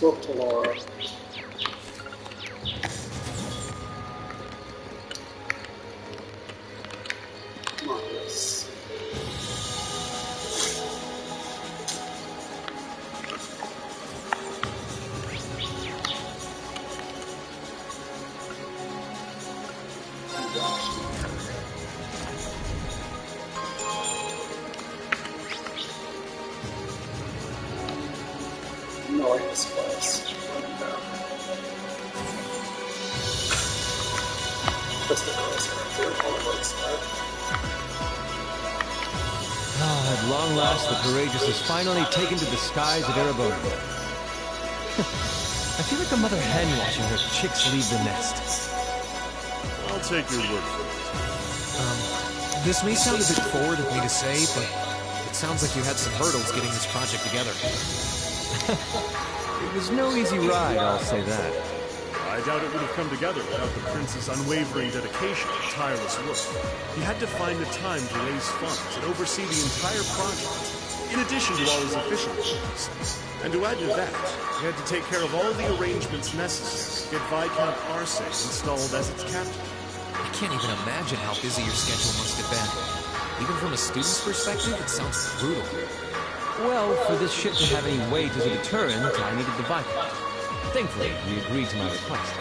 Spoke to Laura. Marcus. No, this place. That's the girls right there. All the words there. Ah, at long last, the Courageous has finally taken to the skies of Erebor. I feel like a mother hen watching her chicks leave the nest. I'll take your word for it. This may sound a bit forward of me to say, but it sounds like you had some hurdles getting this project together. It was no easy ride, I'll say that. I doubt it would have come together without the prince's unwavering dedication and tireless work. He had to find the time to raise funds and oversee the entire project, in addition to all his official duties. And to add to that, he had to take care of all the arrangements necessary to get Viscount Arce installed as its captain. I can't even imagine how busy your schedule must have been. Even from a student's perspective, it sounds brutal. Well, for this ship to have any weight as a deterrent, I needed the Viscount. Thankfully, he agreed to my request.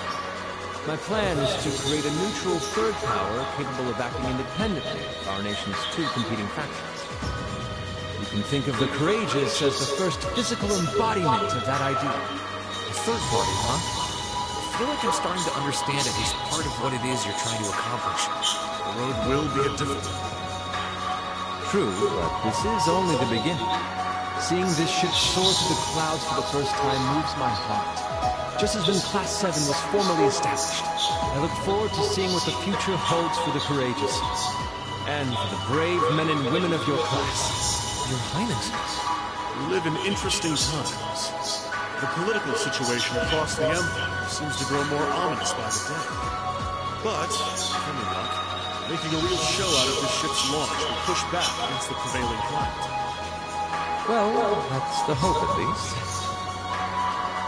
My plan is to create a neutral third power capable of acting independently of our nation's two competing factions. You can think of the Courageous as the first physical embodiment of that idea. A third party, huh? I feel like I'm starting to understand at least part of what it is you're trying to accomplish. The road will be a difficult one. True, but this is only the beginning. Seeing this ship soar through the clouds for the first time moves my heart. Just as when Class 7 was formally established, I look forward to seeing what the future holds for the Courageous. And for the brave men and women of your class. Your Highness. We live in interesting times. The political situation across the Empire seems to grow more ominous by the day. But, coming up, making a real show out of this ship's launch will push back against the prevailing climate. Well, that's the hope at least.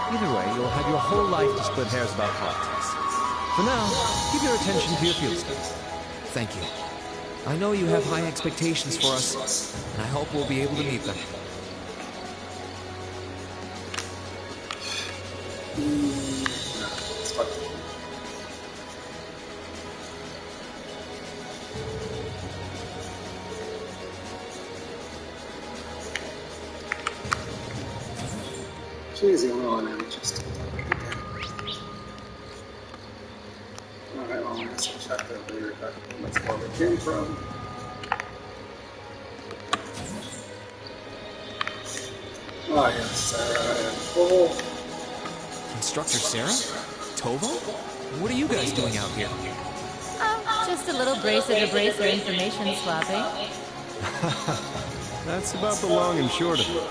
Either way, you'll have your whole life to split hairs about politics. For now, give your attention to your field studies. Thank you. I know you have high expectations for us, and I hope we'll be able to meet them. She's the only one I'm interested in. Alright, well, I guess I'll check that later. That's where we came from. Oh, yes, Sarah and Tovo. Instructor Sarah? Tovo? What are you guys doing out here? Oh, just a little bracer-to-bracer information swapping. That's about the long and short of it.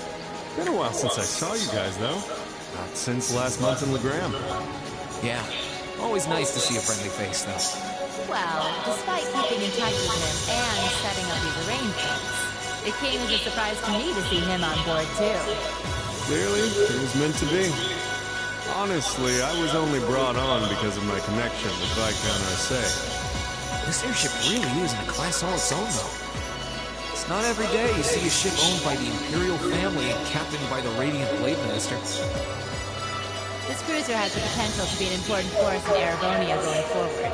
Been a while since I saw you guys, though. Not since last month in Legram. Yeah, always nice to see a friendly face, though. Well, despite keeping in touch with him and setting up these arrangements, it came as a surprise to me to see him on board, too. Clearly, it was meant to be. Honestly, I was only brought on because of my connection with Viscount Arce. This airship really is in a class all its own, though. It's not every day you see a ship owned by the Imperial family and captained by the Radiant Blade Minister. This cruiser has the potential to be an important force in Erebonia going forward.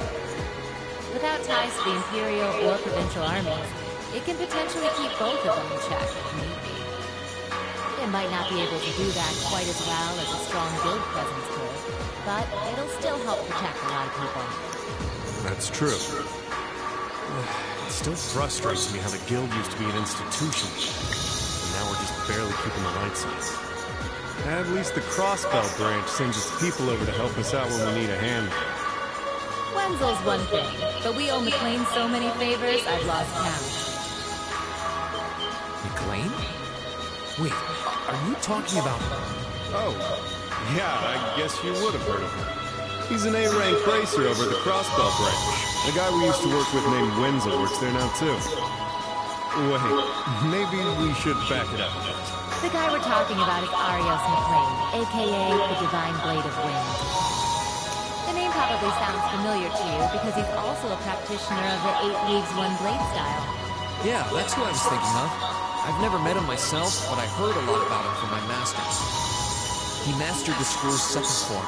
Without ties to the Imperial or Provincial armies, it can potentially keep both of them in check if need be. It might not be able to do that quite as well as a strong guild presence could, but it'll still help protect a lot of people. That's true. It still frustrates me how the guild used to be an institution, and now we're just barely keeping the lights on. At least the Crossbell branch sends its people over to help us out when we need a hand. Wenzel's one thing, but we owe McLean so many favors, I've lost count. McLean? Wait, are you talking about... Oh, yeah, I guess you would have heard of him. He's an A-rank bracer over at the Crossbell branch. The guy we used to work with named Wenzel works there now, too. Wait, maybe we should back it up a bit. The guy we're talking about is Arios McLean, aka the Divine Blade of Wind. The name probably sounds familiar to you because he's also a practitioner of the 8 Leagues One Blade style. Yeah, that's who I was thinking of. I've never met him myself, but I heard a lot about him from my masters. He mastered the screw's second form.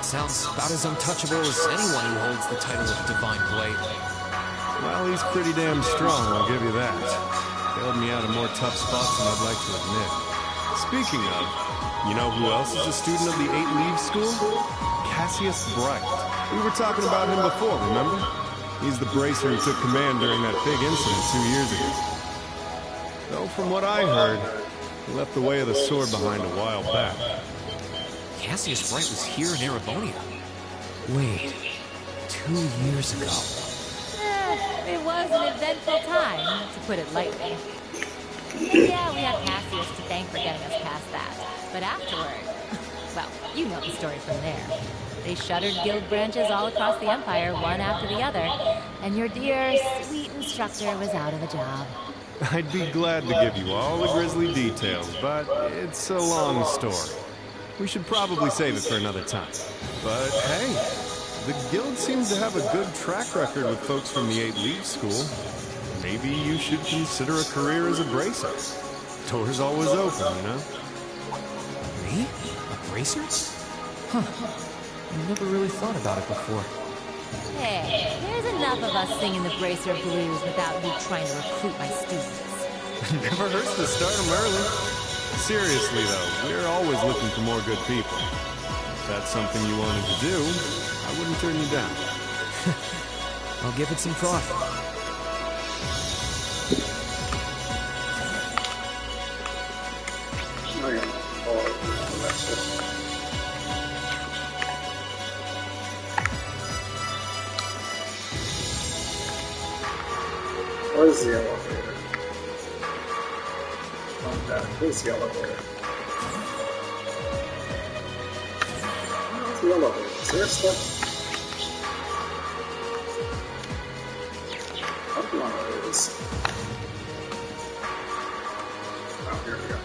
Sounds about as untouchable as anyone who holds the title of Divine Blade. Well, he's pretty damn strong, I'll give you that. Bailed me out of more tough spots than I'd like to admit. Speaking of, you know who else is a student of the 8 Leaves School? Cassius Bright. We were talking about him before, remember? He's the bracer who took command during that big incident 2 years ago. Though from what I heard, he left the way of the sword behind a while back. Cassius Bright was here in Erebonia. Wait, 2 years ago. It was an eventful time, to put it lightly. And yeah, we have Cassius to thank for getting us past that. But afterward, well, you know the story from there. They shuttered guild branches all across the Empire, one after the other, and your dear, sweet instructor was out of a job. I'd be glad to give you all the grisly details, but it's a long story. We should probably save it for another time. But hey, the guild seems to have a good track record with folks from the 8 Leaves School. Maybe you should consider a career as a bracer. Door's always open, you know? Me? A bracer? Huh. I've never really thought about it before. Hey, there's enough of us singing the Bracer Blues without you trying to recruit my students. Never hurts to start them early. Seriously, though, we're always looking for more good people. If that's something you wanted to do, I wouldn't turn you down. I'll give it some thought. Where's the elevator? Okay, where's the elevator? Where's the elevator? Is there a step? I don't know what it is. Oh, here we go.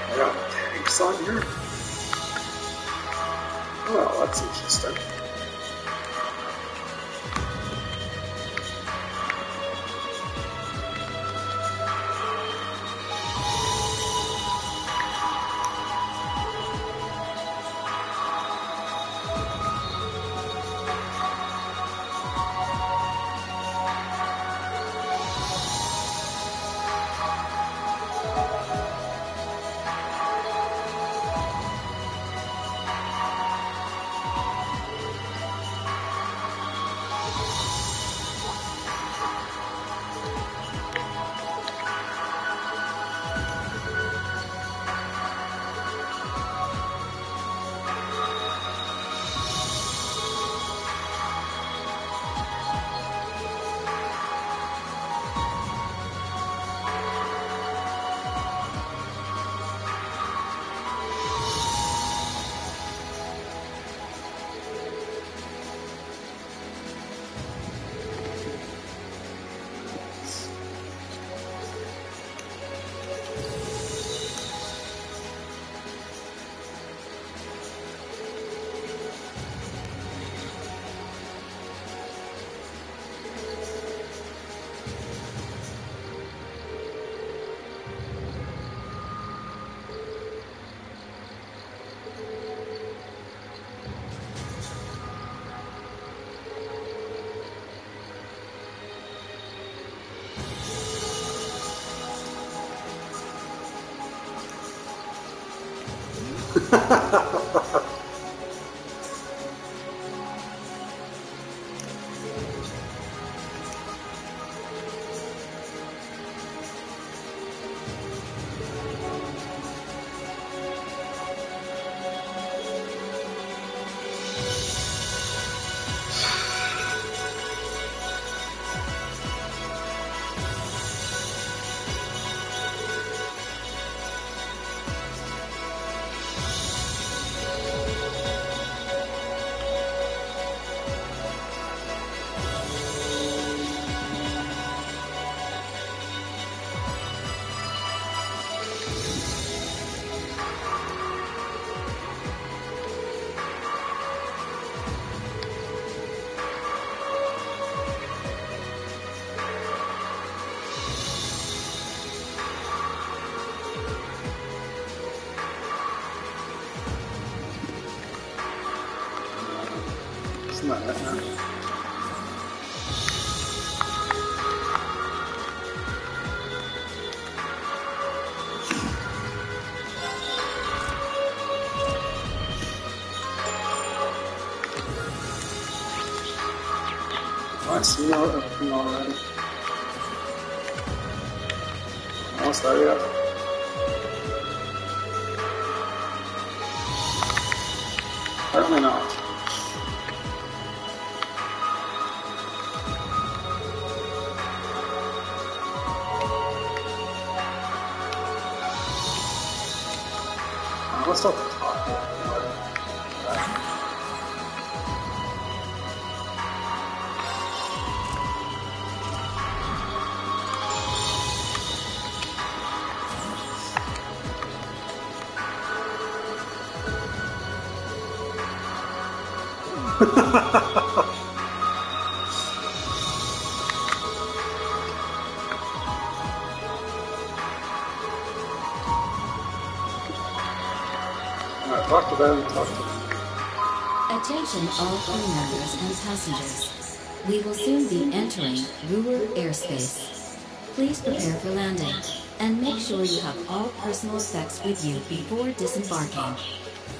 I got tanks on here? Well, that's interesting. Come on, right now. I see everything already. Almost there yet? Apparently not. Let's start the top here. Talk to them, talk to them. Attention all crew members and passengers. We will soon be entering Ruhr airspace. Please prepare for landing, and make sure you have all personal effects with you before disembarking.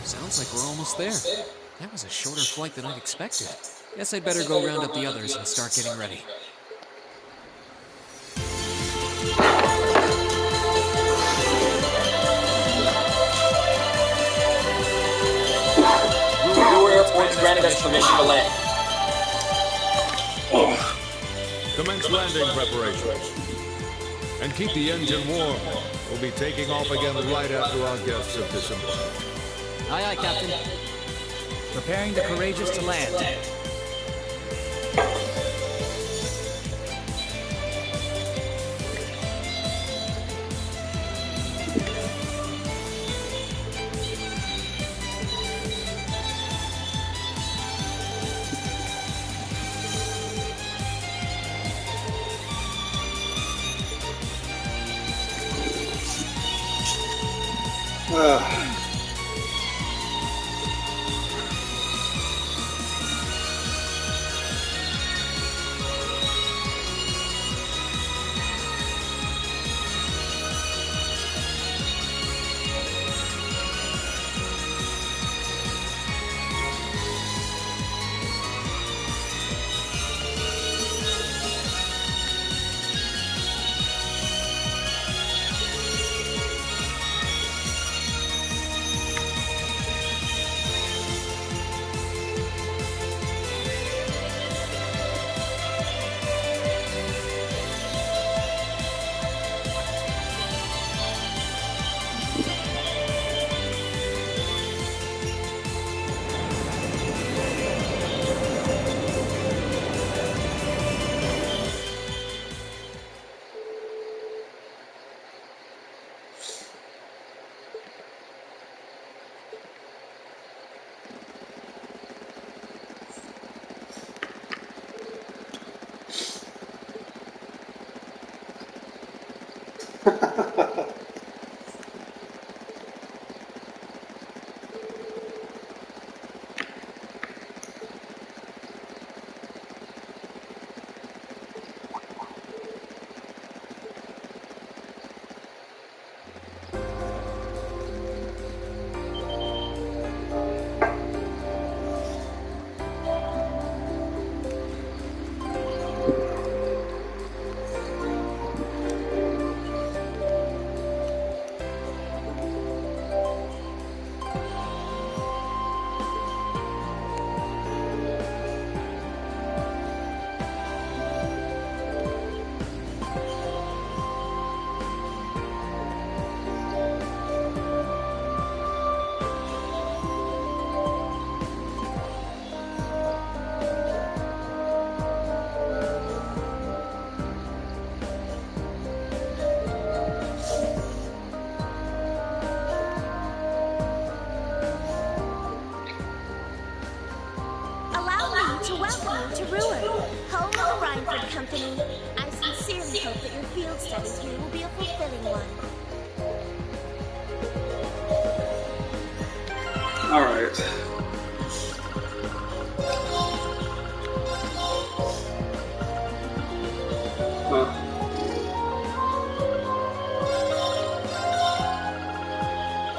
Sounds like we're almost there. That was a shorter flight than I'd expected. Guess I'd better go round up the others and start getting ready. Ruhr Airport's granted us permission to land. Commence landing preparations. And keep the engine warm. We'll be taking off again right after our guests have disembarked. Aye, aye, Captain. Preparing the Courageous to land.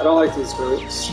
don't like these groups.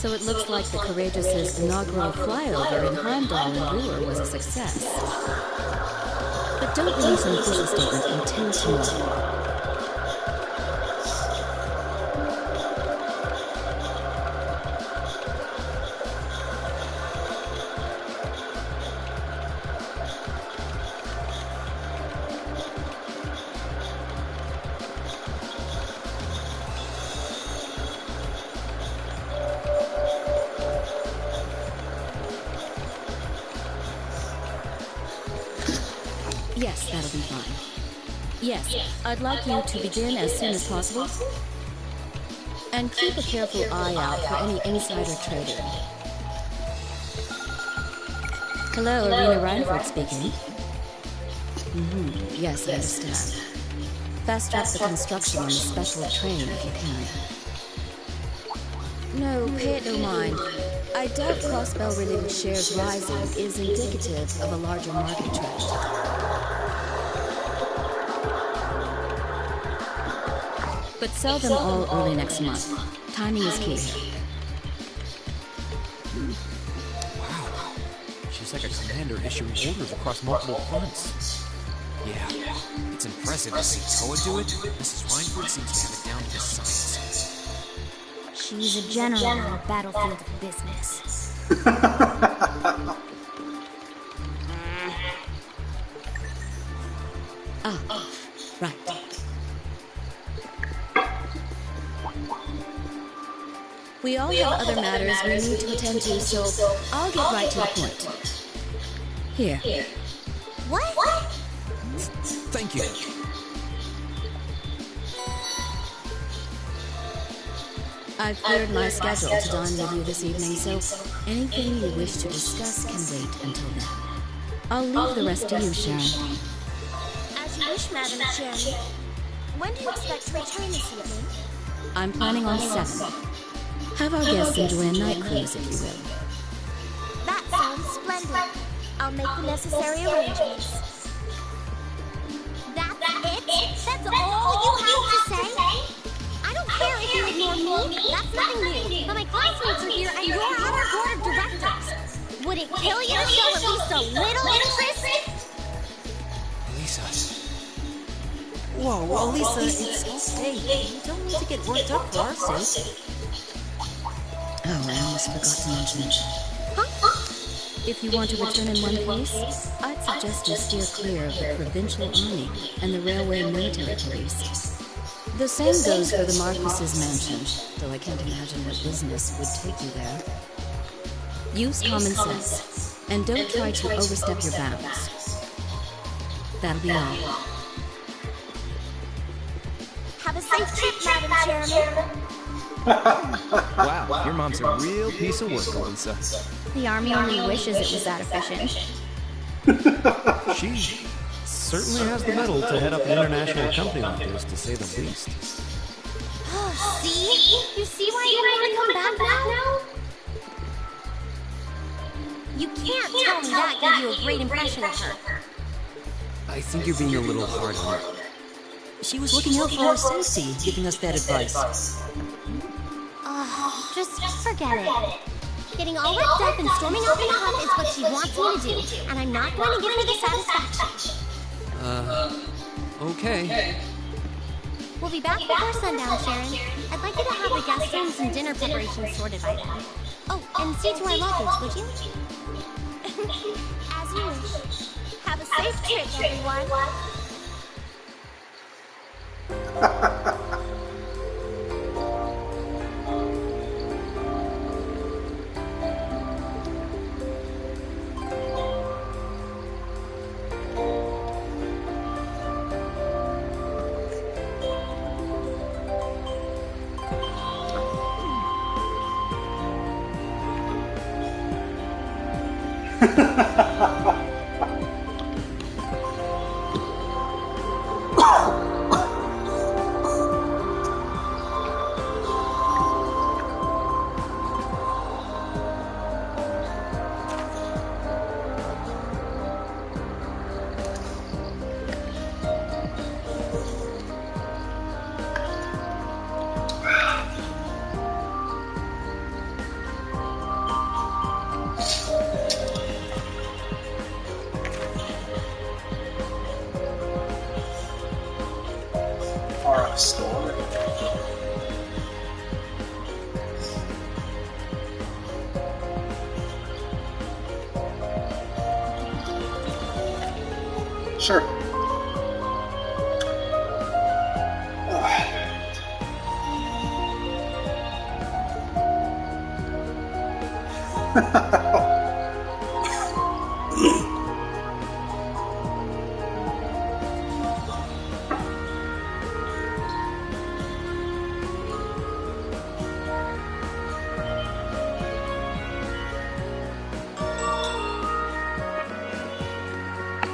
So it looks like the Courageous' inaugural flyover in Heimdall and Ruhr was a success. But don't release an official statement until tomorrow. Yes, that'll be fine. Yes, I'd like you to begin as soon as possible. And keep a careful eye out for any insider trading. Hello, Irina Reinford speaking. Yes, I understand. Fast track the construction on the special train if you can. No, pay it no mind. I doubt Crossbell-related shares rising is indicative of a larger market trend. but sell them all early next month. Timing is key here. Wow. She's like a commander issuing orders across multiple fronts. Yeah, it's impressive to see Toa do it. Mrs. Reinford seems to have it down to a science. She's a general on the battlefield of business. Right. We all have other matters we need to attend to, so I'll get right to the point. Here. What? Thank you. I've cleared my schedule to dine with you this evening, so anything you wish to discuss can wait until then. I'll leave the rest to you, Sharon. As you wish, Madam Sharon. When do you expect to return this evening? I'm planning on 7. Have our guests enjoy a night cruise, if you will. That sounds splendid. I'll make the necessary arrangements. That's it? That's all you have to say? I don't care if you ignore me. That's nothing new. But my classmates are here and you're on our board of directors. Would it kill you to show at least a little interest? Lisa. Whoa, well, Lisa, it's okay. You don't need to get worked up for our sake. Oh, I almost forgot to mention it. If you want to return in one piece, I'd suggest you steer clear of the provincial army and the railway military police. The same goes for the Marquis's mansion, though I can't imagine what business would take you there. Use common sense, and don't try to overstep your bounds. That'll be all. Have a safe trip, Madam Chairman. Wow, your mom's a real piece of work, Lisa. The Army only wishes it was that efficient. She certainly has the mettle to head up an international company like this, to say the least. See? You see why you want to come back now? You can't tell me that gave you a great impression of her. I think you're being a little hard on her. She was looking out for our safety, giving us that advice. Just forget it. Getting all worked up and storming off in a huff is what she wants me to do, and I'm not going to give her the satisfaction. Okay. We'll be back before sundown, Sharon. I'd like you to have the guest rooms and dinner preparations sorted by then. Oh, and see to our luggage, would you? As you wish. Have a safe trip, everyone. Store. Sure.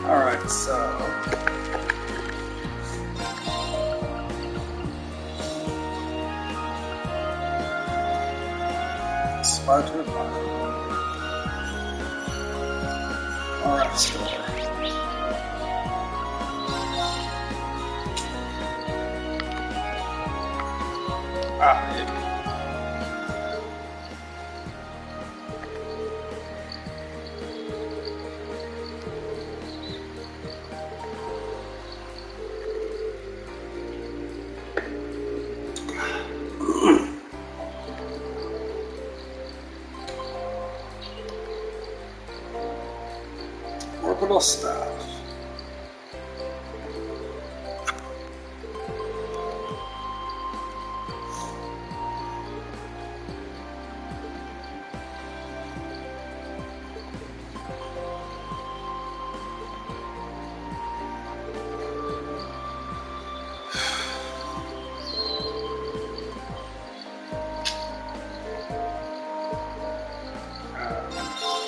Alright, so... Spot to the bottom. Alright, store. Ah, yeah. Orbital staff.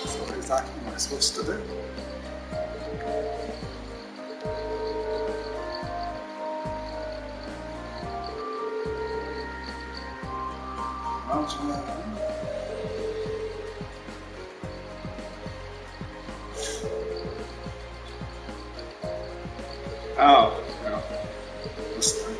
So what exactly am I supposed to do? Oh, no. This thing.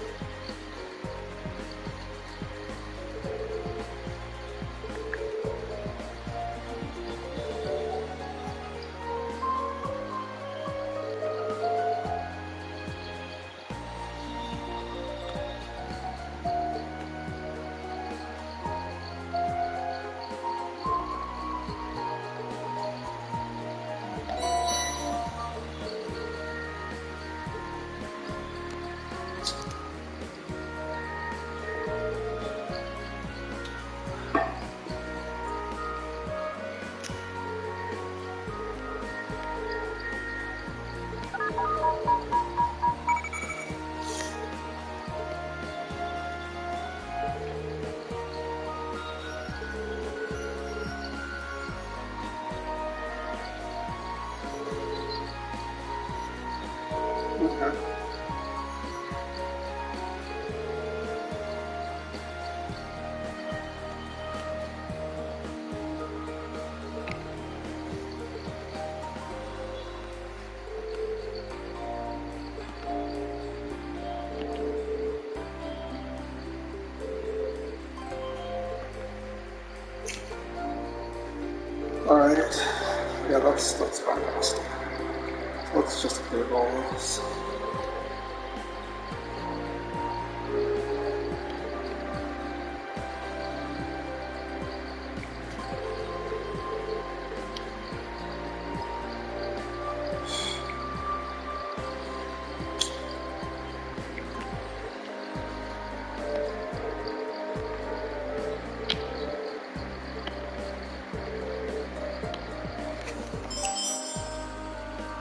Okay. Alright. Yeah, that's fantastic. Let's just clear all this.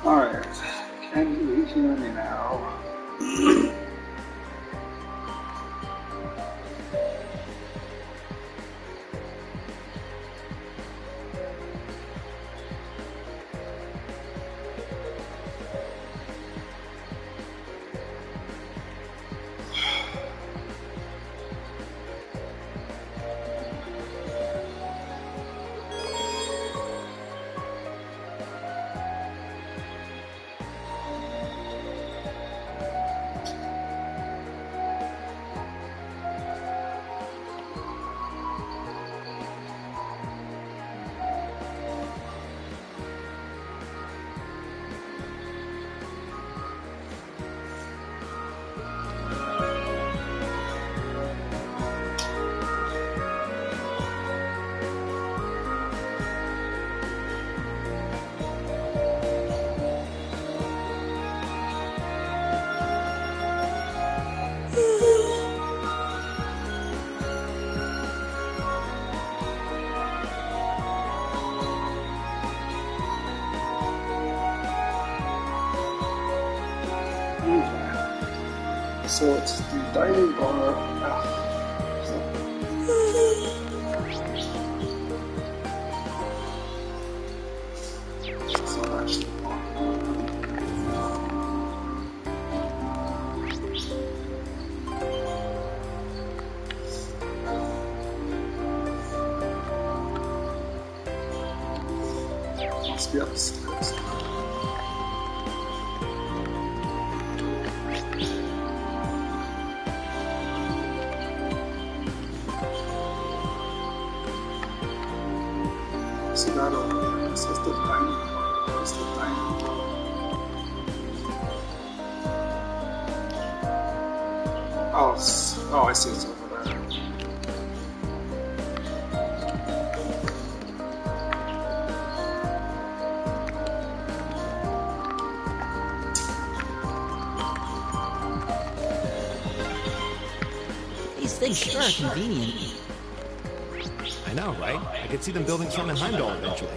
Alright, can you hear me now? So it's the dining bar. So actually, must be upstairs. See that over there? This is the dining part. This is the dining part. Oh, I see it's over there. These things sure are convenient. I know, right? I could see them building some in Heimdall eventually.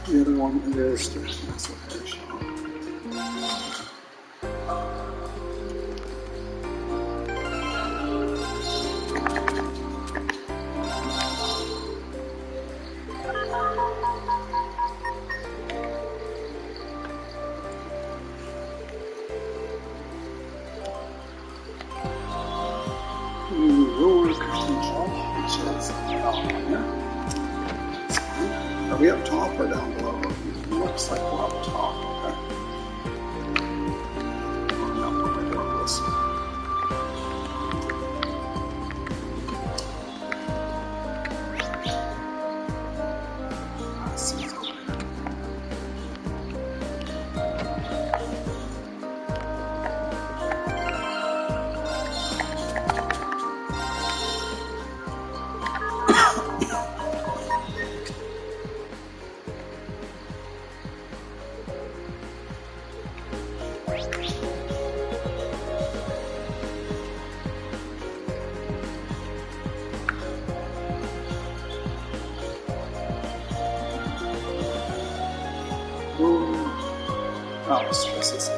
The other one is the consultation. Ruler control, which is down here. Are we up top or down below? It looks like we're up top, okay. Oh, no, we're doing this. I see it's over here. Oh, this is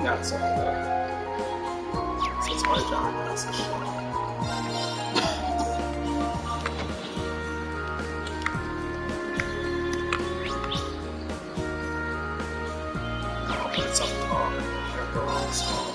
yeah, it's over there. So it's my job. That's the shit. Oh, it's up top. They're all small.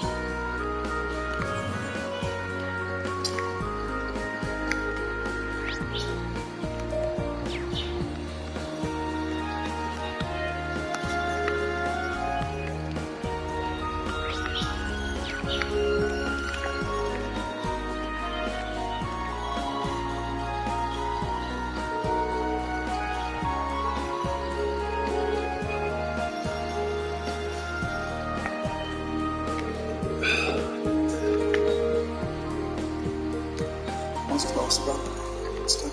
I was close about that. Still.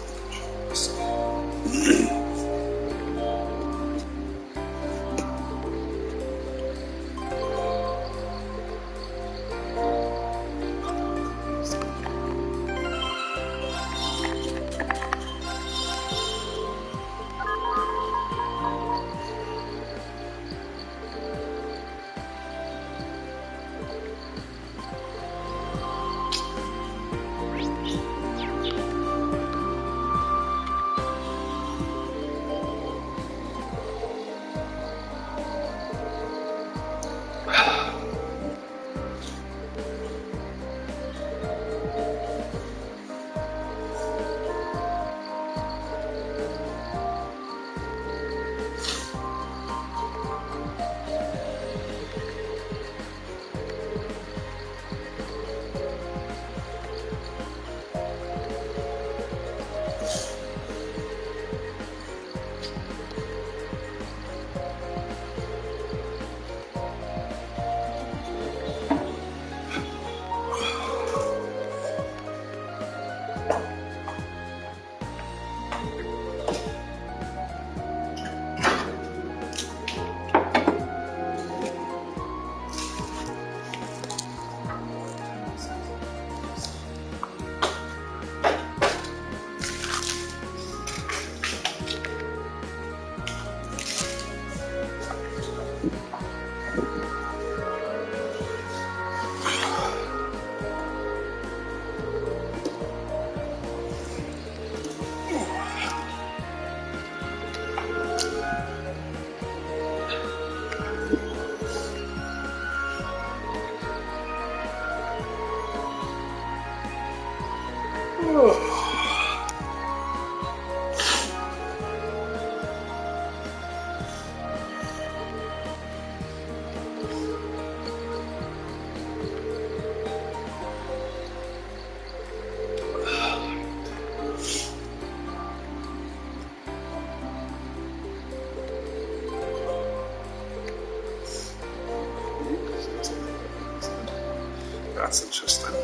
That's interesting.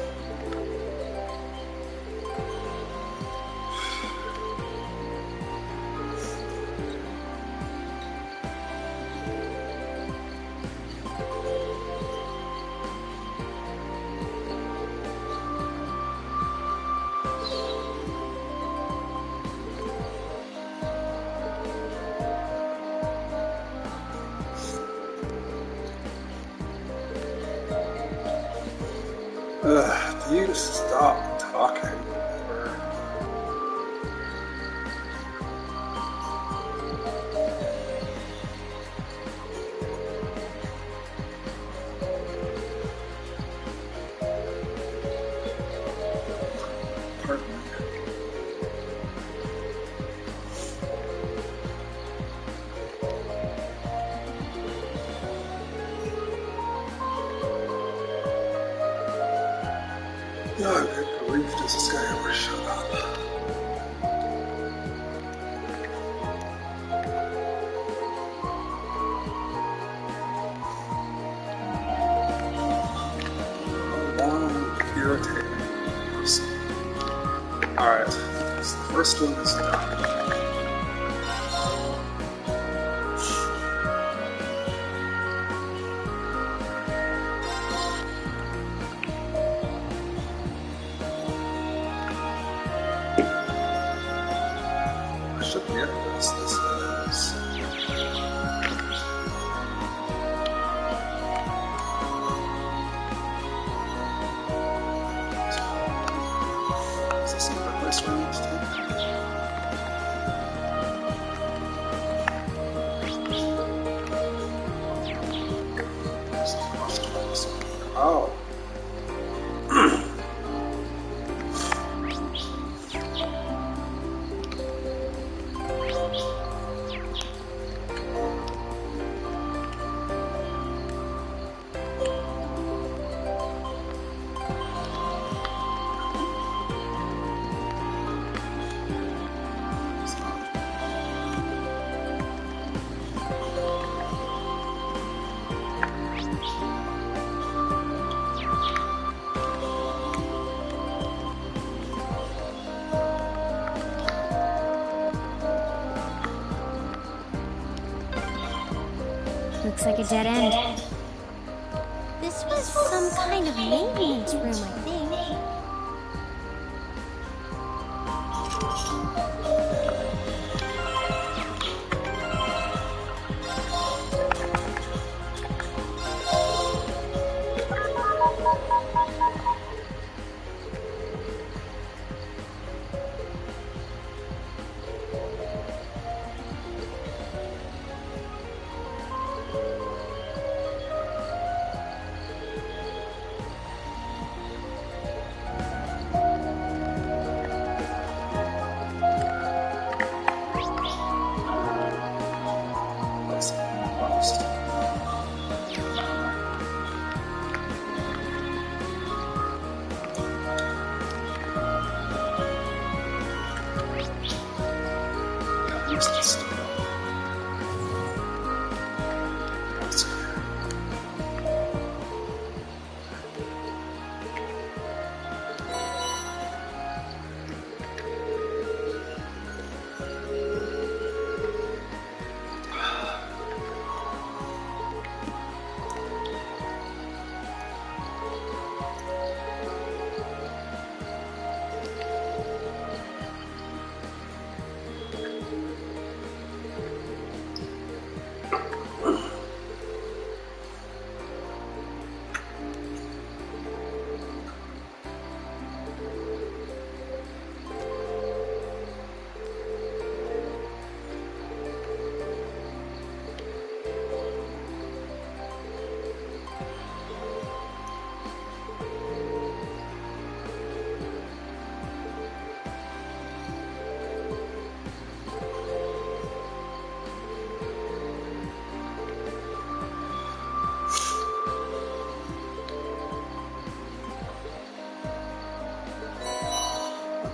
Do you stop talking? Or... Pardon me. Oh, good grief, does this guy ever shut up? One irritating person. Alright, so the first one is done. Oh. Looks like a dead end. This was some kind of maintenance room, I think.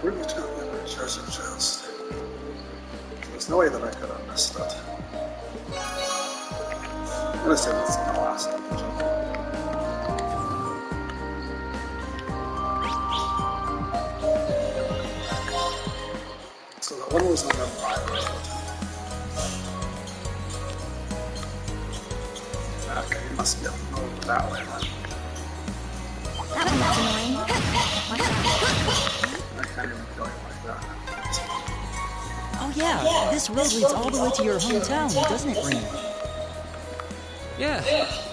Where did you go? Treasure chest. There's no way that I could have missed it. I'm gonna say this is my last dungeon. So that one was on the right road. Okay, you must be up the road that way then. That one looks annoying. Watch out. I can't even go like that. Oh yeah, this road leads all the way to your hometown, doesn't it, Green? Yeah,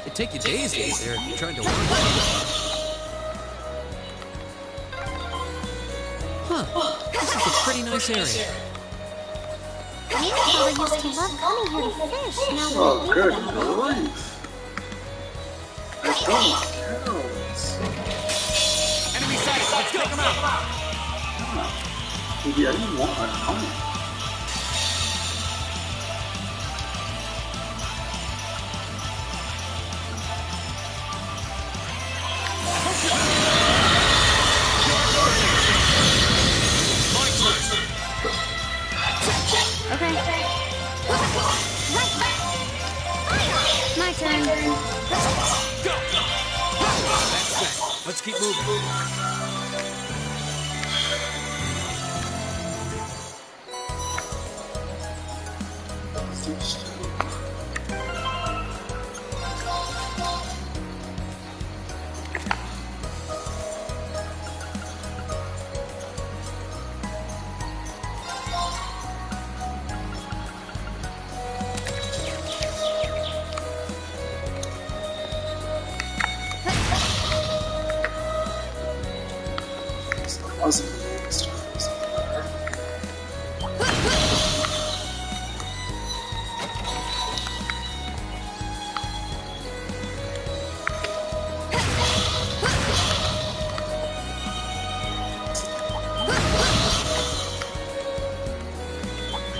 it'd take you days to get there if you're trying to wander. Huh, this is a pretty nice area. Maybe used to love coming here to fish. Now that Oh, I think good about it. grief. I don't counts. Enemy sighted. Let's take them out. Maybe I didn't want my money. Okay. My turn. Go. That's that. Let's keep moving. Wasn't the next one, was it better?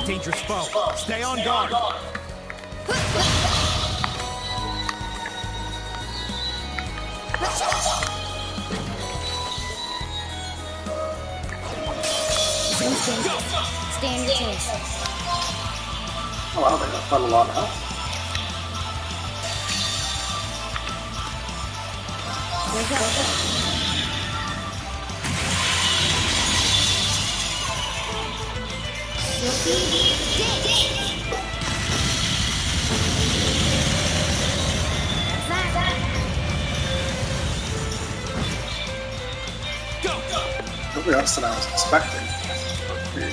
Dangerous foe. Stay on guard. Stay on your toes. Oh wow, they got quite a lot of health. There you Nobody else than I was expecting. Okay.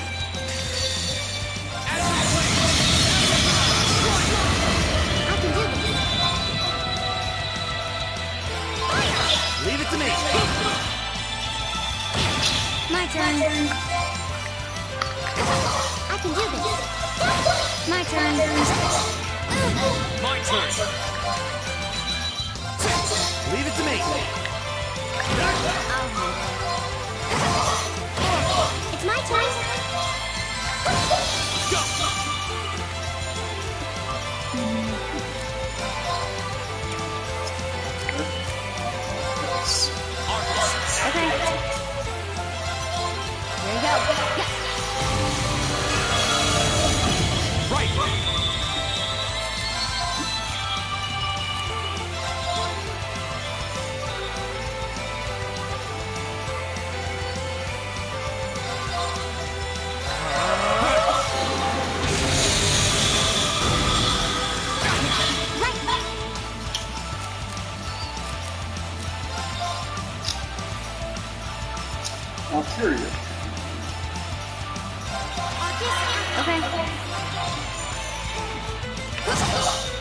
Leave it to me. My turn. I can do this. My turn. My turn. Leave it to me. It's my turn. Go. Okay. Here we go. Right. I'll cure you. Okay.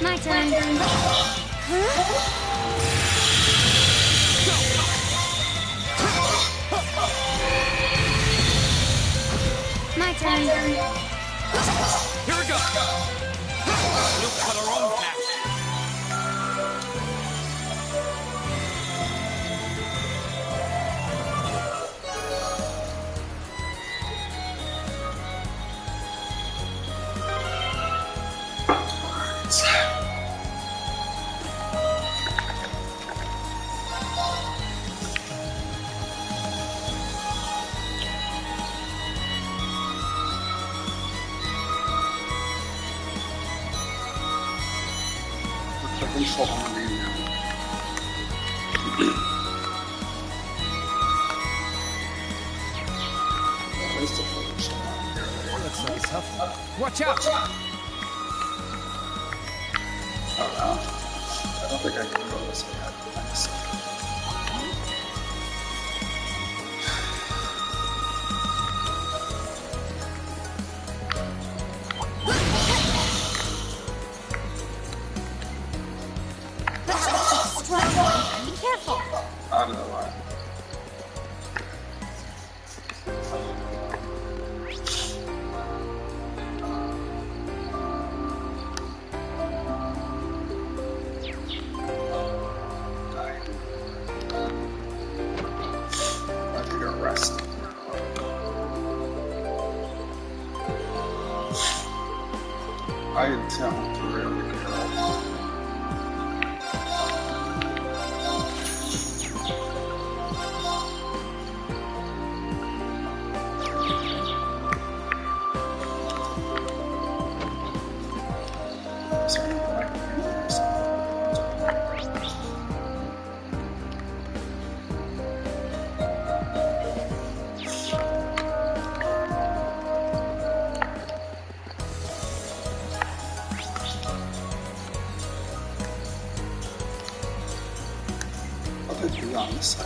My turn. My turn. Here we go. We'll cut our own path. control on the now. Where's the footage? Looks like a tough one. Watch out! Oh no. I don't think I can go this way. Thanks. Be careful. I don't know why. I think you're arrested. I intend to really get out. I think you're on this side.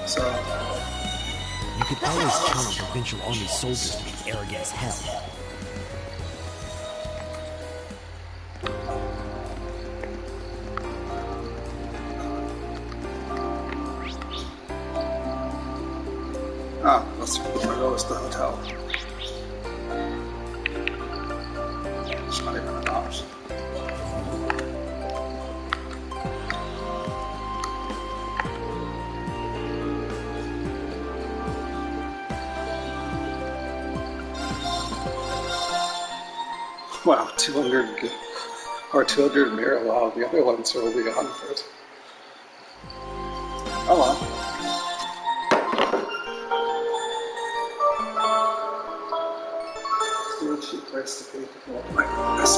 So, You could always count on Provincial Army soldiers to be arrogant as hell. let's go to the hotel. It's not even an option. Wow, 200 or 200 mirror. Wow, the other ones are only 100. Oh well. Still a cheap price to pay to go up like this.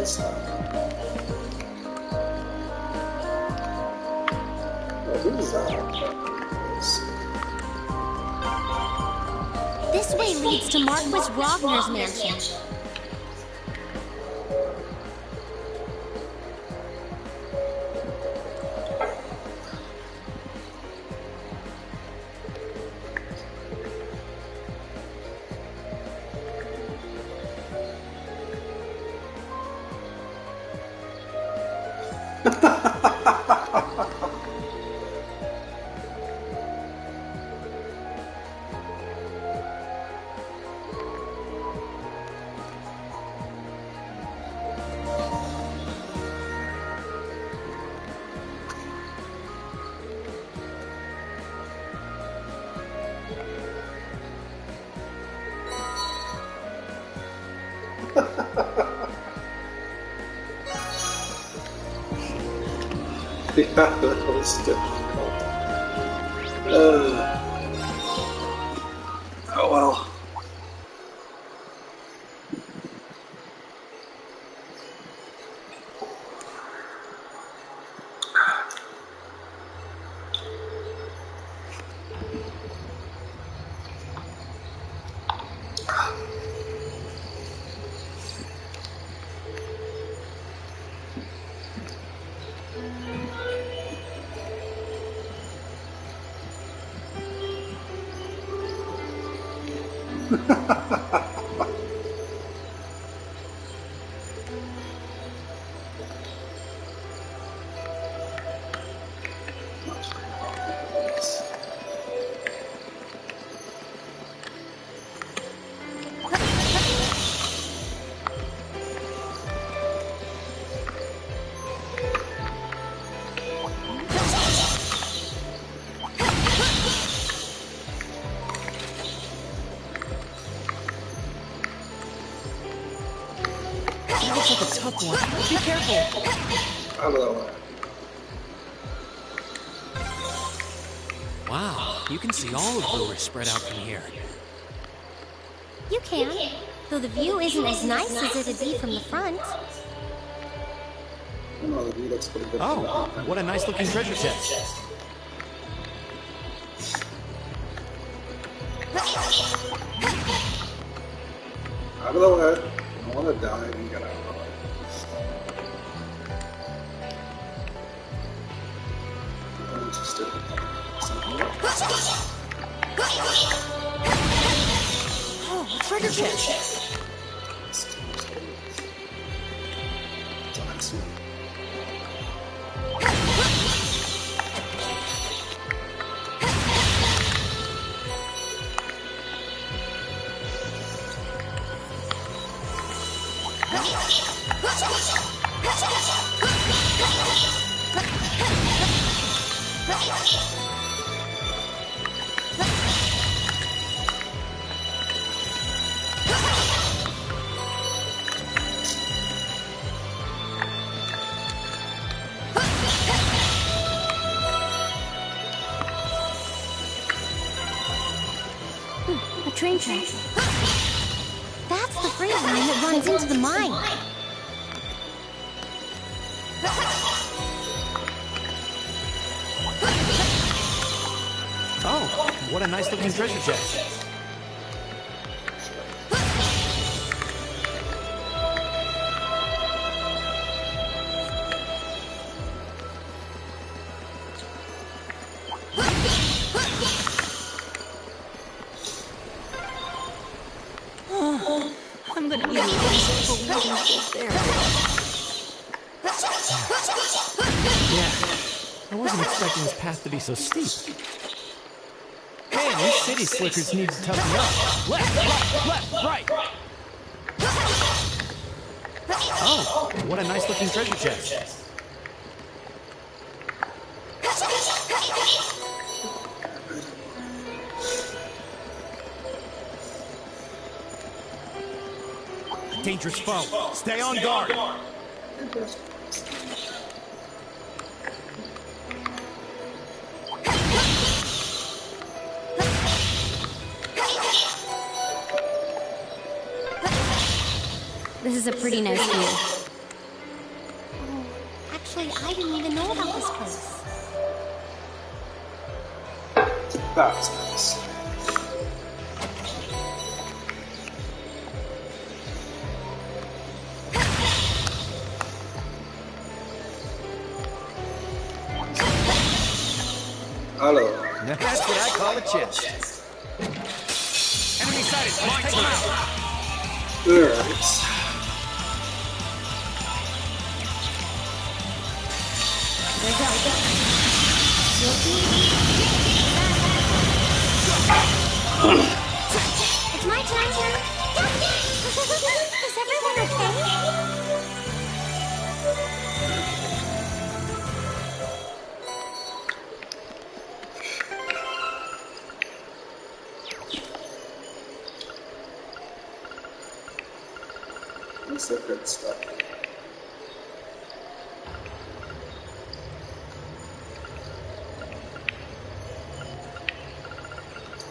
What's that? Oh, who is that? This way leads to Marquis Rogner's mansion. Yeah, that was difficult. Oh well. Be careful. Hello. Wow, you can see all of Brewer spread out from here. You can, though the view isn't as nice as it'd be from the front. No, the view looks pretty good. Oh, what a nice looking treasure chest. Out of the way. I want to die and get out of the way. I'm interested in something else. Oh, a treasure chest. A train track. That's the freight line that runs into the mine. Oh, what a nice looking treasure chest. I'm gonna need a little there. Yeah, I wasn't expecting this path to be so steep. Man, these city slickers need to toughen up. Left, right. Oh, what a nice looking treasure chest. Dangerous foe. Stay on guard. This is a pretty nice view. That's nice. Hello. That's what I call a chest. Enemy sighted. Let's take him out. Alright. It's my turn. Is everyone okay? That's the good stuff.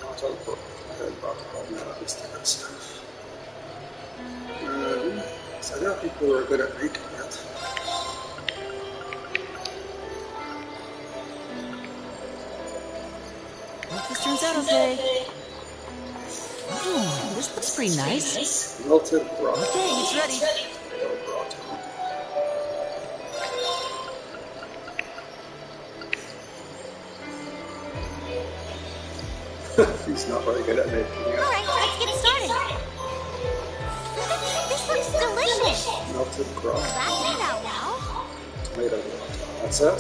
I'll teleport my head back home now. That's the good stuff. So there are people who are good at reading it. Hope this turns out okay. Oh, this looks pretty nice. Melted rock. Okay, it's ready. He's not very good at making it. Alright, let's get started. This looks delicious. Melted grog. That turned out well. Tomato grog. That's it?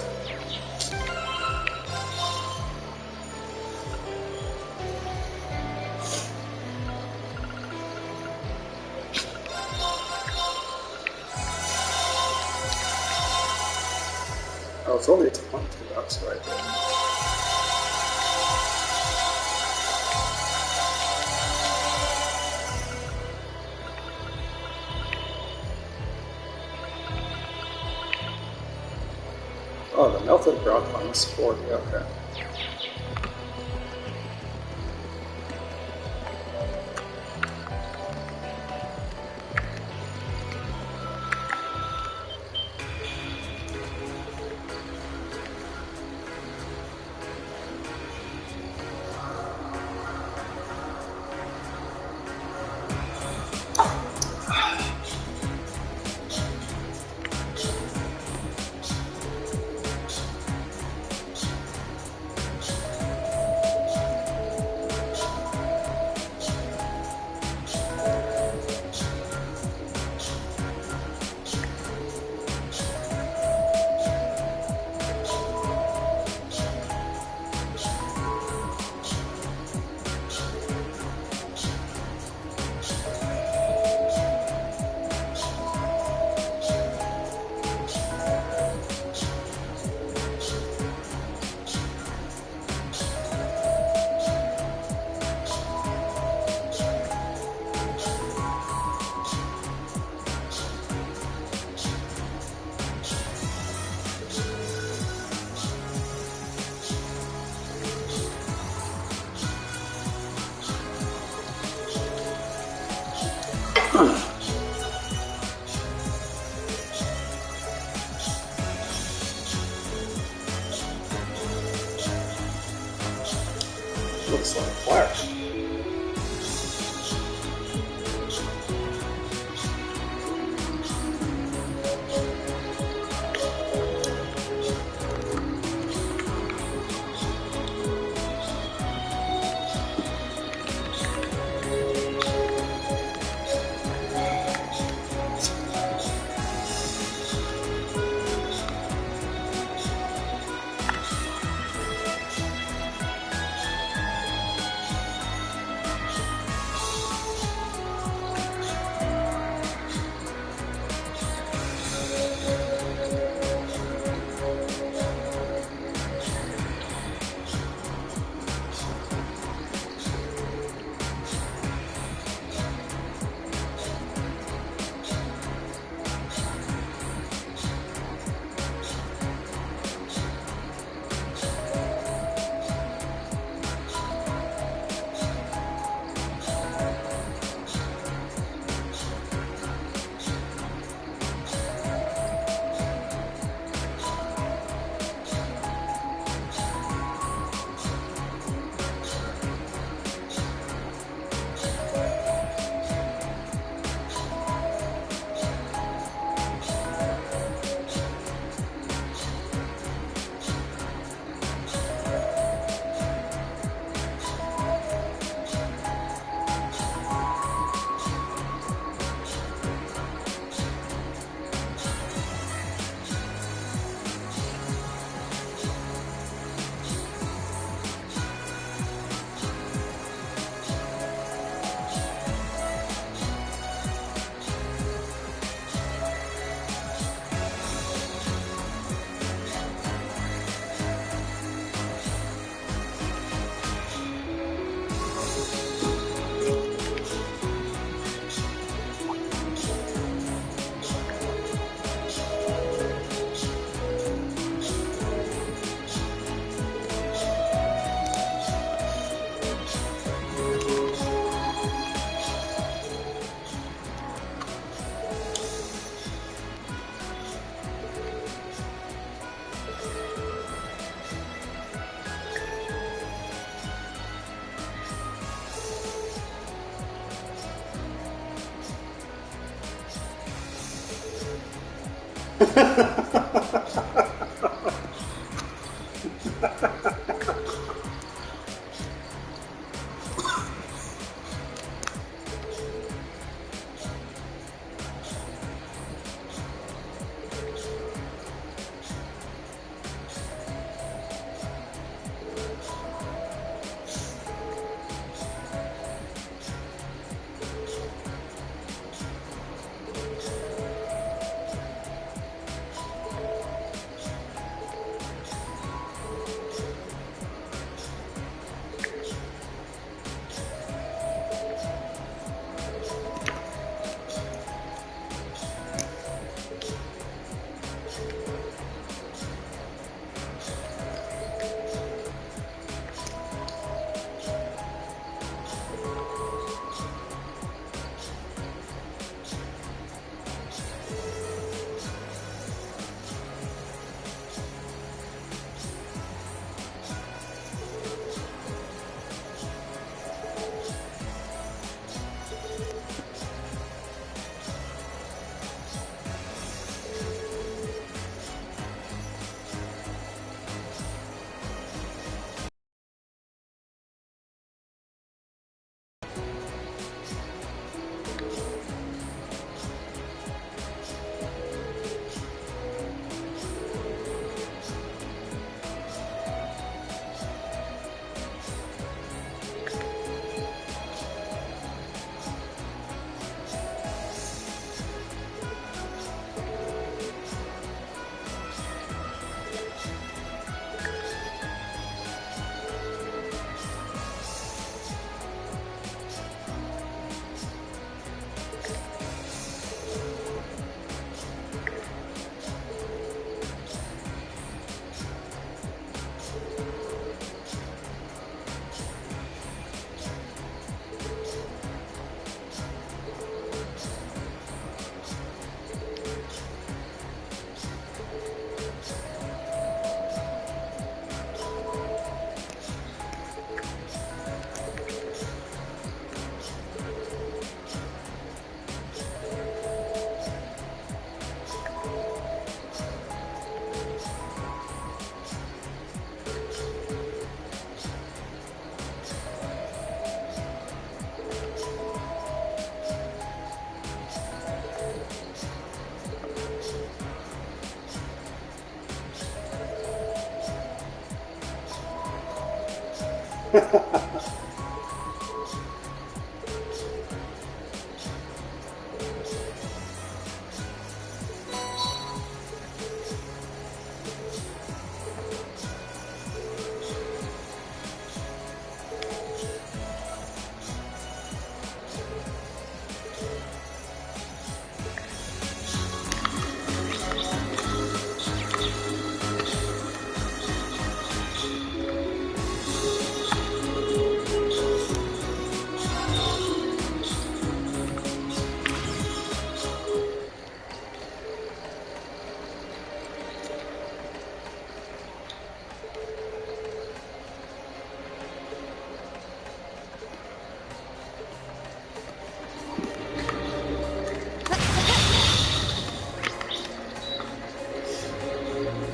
Oh, it's only 20, that's right. Oh, the melted grog one is 40, okay. Looks like flash.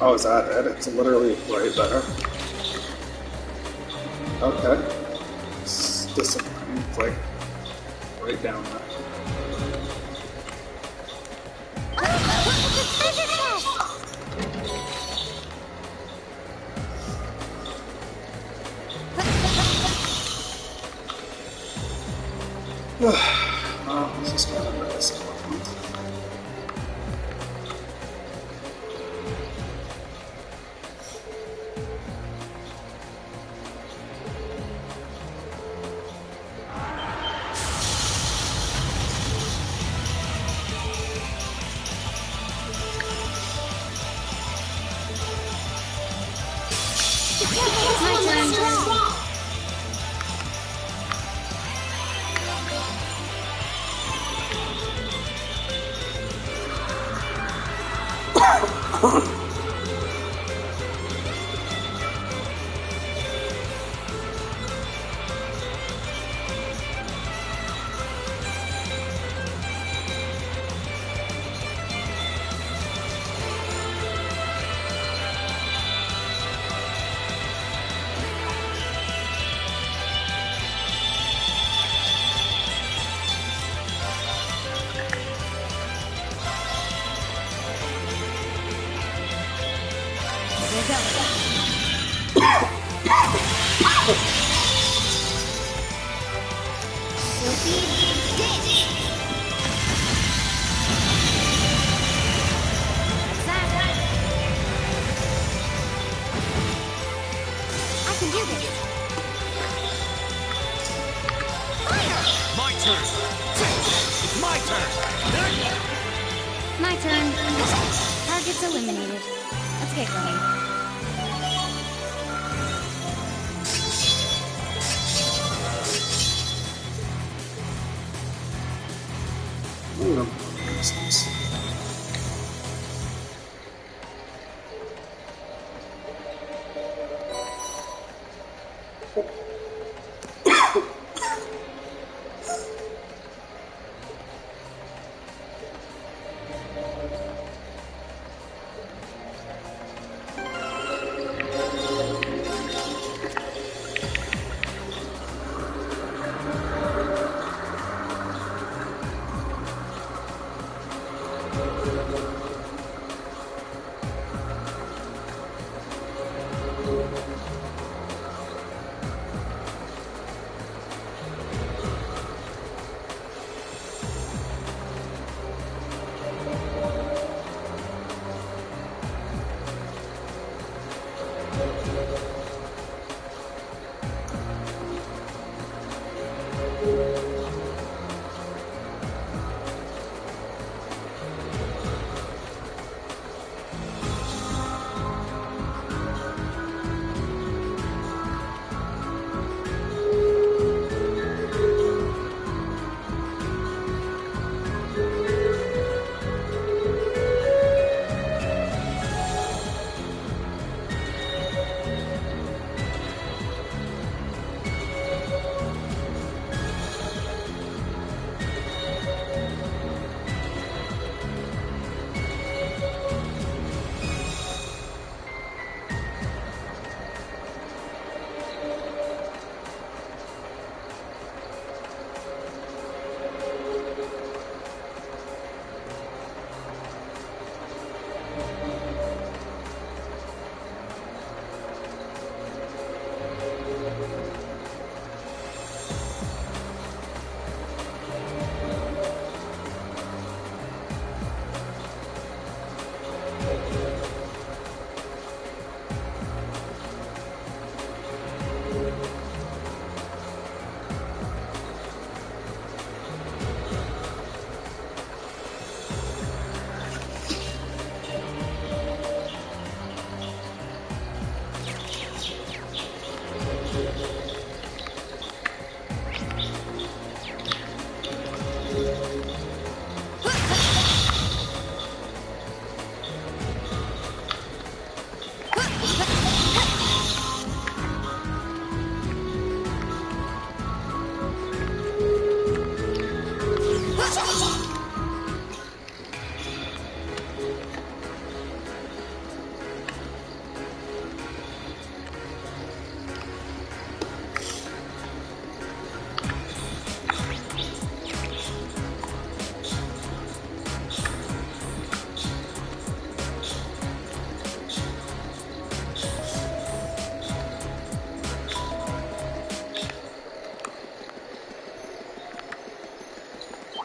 Oh, is that it? It's literally right there. Okay. It's disappointing. It's like right down there. Oh, this is kind of a disappointment. can do this. Fire! My turn! It's my turn! My turn. Target's eliminated. Let's get going.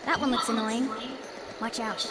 That one looks annoying. Watch out.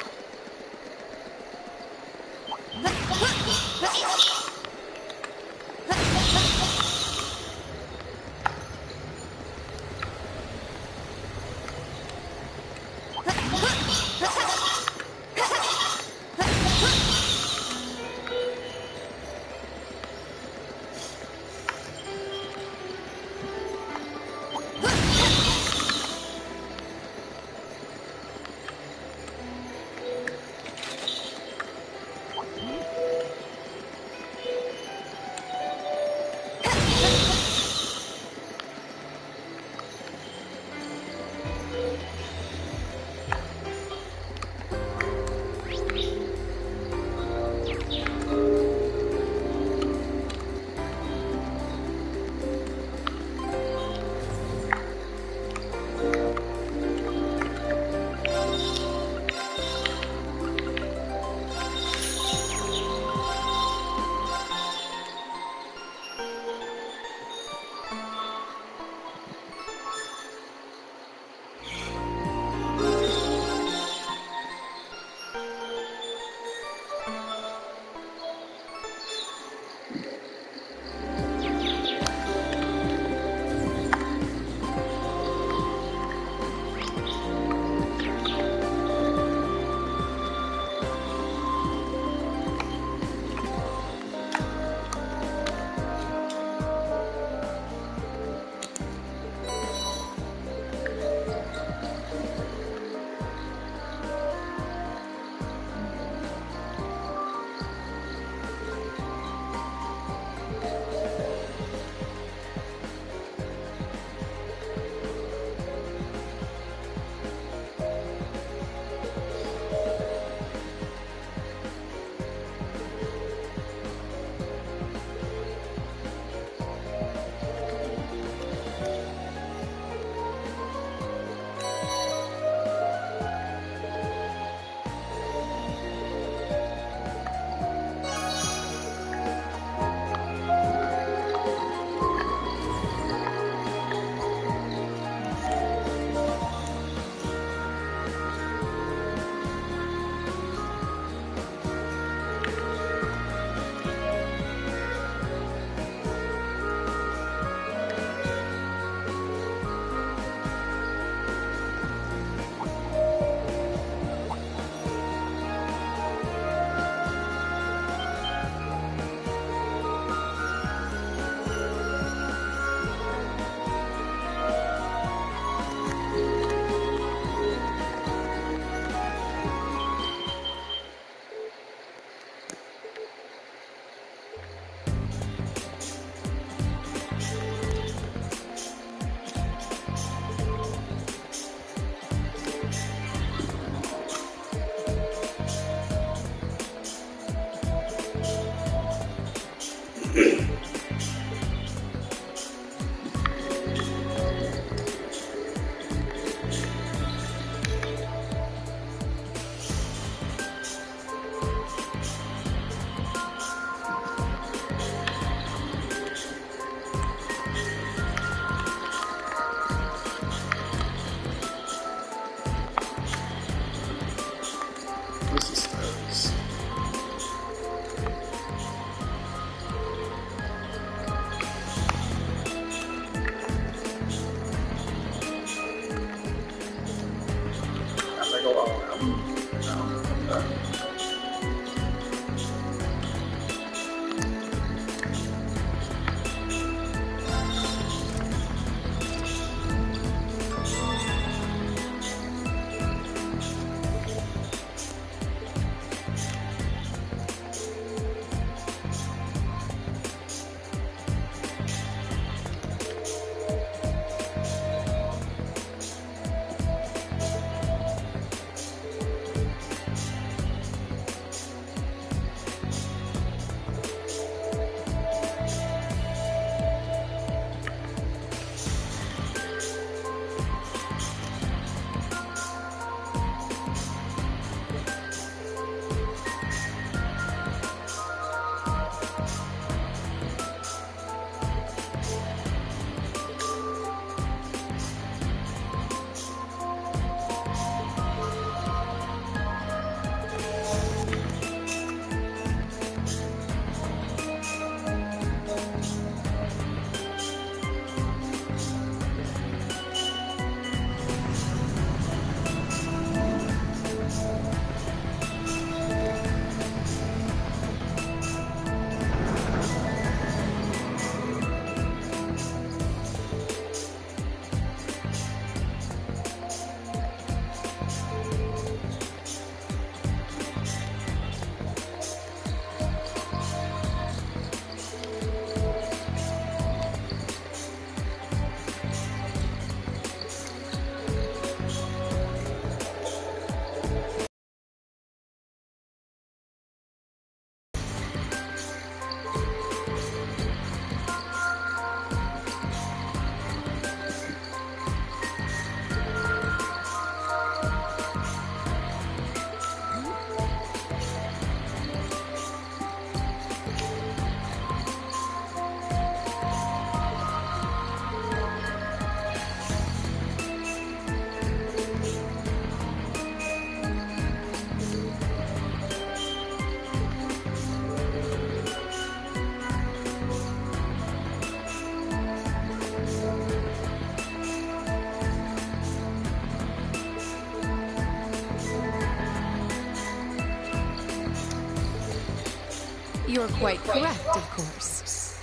You're quite correct, of course.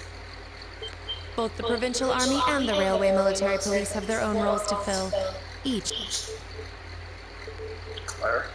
Both the Provincial Army and the Railway Military Police have their own roles to fill, each. Claire.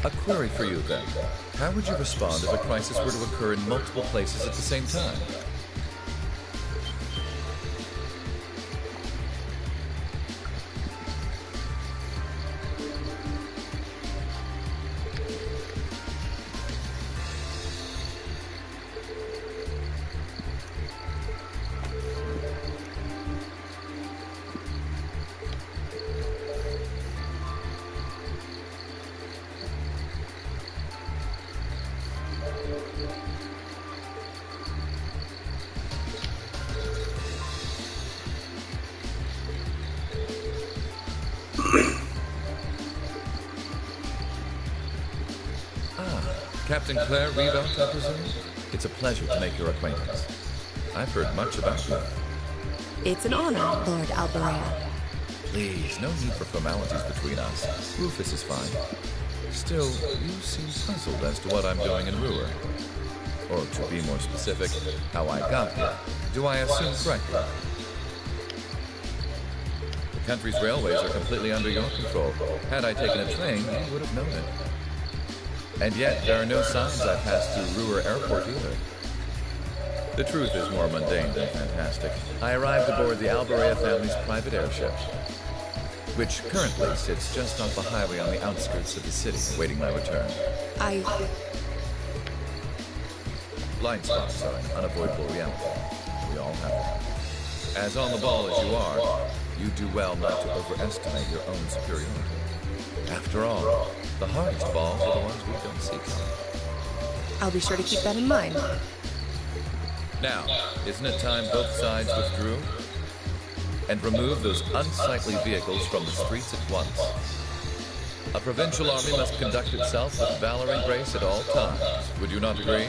A query for you, then. How would you respond if a crisis were to occur in multiple places at the same time? Captain Claire Revelt, I presume? It's a pleasure to make your acquaintance. I've heard much about you. It's an honor, Lord Alberea. Please, no need for formalities between us. Rufus is fine. Still, you seem puzzled as to what I'm doing in Ruhr. Or to be more specific, how I got here. Do I assume correctly? The country's railways are completely under your control. Had I taken a train, you would have known it. And yet, there are no signs I passed through Ruhr Airport either. The truth is more mundane than fantastic. I arrived aboard the Alberea family's private airship, which currently sits just off the highway on the outskirts of the city, awaiting my return. Blind spots are an unavoidable reality. We all have them. As on the ball as you are, you do well not to overestimate your own superiority. After all, the hardest balls are the ones we don't see coming. I'll be sure to keep that in mind. Now, isn't it time both sides withdrew? And remove those unsightly vehicles from the streets at once? A provincial army must conduct itself with valor and grace at all times. Would you not agree?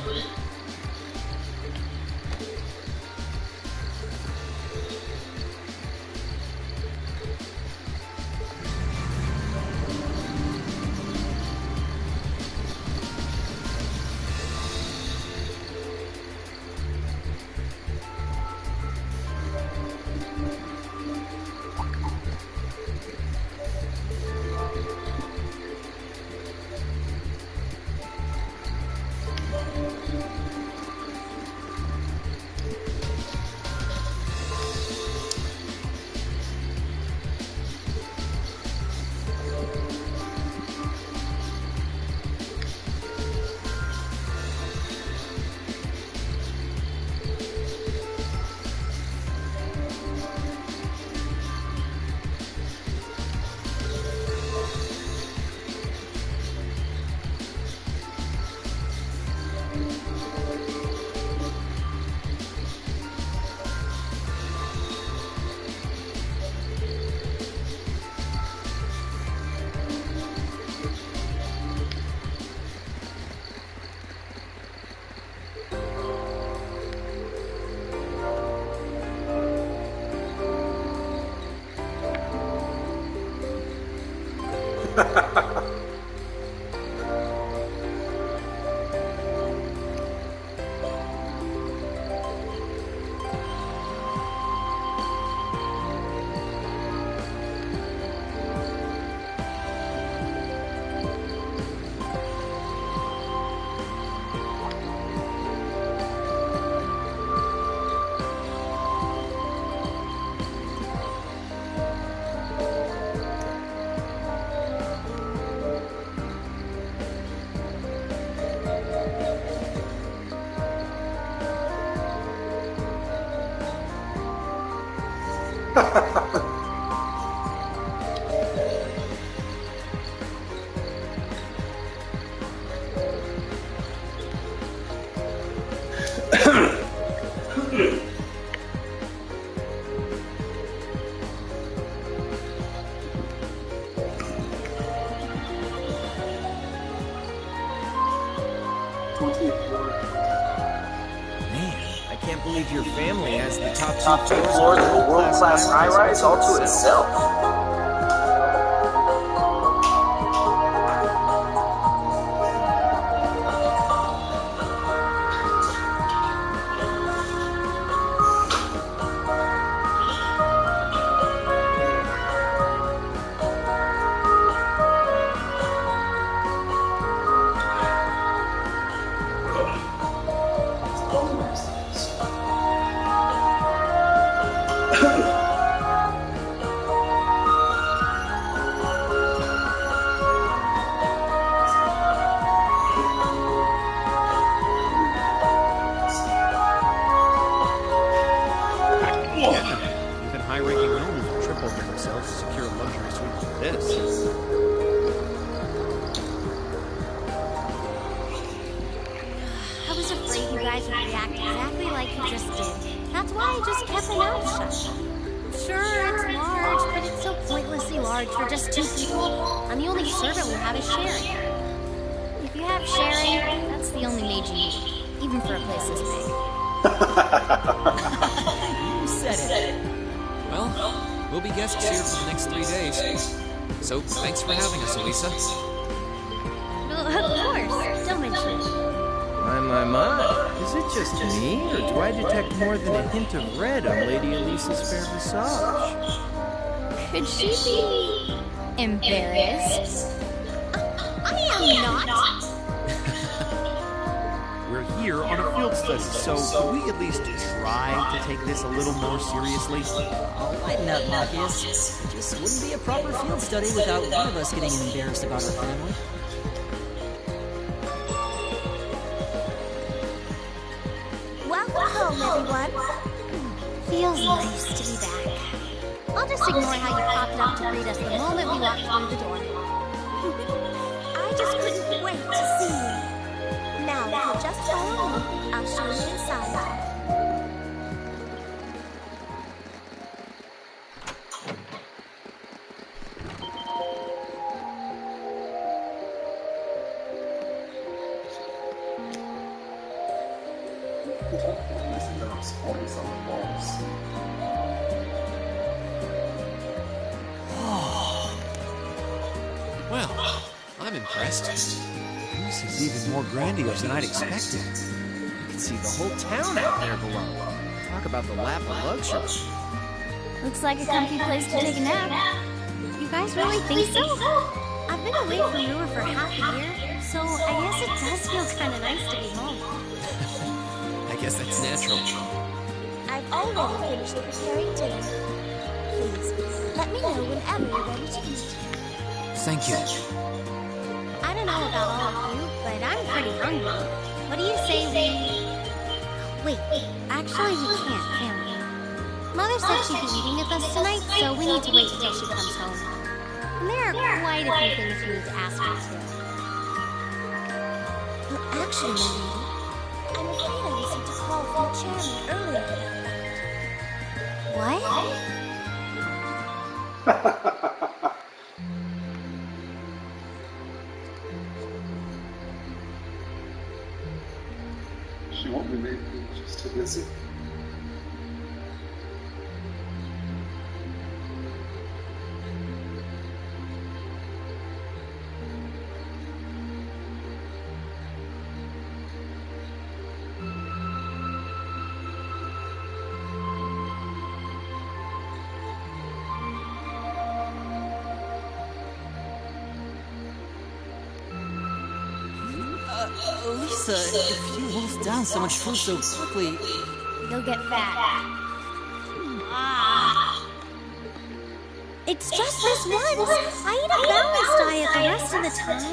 I can't believe your family has the top Two floors of a world-class high-rise all to itself. Even high-ranking owners have tripled themselves to secure a luxury suite like this. I was afraid you guys would react exactly like you just did. That's why I just kept my mouth shut. Sure, it's large, but it's so pointlessly large for just 2 people. And the only servant we have is Sharon. If you have Sharon, that's the only maid you need, even for a place this big. You said it. Well, we'll be guests here for the next 3 days. So, thanks for having us, Elisa. Well, of course. Don't mention it. My. Is it just me, or do I detect more than a hint of red on Lady Elisa's fair visage? Could she be embarrassed? I am not. We're here on a field study, so could we at least try to take this a little more seriously? I'll lighten up, Marcus. It just wouldn't be a proper field study without one of us getting embarrassed about our family. Welcome home, everyone. Feels nice to be back. I'll just ignore how you popped up to greet us the moment we walked through the door. I just couldn't wait to see you. Now, if you'll just follow me, I'll show you inside. Well, I'm impressed. This is even more grandiose than I'd expected. You can see the whole town out there below. Talk about the lap of luxury. Looks like a comfy place to take a nap. You guys really think so? I've been away from Ruhr for half a year, so I guess it does feel kind of nice to be home. I guess that's natural. I've already finished preparing dinner. Please, let me know whenever you're ready to eat. Thank you. I don't know about all of you, but I'm pretty hungry. What do you say we... Wait, actually we can't we? Mother said she'd be eating with us tonight, so we need to wait until she comes home. And there are quite a few things you need to ask her to. Well, actually, my lady, I'm afraid I received a call from the chairman earlier about that. What? She won't be maybe just too busy. Lisa, if you wolf down so much food so quickly... You'll get fat. Ah. It's just this once. I eat a balanced diet the rest of the time.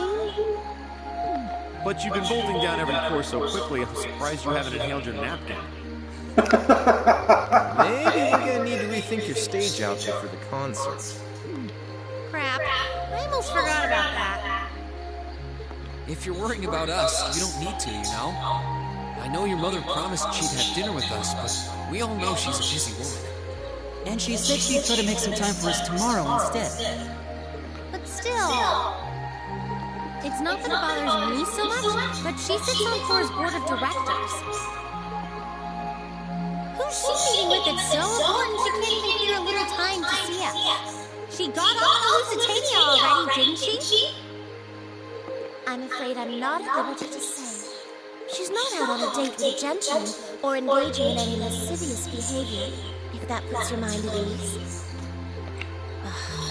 But you've been bolting down every course so quickly, I'm surprised you haven't inhaled your napkin. Maybe you're gonna need to rethink your stage outfit for the concert. Crap. I almost forgot about that. If you're worrying about us, you don't need to, you know? I know your mother promised she'd have dinner with us, but we all know she's a busy woman. And she said she'd try to make some time for us tomorrow instead. But still... It's not that it bothers me so much, but she sits on Thor's board of directors. Who's she meeting with that's so important she can't even clear a little time to see us? She got off the Lusitania already, didn't she? I'm afraid I'm not at liberty to say. She's not out on a date with a gentleman or engaging in any lascivious behavior, if that puts your mind at ease.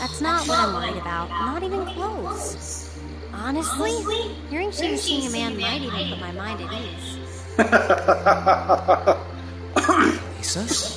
That's not what I'm worried about, not even close. Honestly, hearing she was seeing a man might even put my mind at ease. Lisa?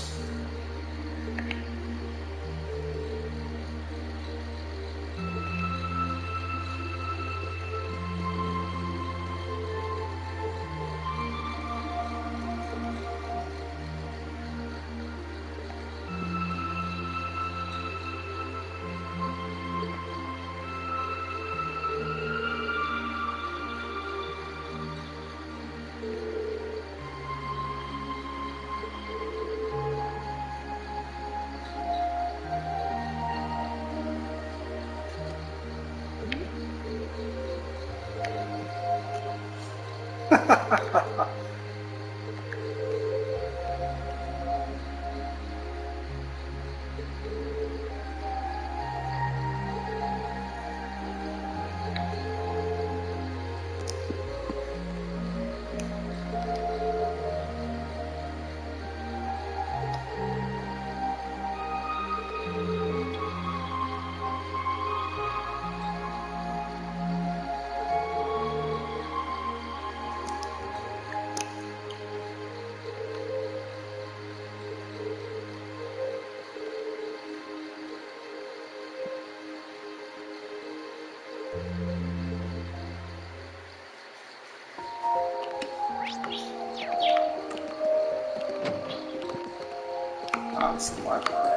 It's the library.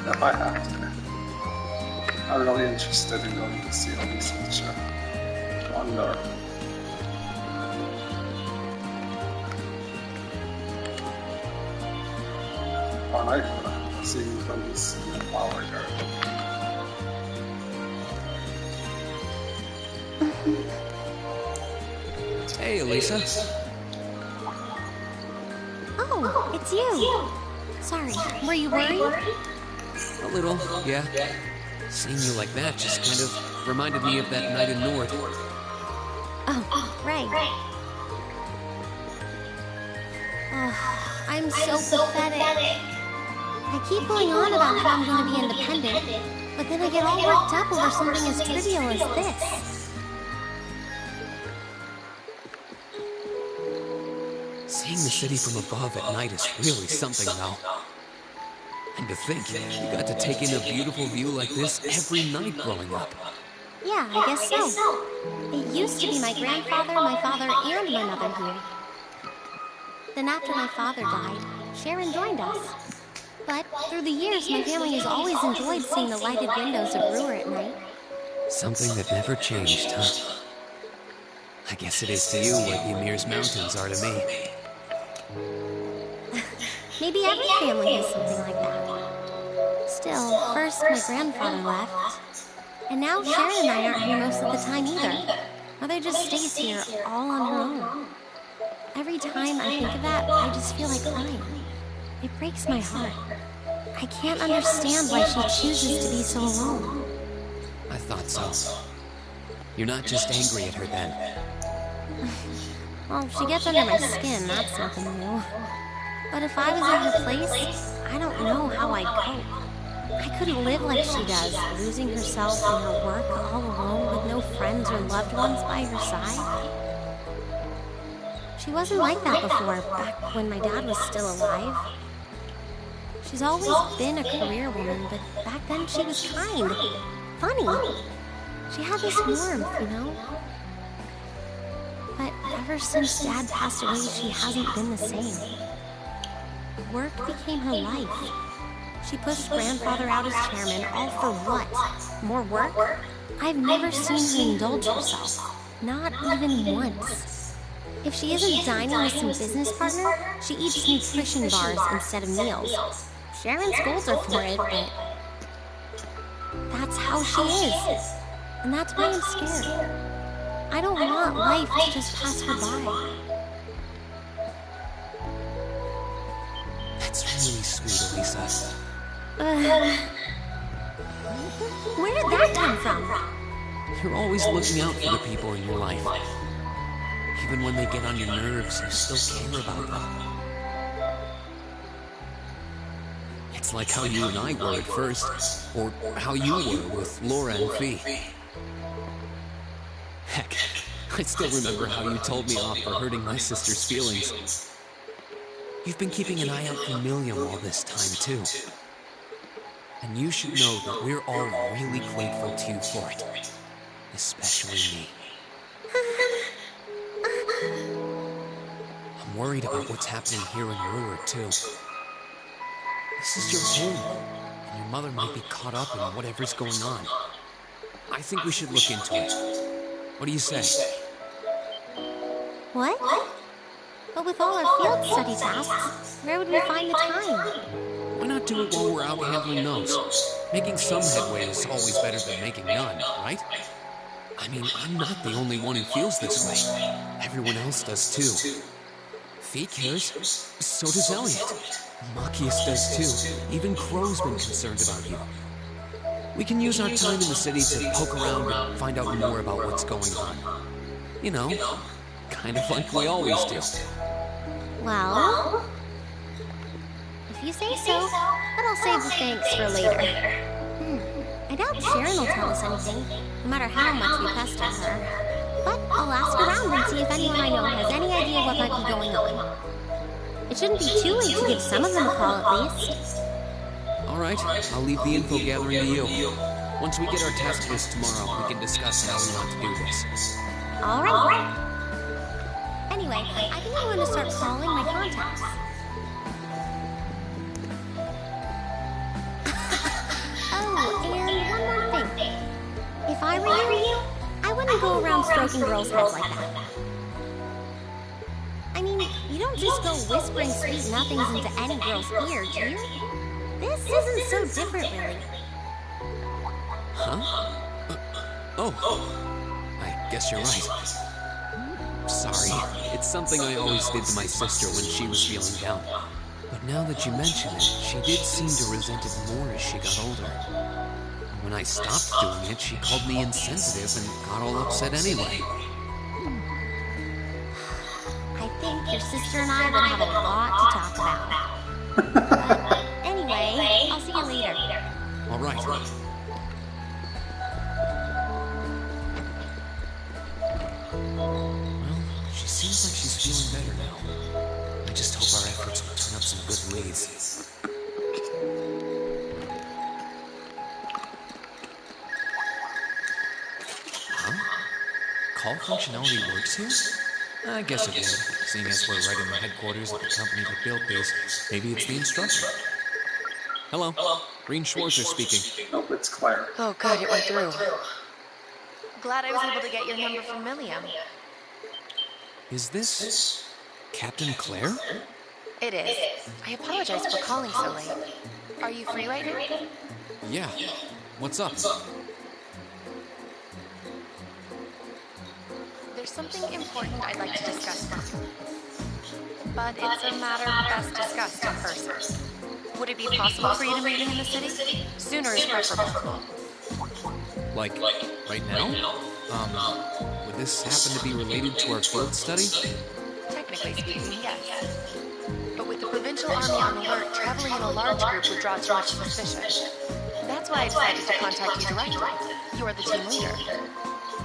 If I have to. I'm really interested in going to see all this future wonder. On iPhone, seeing from this power girl. Hey, Elisa. Oh, it's you. Sorry, were you worried? A little, yeah. Seeing you like that just kind of reminded me of that night in Nord. Oh, right. Oh, I'm so pathetic. I keep going on about how I'm going to be independent, but then I get all worked up over something as trivial as this. Seeing the city from above at night is really something, though. And to think, you got to take in a beautiful view like this every night growing up. Yeah, I guess so. It used to be my grandfather, my father, and my mother here. Then after my father died, Sharon joined us. But through the years, my family has always enjoyed seeing the lighted windows of Ruhr at night. Something that never changed, huh? I guess it is to you what Ymir's mountains are to me. Maybe every family has something like that. Still, first my grandfather left, and now Sharon and I aren't here most of the time either. Mother just stays here all on her own. Every time I think of that, I just feel like crying. It breaks my heart. I can't understand why she chooses to be so alone. I thought so. You're not just angry at her then. Well, she gets under my skin, that's nothing new. But if I was in her place, I don't know how I'd cope. I couldn't live like she does, losing herself in her work all alone with no friends or loved ones by her side. She wasn't like that before, back when my dad was still alive. She's always been a career woman, but back then she was kind, funny. She had this warmth, you know? But ever since Dad passed away, she hasn't been the same. Work became her life. She pushed Grandfather out as chairman, all for what? More work? I've never seen her indulge herself. Not even once. If she isn't dining with some business partner, she eats nutrition bars instead of meals. Sharon scolds her for it, but that's how she is. And that's why I'm scared. I don't want life to just pass her by. That's really sweet, Elisa. Where did that come from? You're always looking out for the people in your life. Even when they get on your nerves, you still care about them. It's like how you and I were at first, or how you were with Laura and Fee. Heck, I still remember how you told me off for hurting my sister's feelings. You've been keeping an eye out for Milliam all this time, too. And you should know that we're all really grateful to you for it. Especially me. I'm worried about what's happening here in Ruhr, too. This is your home, and your mother might be caught up in whatever's going on. I think we should look into it. What do you say? What? But with all our field study tasks, where would we find the time? Why not do it while we're out handling those? Making some headway is always better than making none, right? I mean, I'm not the only one who feels this way. Everyone else does too. Fee cares, so does Elliot. Machias does too. Even Crow's been concerned about you. We can use our time in the city to poke around and find out more about what's going on. You know, kind of like we always do. Well, if you say so, but I'll save the thanks for later. I doubt Sharon will tell us anything, no matter how much we pester her. But I'll ask around and see if anyone I know has any idea what might be going on. It shouldn't be too late to give some of them a call at least. All right, I'll leave the info gathering to you. Once we get our task list tomorrow, we can discuss how we want to do this. All right. Anyway, I think I'm going to start calling my contacts. Oh, and one more thing. If I were you, I wouldn't go around stroking girls' heads like that. I mean, you don't just go whispering sweet nothings into any girl's ear, do you? This isn't so different, really. Huh? I guess you're right. Sorry, it's something I always did to my sister when she was feeling down. But now that you mention it, she did seem to resent it more as she got older. And when I stopped doing it, she called me insensitive and got all upset anyway. I think your sister and I would have a lot to talk about. But anyway, I'll see you later. All right. She seems like she's feeling better now. I just hope our efforts will turn up some good leads. Huh? Call functionality works here? I guess it would, seeing as we're right in the headquarters of the company that built these. Maybe it's the instructor. Hello. Green Schwarzer speaking. Nope, it's Claire. Oh, good, it went through. Glad I was able to get your number from Milliam. Is this Captain Claire? It is. I apologize for calling so late. Are you free right now? Yeah. What's up? There's something important I'd like to discuss with you. But it's a matter best discussed in person. Would it be possible for you to meet me in the city? Sooner is preferable. Like, right now? Would this happen to be related to our field study? Technically speaking, yes. But with the provincial army on alert, traveling in a large group would draw too much suspicion. That's why I decided to contact you directly. You're the team leader.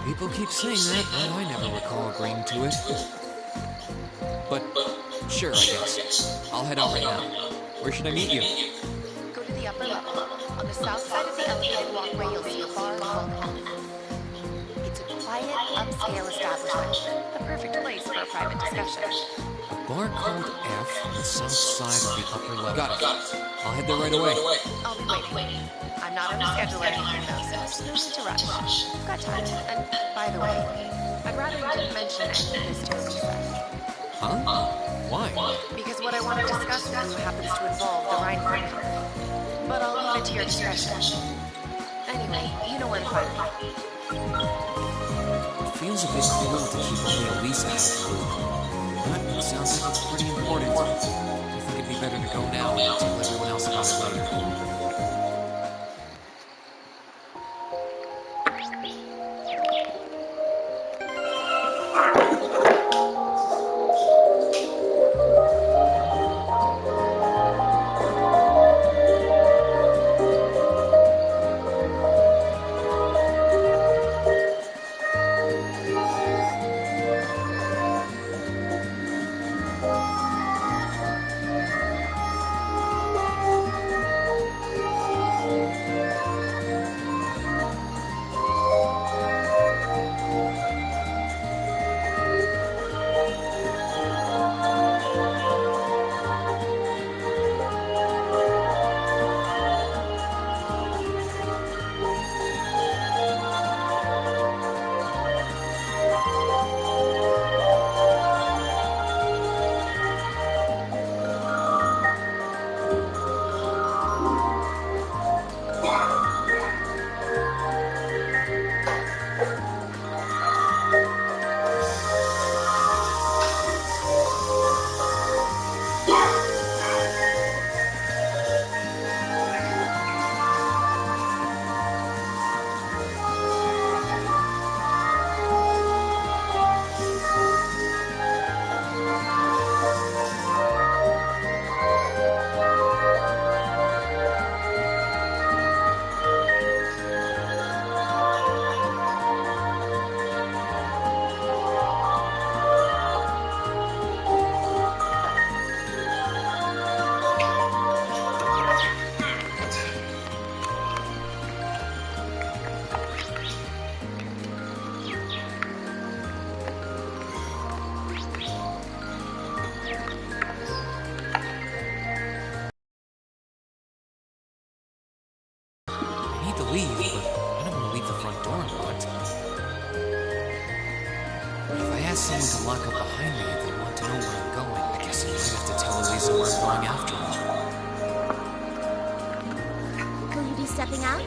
People keep saying that, but I never recall agreeing to it. But, sure, I guess. I'll head out right now. Where should I meet you? Go to the upper level. On the south side of the elevated walkway, you'll see a bar called Elf. It's a quiet, upscale establishment. The perfect place for a private discussion. Bar called F on the south side of the upper level. Got it. I'll head there right away. I'll be waiting. I'm not on a schedule or anything, though, so there's no need to rush. I've got time. And by the way, I'd rather you didn't mention any of this to Elisa. Huh? Why? Because what I want to discuss with you happens to involve the Rhine family. But I'll leave it to your discretion. Anyway, you know where to find me. It feels a bit cruel to keep only Elisa out of the loop. But it sounds like it's pretty important. I think it'd be better to go now and tell everyone else about it later. Leave, but I don't want to leave the front door unlocked. If I ask someone to lock up behind me, they'll want to know where I'm going. I guess I might have to tell Elisa where I'm going after all. Will you be stepping out?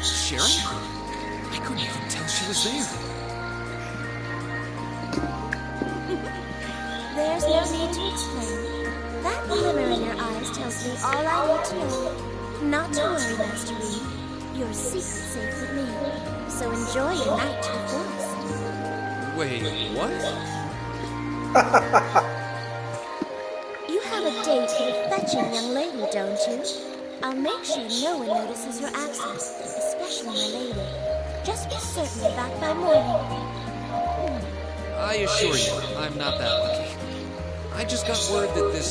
Sharon? I couldn't even tell she was there. There's no need to explain. That glimmer in your eyes tells me all I need to know. Not to worry, Master Reed. Your secret's safe with me. So enjoy your night to the fullest. Wait, what? You have a date with a fetching young lady, don't you? I'll make sure no one notices your absence, especially my lady. Just be certain you're back by morning. I assure you, I'm not that lucky. I just got word that this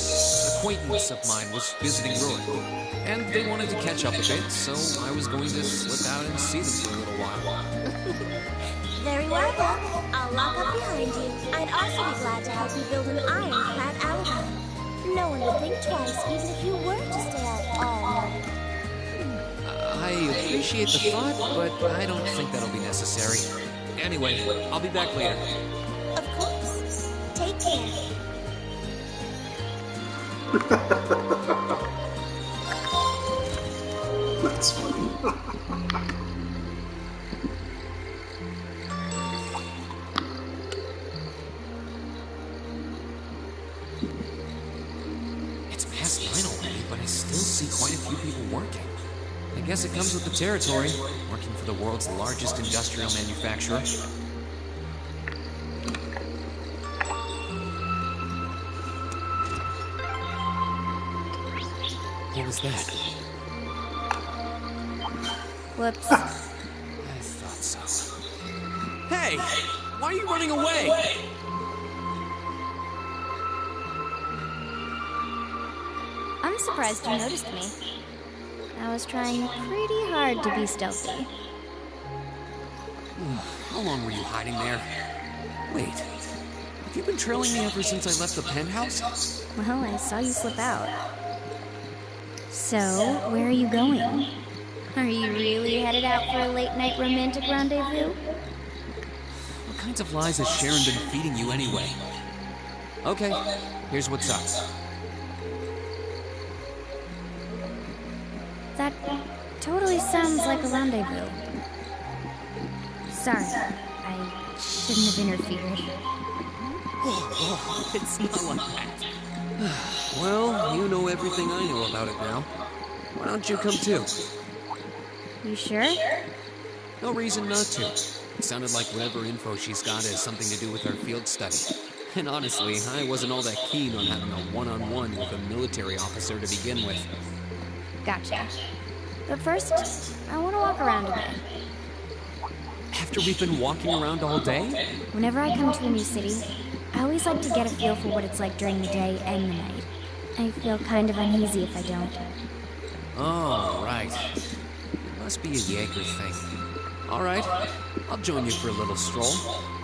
acquaintance of mine was visiting Ruhr, and they wanted to catch up a bit, so I was going to slip out and see them for a little while. Very well then. I'll lock up behind you. I'd also be glad to help you build an ironclad alibi. No one would think twice, even if you were to stay out all night. I appreciate the thought, but I don't think that'll be necessary. Anyway, I'll be back later. Of course. Take care. That's funny. It's past 9 already, but I still see quite a few people working. I guess it comes with the territory, working for the world's largest industrial manufacturer. What was that? Whoops. I thought so. Hey! Why are you running away? I'm surprised you noticed me. I was trying pretty hard to be stealthy. How long were you hiding there? Wait, have you been trailing me ever since I left the penthouse? Well, I saw you slip out. So, where are you going? Are you really headed out for a late-night romantic rendezvous? What kinds of lies has Sharon been feeding you anyway? Okay, here's what's up. That totally sounds like a rendezvous. Sorry, I shouldn't have interfered. Whoa, it's not like that. Well, you know everything I know about it now. Why don't you come too? You sure? No reason not to. It sounded like whatever info she's got has something to do with our field study. And honestly, I wasn't all that keen on having a one-on-one with a military officer to begin with. Gotcha. But first, I want to walk around a bit. After we've been walking around all day? Whenever I come to a new city, I always like to get a feel for what it's like during the day and the night. I feel kind of uneasy if I don't. Oh, right. It must be a Jaeger thing. All right, I'll join you for a little stroll.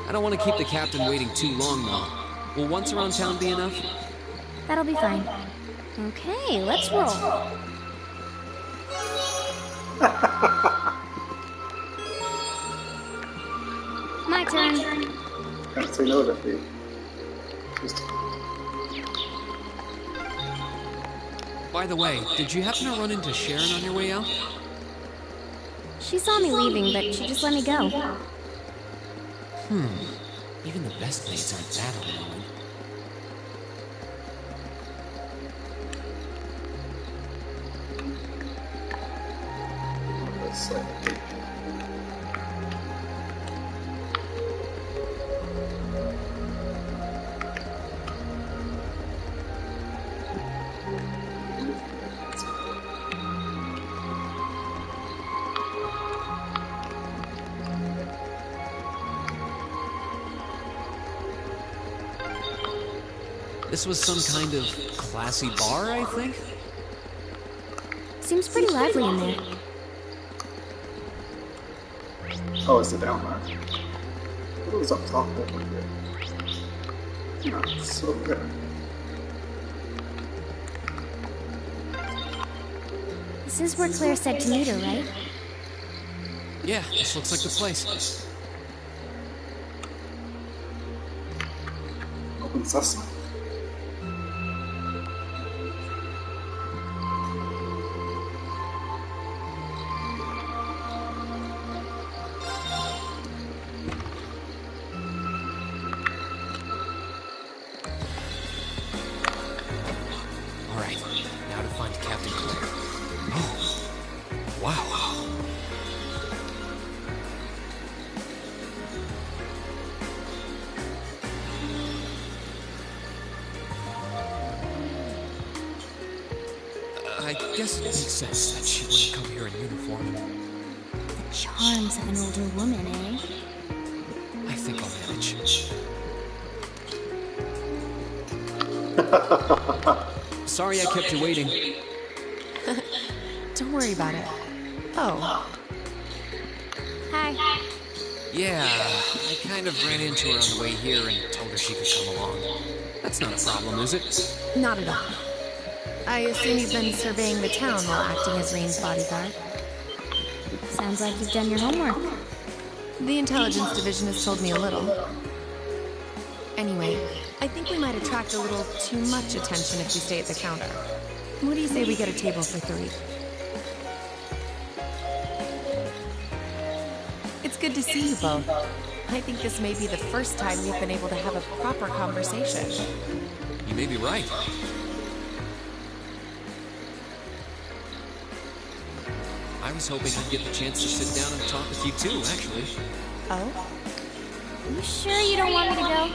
I don't want to keep the captain waiting too long, though. Will once around town be enough? That'll be fine. Okay, let's roll. My turn. Can't say no to that. By the way, did you happen to run into Sharon on your way out? She saw me leaving, but she just let me go. Even the best maids aren't that alone. Let's see. This was some kind of classy bar, I think? Seems pretty lively in there. Oh, is it down there? It was up top over here. Yeah, it's so good. This is where Claire said to meet her, right? Yeah, this looks like the place. Open sesame. I guess it makes sense that she wouldn't come here in uniform. The charms of an older woman, eh? I think I'll manage. Sorry I kept you waiting. Don't worry about it. Oh. Hi. Yeah, I kind of ran into her on the way here and told her she could come along. That's not a problem, is it? Not at all. I assume you've been surveying the town while acting as Rain's bodyguard. Sounds like you've done your homework. The intelligence division has told me a little. Anyway, I think we might attract a little too much attention if we stay at the counter. What do you say we get a table for 3? It's good to see you both. I think this may be the first time we've been able to have a proper conversation. You may be right. I was hoping I'd get the chance to sit down and talk with you too, actually. Oh? You sure you don't want me to go?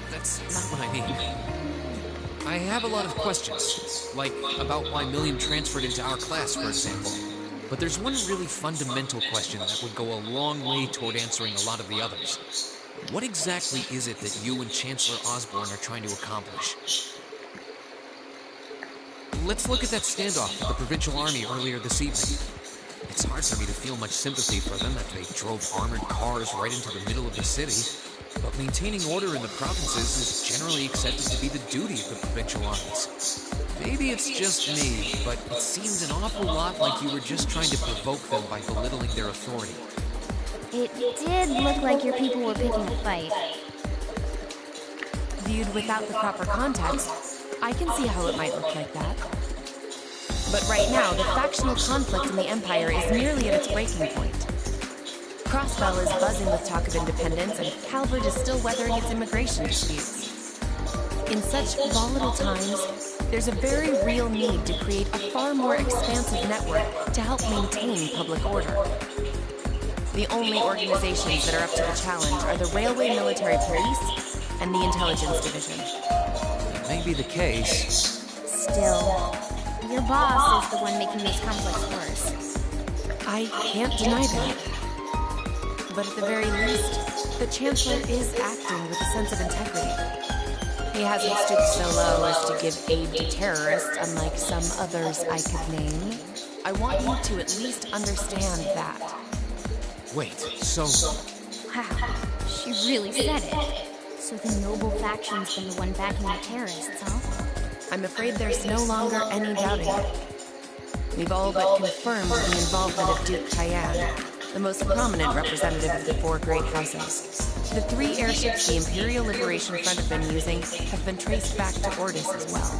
That's not what I mean. I have a lot of questions, like about why Million transferred into our class, for example. But there's one really fundamental question that would go a long way toward answering a lot of the others. What exactly is it that you and Chancellor Osborn are trying to accomplish? Let's look at that standoff with the Provincial Army earlier this evening. It's hard for me to feel much sympathy for them after they drove armored cars right into the middle of the city. But maintaining order in the provinces is generally accepted to be the duty of the provincial armies. Maybe it's just me, but it seemed an awful lot like you were just trying to provoke them by belittling their authority. It did look like your people were picking a fight. Viewed without the proper context, I can see how it might look like that. But right now, the factional conflict in the Empire is nearly at its breaking point. Crossbell is buzzing with talk of independence, and Calvert is still weathering its immigration disputes. In such volatile times, there's a very real need to create a far more expansive network to help maintain public order. The only organizations that are up to the challenge are the Railway Military Police and the Intelligence Division. That may be the case. Still, your boss is the one making these conflicts worse. I can't deny that. But at the very least, the Chancellor is acting with a sense of integrity. He hasn't stooped so low as to give aid to terrorists, unlike some others I could name. I want you to at least understand that. Wait, so... Wow, she really said it. So the noble faction's been the one backing the terrorists, huh? I'm afraid there's no longer any doubting it. We've all but confirmed the involvement of Duke Tyann, the most prominent representative of the four great houses. The 3 airships the Imperial Liberation Front have been using have been traced back to Ordis as well.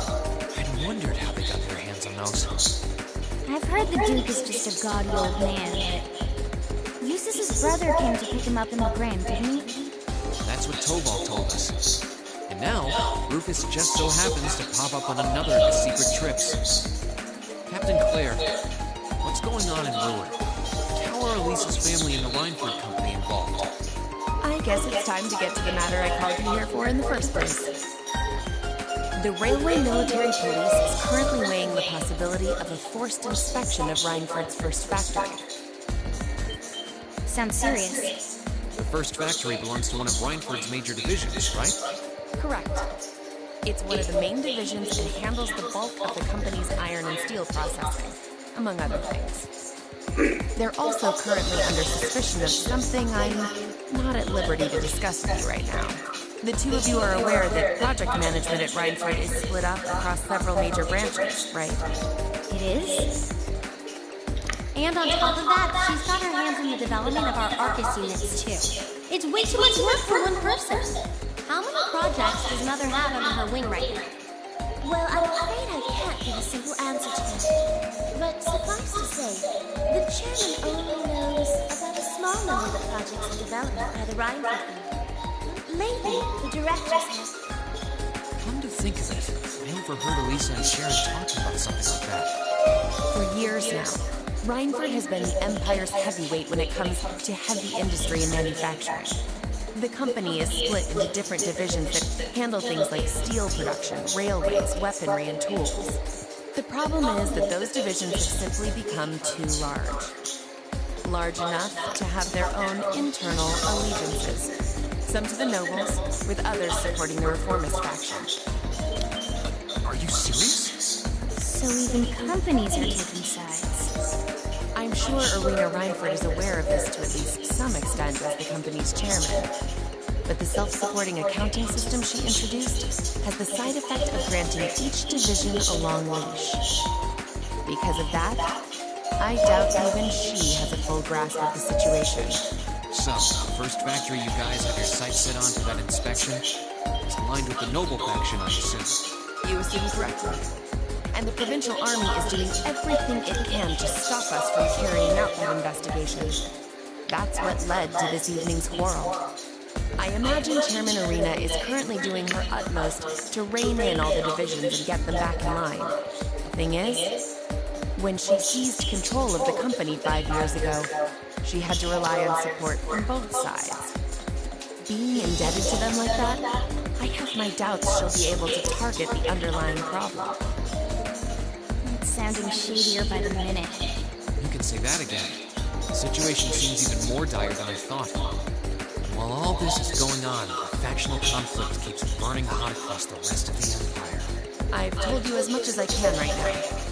I wondered how they got their hands on those. I've heard the Duke is just a gaudy old man, but Eustace's brother came to pick him up in the Grand, didn't he? That's what Toval told us. And now, Rufus just so happens to pop up on another of his secret trips. Captain Claire, what's going on in Ruhr? How are Elisa's family and the Reinford Company involved? I guess it's time to get to the matter I called you here for in the first place. The Railway Military Police is currently weighing the possibility of a forced inspection of Reinford's first factory. Sounds serious. The first factory belongs to one of Reinford's major divisions, right? Correct. It's one of the main divisions and handles the bulk of the company's iron and steel processing, among other things. They're also currently under suspicion of something I'm not at liberty to discuss with you right now. The two of you are aware that project management at Reinford is split up across several major branches, right? It is? And on top of that, she's got her hands in the development of our Arcus units, too. It's way too much work for one person. How many projects does Mother have under her wing right now? Well, I'm afraid I can't give a simple answer to that. But suffice to say, the chairman only knows about a small number of the projects in development by the Reinford family. Maybe the directors have. Come to think of it, I overheard Elisa and Sharon talking about something like that. For years now, Reinford has been the Empire's heavyweight when it comes to heavy industry and manufacturing. The company is split into different divisions that handle things like steel production, railways, weaponry, and tools. The problem is that those divisions have simply become too large. Large enough to have their own internal allegiances. Some to the nobles, with others supporting the reformist faction. Are you serious? So even companies are taking sides. I'm sure Irina Reinford is aware of this to at least some extent as the company's chairman. But the self-supporting accounting system she introduced has the side effect of granting each division a long leash. Because of that, I doubt even she has a full grasp of the situation. So, the first factory you guys have your sights set on for that inspection is aligned with the noble faction, I assume. You assume correctly. And the Provincial Army is doing everything it can to stop us from carrying out that investigation. That's what led to this evening's quarrel. I imagine Chairman Irina is currently doing her utmost to rein in all the divisions and get them back in line. The thing is, when she seized control of the company 5 years ago, she had to rely on support from both sides. Being indebted to them like that, I have my doubts she'll be able to target the underlying problem. It's sounding shadier by the minute. You can say that again. The situation seems even more dire than I thought. And while all this is going on, the factional conflict keeps burning hot across the rest of the Empire. I've told you as much as I can right now.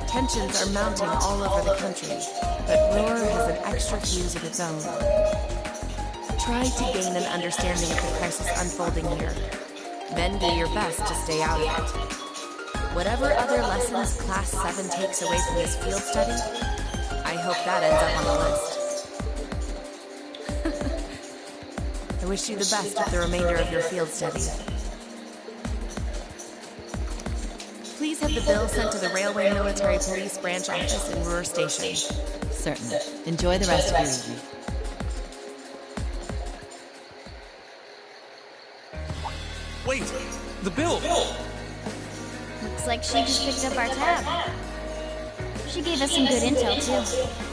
Tensions are mounting all over the country, but Ruhr has an extra fuse of its own. Try to gain an understanding of the crisis unfolding here. Then do your best to stay out of it. Whatever other lessons Class 7 takes away from this field study, I hope that ends up on the list. I wish you the best with the remainder of your field study. Please have the bill sent to the Railway Military Police Branch Office in Ruhr Station. Certainly. Enjoy the rest of your evening. Wait! The bill! Looks like she just picked up our tab. She gave us some good intel, too.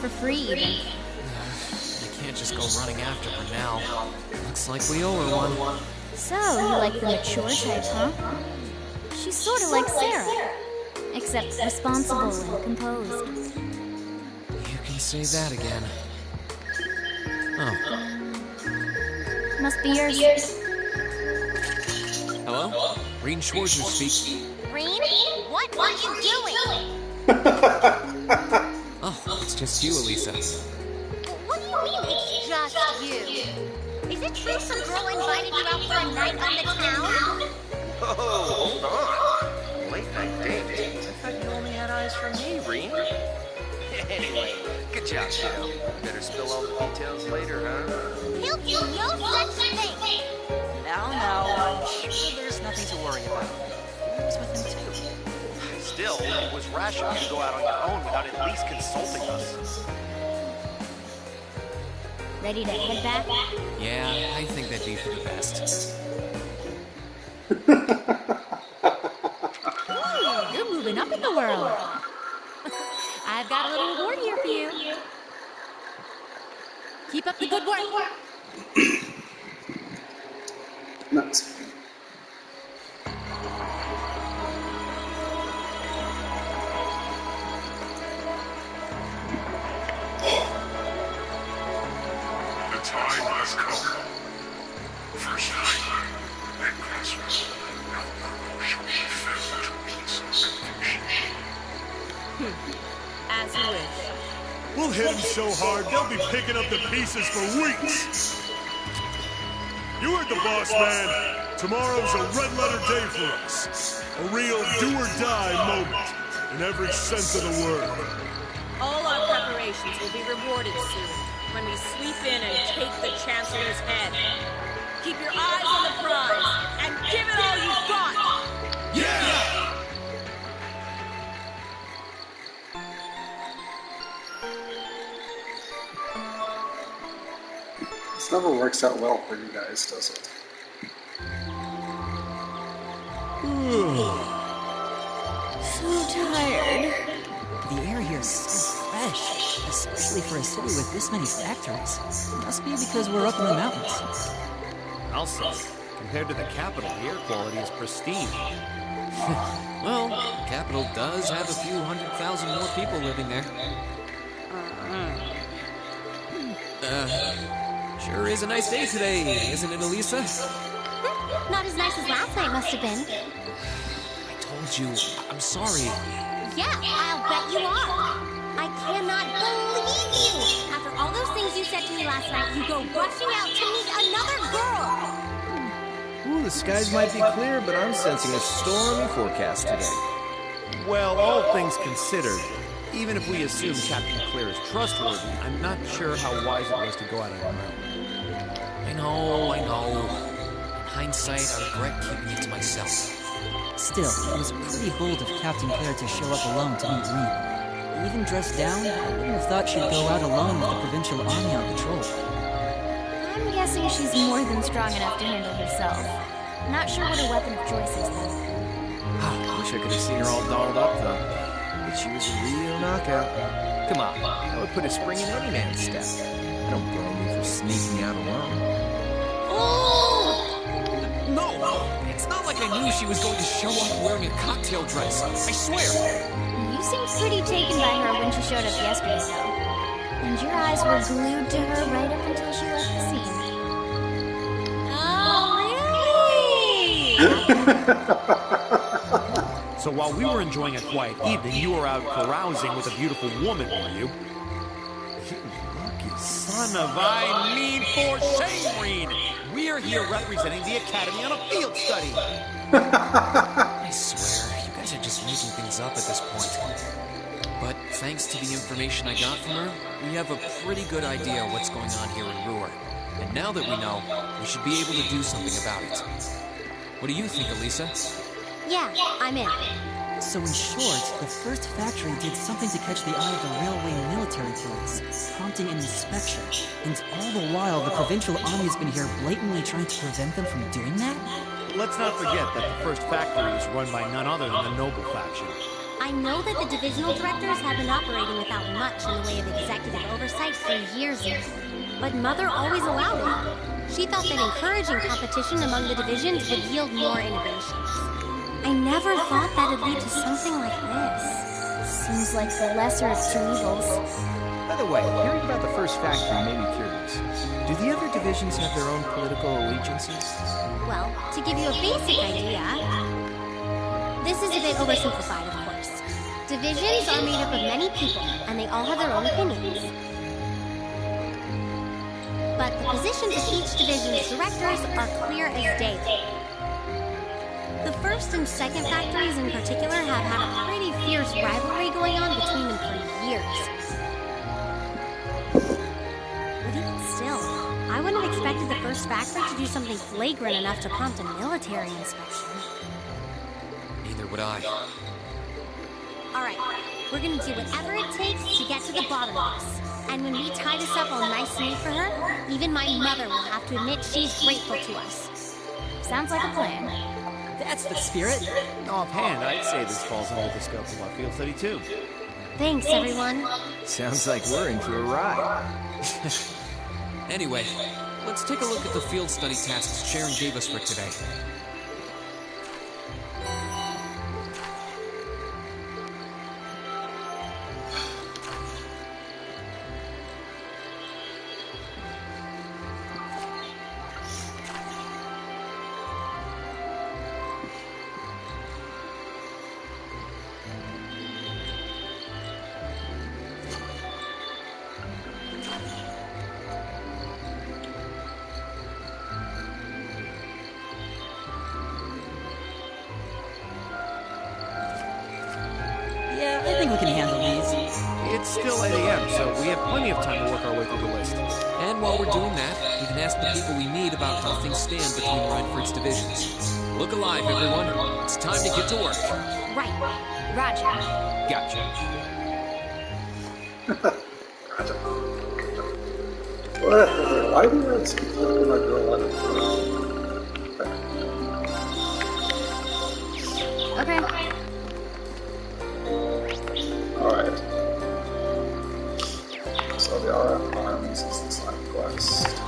For free, even. I can't just go running after her now. Looks like we owe her one. So, you like the mature type, huh? She's sort of like Sarah. Except responsible and composed. You can say that again. Oh. Must be yours. Hello? Reen Schwarzer speaking. Reen? What are you doing? Oh, it's just you, Elisa. What do you mean it's just you? Is it true some girl invited you out for a night on the town? Oh, hold on. Late night date? I thought you only had eyes for me, Reen. Anyway, good job, kiddo. Better spill all the details later, huh? He'll do no such thing. Now, I'm sure there's nothing to worry about. I was with him too. Still, it was rash of you to go out on your own without at least consulting us. Ready to head back? Yeah, I think that'd be for the best. You're moving up in the world. I've got a little reward here for you. Keep up the good work. Nice. The time has come. First time at Christmas, no purple shall be filled to pieces. As you wish. We'll hit them so hard, they'll be picking up the pieces for weeks. You heard the boss, man. Tomorrow's a red-letter day for us. A real do-or-die moment, in every sense of the word. All our preparations will be rewarded soon, when we sweep in and take the Chancellor's head. Keep your eyes on the prize, and give it all you've got! Yeah! This never works out well for you guys, does it? So tired. The air here is so fresh, especially for a city with this many factories. Must be because we're up in the mountains. I'll say, compared to the capital, the air quality is pristine. Well, capital does have a few 100,000 more people living there. Sure is a nice day today, isn't it, Elisa? Not as nice as last night must have been. I told you, I'm sorry. Yeah, I'll bet you are. I cannot believe you. After all those things you said to me last night, you go rushing out to meet another girl. Ooh, the skies might be clear, but I'm sensing a stormy forecast today. Well, all things considered, even if we assume Captain Clear is trustworthy, I'm not sure how wise it was to go out on our own. I know. In hindsight, I regret keeping it to myself. Still, it was pretty bold of Captain Claire to show up alone to meet Reen. Even dressed down, I wouldn't have thought she'd go out alone with the Provincial Army on patrol. I'm guessing she's more than strong enough to handle herself. Not sure what her weapon of choice is, though. I wish I could have seen her all dolled up, though. But she was a real knockout. Come on, that would put a spring in any man's step. I don't blame you for sneaking out alone. No! It's not like I knew she was going to show up wearing a cocktail dress. I swear! You seemed pretty taken by her when she showed up yesterday, though. And your eyes were glued to her right up until she left the scene. Oh, really? So while we were enjoying a quiet evening, you were out carousing with a beautiful woman, were you? You lucky son of I mean for shame, Reed! We're here representing the Academy on a field study! I swear, you guys are just making things up at this point. But thanks to the information I got from her, we have a pretty good idea what's going on here in Ruhr. And now that we know, we should be able to do something about it. What do you think, Elisa? Yeah, I'm in. So in short, the first factory did something to catch the eye of the railway military police, prompting an inspection. And all the while, the provincial army has been here blatantly trying to prevent them from doing that? Let's not forget that the first factory is run by none other than the Noble faction. I know that the divisional directors have been operating without much in the way of executive oversight for years now. But Mother always allowed it. She thought that encouraging competition among the divisions would yield more innovations. I never thought that'd lead to something like this. Seems like the lesser of two evils. By the way, hearing about the first factory made me curious. Do the other divisions have their own political allegiances? Well, to give you a basic idea, this is a bit oversimplified, of course. Divisions are made up of many people, and they all have their own opinions. But the positions of each division's directors are clear as day. The first and second factories in particular have had a pretty fierce rivalry going on between them for years. But even still, I wouldn't have expected the first factory to do something flagrant enough to prompt a military inspection. Neither would I. Alright, we're gonna do whatever it takes to get to the bottom of this. And when we tie this up all nice and neat for her, even my mother will have to admit she's grateful to us. Sounds like a plan. That's the spirit. Offhand, I'd say this falls under the scope of our field study too. Thanks, everyone. Sounds like we're in for a ride. Anyway, let's take a look at the field study tasks Sharon gave us for today. Yeah, I think we can handle these. It's still 8 a.m., so we have plenty of time to work our way through the list. And while we're doing that, we can ask the people we meet about how things stand between Reinford's divisions. Look alive, everyone. It's time to get to work. Right. Roger. Gotcha. Why do you have to keep looking like you're allowed Okay. Alright. So the RF arms is the side quest.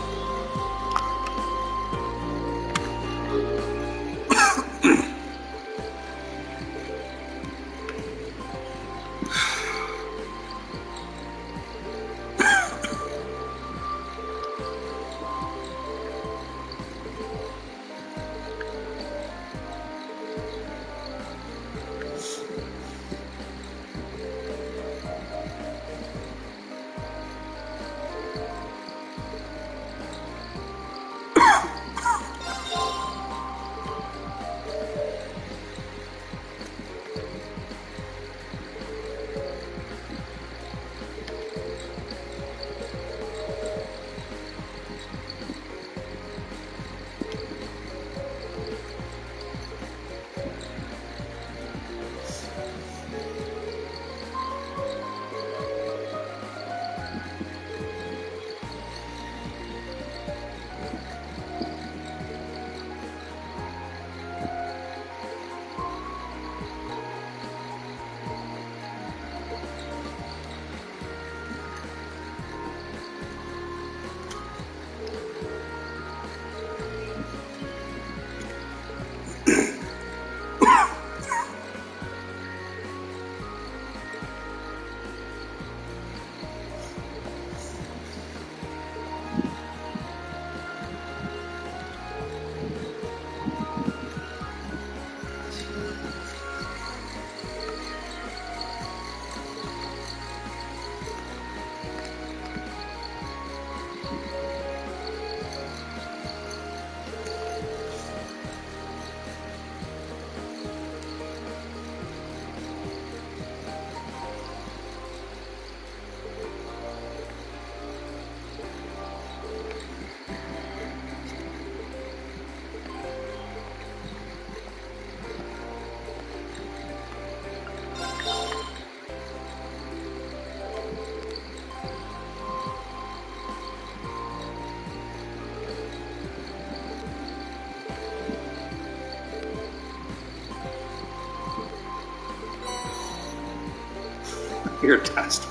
You're tasked.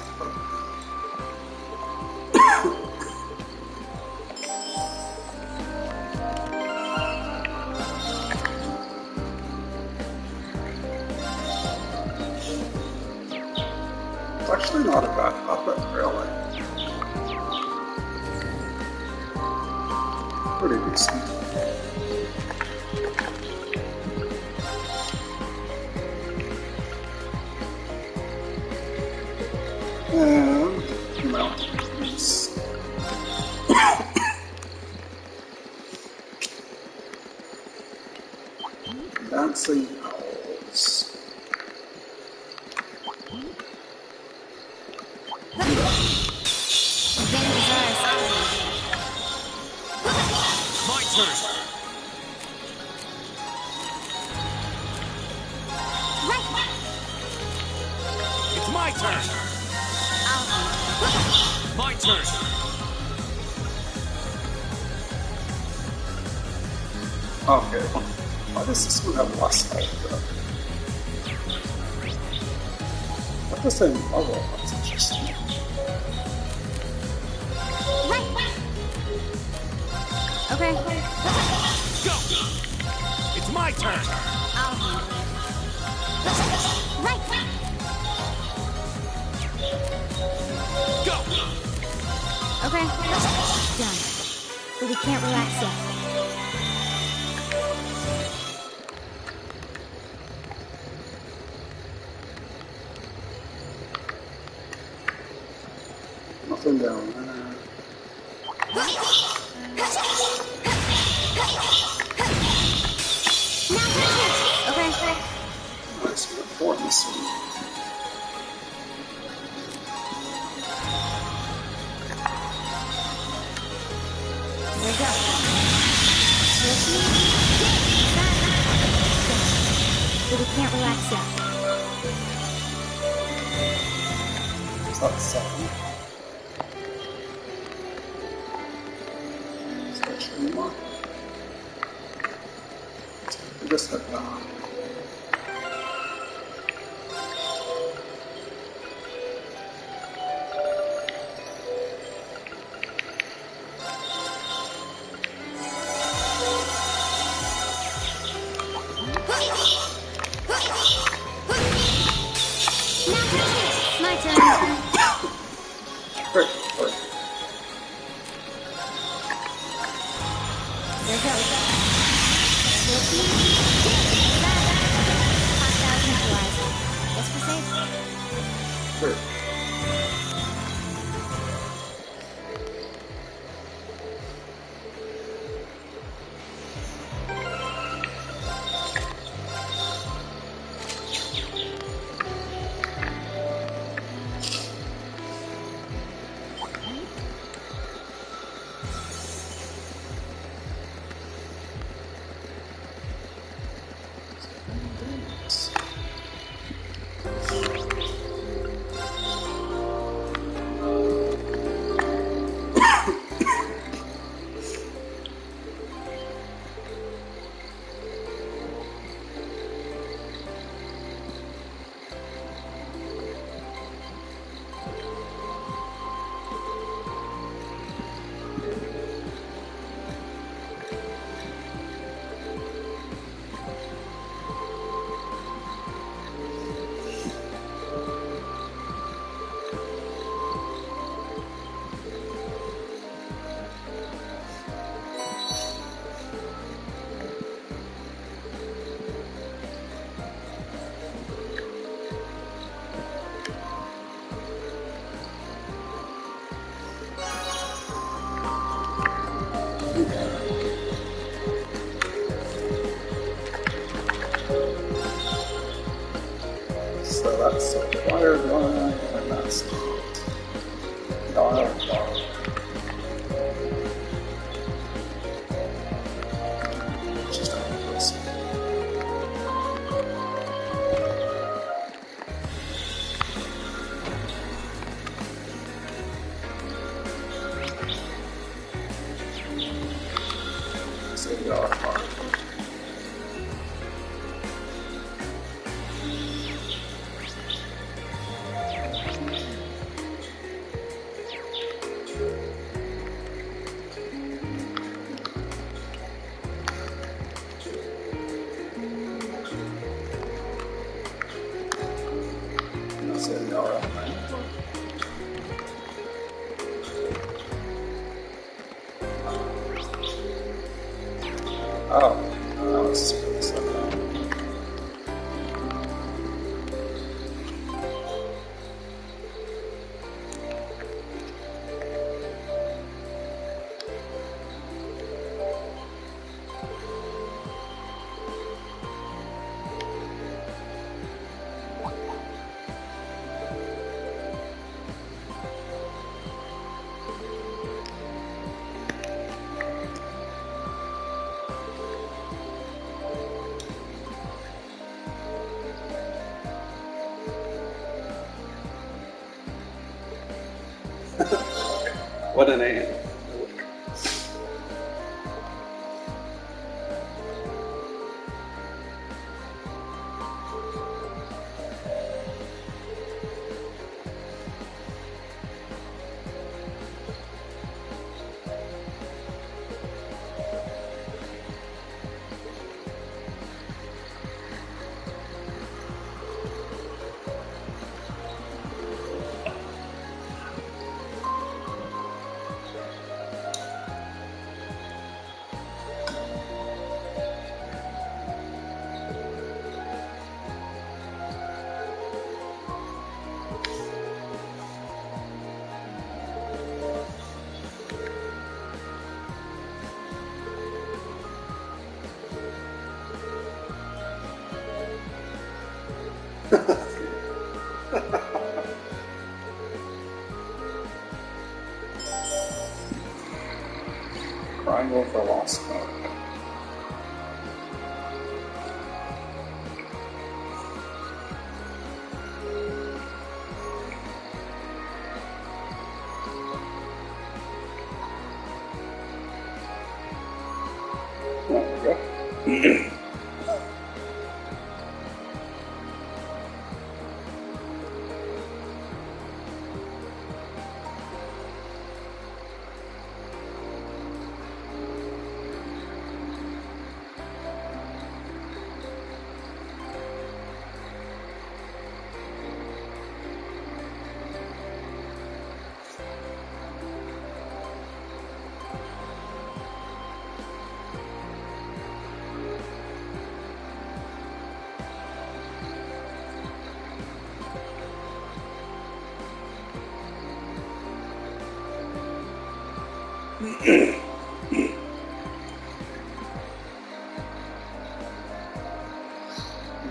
It's actually not a bad puppet, really. Pretty decent. Mountains. Dancing owls. My turn. It's my turn. My turn. Okay. Why does this one have less health though? At the same level, that's interesting. Okay. Go! It's my turn! I'll handle it. Right! Go! Okay. Done. But we can't relax yet. Nothing down there. Okay. Nice reform this one. There we go. But we can't relax yet. Is that 7? Is that 3 more? We just hit that. My turn. Great. There we go. 5,000 neutralized. Guess we're safe. Sure. So that's acquired one, and that's dark. Just a this. So we are fine. Oh, that was so bad. What a name. Crying over a lost dog. There we go.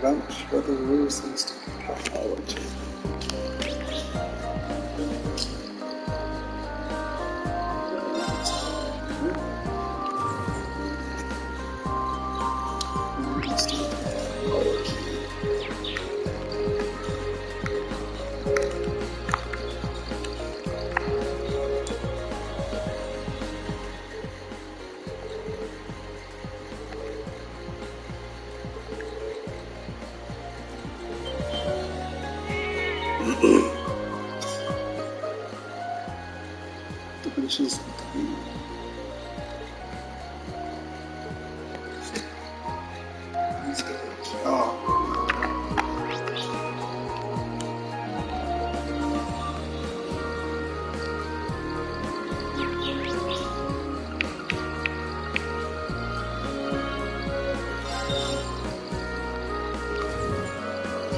Vanish where the reasons to pathology. Dimensions between. These guys. Oh.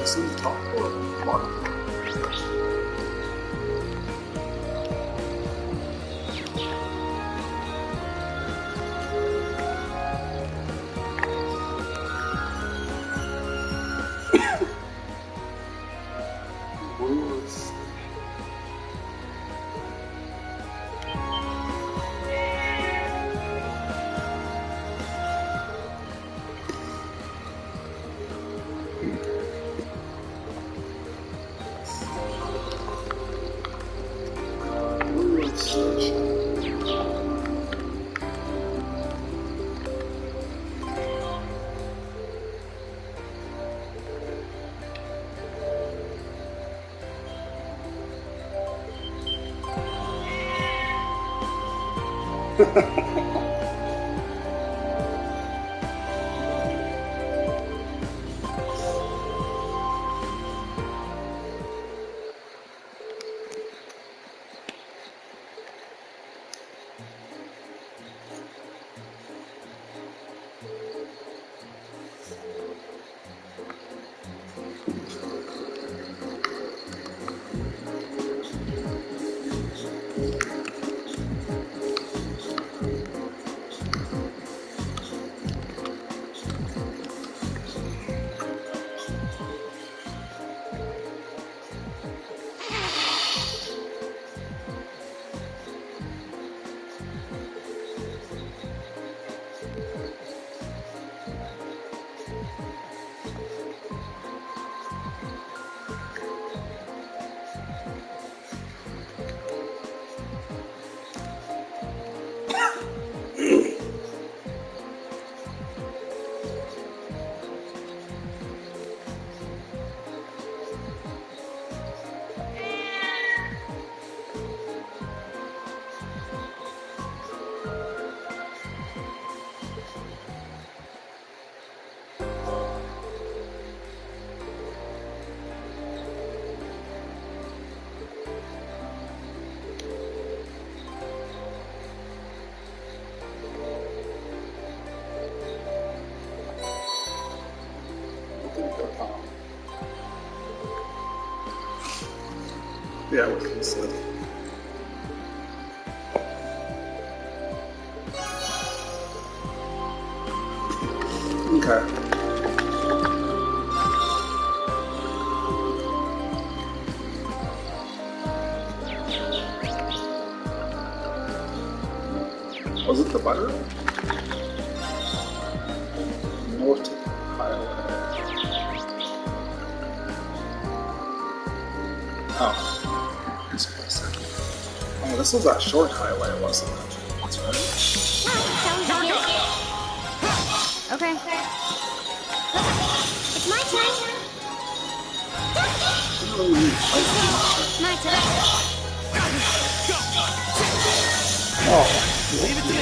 Is it the top or the bottom? Yeah, what he said. Okay. Was it the butter? North Highway. Oh. This place. Oh, this was that short highway, wasn't it? That's right. Okay. It's my turn. My turn. Oh. Leave it to me.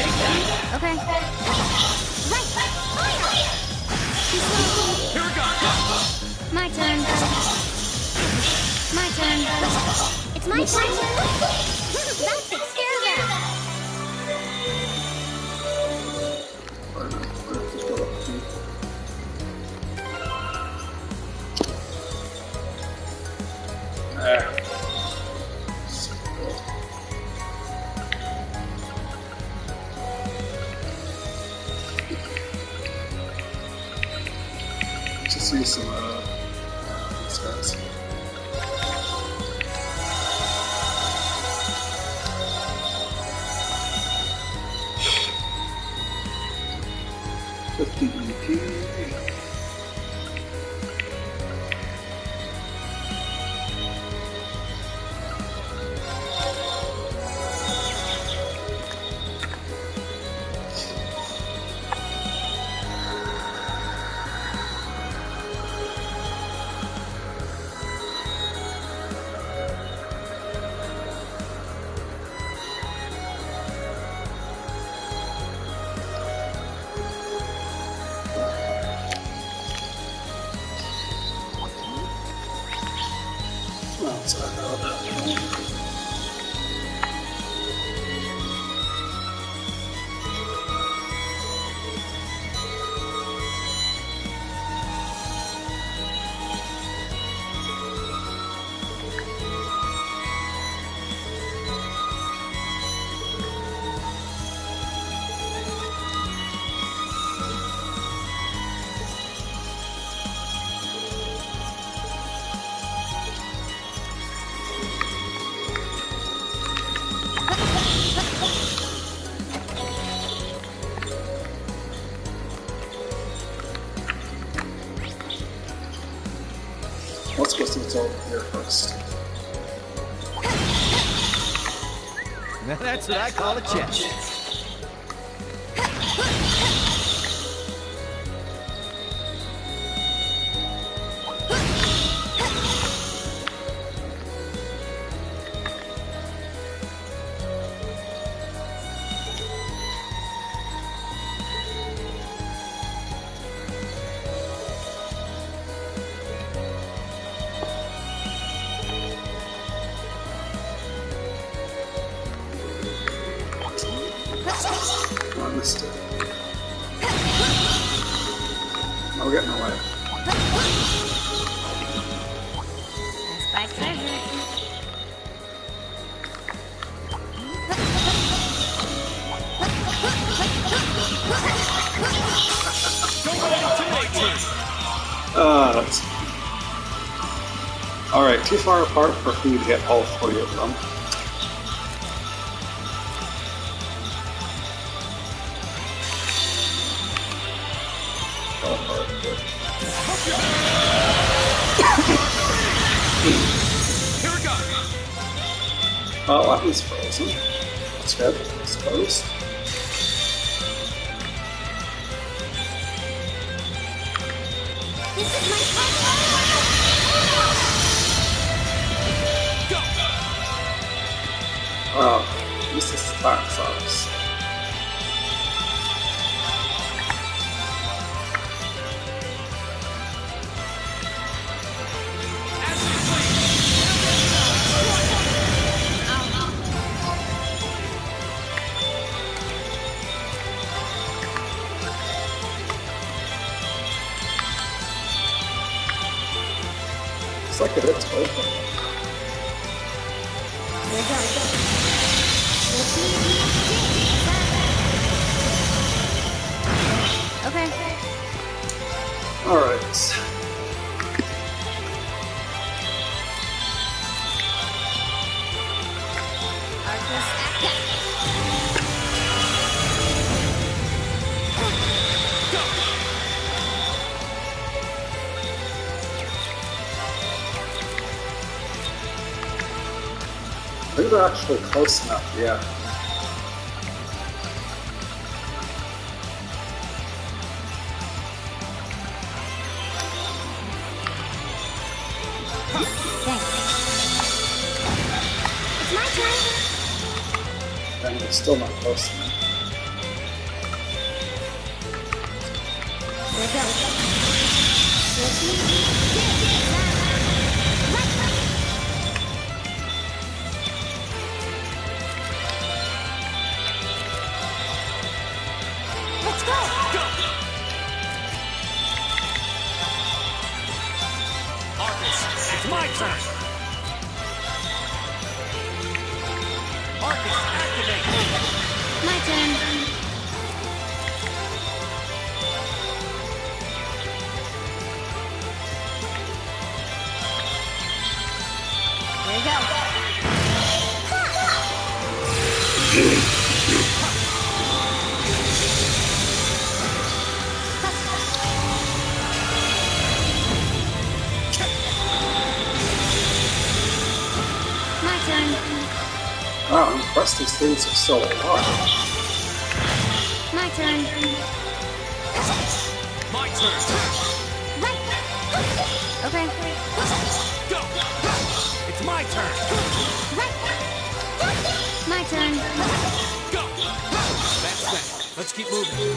Okay. Right. Fire. Here we go. My turn. My turn. It's my turn. That's it. Scare them. To see some these guys. $50 EP. Let's go see what's over here first. Now that's what I call a check. I'll get in the way. That's by treasure. That's... Alright, too far apart for me to get all 40 of them. Well, that was frozen. That's good, I suppose. This is my Oh, this is that sucks. It's like it hits both of them. Arcus, activate. I think they're actually close enough, yeah. It's my turn. And it's still not close enough. There we go. Let's go! Arcus, it's my turn. Arcus, activate. My turn. There you go. My turn. Wow, I'm impressed these things are still alive. My turn. My turn. Right. Okay. Go. It's my turn. Right. My turn. Go. That's that. Let's keep moving.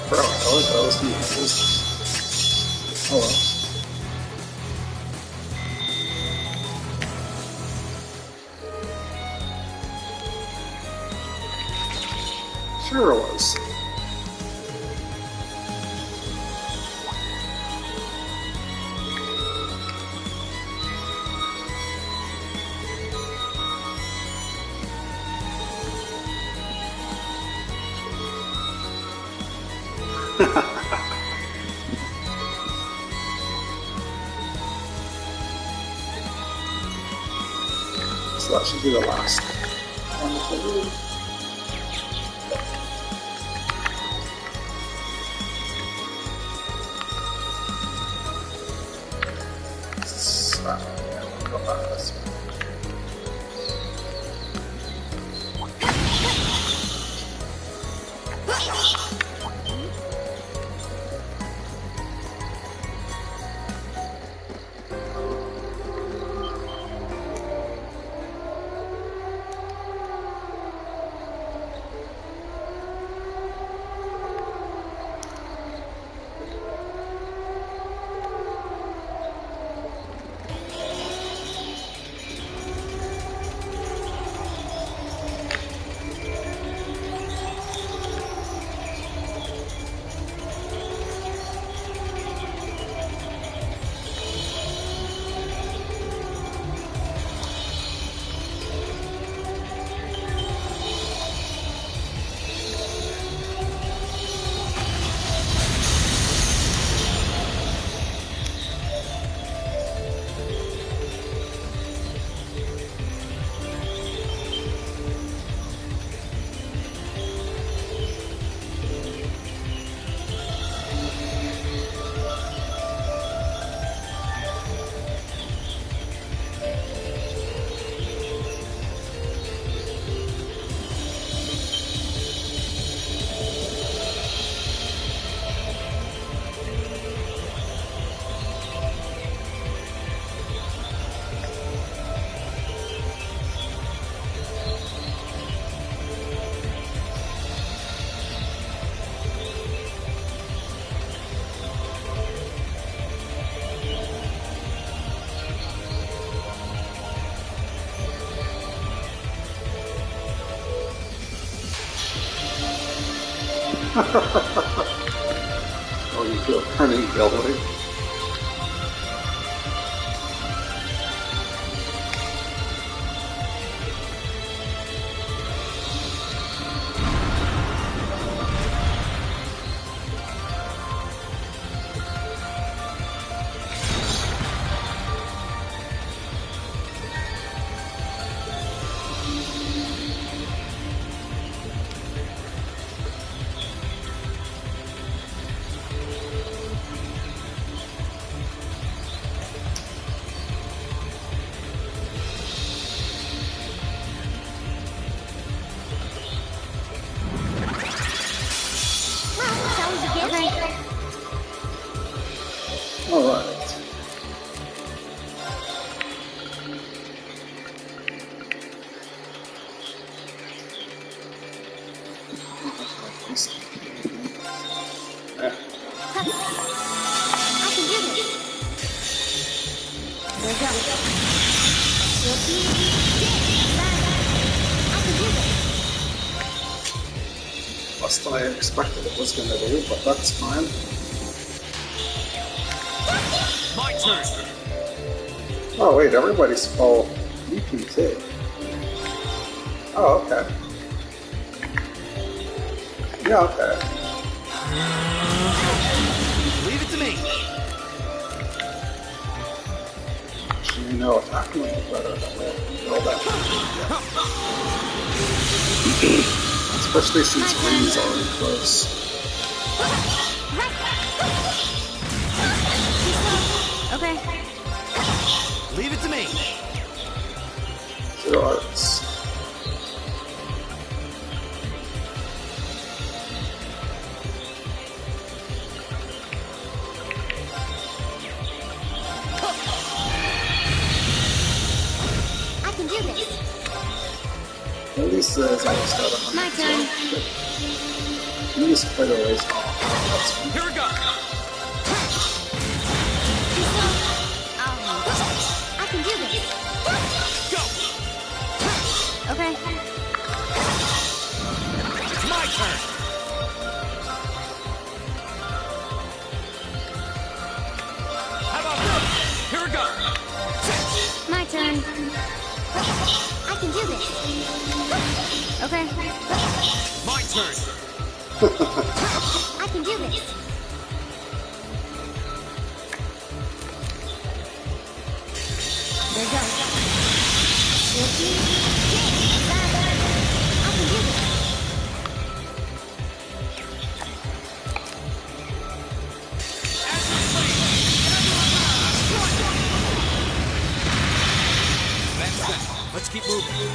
Bro, all it goes to is... Oh well. Sure it was. So that should be the last one, I believe. Go back this way. Oh, you feel turning guilty. There we go. I can do this. Less than I expected it was going to do, but that's fine. My turn. Oh wait, everybody's full. You can too. Oh, okay. Yeah, okay. Leave it to me. You know, attacking me is better than that. Especially since Green's already close. Okay. Leave it to me. Zero arts. I can do this. At least there's almost got 100. My turn. You just quite a ways off. Here we go. I can do this. Go. Okay. It's my turn. How about this? Here we go. My turn. I can do this. Okay. My turn. I can do this. There you go. I can do this. Let's keep moving.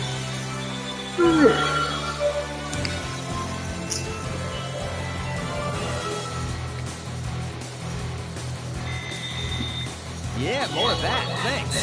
Yeah, more of that. Thanks.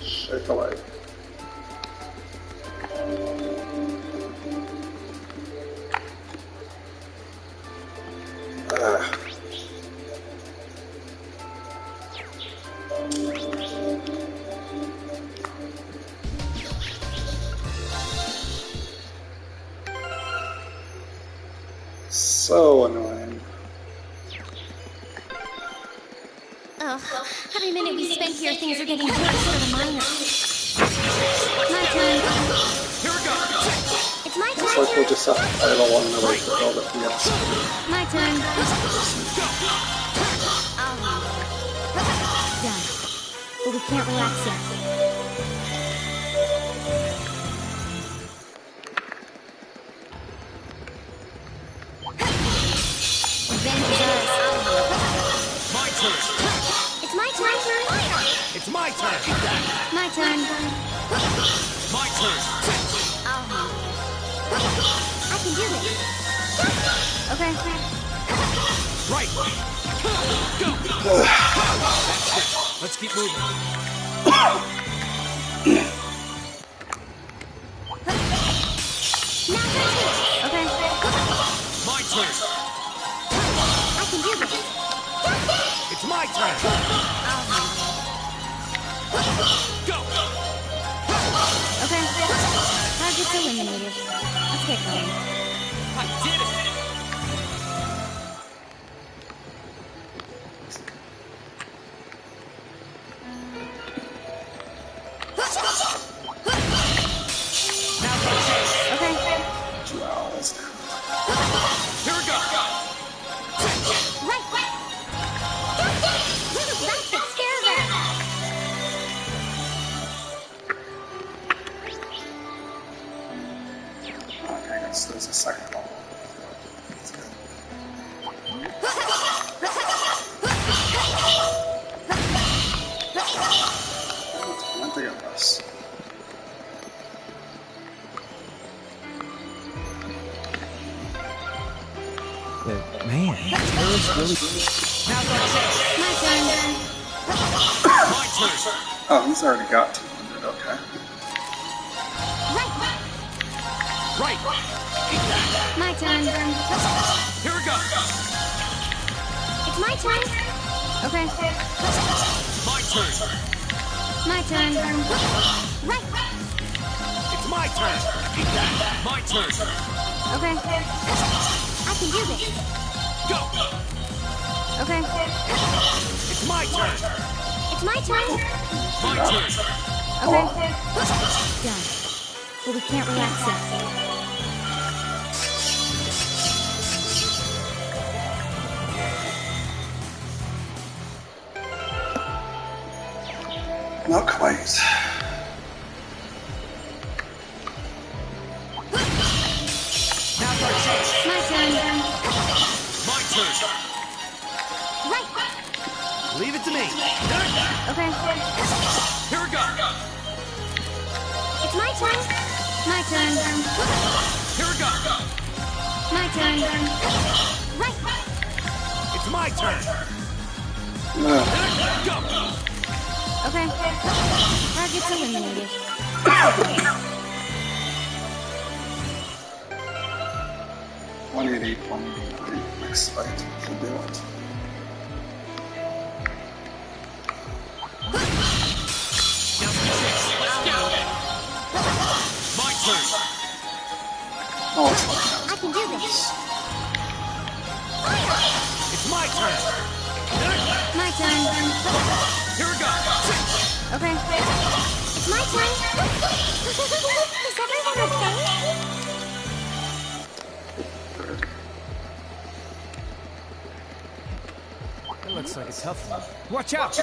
Shake away. So annoying. Oh, every minute we spend here, things are getting worse for the miners. My turn. Here we go. It's my turn. Looks like we'll just have to idle one another to build up the PS. My turn. Done. But we can't relax yet. It's my turn. My turn. My turn. I'll handle it. I can do this. Okay. Right. Go. Let's keep moving. Okay. My turn. I can do this. It's my turn. I'll handle it. Go. Okay. Target's eliminated. Let's get going. I did it. Okay. 2 hours. Here we go. Right. That should scare them. Okay, I guess there's a second level. That's good. I meant to get this. But man, Terrace really... My turn. Oh, he's already got 200, okay. Right. My turn. Here we go. It's my turn. Okay. My turn. My turn. Right. It's my turn. My turn. Okay. I can do this. Go. Okay. It's my turn. It's my turn. My turn. Okay. Done. But we can't relax yet. Not quite. Now's our chance. My turn. My turn. Right. Leave it to me. Okay. Here we go. It's my turn. My turn. Here we go. My turn. Right. It's my turn. Go. Okay. Target's eliminated. 180.9. Next fight will do it. My turn. Oh, it's fine. I can do this. It's my turn. My turn. Here we go. Okay. It's my turn. Is everyone okay? That looks like a tough one. Watch out!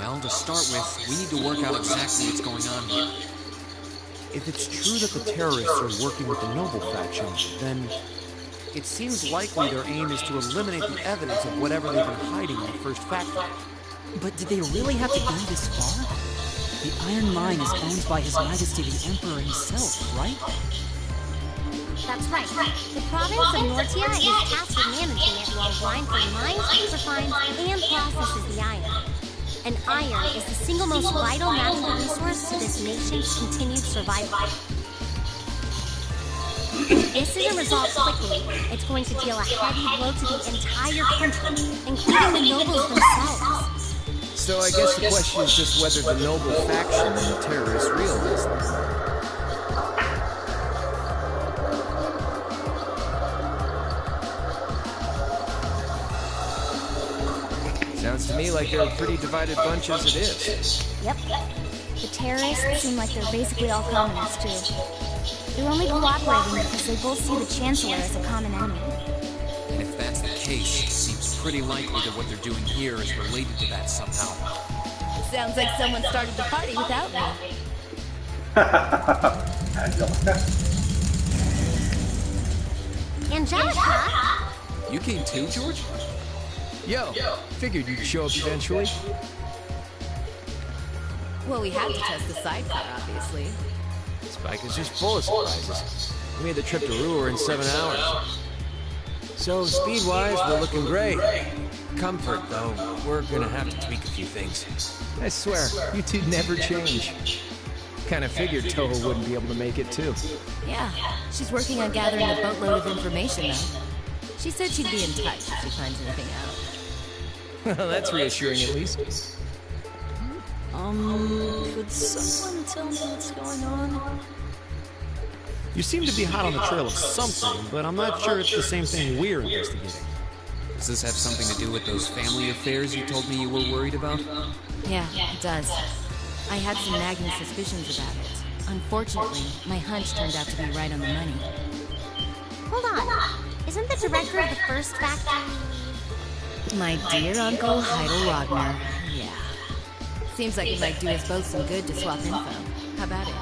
Well, to start with, we need to work out exactly what's going on here. If it's true that the terrorists are working with the Noble faction, then it seems likely their aim is to eliminate the evidence of whatever they've been hiding in the first factory. But did they really have to go this far? The Iron Mine is owned by His Majesty the Emperor himself, right? That's right. The province of Nortia is tasked with managing it while Rhineford mines, refines, and processes the iron. And iron is the single most vital natural resource to this nation's continued survival. If this isn't resolved quickly, it's going to deal a heavy blow to the entire country, including the nobles themselves. So I guess the question is just whether the Noble faction and the terrorists realize that. Sounds to me like they're a pretty divided bunch as it is. Yep. The terrorists seem like they're basically all communists, too. They're only cooperating because they both see the Chancellor as a common enemy. And if that's the case, it seems pretty likely that what they're doing here is related to that somehow. Sounds like someone started the party without me. Angelica? You came too, George? Yo, figured you'd show up eventually. Well, we had to test the Sidecar, obviously. Spike is just full of surprises. We made the trip to Ruhr in 7 hours. So, speed-wise, we're looking great. Comfort, though, we're gonna have to tweak a few things. I swear, you two never change. Kinda figured Toho wouldn't be able to make it, too. Yeah, she's working on gathering a boatload of information, though. She said she'd be in touch if she finds anything out. Well, that's reassuring, at least. Could someone tell me what's going on? You seem to be hot on the trail of something, but I'm not sure it's the same thing we're investigating. Does this have something to do with those family affairs you told me you were worried about? Yeah, it does. I had some nagging suspicions about it. Unfortunately, my hunch turned out to be right on the money. Hold on. Isn't the director of the first factory... My dear Uncle Heidel Wagner. Yeah. Seems like it might do us both some good to swap info. How about it?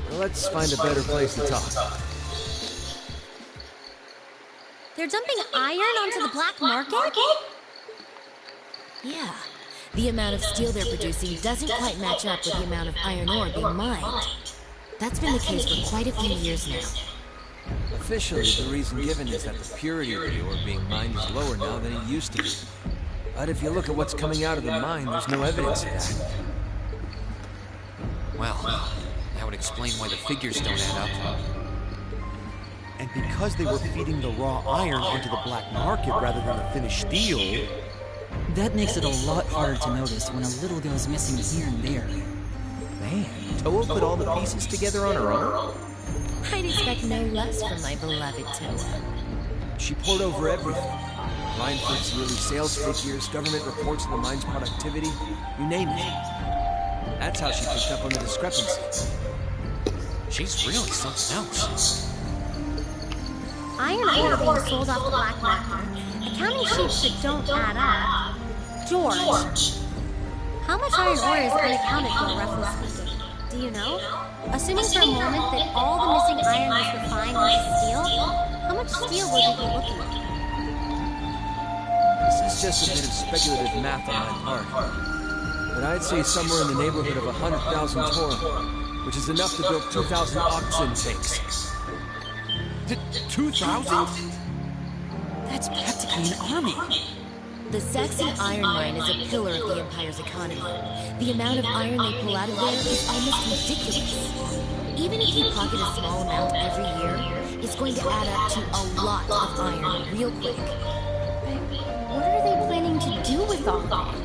Well, let's find a better place to talk. They're dumping iron onto the black market? Yeah. The amount of steel they're producing doesn't quite match up with the amount of iron ore being mined. That's been the case for quite a few years now. Officially, the reason given is that the purity of the ore being mined is lower now than it used to be. But if you look at what's coming out of the mine, there's no evidence of that. Well, that would explain why the figures don't add up. And because they were feeding the raw iron into the black market rather than the finished steel... That makes it a lot harder to notice when a little goes missing here and there. Man, Toho put all the pieces together on her own? I'd expect no less from my beloved Toho. She poured over everything. Rhineford's yearly sales figures, government reports of the mine's productivity, you name it. That's how she picked up on the discrepancies. She's really something else. Iron ore being sold off the black market. Accounting sheets that don't add up. George, how much iron ore is unaccounted for, roughly speaking? Do you know? Assuming for a moment that all the missing iron was refined into steel, how much steel would we be looking at? This is just a bit of speculative math on my part. But I'd say somewhere in the neighborhood of 100,000 tor, which is enough to build 2,000 oxen tanks. 2,000? That's practically an army. The Saxon iron mine is a pillar of the Empire's economy. The amount of iron they pull out of there is almost ridiculous. Even if you pocket a small amount every year, it's going to add up to a lot of iron real quick. What are they planning to do with all that?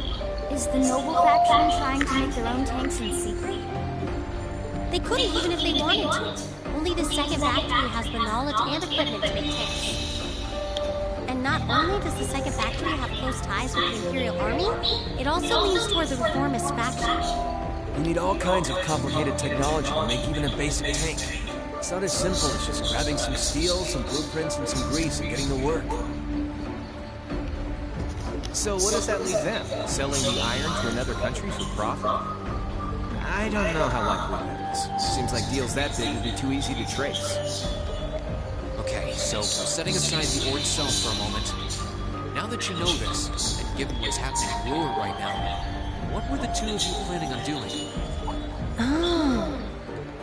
Is the Noble faction trying to make their own tanks in secret? They couldn't even if they wanted to. Only the second factory has the knowledge and equipment to make tanks. And not only does the second factory have close ties with the Imperial Army, it also leans toward the reformist faction. You need all kinds of complicated technology to make even a basic tank. It's not as simple as just grabbing some steel, some blueprints, and some grease and getting to work. So what does that leave them? Selling the iron to another country for profit? I don't know how likely that is. Seems like deals that big would be too easy to trace. Okay, so setting aside the Ord self for a moment, now that you know this, and given what's happening in Ruhr right now, what were the two of you planning on doing? Oh,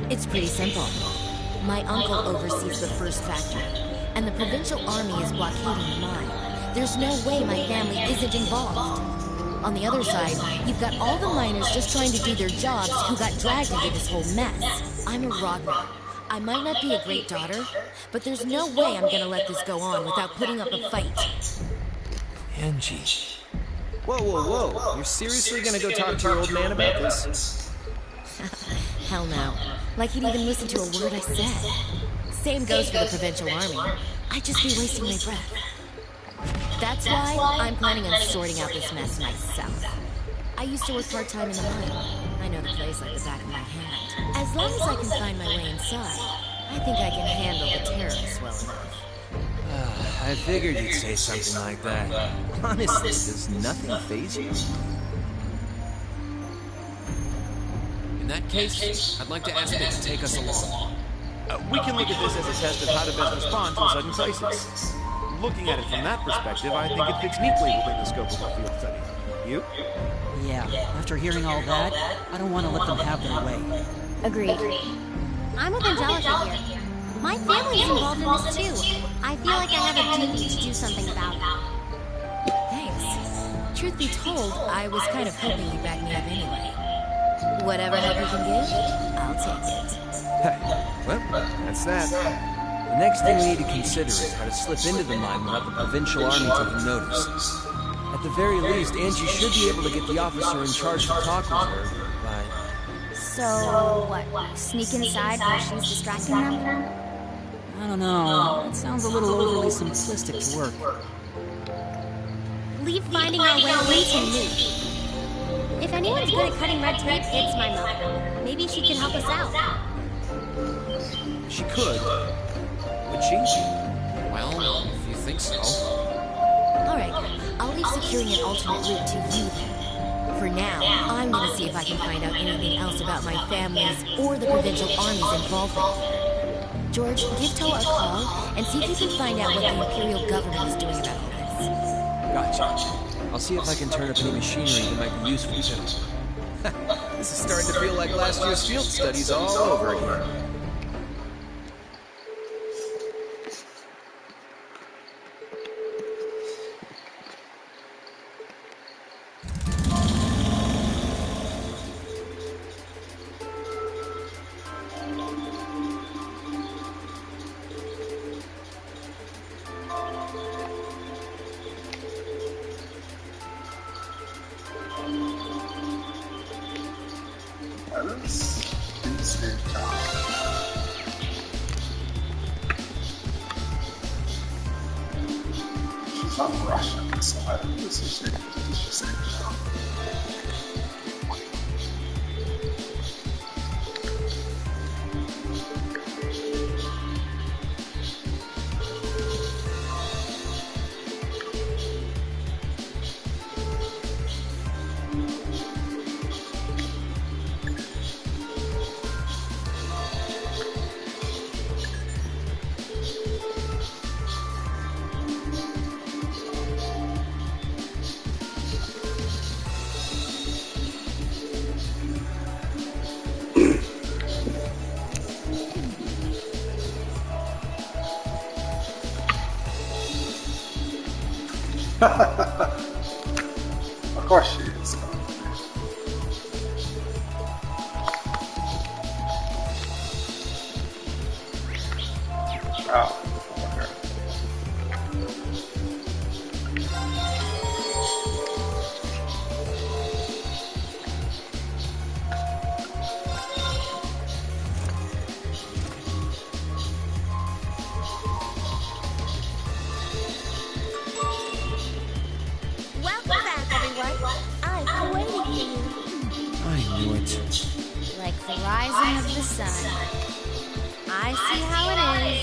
it's pretty simple. My uncle oversees the first factory, and the provincial army is blockading the mine. There's no way my family isn't involved. On the other side, you've got all the miners just trying to do their jobs who got dragged into this whole mess. I'm a Ragnar. I might not be a great daughter, but there's no way I'm gonna let this go on without putting up a fight. Angie. Whoa. You're seriously gonna go talk to your old man about this? Hell no. Like he'd even listen to a word I said. Same goes for the provincial army. I'd just be wasting my breath. That's why I'm planning on sorting out this mess myself. I used to work part-time in the mine. I know the place like the back of my hand. As long as I can find my way inside, I think I can handle the terrorists well enough. I figured you'd say something like that. Honestly, does nothing faze you? In that case, I'd like to ask it to take us along. We can look at this as a test of how to best respond to a sudden crisis. Looking at it from that perspective, I think it fits neatly within the scope of our field study. You? Yeah, after hearing all that, I don't want to let them have their way. Agreed. I'm with Angelica here. My family's involved in this too. I feel like I have a duty to do something about it. Thanks. Truth be told, I was kind of hoping you'd back me up anyway. Whatever help you can give, I'll take it. Well, that's that. The next thing we need to consider is how to slip into the mine without the provincial army taking notice. At the very least, Angie should be able to get the officer in charge to talk with her, but... So, what? Sneak inside while she's distracting them? I don't know. It sounds a little overly simplistic to work. Leave finding our way into me. If anyone's good at cutting red tape, it's my mother. Maybe she can help us out. She could. Would she? Well, if you think so. Alright, I'll leave securing an alternate route to you then. For now, I'm gonna see if I can find out anything else about my family's or the provincial army's involvement. George, give Toa a call and see if you can find out what the Imperial government is doing about all this. Gotcha. I'll see if I can turn up any machinery that might be useful too. This is starting to feel like last year's field studies all over again. She's not Russian, so I don't know what she's saying. Of course she is. Oh, okay. Welcome back, everyone. I've been waiting for you. I knew it. Like the rising of the sun. I see how it is.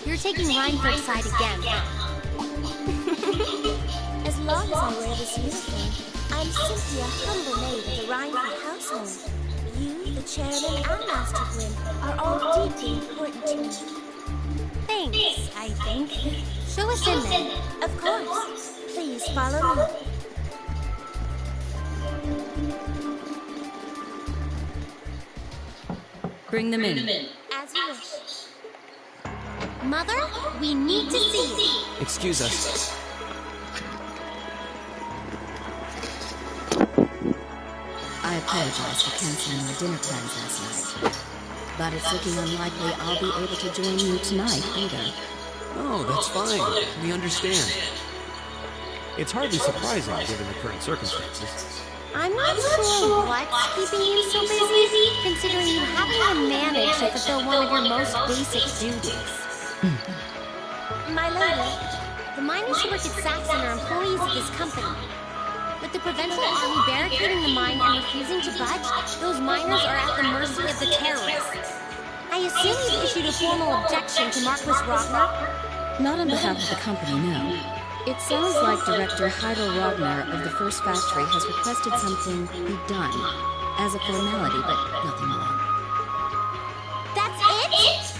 You're taking Reinford's side again, huh? As long as I wear this uniform, I'm simply a humble maid of the Rhineford household. You, the chairman, and Master Gwyn are all deeply important to me. Thanks, I think. Show us in then. Of course. Please follow me. Bring them in. As you wish. Mother, we need to see you. Excuse us. I apologize for canceling our dinner plans last night. But it's looking unlikely I'll be able to join you tonight either. Oh, that's fine. We understand. It's hardly surprising given the current circumstances. I'm not sure what's keeping you so busy, considering you haven't even managed to fulfill one of your most basic duties. My lady, the miners who work at Saxon are employees of this company. With the Provincial Army barricading the mine and refusing to budge, those miners are at the mercy of the terrorists. I assume you've issued a formal objection to Marquis Ragnar? Not on behalf of the company, no. It sounds like Director Heidel Ragnar of the First Factory has requested something be done as a formality, but nothing more. That's it?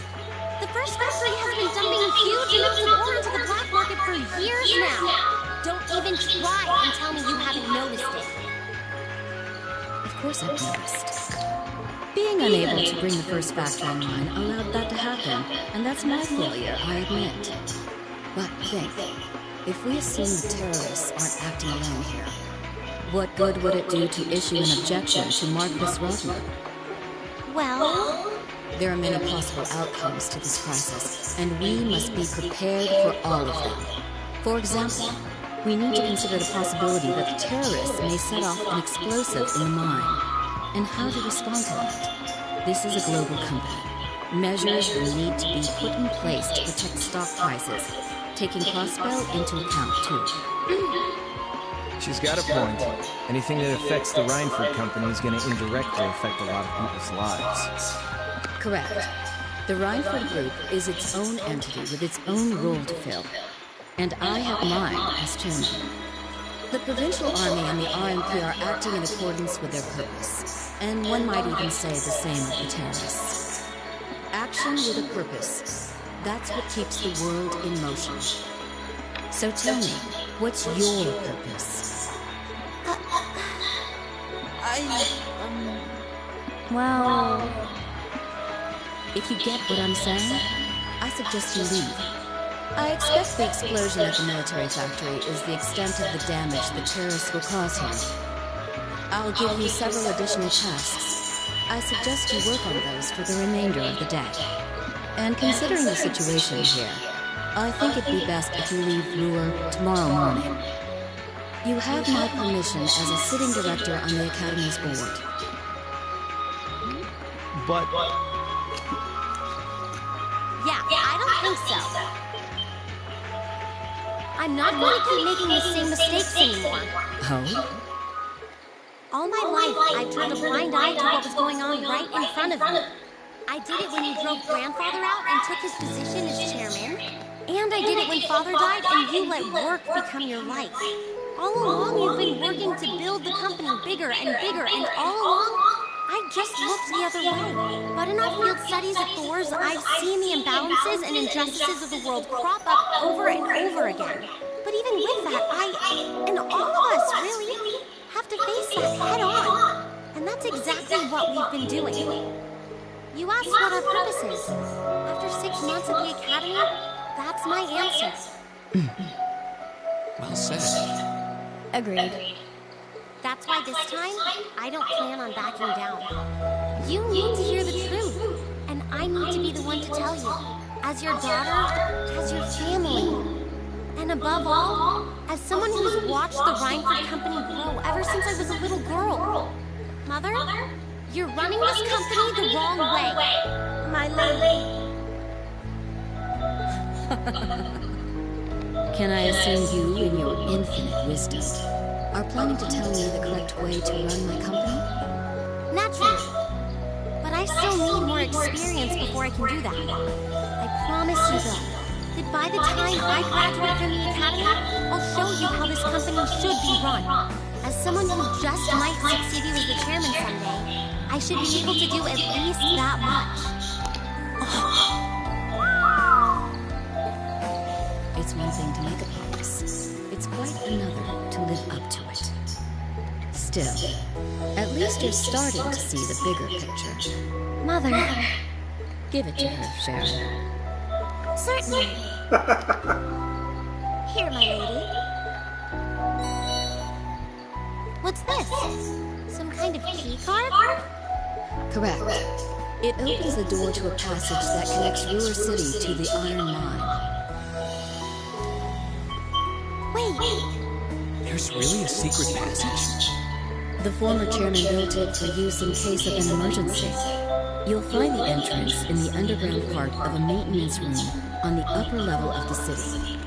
The First Factory has been dumping huge amounts of ore into the black market for years now. Don't even try and tell me you haven't noticed it. Of course I've noticed. Being unable to bring the First Factory online allowed that to happen, and that's my failure, I admit. But think. If we assume the terrorists aren't acting alone here, what good would it do to issue an objection to Marquis Ragnar? Well, there are many possible outcomes to this crisis, and we must be prepared for all of them. For example, we need to consider the possibility that the terrorists may set off an explosive in the mine, and how to respond to that. This is a global company. Measures will need to be put in place to protect stock prices, taking Crossbell into account, too. She's got a point. Anything that affects the Rhineford company is going to indirectly affect a lot of people's lives. Correct. The Rhineford Group is its own entity with its own role to fill. And I have mine as chairman. The Provincial Army and the RMP are acting in accordance with their purpose. And one might even say the same of the terrorists. Action with a purpose. That's what keeps the world in motion. So tell me, what's your purpose? Well, if you get what I'm saying, I suggest you leave. I expect the explosion at the military factory is the extent of the damage the terrorists will cause here. I'll give you several additional tasks. I suggest you work on those for the remainder of the day. And considering the situation here, I think it'd be best if you leave Ruhr tomorrow morning. You have my permission as a sitting director on the Academy's board. But... Yeah, I don't think so. I'm not going to keep making the same mistakes anymore. Oh? All my life, I've turned a blind eye to what was going on right in front of me. I did it when you drove Grandfather out and took his position as chairman. And I did it when Father died and you let work become your life. All along, you've been working to build the company bigger and bigger, and all along, I just looked the other way. But in our field studies at Thor's, I've seen the imbalances and injustices of the world crop up over and over again. But even with that, I, and all of us, really, have to face that head on. And that's exactly what we've been doing. You asked what our purpose is. After 6 months at the Academy, that's my answer. Well said. Agreed. That's why this time, I don't plan on backing down. You need to hear the truth, and I need to be the one to tell you. As your daughter, as your family. And above all, as someone who's watched the Rhineford company grow ever since I was a little girl. Mother, you're running this company the wrong way. My lady. Can I assume you, in your infinite wisdom, are planning to tell me the correct way to run my company? Naturally. But I still need more experience before I can do that. I promise you, though, that by the time I graduate from the Academy, I'll show you how this company should be run. As someone who just might succeed as the chairman someday, I should be able to do at least that much. It's one thing to make a promise. It's quite another to live up to it. Still, at least you're starting to see the bigger picture. Mother. Give it to her, Sharon. Certainly. Here, my lady. What's this? Some kind of key card? Correct. It opens the door to a passage that connects Ruhr City to the Iron Mine. Wait. There's really a secret passage? The former chairman built it for use in case of an emergency. You'll find the entrance in the underground part of a maintenance room on the upper level of the city.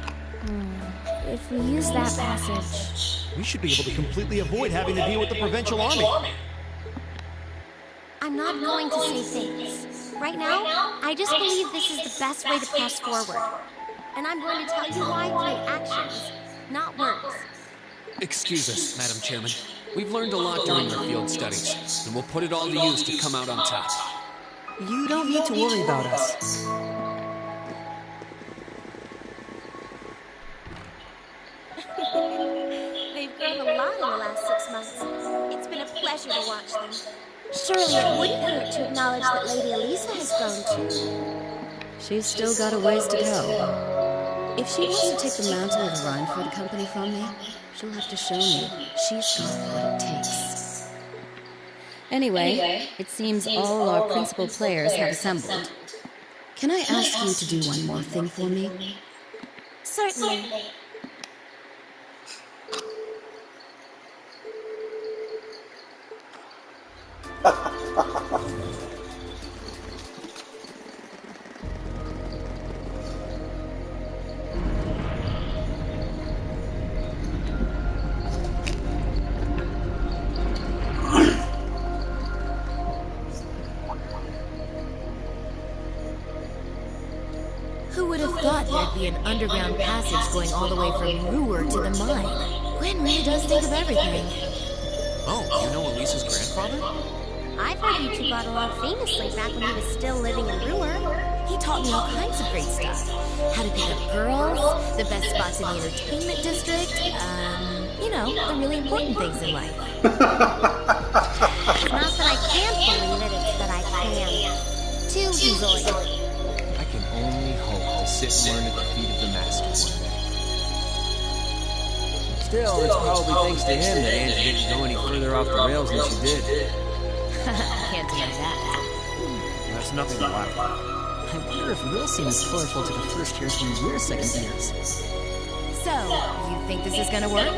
If we use that passage... We should be able to completely avoid having to deal with the Provincial Army. I'm not going to say things. Right now, I just believe this is the best way to press forward. And I'm going to tell you why through actions, not words. Excuse us, Madam Chairman. We've learned a lot during our field studies, and we'll put it all to use to come out on top. You don't need to worry about us. They've grown a lot in the last 6 months. It's been a pleasure to watch them. Surely it wouldn't hurt to acknowledge that Lady Elisa has grown too. She's still got a ways to go. If she wants to take the mantle of Reinford Company from me, she'll have to show me she's got what it takes. Anyway, it seems all our principal players have assembled. Can I ask you to do one more thing for me? Certainly. Who would have thought there'd be an underground passage going all the way from Ruhr to the mine? Gwen really does think of everything. Oh, you know Elisa's grandfather? I've heard you two got along famously back when he was still living in Ruhr. He taught me all kinds of great stuff. How to pick up girls, the best spots in the entertainment district, you know, the really important things in life. It's not that I can't believe it, it's that I can. Too easily. I can only hope to sit and learn at the feet of the Master one day. Still, it's probably thanks to him that Angie didn't go any further off the rails than she did. Can't deny that. That's nothing to laugh at. I wonder if we'll seem as colorful to the first years when we're second years. So, you think this is gonna work?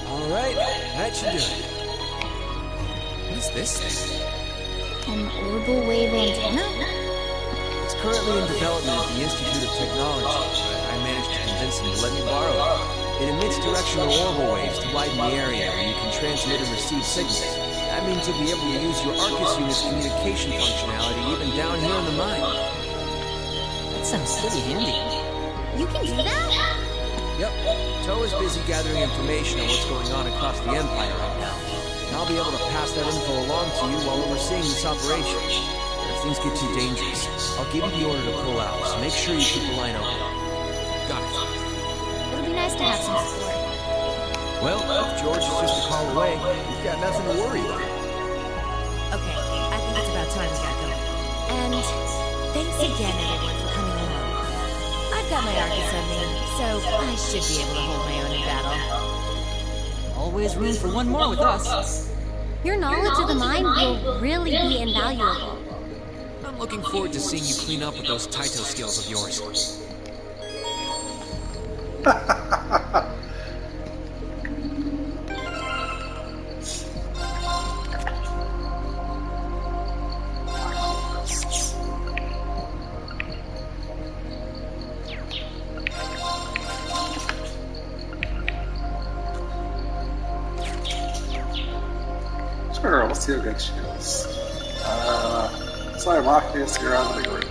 Alright, that should do it. What is this thing? An orbital wave antenna? It's currently in development at the Institute of Technology, but I managed to convince them to let me borrow it. It emits directional orbital waves to widen the area where you can transmit and receive signals. That means you'll be able to use your Arcus unit's communication functionality even down here in the mine. That sounds pretty handy. You can do that? Yep. Toa is busy gathering information on what's going on across the Empire right now. And I'll be able to pass that info along to you while overseeing this operation. But if things get too dangerous, I'll give you the order to pull out, so make sure you keep the line open. Got it. It'll be nice to have some support. Well, if George is just a call away, we've got nothing to worry about. Okay, I think it's about time we got going. And thanks again, everyone, for coming along. I've got my Arcus on me, so I should be able to hold my own in battle. Always room for one more with us. Your knowledge of the mine will really be invaluable. I'm looking forward to seeing you clean up with those Taito skills of yours. Sure, we'll see how good she is. So I walk this here out of the group.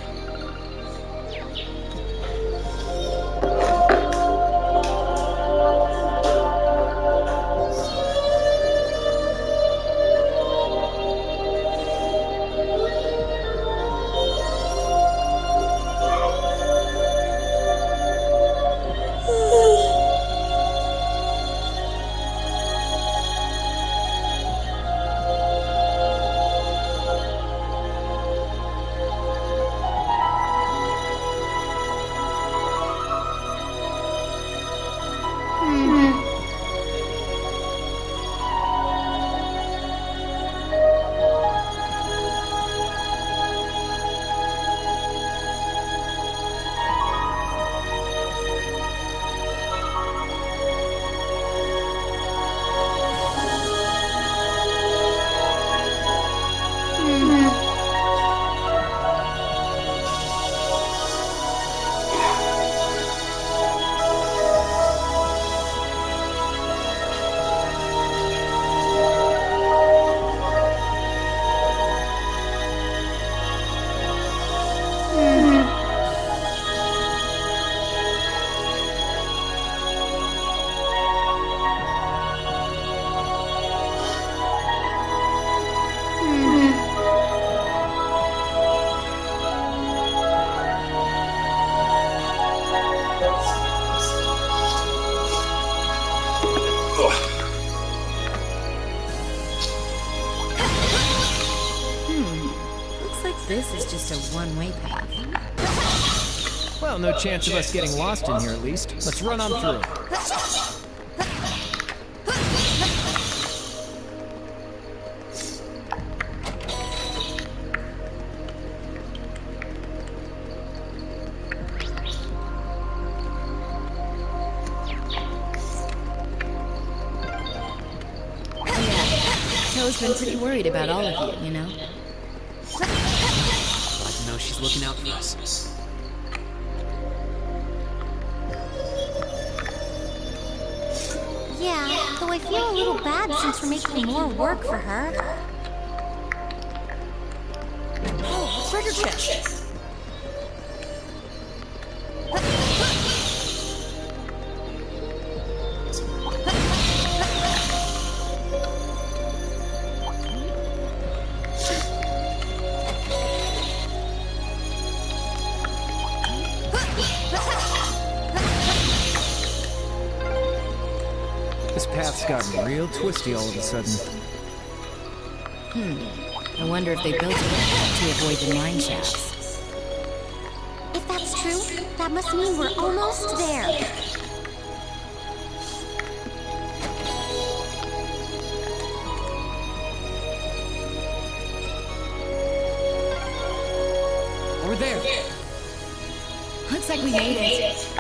just a one-way path. Well, no chance of us getting lost in here at least. Let's run on through. Toe's been pretty worried about all of you, you know? Glad to know she's looking out for us. Yeah, though I feel a little bad since we're making more work for her. Oh, a treasure chest! This path's gotten real twisty all of a sudden. I wonder if they built it to avoid the mine shafts. If that's true, that must mean we're almost there. We're there. Looks like we made it.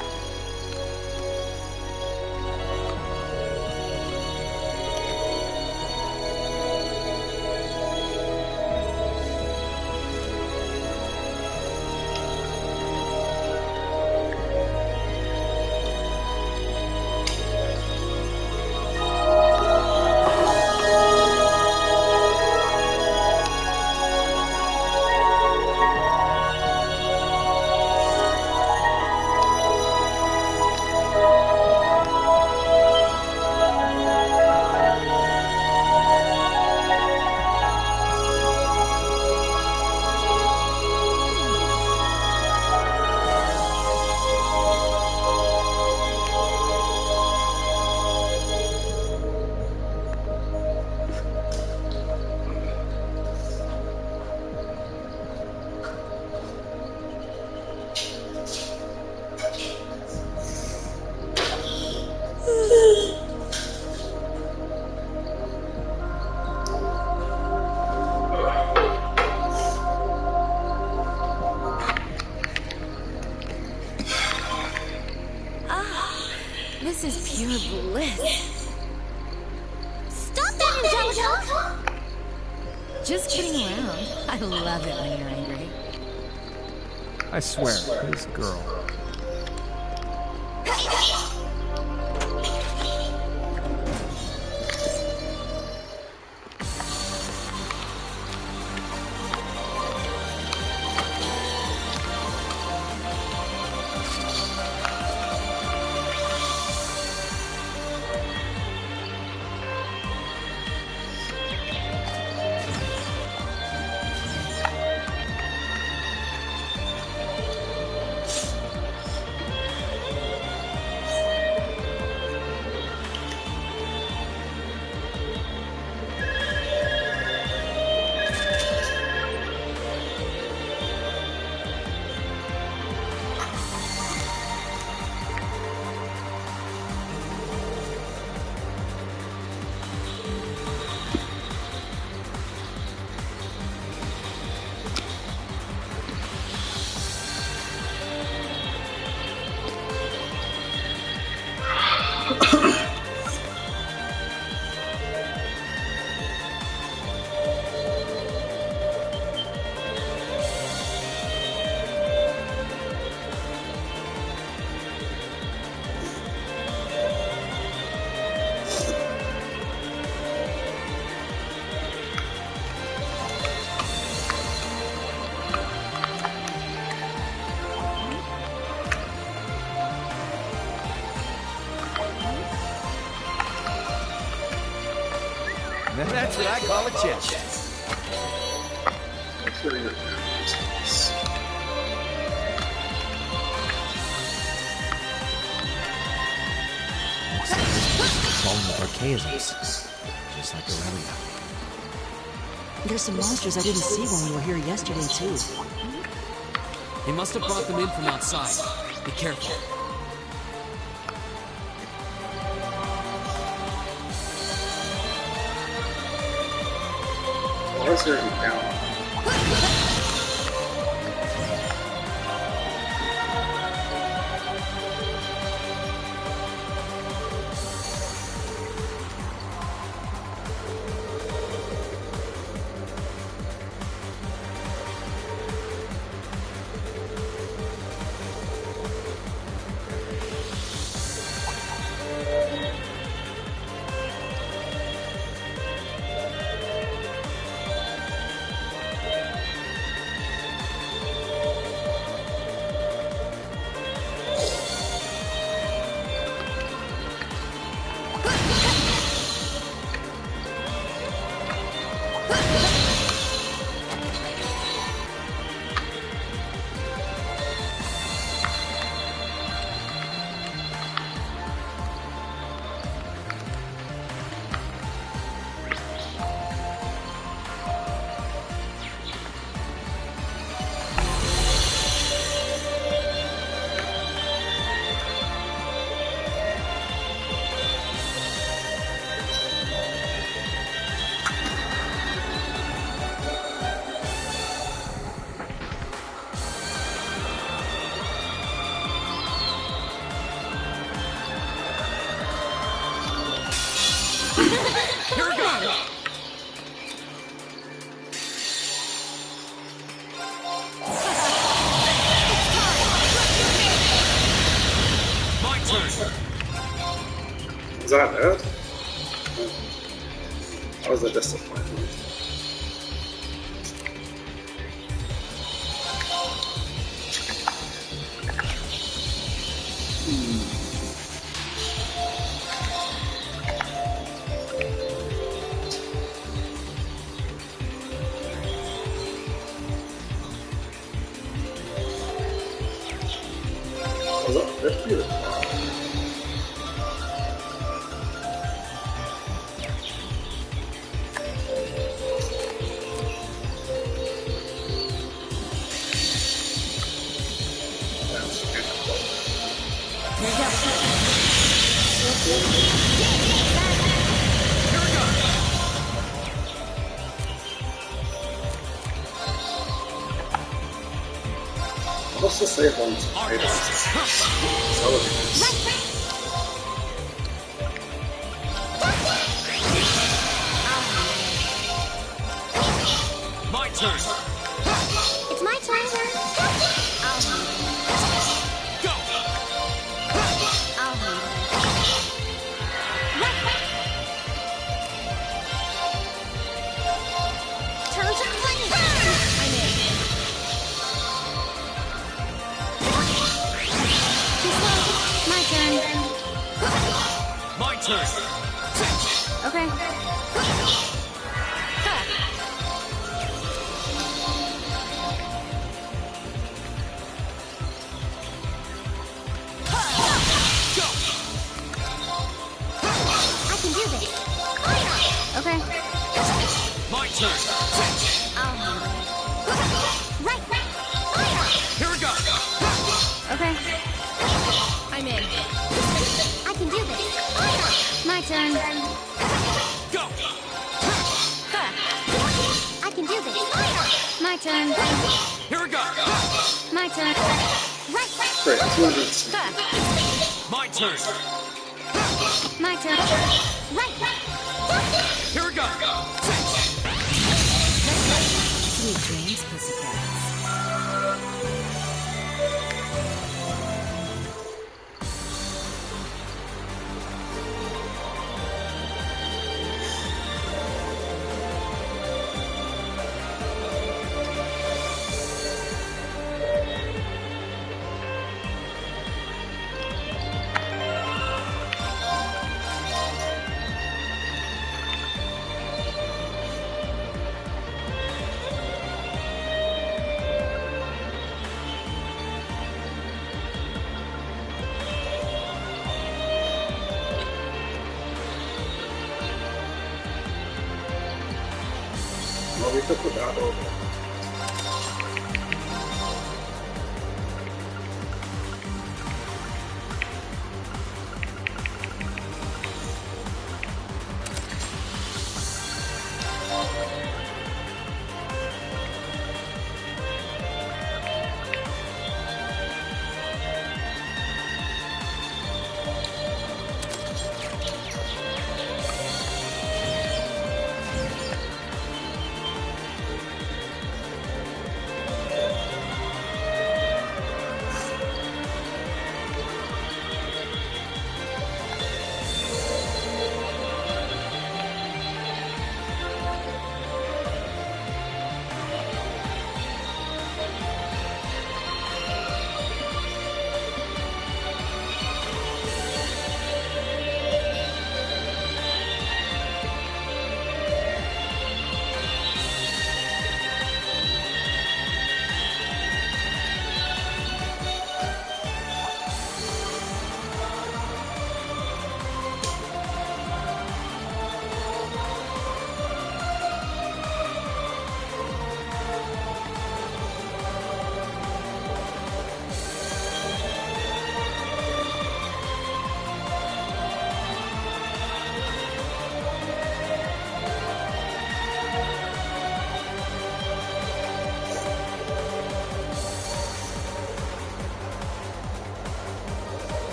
This is pure bliss. Stop that, Angelica! Just kidding around. I love it when you're angry. I swear, this girl. That's what I call a chest. Fallen with archaisms, just like Aurelia. There's some monsters I didn't see when we were here yesterday, too. They must have brought them in from outside. Be careful. Where's there down? Here we go! My turn! Is that it? That was a disappointment. Was that 50 or 12? What's the save on My turn! It's my turn. Go! I'll handle it. Turn to clean. I'm in. My turn. My turn! Okay. I can do this. Okay. My turn! I'll handle it. Right. Here we go! Okay. I'm in. I can do this. My turn. Go! I can do this. My turn. Here we go! My turn. Right. Great, 200. My turn! My turn. Right. Here we go! Sweet dreams, pussycats. Well, we could put that over.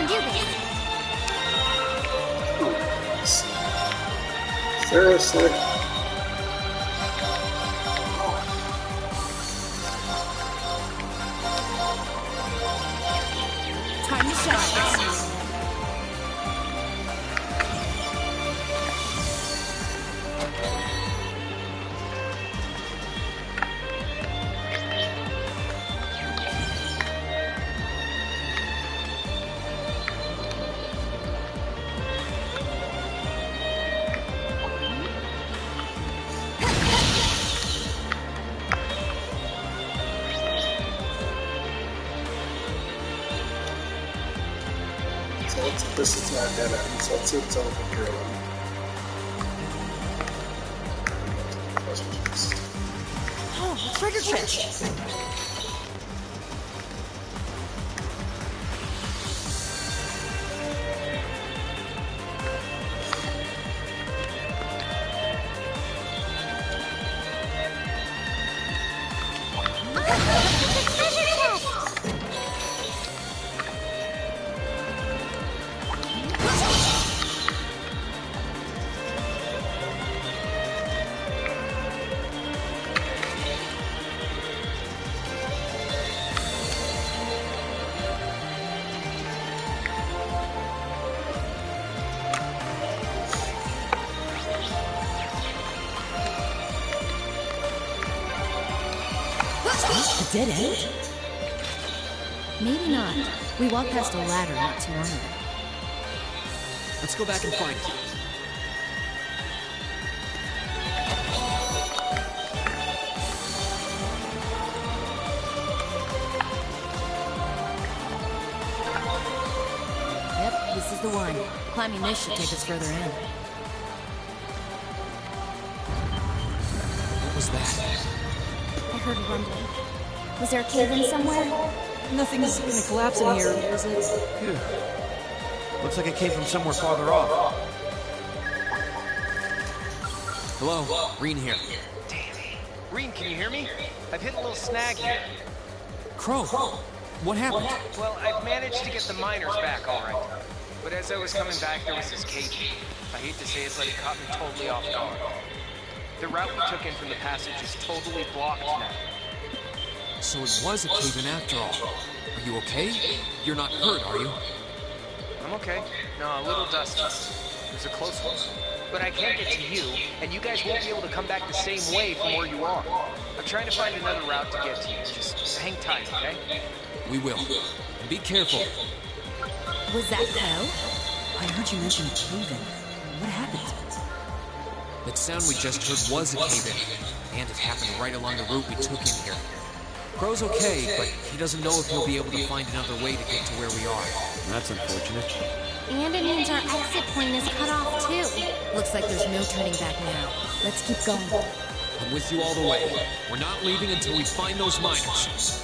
can do this. Seriously? Time to shine. This is not dead end, so let's see what's over here. Oh, treasure chest. A dead end? Maybe not. We walked past a ladder not too long ago. Let's go back and find it. Yep, this is the one. Climbing this should take us further in. What was that? I heard a rumbling. Was there a cave in somewhere? Nothing's gonna collapse in here, is it? Phew. Looks like it came from somewhere farther off. Hello, Reen here. Reen, can you hear me? I've hit a little snag here. Crow, what happened? Well, I've managed to get the miners back all right. But as I was coming back, there was this cage. I hate to say it, but it caught me totally off guard. The route we took in from the passage is totally blocked now. So it was a cave-in after all. Are you okay? You're not hurt, are you? I'm okay. No, a little dusty. It was a close one. But I can't get to you, and you guys won't be able to come back the same way from where you are. I'm trying to find another route to get to you. Just hang tight, okay? We will. And be careful. Was that Kyle? I heard you mention a cave-in. What happened? That sound we just heard was a cave-in, and it happened right along the route we took in here. Crow's okay, but he doesn't know if he'll be able to find another way to get to where we are. That's unfortunate. And it means our exit point is cut off, too. Looks like there's no turning back now. Let's keep going. I'm with you all the way. We're not leaving until we find those miners.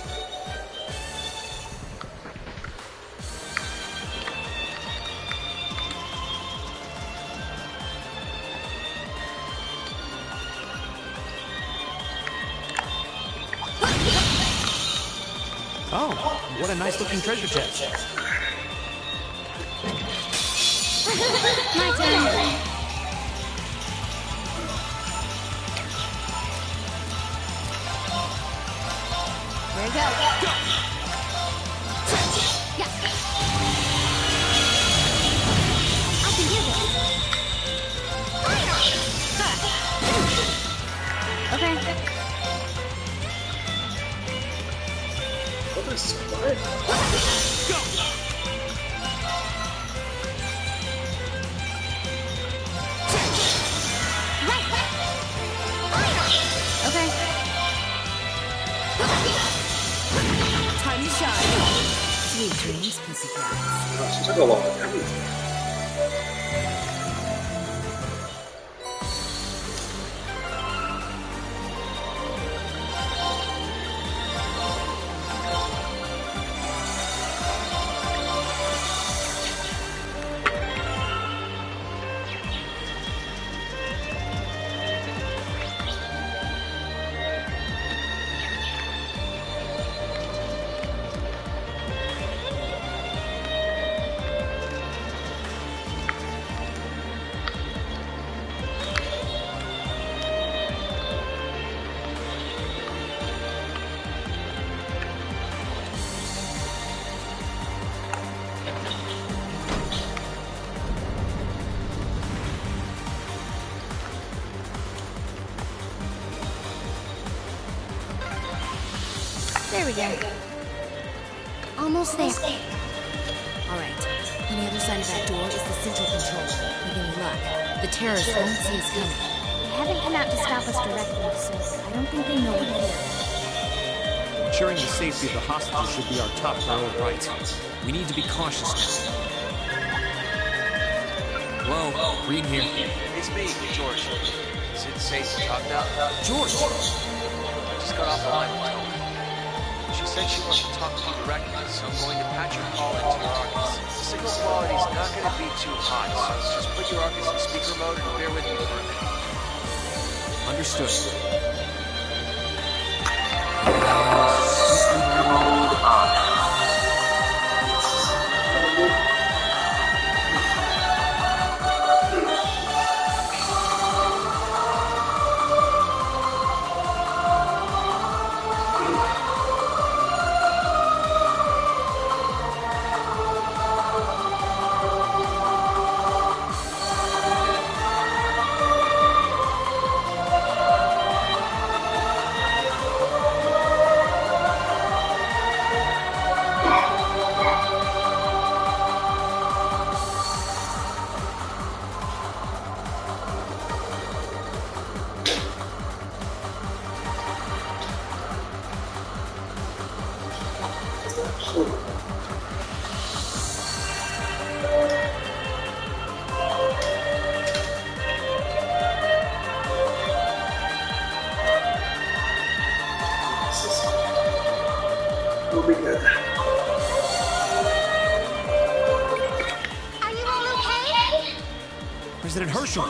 Oh, what a nice looking treasure chest. My turn. There you go. Yeah. I can do this. Okay. What is what? Go. Okay. Time to shine. Sweet dreams, pussycat. She took a lot of everything. There we go. Almost there. Alright. On the other side of that door is the central control. With any luck, the terrorists won't see us coming. They haven't come out to stop us directly, so I don't think they know we're here. Ensuring the safety of the hostages should be our top priority. Right. We need to be cautious now. Hello, Green here. It's me, George. Is it safe to talk now? George! I just got off the line with Toka. She said she wants to talk to you directly, so I'm going to patch your call into your Arcus. The signal quality's not going to be too hot, so just put your Arcus in speaker mode and bear with me for a minute. Understood. Speaker mode on. We'll be good. Are you all okay? President Herschel!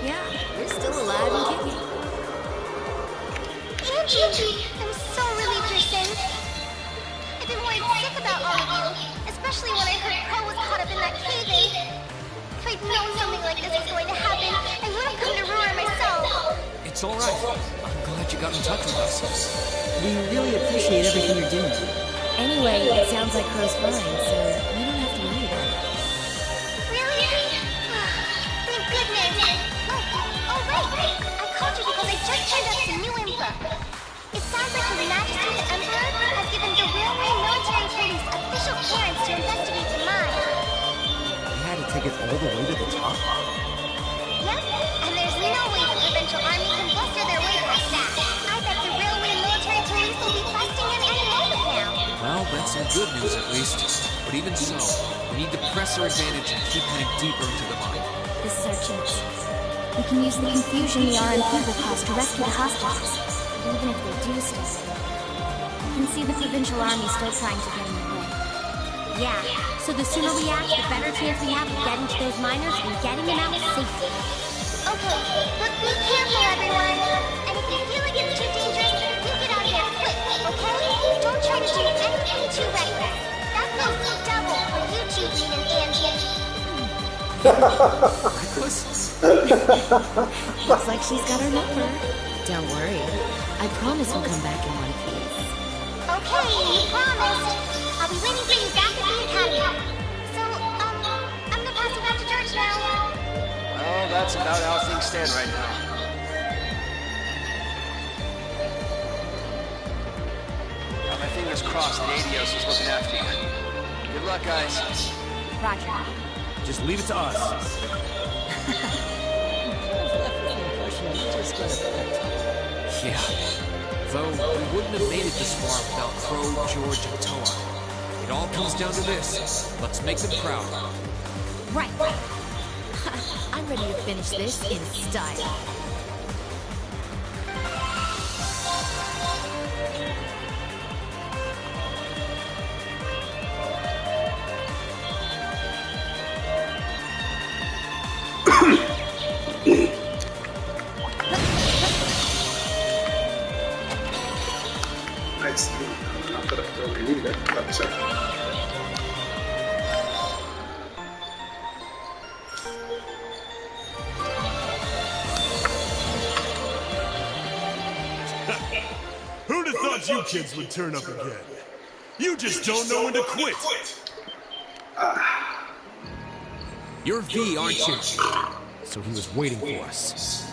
Yeah, we're still alive and kicking. Angie! I'm so relieved you're safe. I've been worried sick about all of you, especially when I heard Crow was caught up in that cave-in. If I'd known something like this was going to happen, I would have come to Ruhr myself. It's alright. I'm glad you got in touch with us. We really appreciate everything you're doing. Anyway, it sounds like Crow's fine, so we don't have to worry about it. Really? Thank goodness. Oh, right. I called you because I just turned up some new info. It sounds like His Majesty the Emperor has given the Railway Military Police official clearance to investigate the mine. They had to take it all the way to the top? Yep, and there's no way the Provincial Army can bluster their way past that. I bet the Railway Military Police will be busting in any moment now. Well, that's some good news at least. But even so, we need to press our advantage and keep heading deeper into the mine. This is our chance. We can use the confusion the RMP will cause to rescue the hostages. But even if they do stay, I can see the Provincial Army still trying to get in the way. Yeah, so the sooner we act, the better chance we have of getting to those miners and getting them out safely. Okay, but be careful, everyone. And if you feel like it's too dangerous, you get out of there quick, okay? Don't try to do anything too reckless. That goes double for you two, Dean and Angie. Looks like she's got her number. Don't worry. I promise we'll come back in one piece. Okay, you promised. I'll be waiting for you back at the academy. So, I'm gonna pass it back to George now. Well, that's about how things stand right now. Got my fingers crossed that Adios is looking after you. Good luck, guys. Roger. Just leave it to us. Yeah. Though we wouldn't have made it this far without Crow, George, and Toa. It all comes down to this. Let's make them proud. Right. I'm ready to finish this in style. Nice. Not that I really needed it, but Who'd have thought you kids would turn up again? You just don't know when to quit. You're V, aren't you? So he was waiting for us.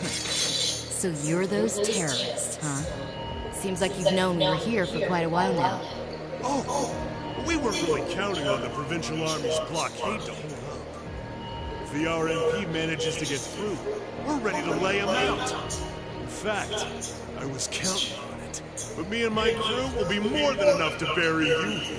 So you're those terrorists, huh? Seems like you've known we were here for quite a while now. Oh, we weren't really counting on the Provincial Army's blockade to hold up. If the RMP manages to get through, we're ready to lay them out. In fact, I was counting on it. But me and my crew will be more than enough to bury you here.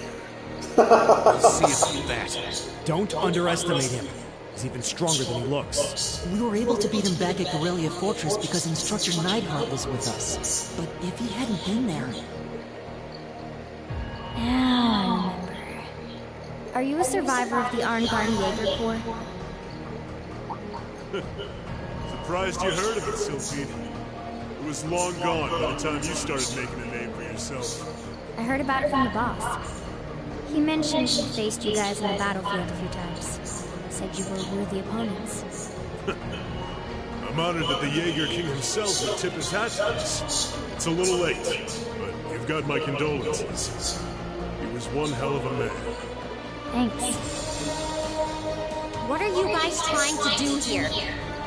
We'll see about that. Don't underestimate him. He's even stronger than he looks. We were able to beat him back at Guerrilla Fortress because Instructor Neidhart was with us. But if he hadn't been there... Now I remember. Are you a survivor of the Arngarden Jaeger Corps? Surprised you heard of it, Sylphide. It was long gone by the time you started making a name for yourself. I heard about it from the boss. He mentioned he faced you guys on the battlefield a few times. Said you were worthy opponents. I'm honored that the Jaeger King himself would tip his hat to us. It's a little late, but you've got my condolences. He was one hell of a man. Thanks. What are you guys trying to do here?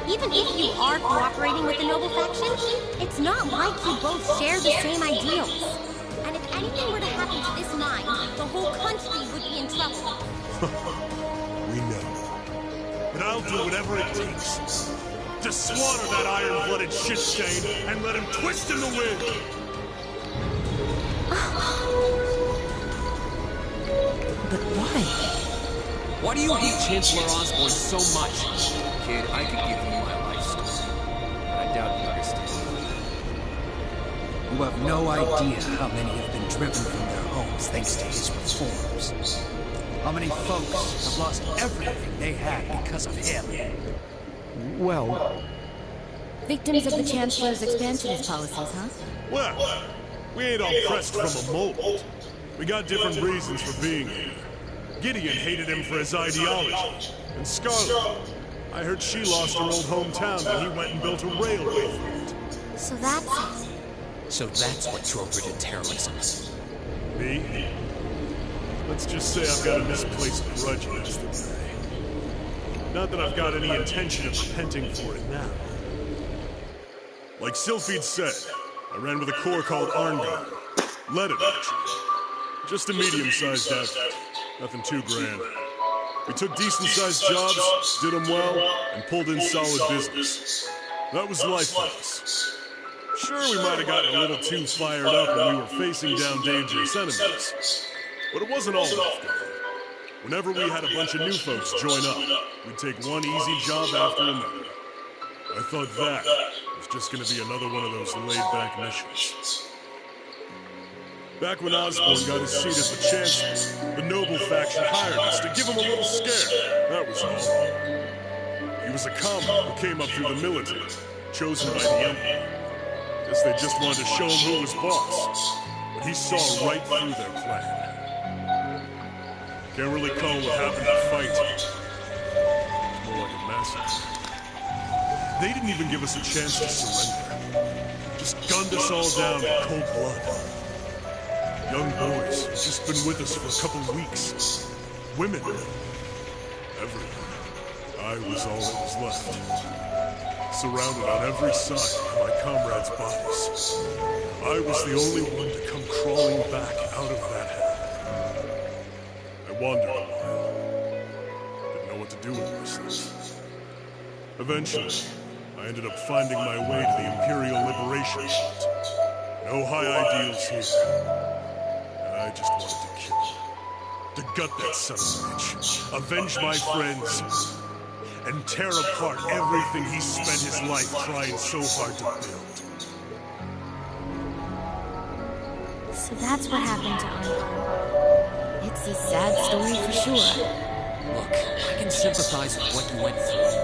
Even if you are cooperating with the Noble faction, it's not like you both share the same ideals. And if anything were to happen to this mine, the whole country would be in trouble. We know. But I'll do whatever it takes to slaughter that iron-blooded shit stain and let him twist in the wind. But why? Why do you hate Chancellor Osborn so much? Kid, I could give you my life story. I doubt you understand. You have no idea how many have been driven from their homes thanks to his reforms. How many folks have lost everything they had because of him? Well... Victims of the Chancellor's expansionist policies, huh? Well, we ain't all pressed from a mold. We got different reasons for being here. Gideon hated him for his ideology. And Scarlet, I heard she lost her old hometown when he went and built a railway through it. So that's it. So that's what drove her to terrorism. Me? Let's just say I've got a misplaced grudge against them today. Not that I've got any intention of repenting for it now. Like Sylphide said, I ran with a corps called Arngarden. Led it, actually. Just a medium-sized outfit. Nothing too grand. We took decent-sized jobs, did them well, and pulled in solid business. That was life for us. Sure, we might have gotten a little too fired up when we were facing down dangerous enemies. But it wasn't all left over. Whenever we had a bunch of new folks join up, we'd take one easy job after another. I thought that was just gonna be another one of those laid-back missions. Back when Osborn got his seat as the Chancellor, the Noble faction hired us to give him a little scare. That was all. He was a comrade who came up through the military, chosen by the Emperor. Guess they just wanted to show him who was boss. But he saw right through their plan. Can't really call what happened a fight. It's more like a massacre. They didn't even give us a chance to surrender. Just gunned us all down in cold blood. Young boys, just been with us for a couple of weeks. Women. Everyone. I was all that was left. Surrounded on every side by my comrades' bodies. I was the only one to come crawling back out of that hell. I wandered a while. Didn't know what to do with myself. Eventually, I ended up finding my way to the Imperial Liberation Front. No high ideals here. And I just wanted to kill him. To gut that son of a bitch. Avenge my friends. And tear apart everything he spent his life trying so hard to build. So that's what happened to Arngarden. It's a sad story for sure. Look, I can sympathize with what you went through.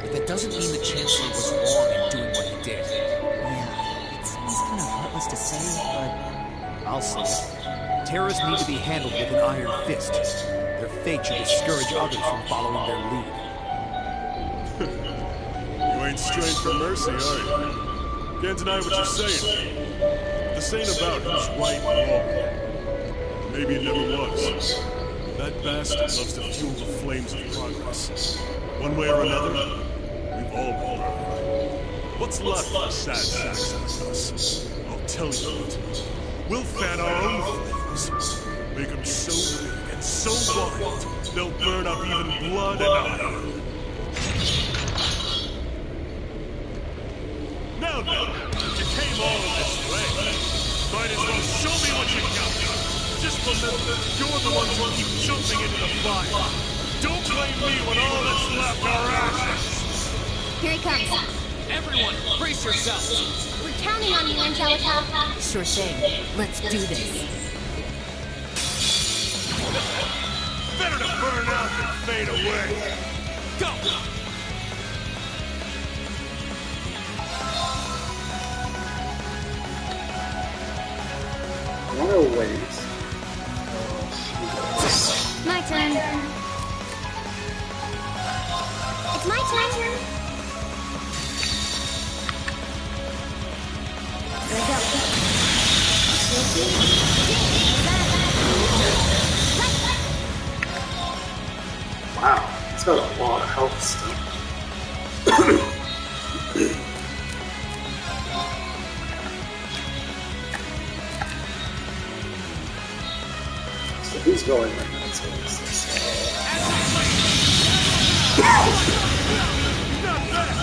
But that doesn't mean the Chancellor was wrong in doing what he did. Yeah, it seems kind of heartless to say, but... I'll say it. Terrorists need to be handled with an iron fist. Their fate should discourage others from following their lead. You ain't strained for mercy, are you? Can't deny what you're saying. This ain't about who's right and wrong. Maybe it never was. That bastard loves to fuel the flames of progress. One way or another, we've all been burned. What's left for sad sacks like us? I'll tell you what. We'll fan our own flames. Make them so big and so wild, they'll burn up even blood and iron. Now then, you came all this way. Might as well show me what you got. Just remember, you're the ones who keep jumping into the fire. Don't blame me when all that's left are ashes. Here he comes. Everyone, brace yourselves. We're counting on you, Angelica. Sure thing. Let's do this. Better to burn out than fade away. Go! Royal waves. My turn. It's my turn. There we go. Wow, it's got a lot of health still. So who's going right now? So it's this. Not bad.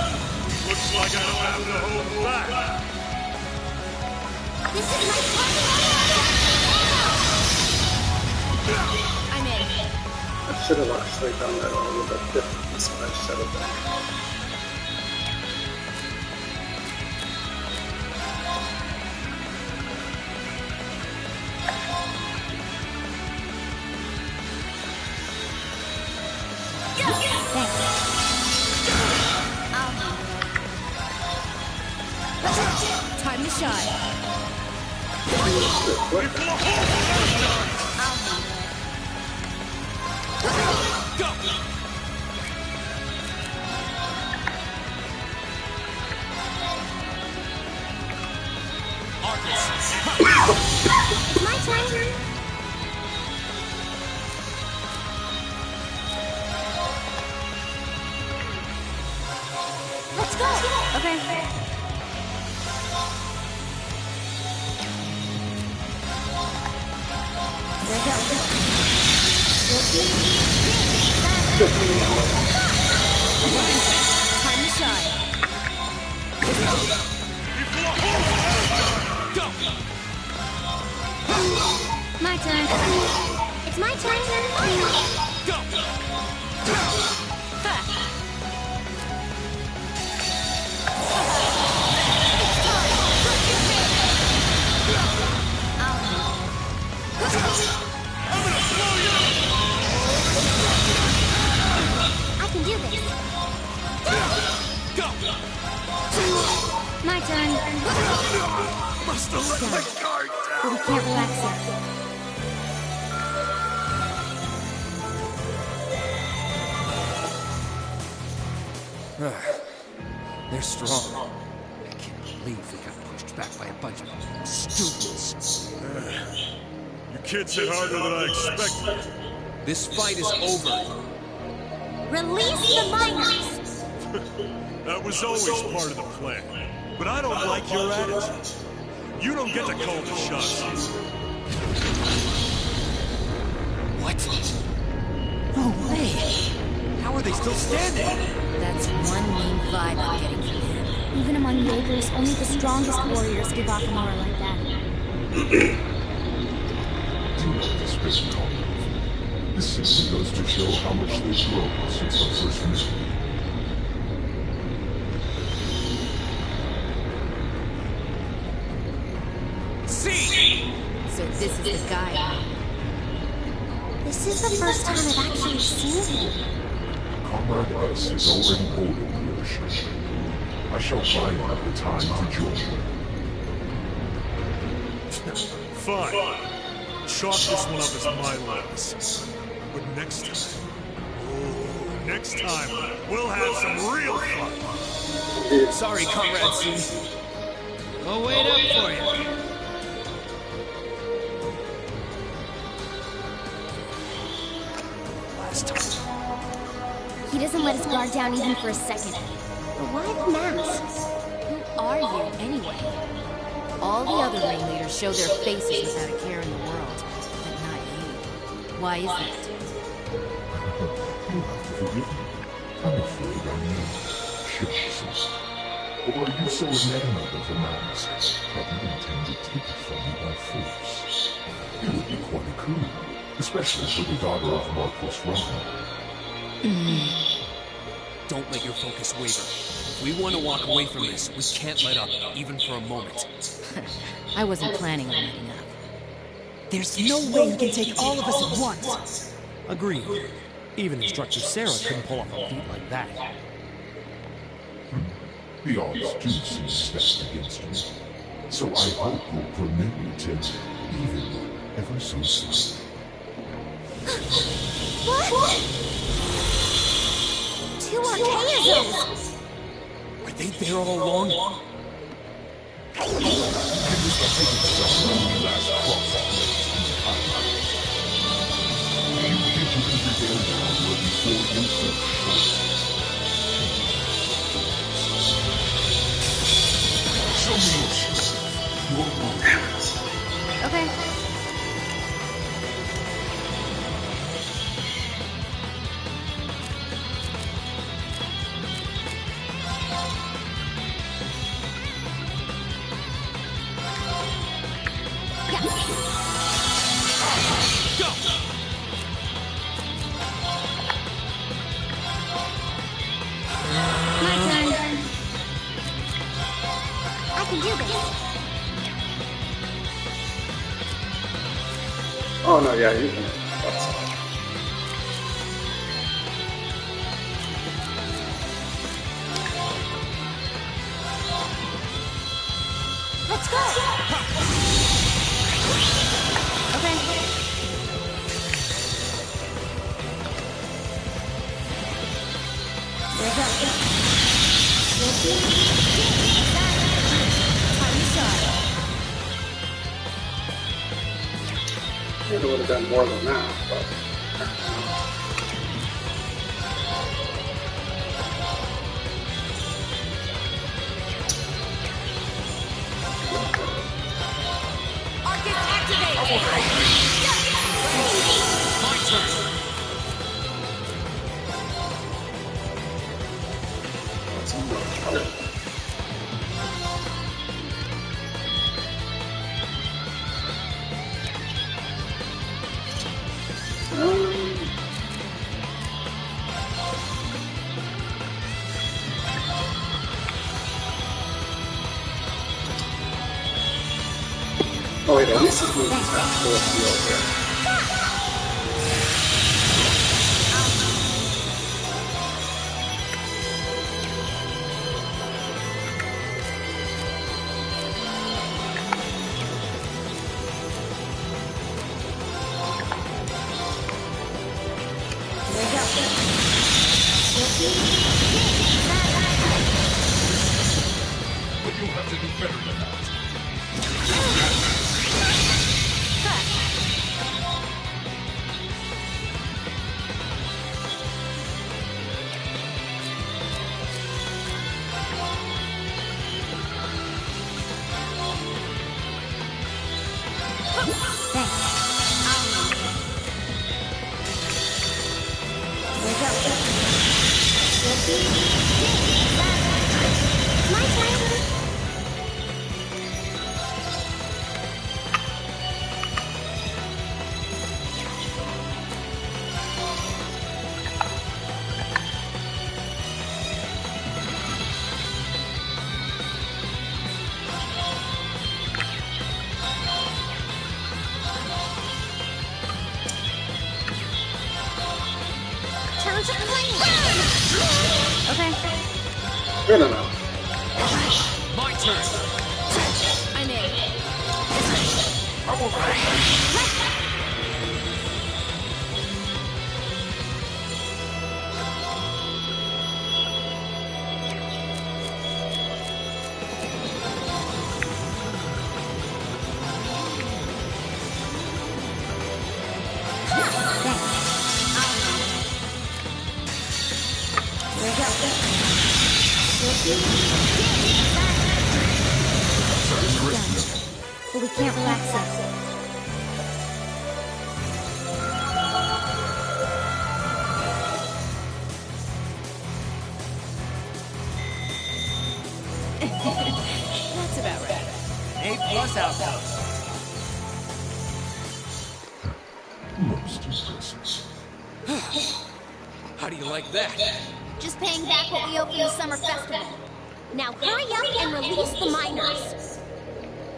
Looks like I don't have to hold back. This is my turn. I'm in. I should have actually done that a little bit differently, so I should have done. Time to shine. Go! Arcus! It's my turn. Let's go. Okay. There we go. Time to shine. Go! My turn. It's my turn. Go! I can do this. Go! My turn. Must have let my guard But we can't relax yet. They're strong. I can't believe we got pushed back by a bunch of students. You kids hit harder than I expected. This fight is over. Release the miners! That was always part of the plan. But I don't like your attitude. You don't get to call the shots. What? No way! How are they still standing? That's one main vibe I'm getting from him. Even among Jaegers, only the strongest warriors give off an aura like that. Do not dismiss Tom. This simply goes to show how much they've grown since our first meeting. See! So this is the guy. This is the first time I've actually seen him. Comrade S is already holding the airship. I shall find out the time to join him. Fine. Chalk this one up as my loss. But next time, we'll have some real fun. Sorry, Comrade C. We'll wait up for you. Last time. He doesn't let his guard down even for a second. But why the mask? Who are you, anyway? All the other ringleaders show their faces without a care in the world, but not you. Why is that? You have to forgive me. I'm afraid I'm not chivalrous. Or are you so enamored of the mask that you intend to take it from me by force? It would be quite a coup, especially for the daughter of Marquis Ragnar. Don't let your focus waver. If we want to walk away from this, we can't let up, even for a moment. I wasn't planning on letting up. There's no way he can take all of us at once. Agreed. Even Instructor Sarah couldn't pull off a feat like that. The odds do seem stacked against me. So I hope you'll permit me to, even ever so slightly. What? Two Archaeozones! Were they there all along? It was the heavy sun when we last crossed the lakes in time. You think you can prevail now or before you fall short? Show me your strength. Your will. Okay. Oh no, yeah, you can. That's fine. Let's go! Okay. There's that. It would have done more than that, but... Arcus activate! My turn! Oh wait, at least this movie's got full field here. But you'll have to do better than that. My turn! Turn to flame! Okay. Good enough. My turn! I'm in. Satisfaction. we can't relax yet. That's about right. A+ outcome. Most impressive. How do you like that? Just paying back what we owe from the summer festival. Now hurry up and release the miners.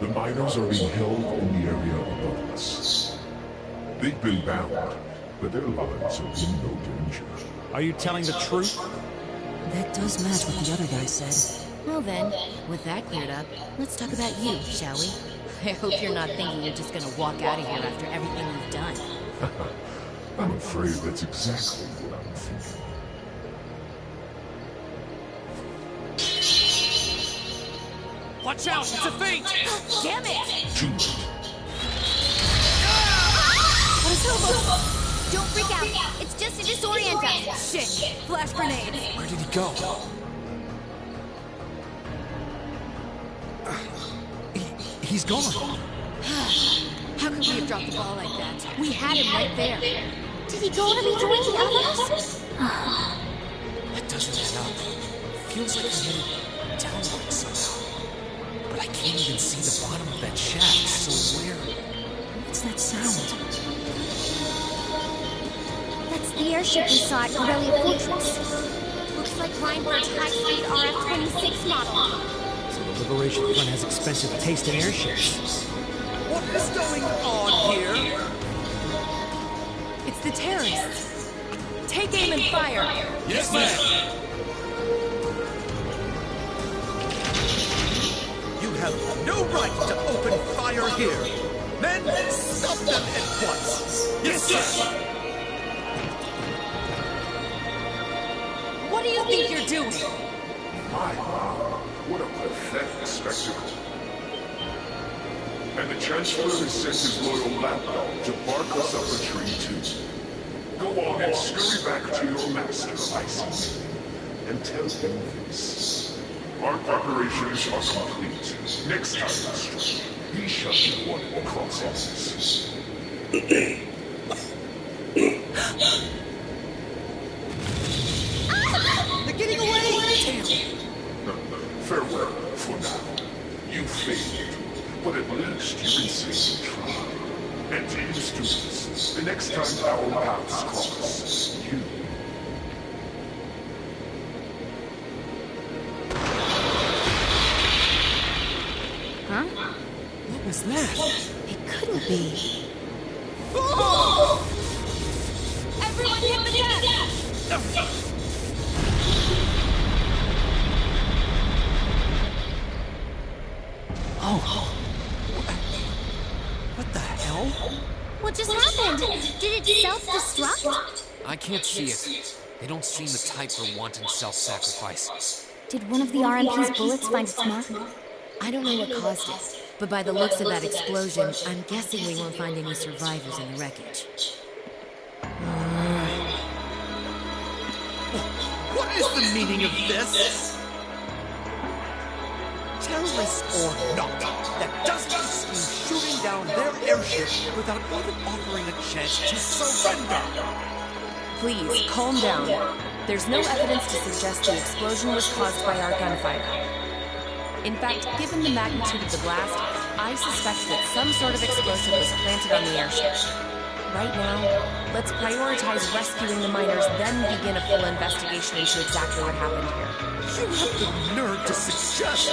The miners are being held in the area above us. They've been bound, but their lives are in no danger. Are you telling the truth? That does match what the other guy said. Well then, with that cleared up, let's talk about you, shall we? I hope you're not thinking you're just gonna walk out of here after everything you've done. I'm afraid that's exactly what I'm thinking. Watch out! It's a feint! Damn it! Too late. What is over? Don't freak out. It's just to disorient us. Shit! Flash grenade! Where did he go? He's gone. How could we have dropped the ball like that? We had him right there. Did he go to rejoin the others? That doesn't add up. Feels like I'm headed downward somehow. But I can't even see the bottom of that shaft, so where? What's that sound? That's the airship we saw at Corellia Fortress. Looks like Reinhardt's high-speed RF-26 model. So the Liberation Front has expensive taste in airships. What is going on here? It's the terrorists. Take aim and fire. Yes, ma'am. You have no right to open fire here. Men, stop them at once. Yes, sir. What do you think you're doing? My wow, what a pathetic spectacle. And the Chancellor has sent his loyal lapdog to bark us up a tree too. Go on and scurry back to your master, Isis, and tell him this. Our preparations are complete. Next time, Master, we shall be one across us. They're getting away! Farewell for now. You failed, but at least you can say you tried. And to you students, the next time our paths cross, you... Huh? What was that? It couldn't be. Oh! Everyone hit the deck! Oh. What the hell? What just happened? Did it self-destruct? I can't see it. They don't seem the type for wanton self-sacrifice. Did one of the RMP's bullets find its mark? I don't know what caused it, but by the looks of that explosion, I'm guessing we won't find any survivors in the wreckage. What is the meaning of this? Terrorists or not, that doesn't excuse shooting down their airship without even offering a chance to surrender. Please, calm down. There's no evidence to suggest the explosion was caused by our gunfire. In fact, given the magnitude of the blast, I suspect that some sort of explosive was planted on the airship. Right now, let's prioritize rescuing the miners, then begin a full investigation into exactly what happened here. You have the nerve to suggest...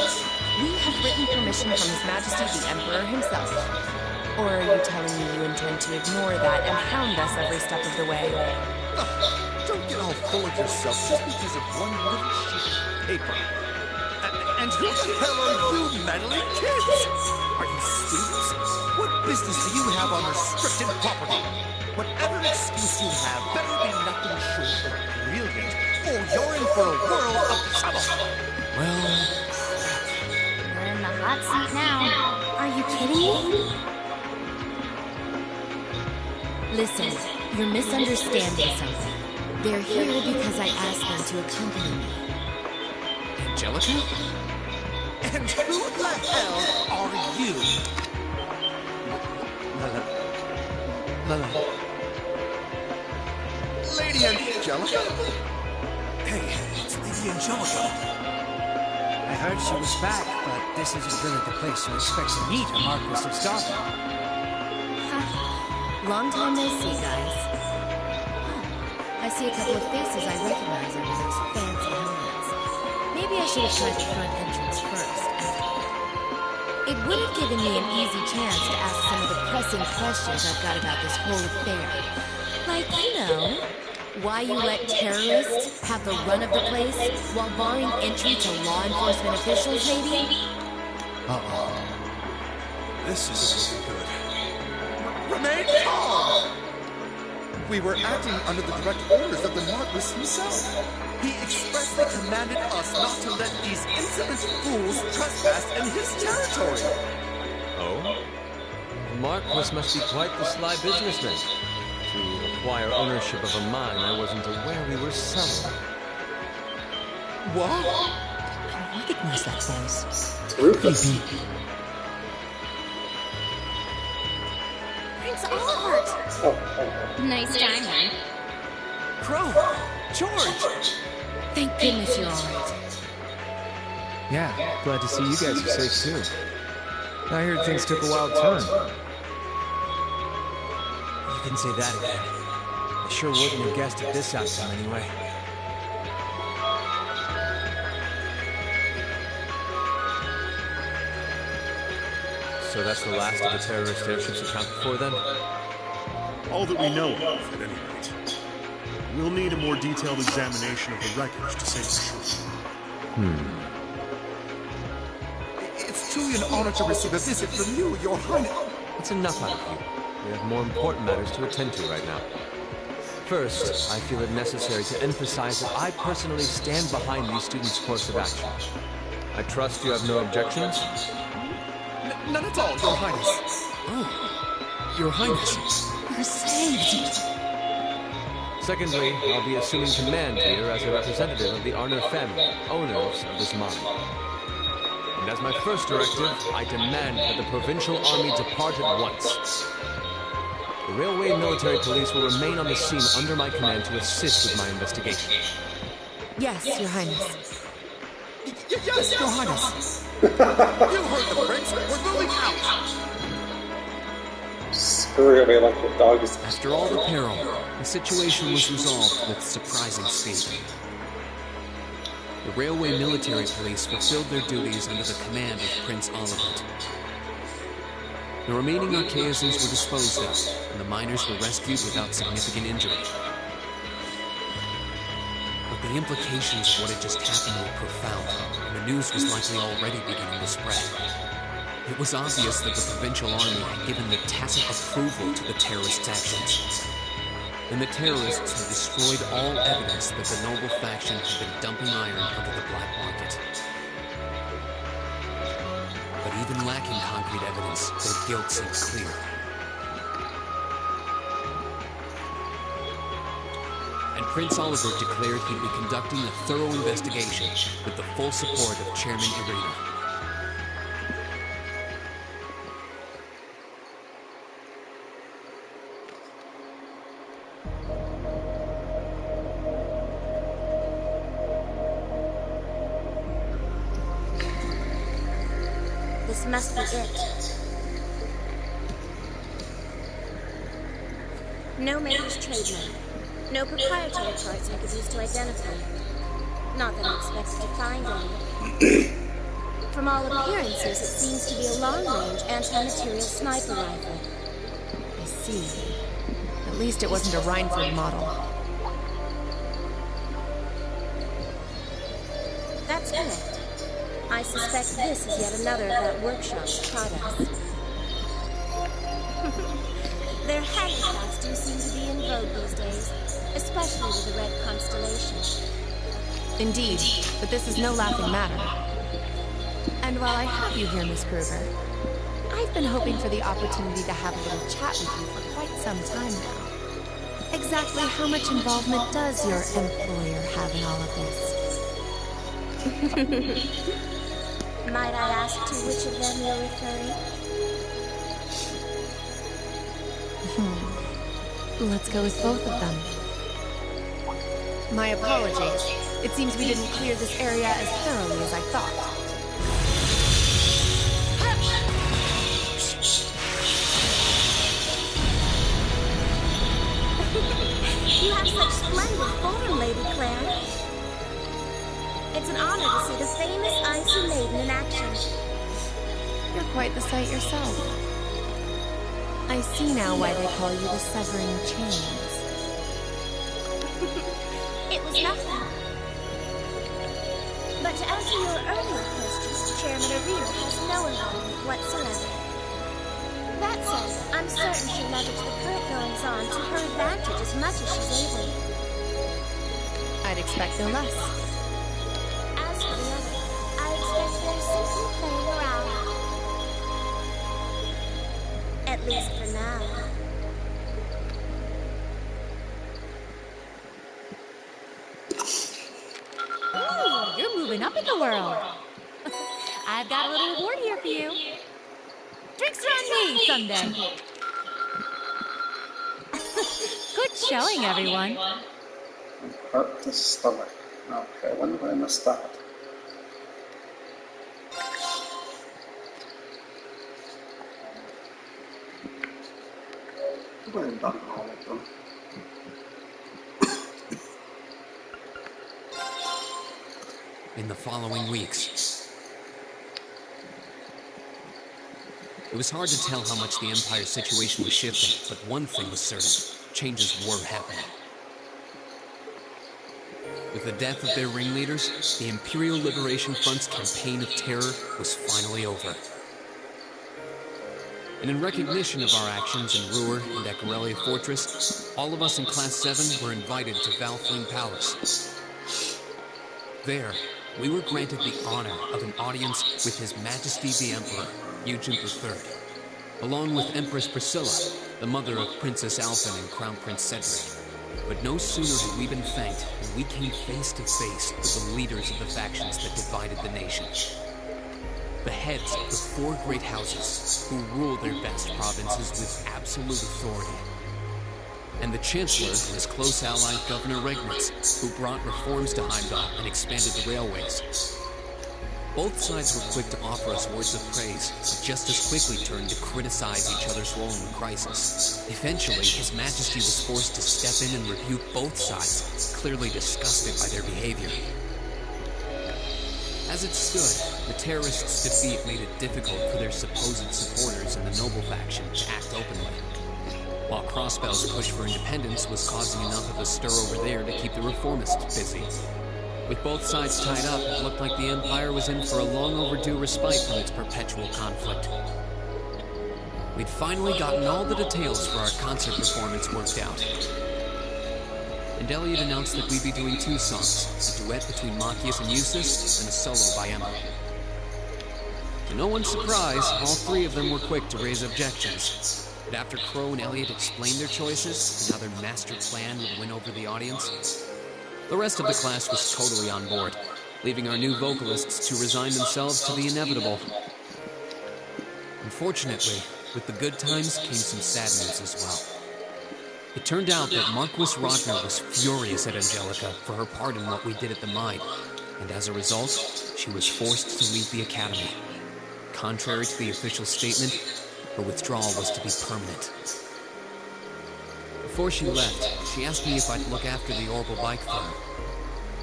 We have written permission from His Majesty the Emperor himself. Or are you telling me you intend to ignore that and hound us every step of the way? Don't get all full of yourself just because of one little sheet of paper. And who the hell are you, meddling kids? Are you students? What business do you have on restricted property? Whatever excuse you have better be nothing short of brilliant, or you're in for a world of trouble. Well... We're in the hot seat now. Are you kidding me? Listen, you're misunderstanding something. They're here because I asked them to accompany me. Angelica? And who the hell are you? Lady Angelica? Hey, it's Lady Angelica. I heard she was back, but this isn't really the place you expect to meet a Marquis of Starving. Long time no see, guys. I see a couple of faces I recognize under those fancy helmets. Maybe I should have tried the front entrance first. It would have given me an easy chance to ask some of the pressing questions I've got about this whole affair. Like, why you let terrorists have the run of the place while barring entry to law enforcement officials, maybe? Uh-oh. This isn't looking good. Remain calm! We were acting under the direct orders of the Marquis himself. He expressly commanded us not to let these insolent fools trespass in his territory. Oh? The Marquis must be quite the sly businessman. To acquire ownership of a mine I wasn't aware we were selling. What? I recognize that voice. Rufus. Prince Albert! Nice timing. Crow! George! Thank goodness you're alright. Yeah, glad to see you guys are safe too. I heard things took a wild turn. You can say that again. I sure wouldn't have guessed at this outcome anyway. So that's the last of the terrorist airships accounted for then? All that we know of, at any rate. We'll need a more detailed examination of the wreckage to say for sure. It's truly an honor to receive a visit from you, Your Highness. It's enough out of you. We have more important matters to attend to right now. First, I feel it necessary to emphasize that I personally stand behind these students' course of action. I trust you have no objections? None at all, Your Highness. Oh, Your Highness. We're saved. Secondly, I'll be assuming command here as a representative of the Arner family, owners of this mine. And as my first directive, I demand that the Provincial Army depart at once. The Railway Military Police will remain on the scene under my command to assist with my investigation. Yes, Your Highness. Yes, Your Highness. You heard the prince. We're moving out. Screw me like the dog is. After all the peril, the situation was resolved with surprising speed. The Railway Military Police fulfilled their duties under the command of Prince Olivert. The remaining Archaeans were disposed of, and the miners were rescued without significant injury. But the implications of what had just happened were profound, and the news was likely already beginning to spread. It was obvious that the Provincial Army had given the tacit approval to the terrorists' actions. And the terrorists had destroyed all evidence that the noble faction had been dumping iron onto the black market. But even lacking concrete evidence, their guilt seemed clear. And Prince Olivert declared he'd be conducting a thorough investigation with the full support of Chairman Irina. This must be it. No maker's trademark. No proprietary parts I could use to identify. Not that I expected to find any. From all appearances, it seems to be a long-range anti-material sniper rifle. I see. At least it wasn't a Reinford model. That's correct. I suspect this is yet another of that workshop's products. Their handicrafts do seem to be in vogue these days, especially with the Red Constellation. Indeed, but this is no laughing matter. And while I have you here, Miss Kruger, I've been hoping for the opportunity to have a little chat with you for quite some time now. Exactly how much involvement does your employer have in all of this? Might I ask to which of them you're referring? Let's go with both of them. My apologies. It seems we didn't clear this area as thoroughly as I thought. You have such splendid form, Lady Claire. It's an honor to see the famous Icy Maiden in action. You're quite the sight yourself. I see now why they call you the Severing Chains. It was nothing. But to answer your earlier question, Chairman Arrear has no involvement whatsoever. That said, I'm certain she'll leverage the current goings-on to her advantage as much as she's able. I'd expect no less. As for the other, I expect they're simply playing around. At least for now. Ooh, you're moving up in the world. I've got a little reward here for you. Drinks are on me someday. Good showing, everyone. Hurt the stomach. Okay, when did I miss that? I've done all of them. In the following weeks, it was hard to tell how much the Empire's situation was shifting, but one thing was certain: changes were happening. With the death of their ringleaders, the Imperial Liberation Front's campaign of terror was finally over. And in recognition of our actions in Ruhr and at Corellia Fortress, all of us in Class 7 were invited to Valfling Palace. There, we were granted the honor of an audience with His Majesty the Emperor, Eugene III, along with Empress Priscilla, the mother of Princess Alphen and Crown Prince Cedric. But no sooner had we been thanked than we came face to face with the leaders of the factions that divided the nation. The heads of the four great houses who rule their vast provinces with absolute authority. And the Chancellor and his close ally, Governor Regnitz, who brought reforms to Heimdall and expanded the railways. Both sides were quick to offer us words of praise, but just as quickly turned to criticize each other's role in the crisis. Eventually, His Majesty was forced to step in and rebuke both sides, clearly disgusted by their behavior. As it stood, the terrorists' defeat made it difficult for their supposed supporters in the noble faction to act openly, while Crossbell's push for independence was causing enough of a stir over there to keep the reformists busy. With both sides tied up, it looked like the Empire was in for a long overdue respite from its perpetual conflict. We'd finally gotten all the details for our concert performance worked out. And Elliot announced that we'd be doing two songs, a duet between Machias and Eustace, and a solo by Emma. To no one's surprise, all three of them were quick to raise objections. But after Crow and Elliot explained their choices and how their master plan would win over the audience, the rest of the class was totally on board, leaving our new vocalists to resign themselves to the inevitable. Unfortunately, with the good times came some sad news as well. It turned out that Marquis Rodner was furious at Angelica for her part in what we did at the mine, and as a result, she was forced to leave the academy. Contrary to the official statement, her withdrawal was to be permanent. Before she left, she asked me if I'd look after the Orbital Bike firm.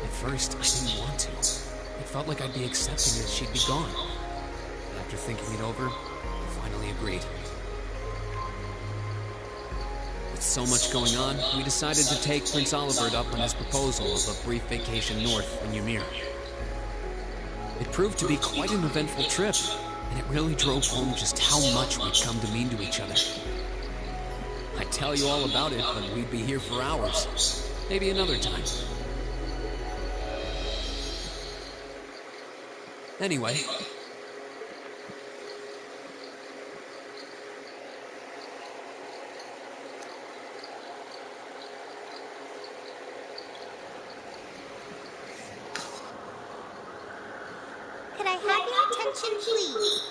At first, I didn't want to. It felt like I'd be accepting that she'd be gone. But after thinking it over, I finally agreed. With so much going on, we decided to take Prince Olivert up on his proposal of a brief vacation north in Ymir. It proved to be quite an eventful trip, and it really drove home just how much we'd come to mean to each other. I'd tell you all about it, but we'd be here for hours. Maybe another time. Anyway. Could I have your attention, please?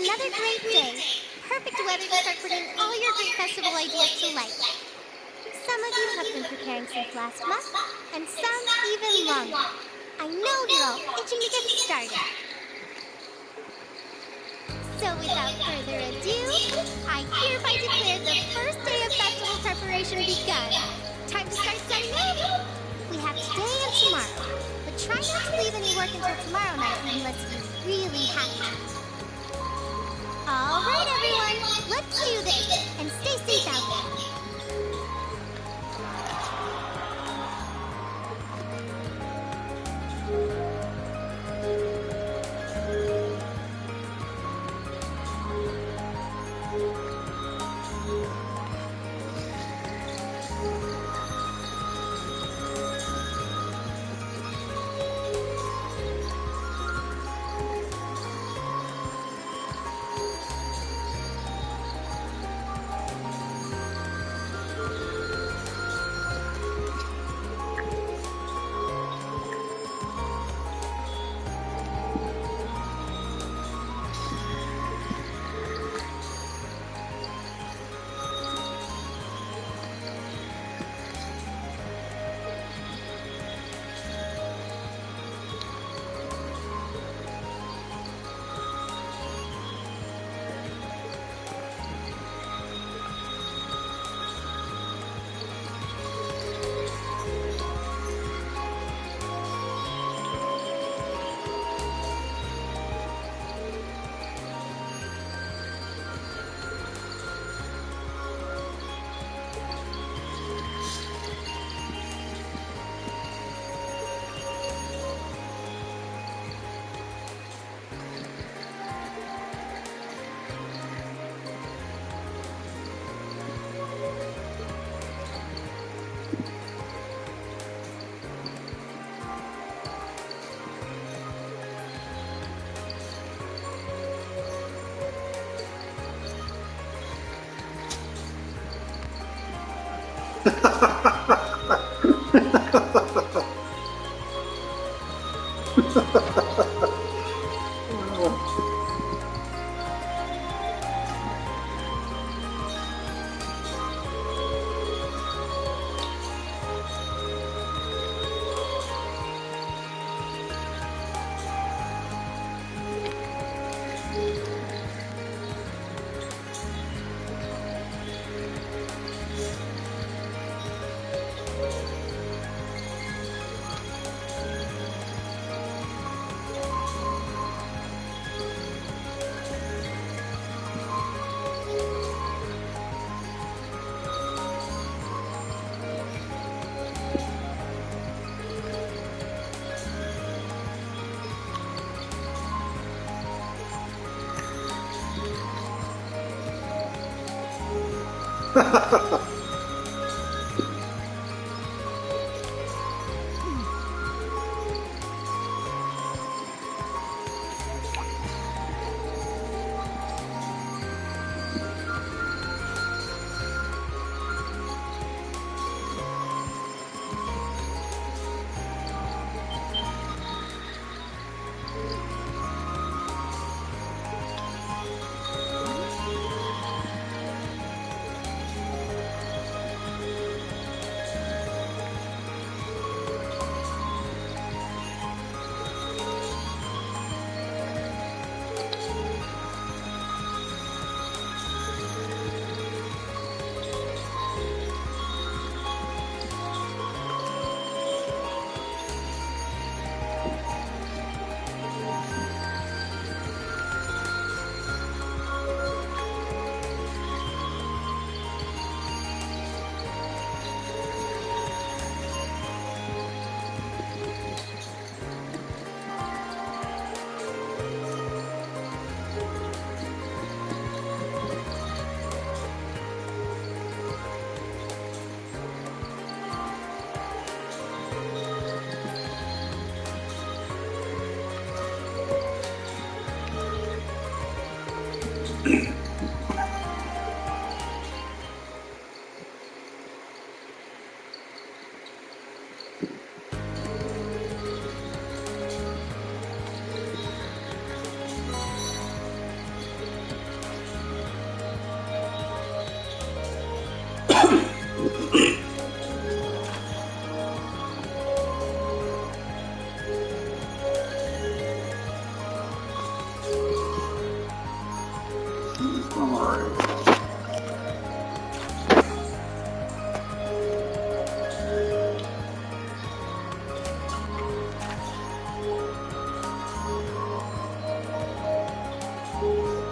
another great day. Perfect weather to start putting all your great festival ideas to life. Some of you have been preparing since last month, and some even longer. I know you're all itching to get started. So without further ado, I hereby declare the first day of festival preparation begun. Time to start setting up. We have today and tomorrow, but try not to leave any work until tomorrow night unless you really have to. All right, everyone, let's do this, and stay safe out there.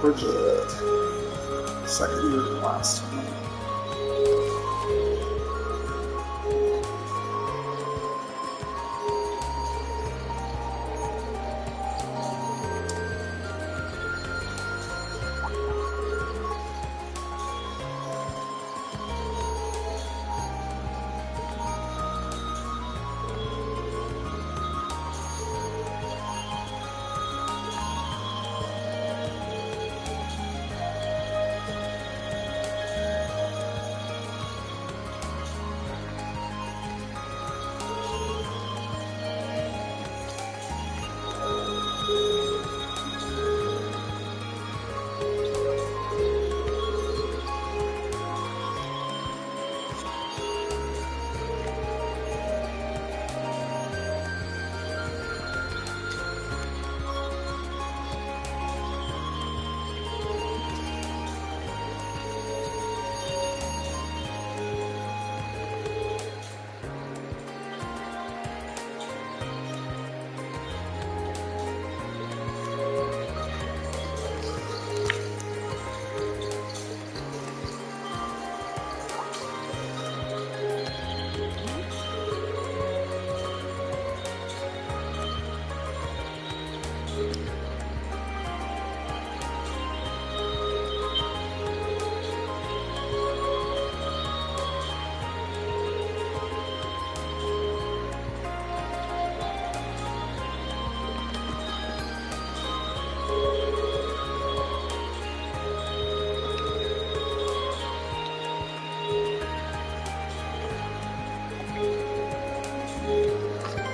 Bridget. Second year than last one.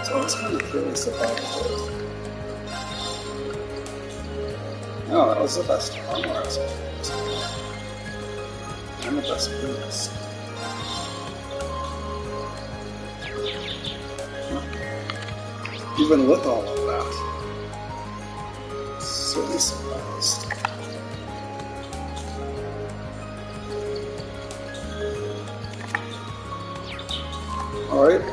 So I was kind of curious about it. No, that was the best armor I suppose. And the best boots. Even with all of that. So really surprised. Alright.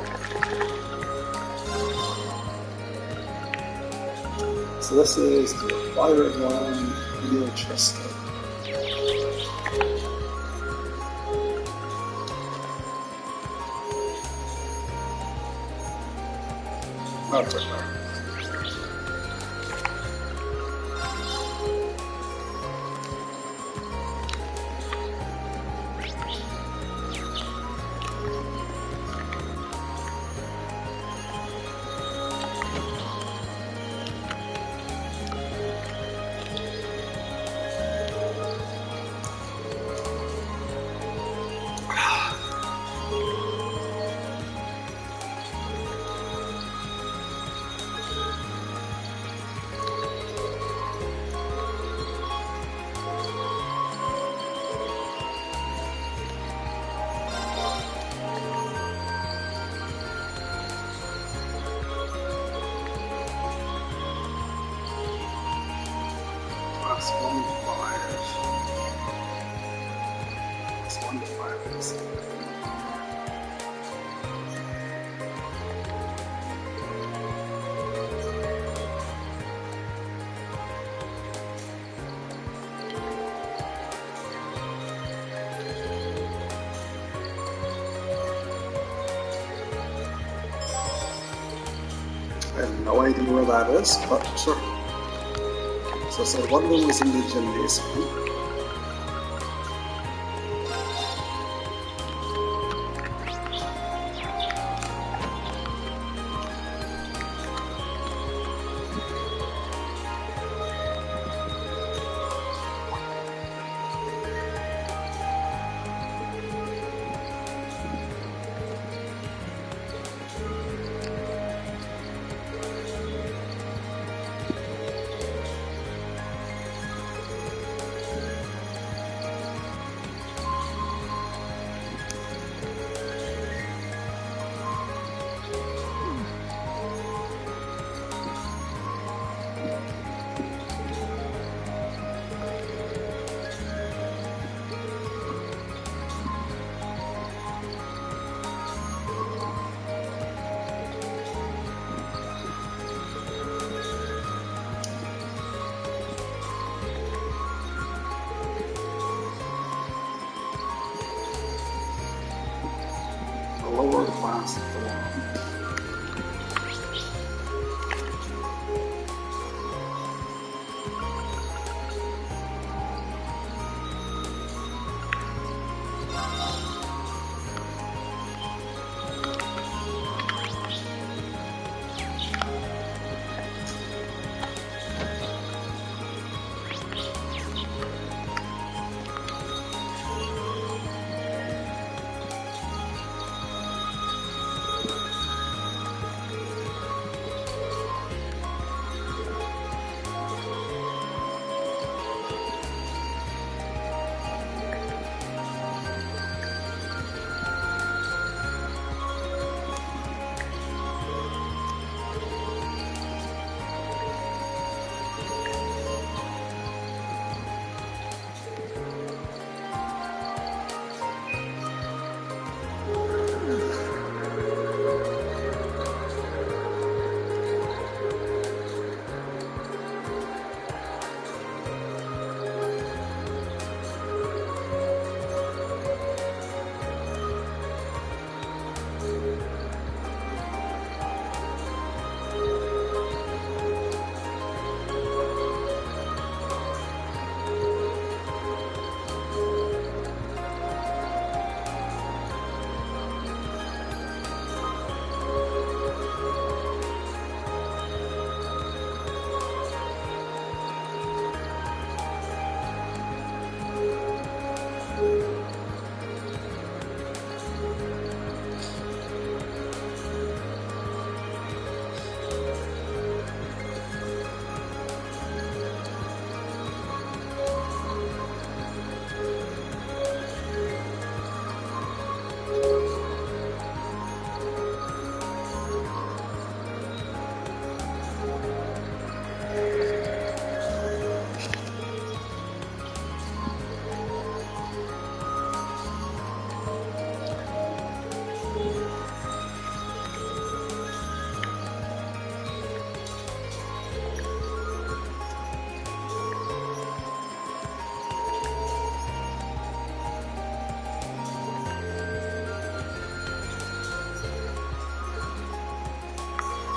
So this is the Fire Gun Neil Chester. That's right there. Plus 1 to 5. Plus 1 to 5 is I have no idea where that is, but sure. So one of them was in the gymnasium. sword class of the world.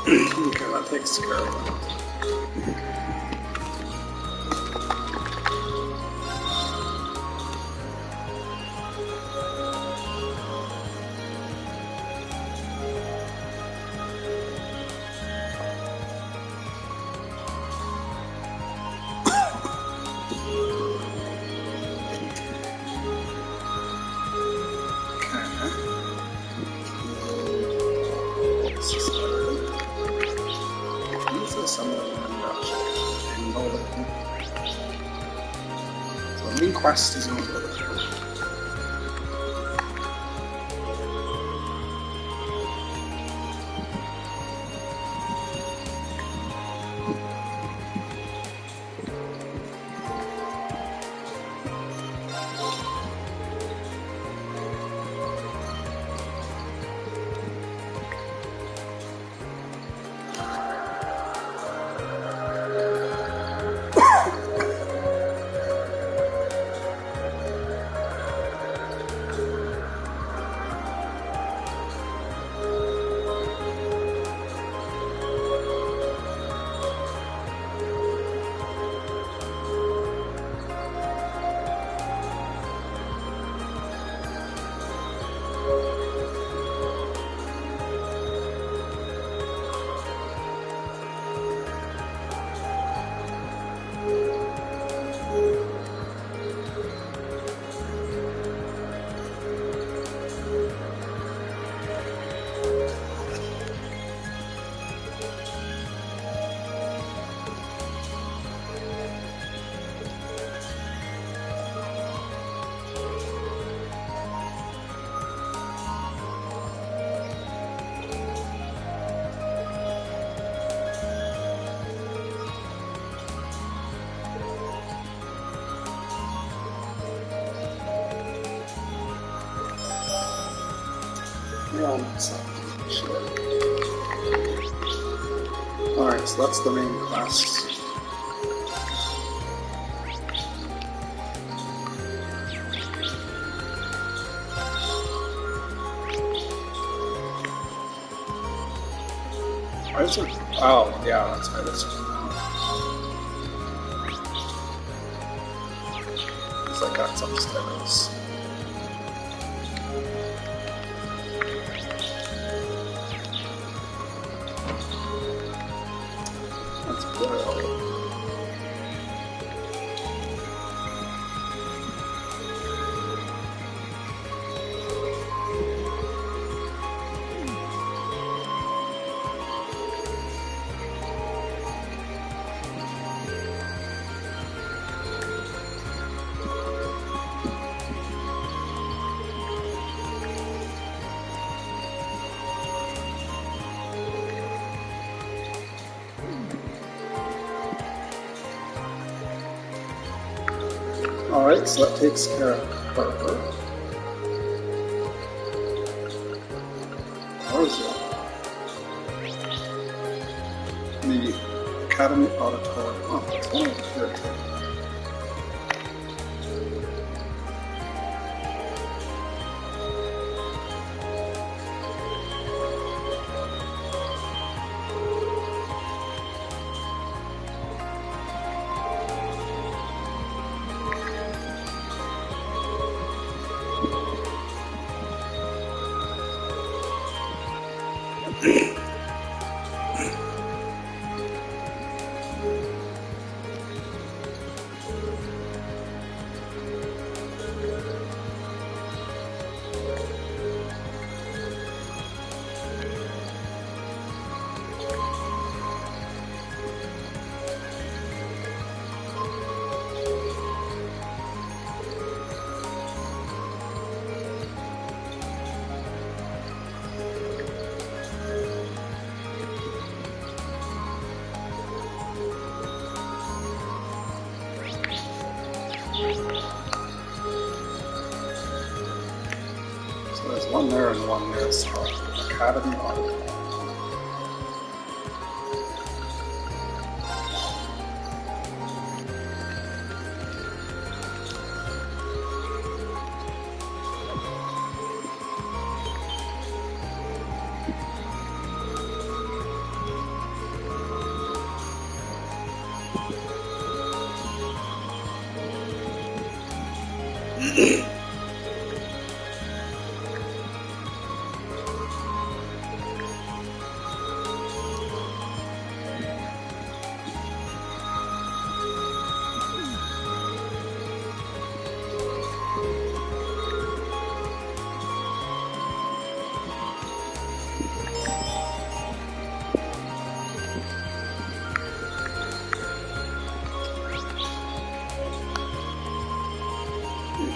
Okay, that takes care of that. Quest is over. Alright, so that's the main quest. Why is it? Oh, yeah, that's right. It's like that's upstairs. That's boiled. Alright, so that takes care of Harper. Where is it? The Academy Auditorium. Oh, it's one over here too. So there's one there and one there. So Academy Auditorium.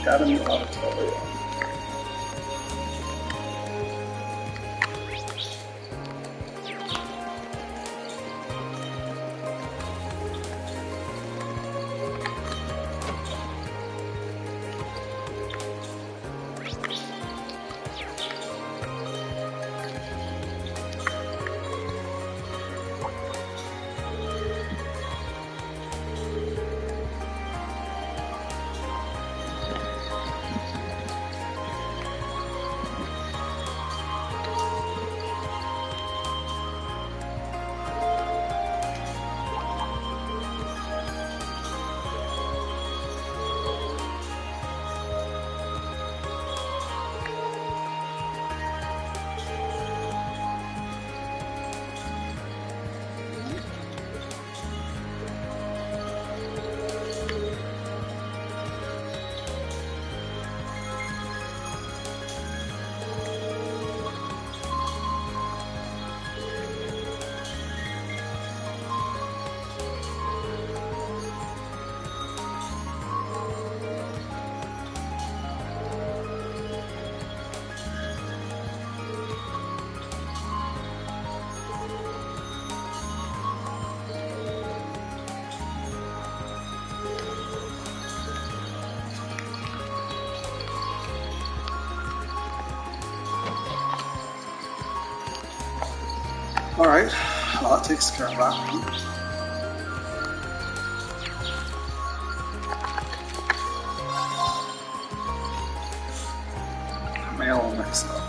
Academy Auditorium. Alright, well that takes care of that one. Mail mix up.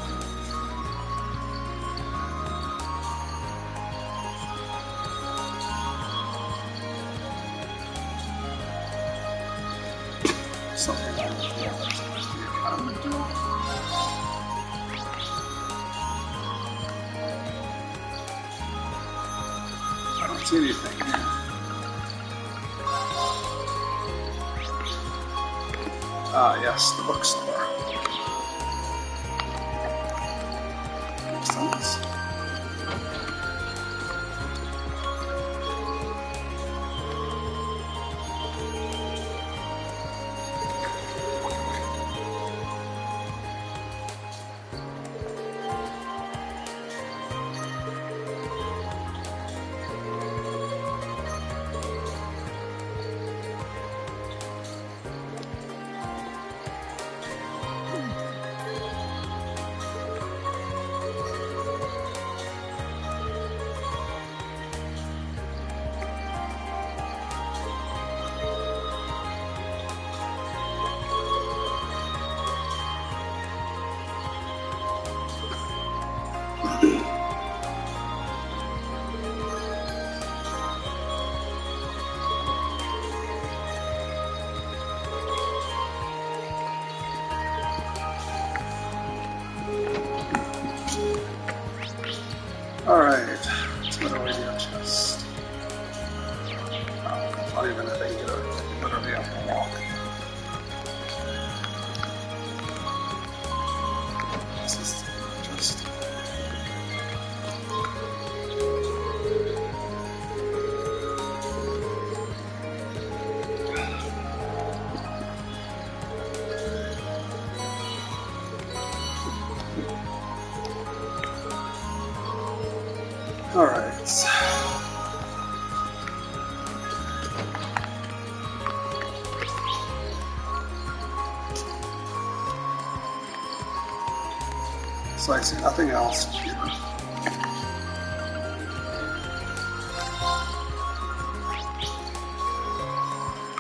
something on the economy. I don't see anything here. Ah, yes, the bookstore. Makes sense. Alright, let's go to radio chest. Not even a thing to literally have to walk. This is just. Alright. So I see nothing else here.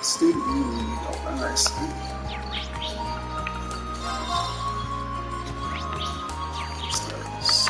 State Union open, I see. Upstairs.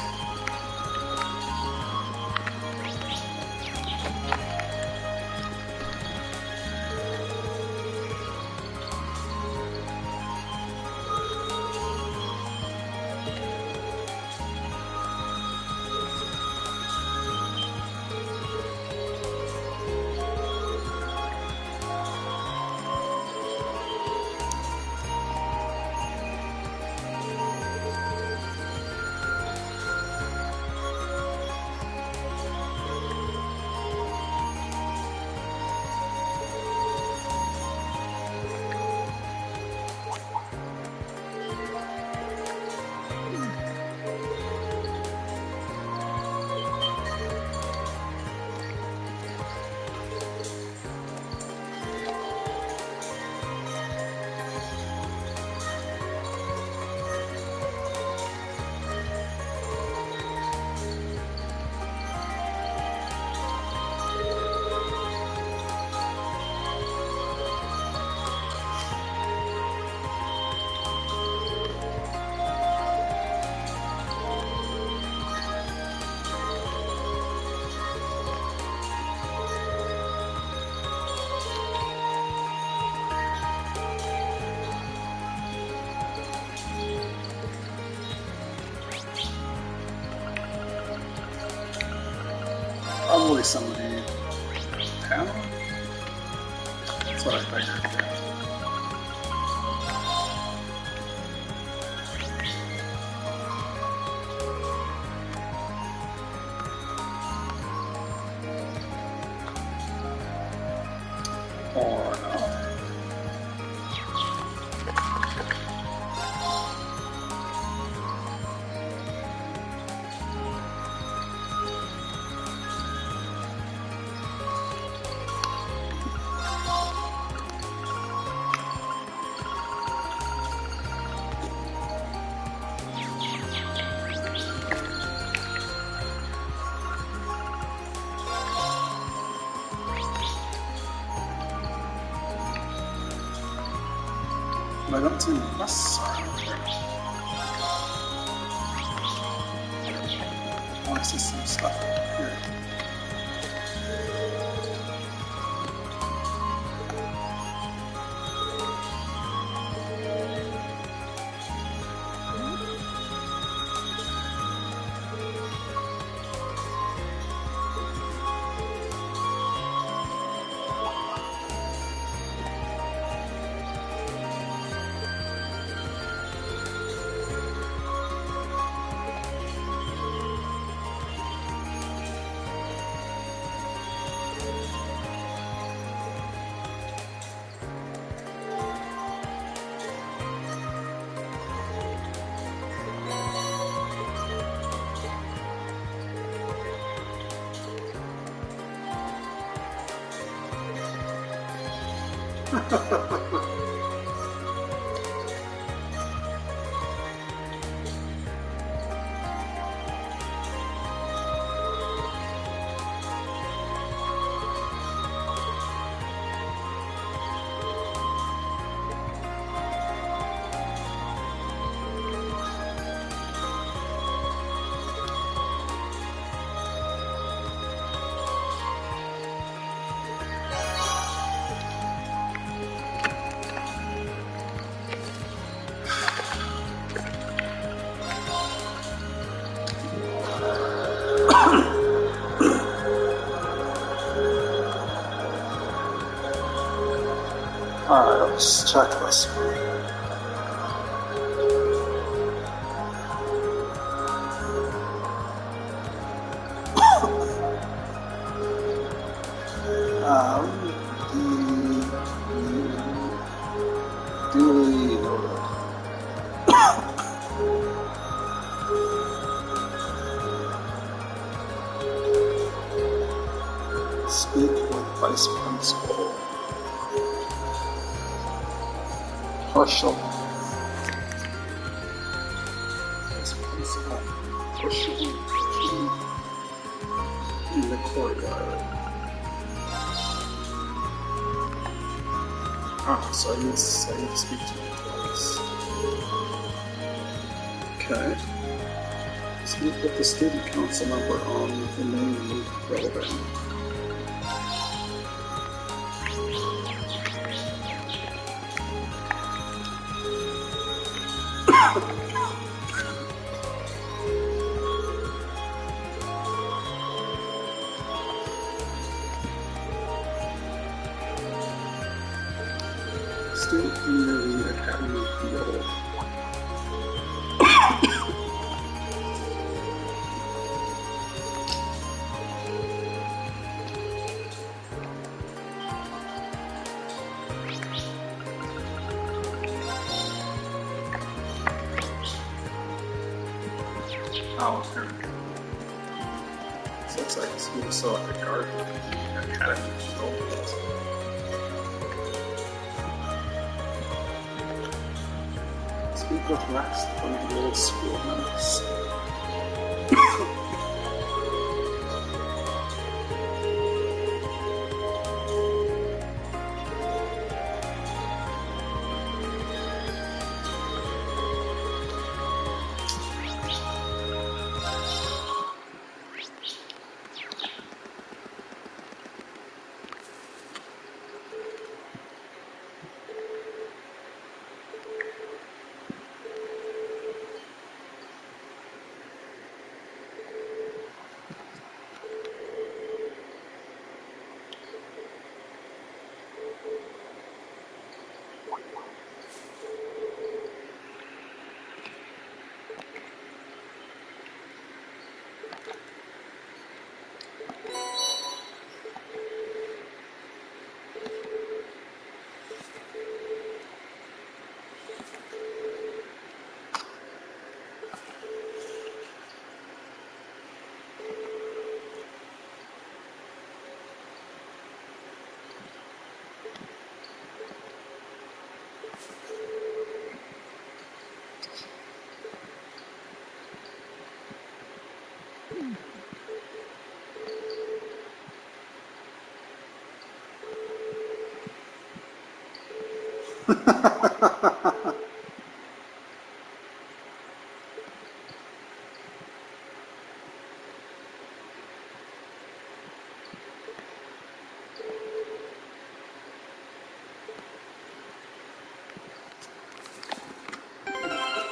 Probably somebody down. That's what I figured. Or not. But I don't see any buses around here. I want to see some stuff here. Alright, let's check this one. Duly noted. Speak with Vice Principal Herschel. Vice Principal Herschel in the courtyard. So I need to speak to him twice. Okay. Speak with the student council member on the main building. Student community academy field. Oh, okay. So it's like school, so like a garden academy field. Speak with Rex from the old school notes.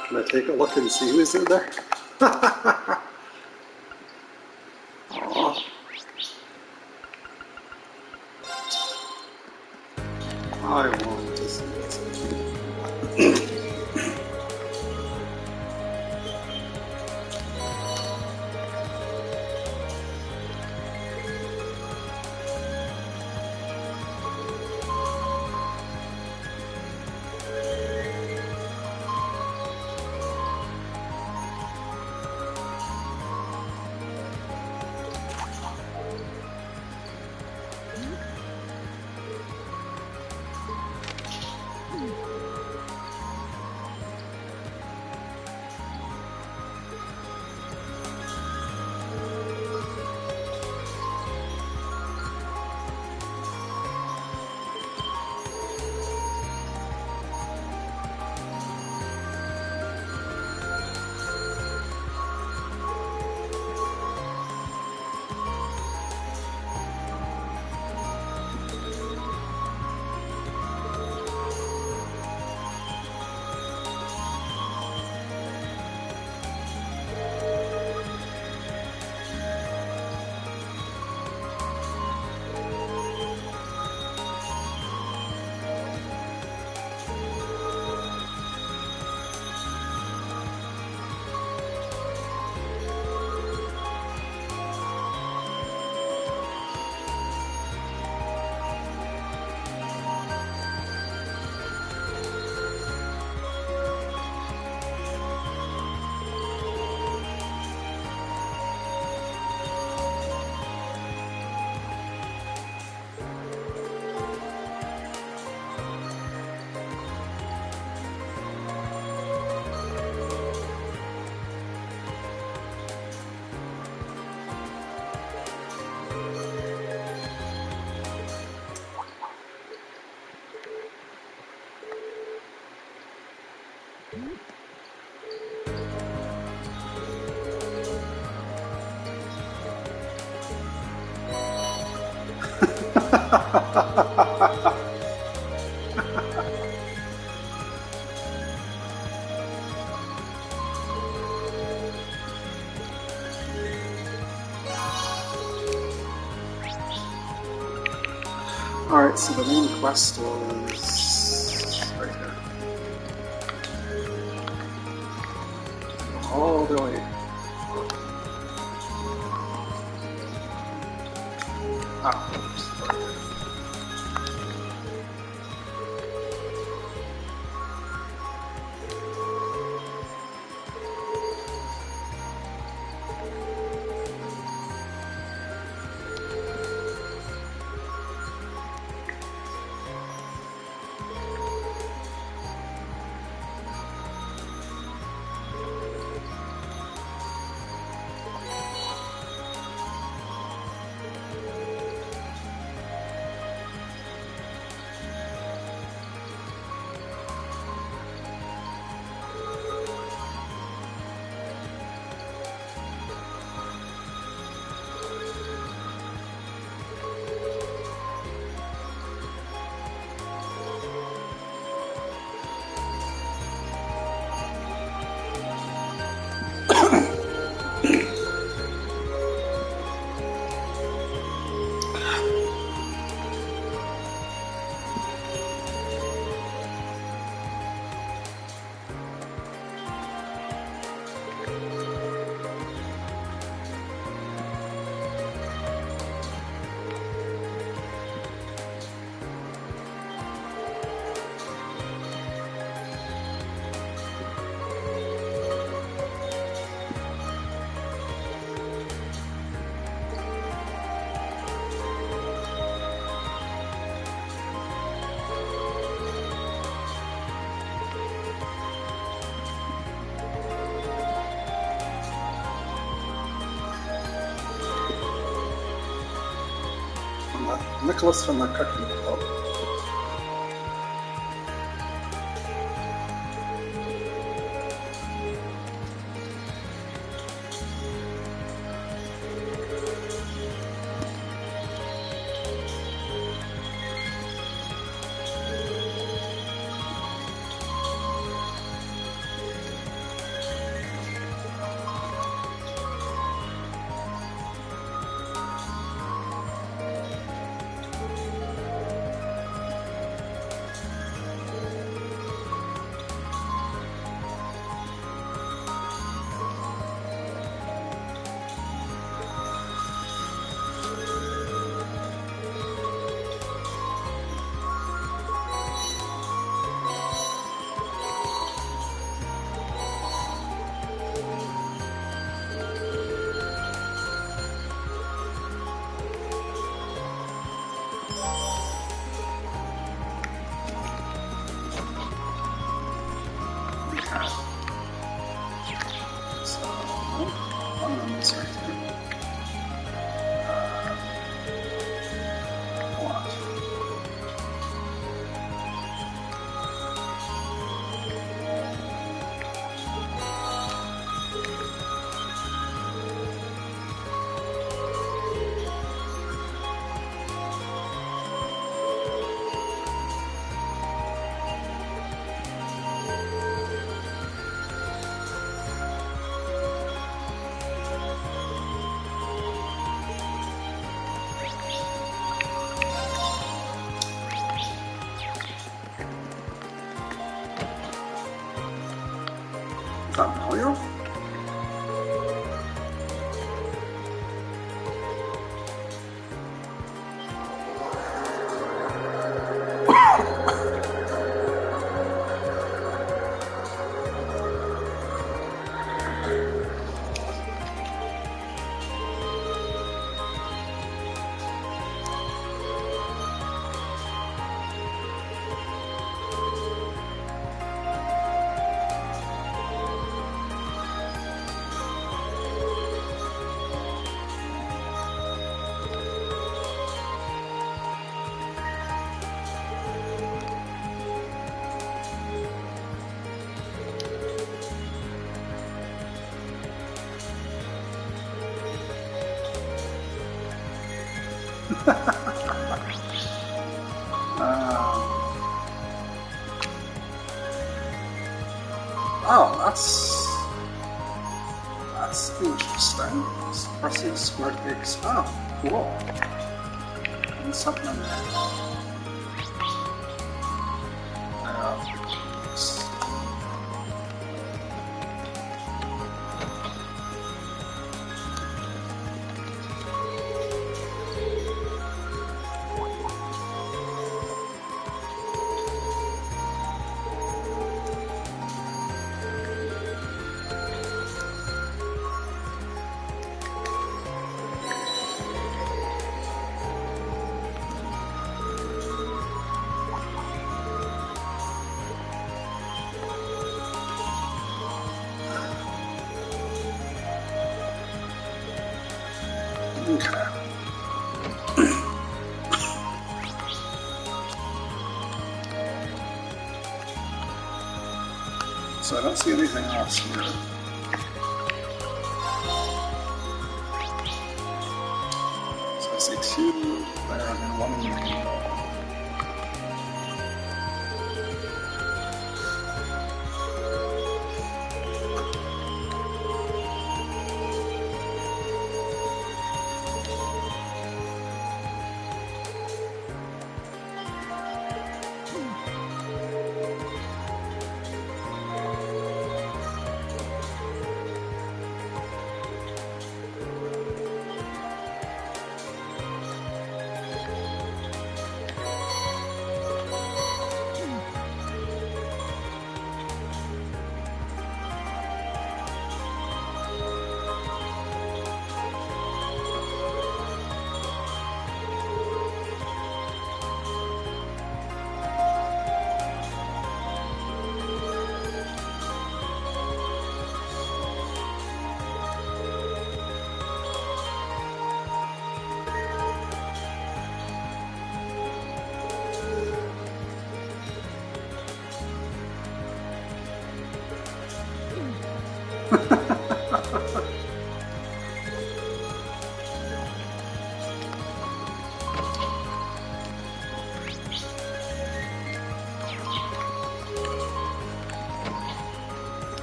Can I take a look and see who's in there? Aww. I want to see this. Alright, so the main quest was right here. All the way. Ah, oops. Nicholas from the Cooking Club. Oh, that's interesting. Pressing square X. Oh, cool. What's happening there? Okay. So I don't see anything else here. So I see two there and one in the middle.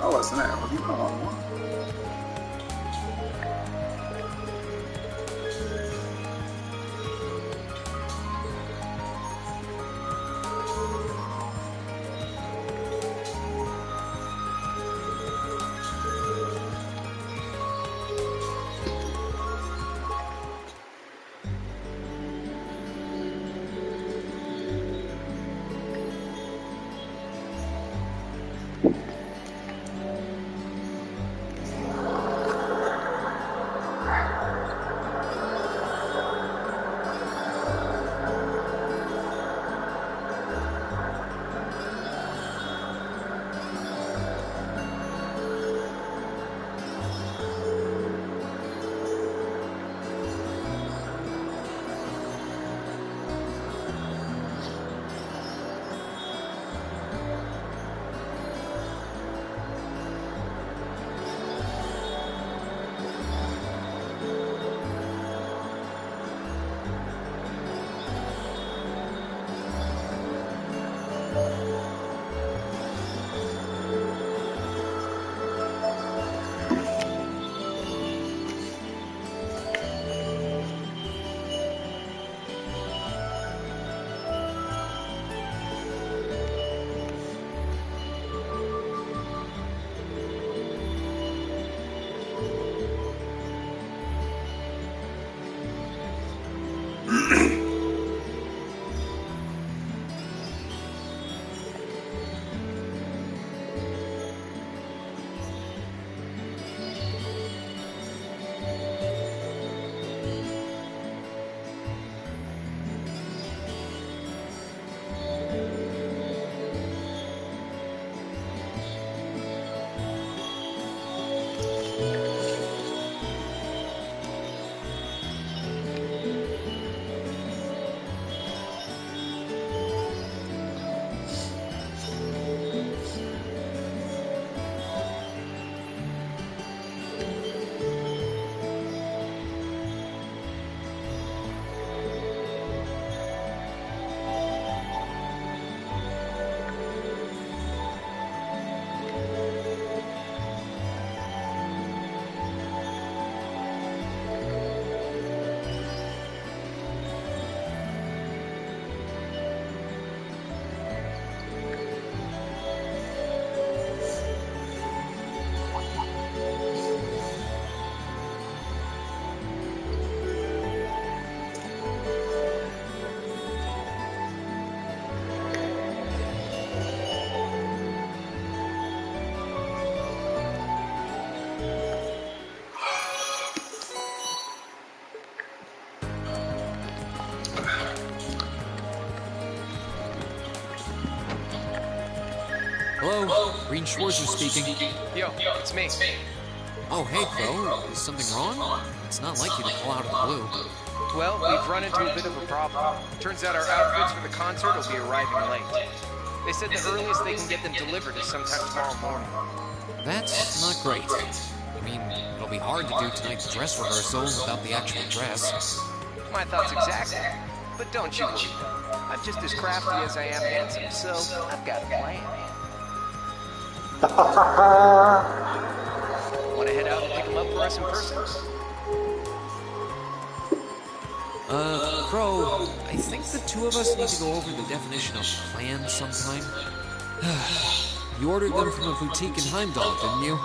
Oh, isn't it? We're going on one. Green Schwarzer speaking. Yo, it's me. Oh, hey, Crow. Is something wrong? It's not like you to call out of the blue. Well, we've run into a bit of a problem. Turns out our outfits for the concert will be arriving late. They said the earliest they can get them delivered is sometime tomorrow morning. That's not great. I mean, it'll be hard to do tonight's dress rehearsal without the actual dress. My thoughts exactly. But don't you worry. I'm just as crafty as I am handsome, so I've got a plan. Want to head out and pick them up for us in person? Crow, I think the two of us need to go over the definition of plan sometime. You ordered them from a boutique in Heimdall, didn't you?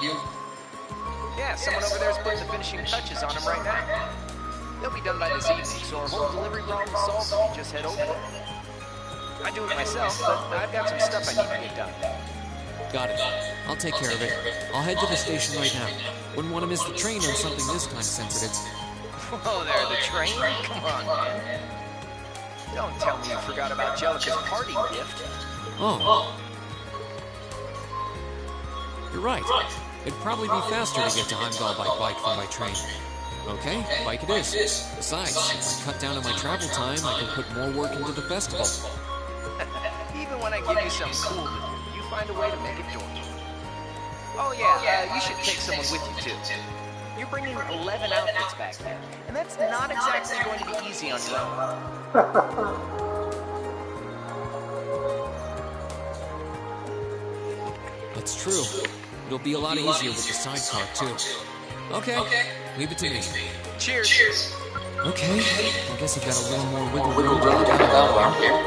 Yeah, someone over there is putting the finishing touches on them right now. They'll be done by this evening, so our whole delivery problem is solved if you just head over there. I do it myself, but I've got some stuff I need to get done. Got it. I'll take care of it. I'll head to the station right now. Wouldn't want to miss the train on something this time sensitive. Whoa there, the train? Come on, man. Don't tell me you forgot about Jellica's parting gift. Oh. You're right. It'd probably be faster to get to Heimdall by bike than by train. Okay, bike it is. Besides, if I cut down on my travel time, I can put more work into the festival. Even when I give you something cool to do, you find a way to make it dorky. Oh yeah, you should take someone with you too. You're bringing 11 outfits back there, and that's not exactly going to be easy on your own. That's true. It'll be a lot easier with the sidecar, too. Okay, leave it to me. Cheers. Okay, I guess I've got a little more wiggle room to get down here.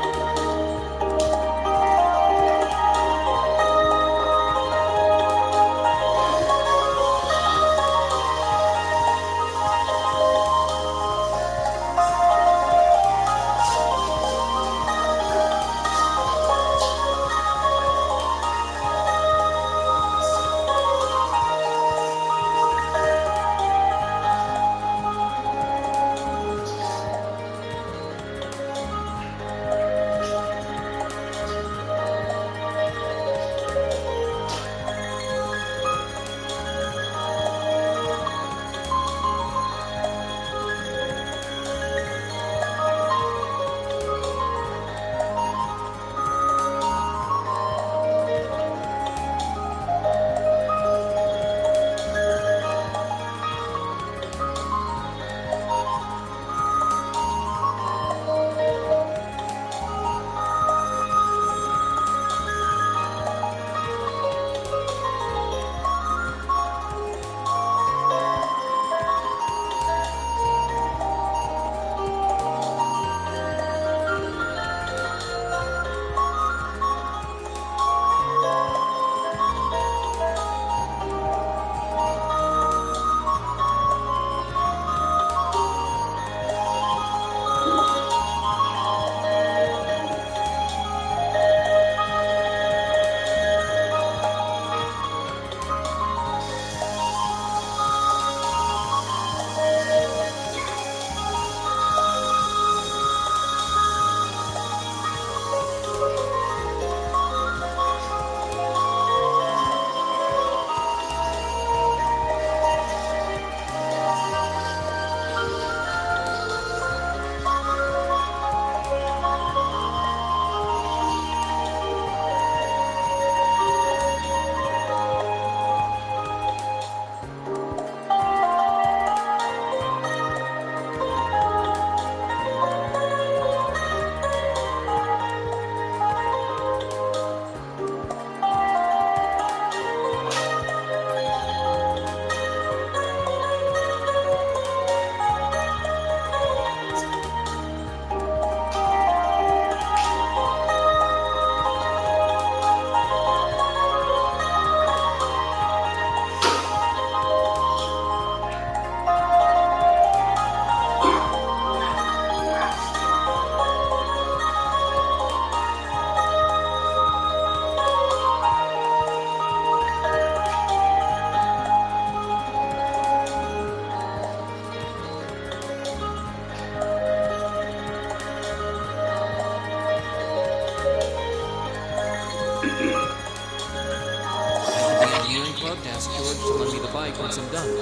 once I'm done.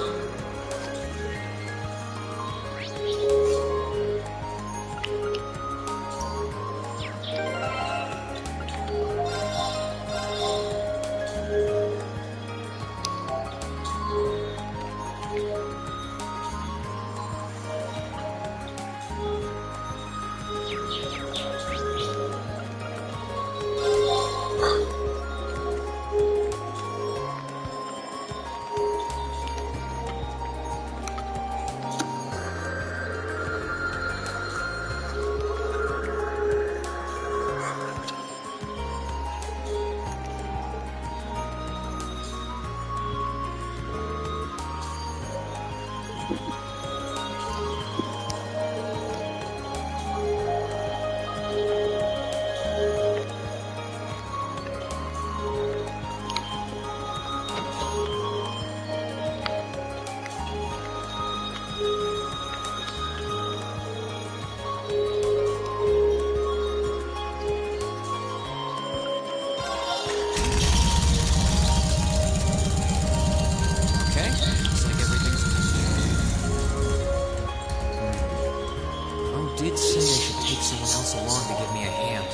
Did say I should take someone else along to give me a hand.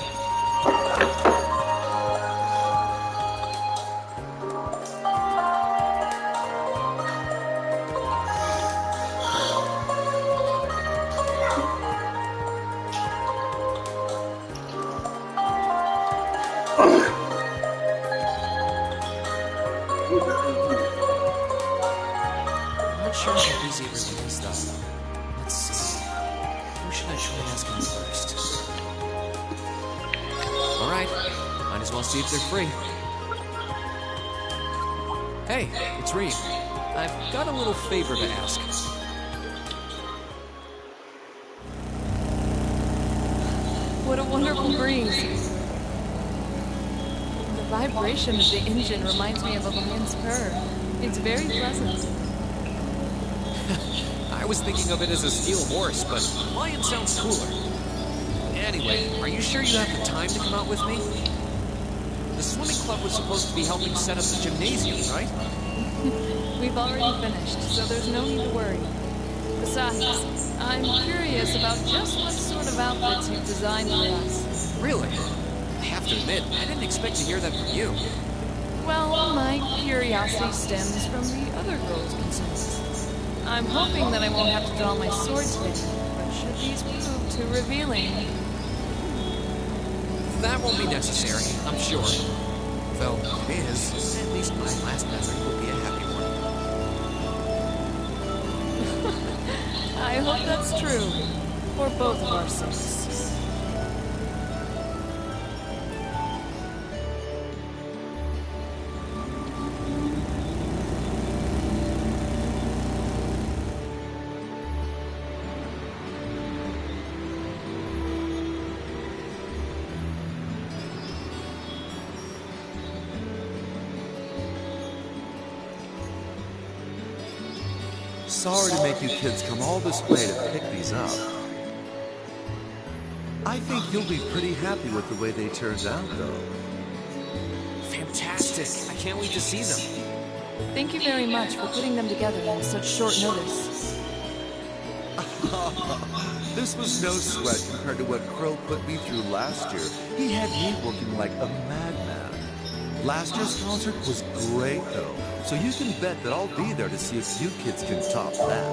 I'm not sure how busy everyone is though. Let's see. Who should I try asking first? Alright, might as well see if they're free. Hey, it's Reed. I've got a little favor to ask. What a wonderful breeze. The vibration of the engine reminds me of a lion's purr. It's very pleasant. I was thinking of it as a steel horse, but lion sounds cooler. Anyway, are you sure you have the time to come out with me? The swimming club was supposed to be helping set up the gymnasium, right? We've already finished, so there's no need to worry. Besides, I'm curious about just what sort of outfits you've designed for us. Really? I have to admit, I didn't expect to hear that from you. Well, my curiosity stems from the other girls' concerns. I'm hoping that I won't have to draw my sword today, but should these prove too revealing... That won't be necessary, I'm sure. Though, if it is, at least my last method will be a happy one. I hope that's true, for both of our sakes. Sorry to make you kids come all this way to pick these up. I think you'll be pretty happy with the way they turned out, though. Fantastic! I can't wait to see them. Thank you very much for putting them together on such short notice. This was no sweat compared to what Crow put me through last year. He had me working like a madman. Last year's concert was great, though, so you can bet that I'll be there to see if you kids can top that.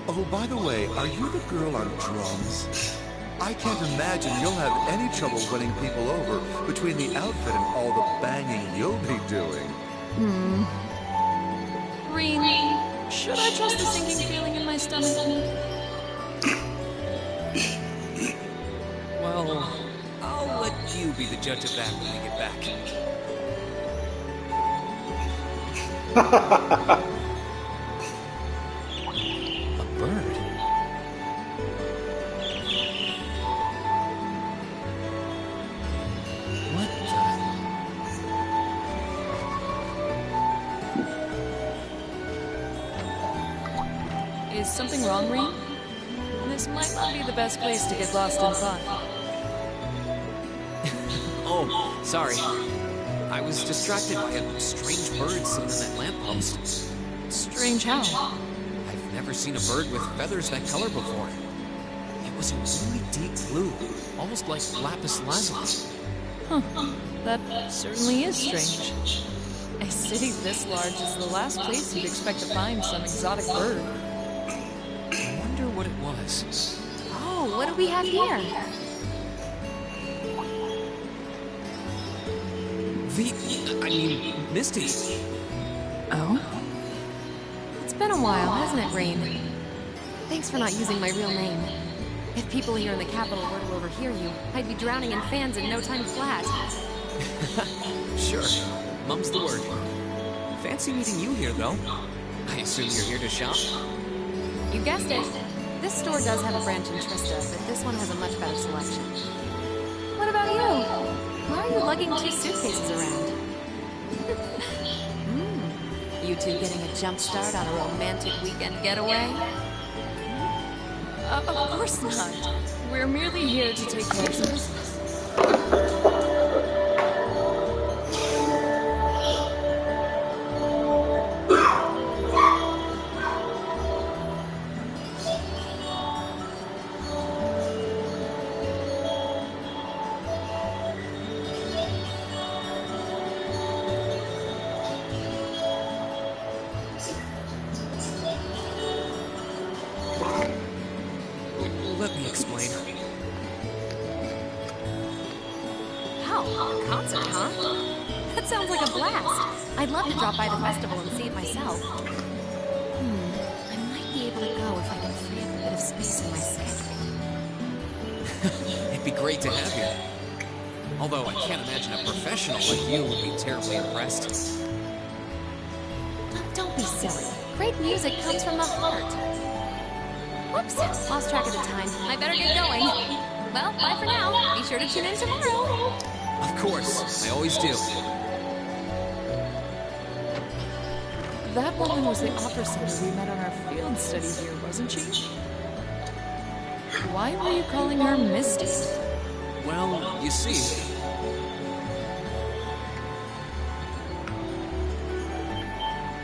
Oh, by the way, are you the girl on drums? I can't imagine you'll have any trouble winning people over between the outfit and all the banging you'll be doing. Reen, should I trust the sinking feeling in my stomach? Well, I'll let you be the judge of that when we get back. A bird? What the... Is something wrong, Reen? This might not be the best place to get lost in thought. Oh, sorry. I was distracted by a strange bird seen on that lamppost. Strange how? I've never seen a bird with feathers that color before. It was a really deep blue, almost like lapis lazuli. Huh. That certainly is strange. A city this large is the last place you'd expect to find some exotic bird. I wonder what it was. Oh, what do we have here? Misty. Oh? It's been a while, hasn't it, Rain? Thanks for not using my real name. If people here in the capital were to overhear you, I'd be drowning in fans in no time flat. Sure. Mum's the word. Fancy meeting you here, though. I assume you're here to shop? You guessed it. This store does have a branch in Trista, but this one has a much better selection. What about you? Why are you lugging 2 suitcases around? You two getting a jump start on a romantic weekend getaway? Of course not. We're merely here to take care of some business. Let me explain. Wow, a concert, huh? That sounds like a blast. I'd love to drop by the festival and see it myself. I might be able to go if I can free up a bit of space in my schedule. It'd be great to have you. Although I can't imagine a professional like you would be terribly impressed. Don't be silly. Great music comes from the heart. Whoops, lost track of the time. I better get going. Well, bye for now. Be sure to tune in tomorrow. Of course, I always do. That woman was the opera singer we met on our field study here, wasn't she? Why were you calling her Misty? Well, you see...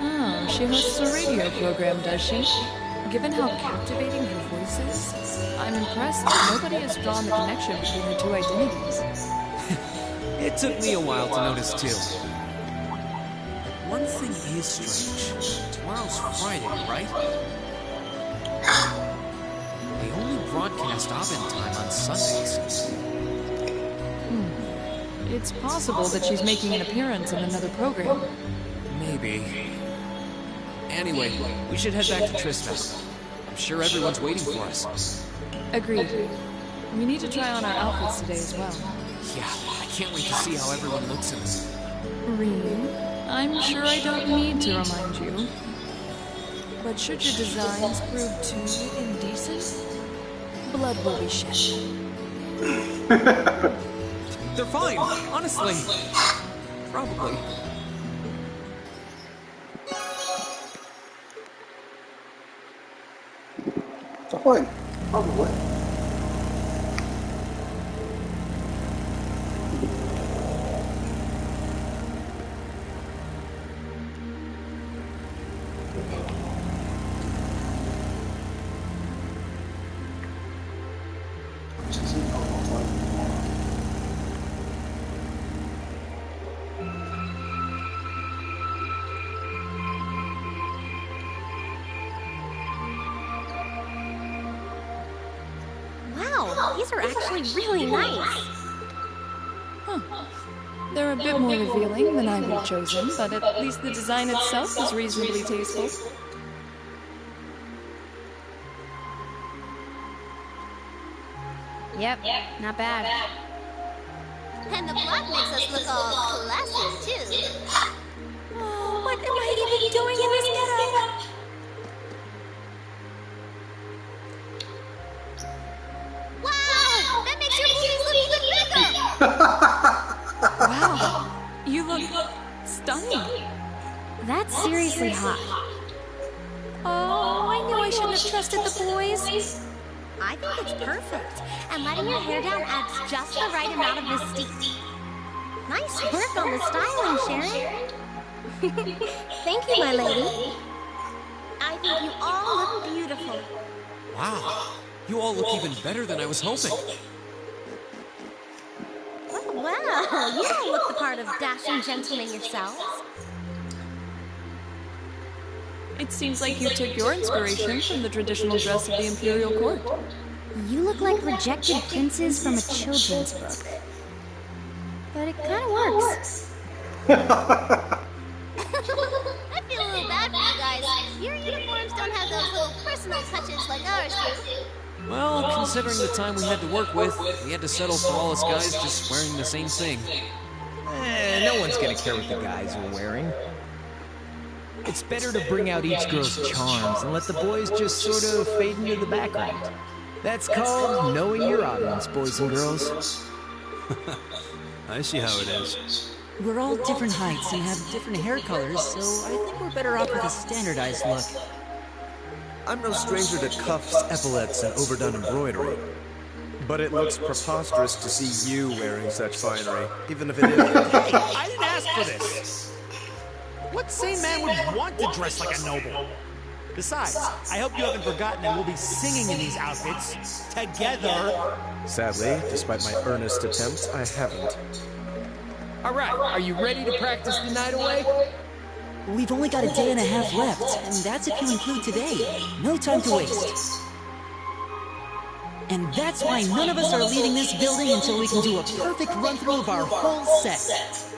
Oh, she hosts a radio program, does she? Given how captivating her voice is, I'm impressed that nobody has drawn the connection between her 2 identities. It took me a while to notice, too. One thing is strange. Tomorrow's Friday, right? They only broadcast Abend time on Sundays. It's possible that she's making an appearance in another program. Maybe. Anyway, we should head back to Trista. I'm sure everyone's waiting for us. Agreed. We need to try on our outfits today as well. Yeah, I can't wait to see how everyone looks in them. Reem, I'm sure I don't need to remind you. But should your designs prove too indecent, blood will be shed. They're fine, honestly. Probably. Fine. Probably. These are actually really nice. Huh. They're a bit more revealing than I would have chosen, but at least the design itself is reasonably tasteful. Yep, not bad. And the black makes us look all classy, too. Oh, what am I even doing in this getup? Wow! That makes your boobies look even bigger! Wow, you look stunning. That's seriously hot. Oh, I knew I shouldn't have trusted the boys. I think it's perfect. And letting your hair down adds just the right amount of mystique. Nice work on the styling, Sharon. Thank you, my lady. I think you all look beautiful. Wow, you all look even better than I was hoping. Well, you all look the part of dashing gentlemen yourselves. It seems like you took your inspiration from the traditional dress of the Imperial Court. You look like rejected princes from a children's book. But it kind of works. I feel a little bad for you guys. Your uniforms don't have those little personal touches like ours do. Well, considering the time we had to work with, we had to settle for all us guys just wearing the same thing. No one's gonna care what the guys are wearing. It's better to bring out each girl's charms and let the boys just sort of fade into the background. That's called knowing your audience, boys and girls. I see how it is. We're all different heights and have different hair colors, so I think we're better off with a standardized look. I'm no stranger to cuffs, epaulets, and overdone embroidery. But it looks preposterous to see you wearing such finery, even if it is. Hey, I didn't ask for this! What sane man would want to dress like a noble? Besides, I hope you haven't forgotten that we'll be singing in these outfits together. Sadly, despite my earnest attempts, I haven't. Alright, are you ready to practice the night away? We've only got a day and a half left, and that's if you include today. No time to waste. And that's why none of us are leaving this building until we can do a perfect run-through of our whole set.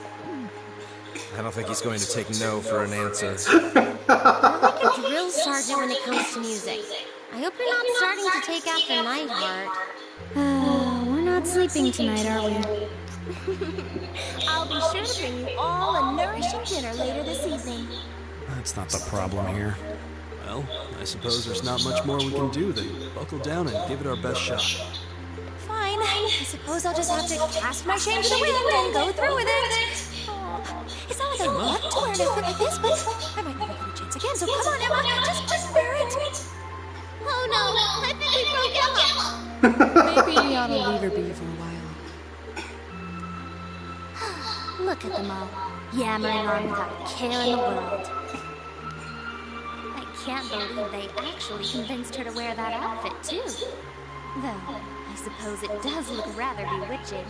I don't think he's going to take no for an answer. You're like a drill sergeant when it comes to music. I hope you're not starting to take after Nightheart. We're not sleeping tonight, are we? I'll be sure to bring you all a nourishing dinner later this evening. That's not the problem here. Well, I suppose there's not much more we can do than buckle down and give it our best shot. Fine. I suppose I'll just have to cast my shame to the wind and go through with it. It's not like I want to wear an outfit like this, but I might never get a chance again, so come on, Emma, just wear it. Oh no, I think we broke Emma. Maybe we ought to leave her be for a while. Look at them all, yammering on without a care in the world. I can't believe they actually convinced her to wear that outfit, too. Though, I suppose it does look rather bewitching.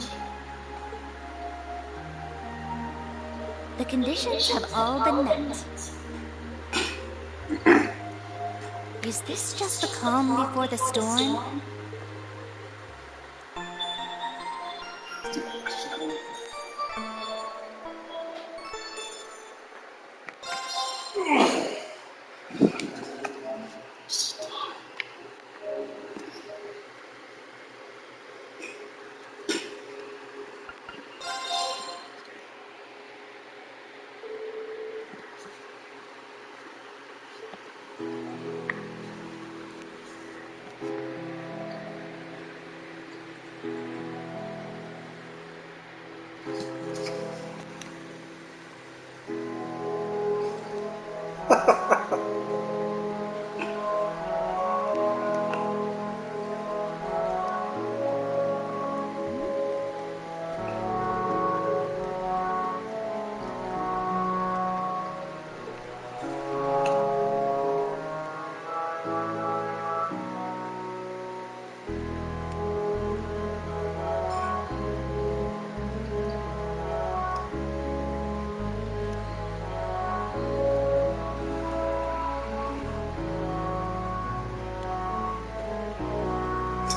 The conditions have all been met. Is this just the calm before the storm?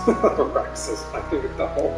Rex is playing with the hole.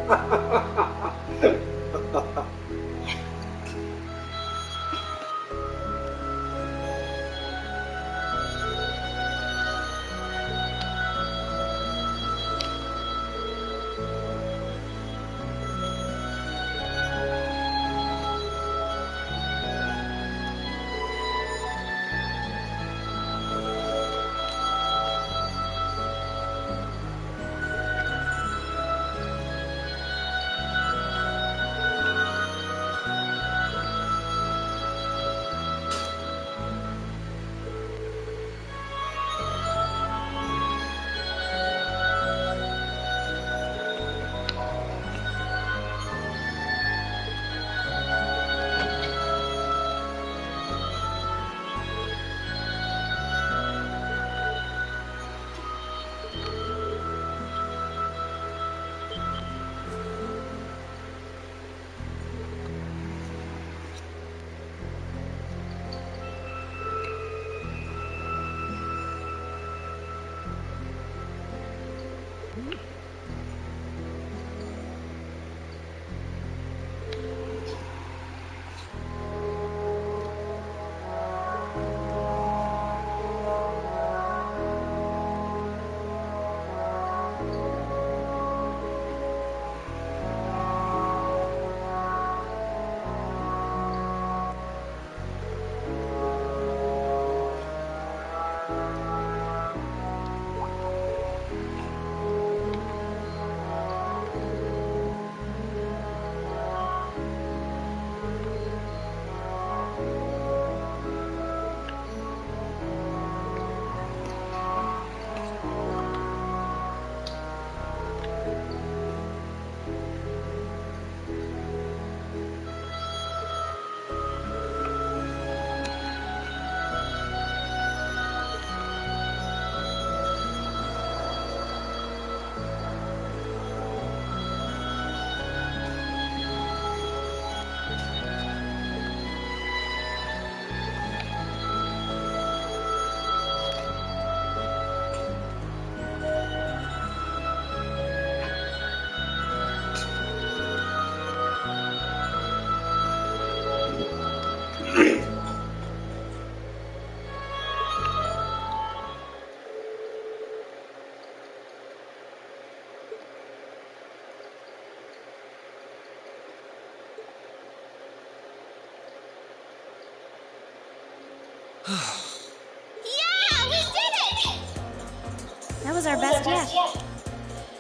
was our best yet.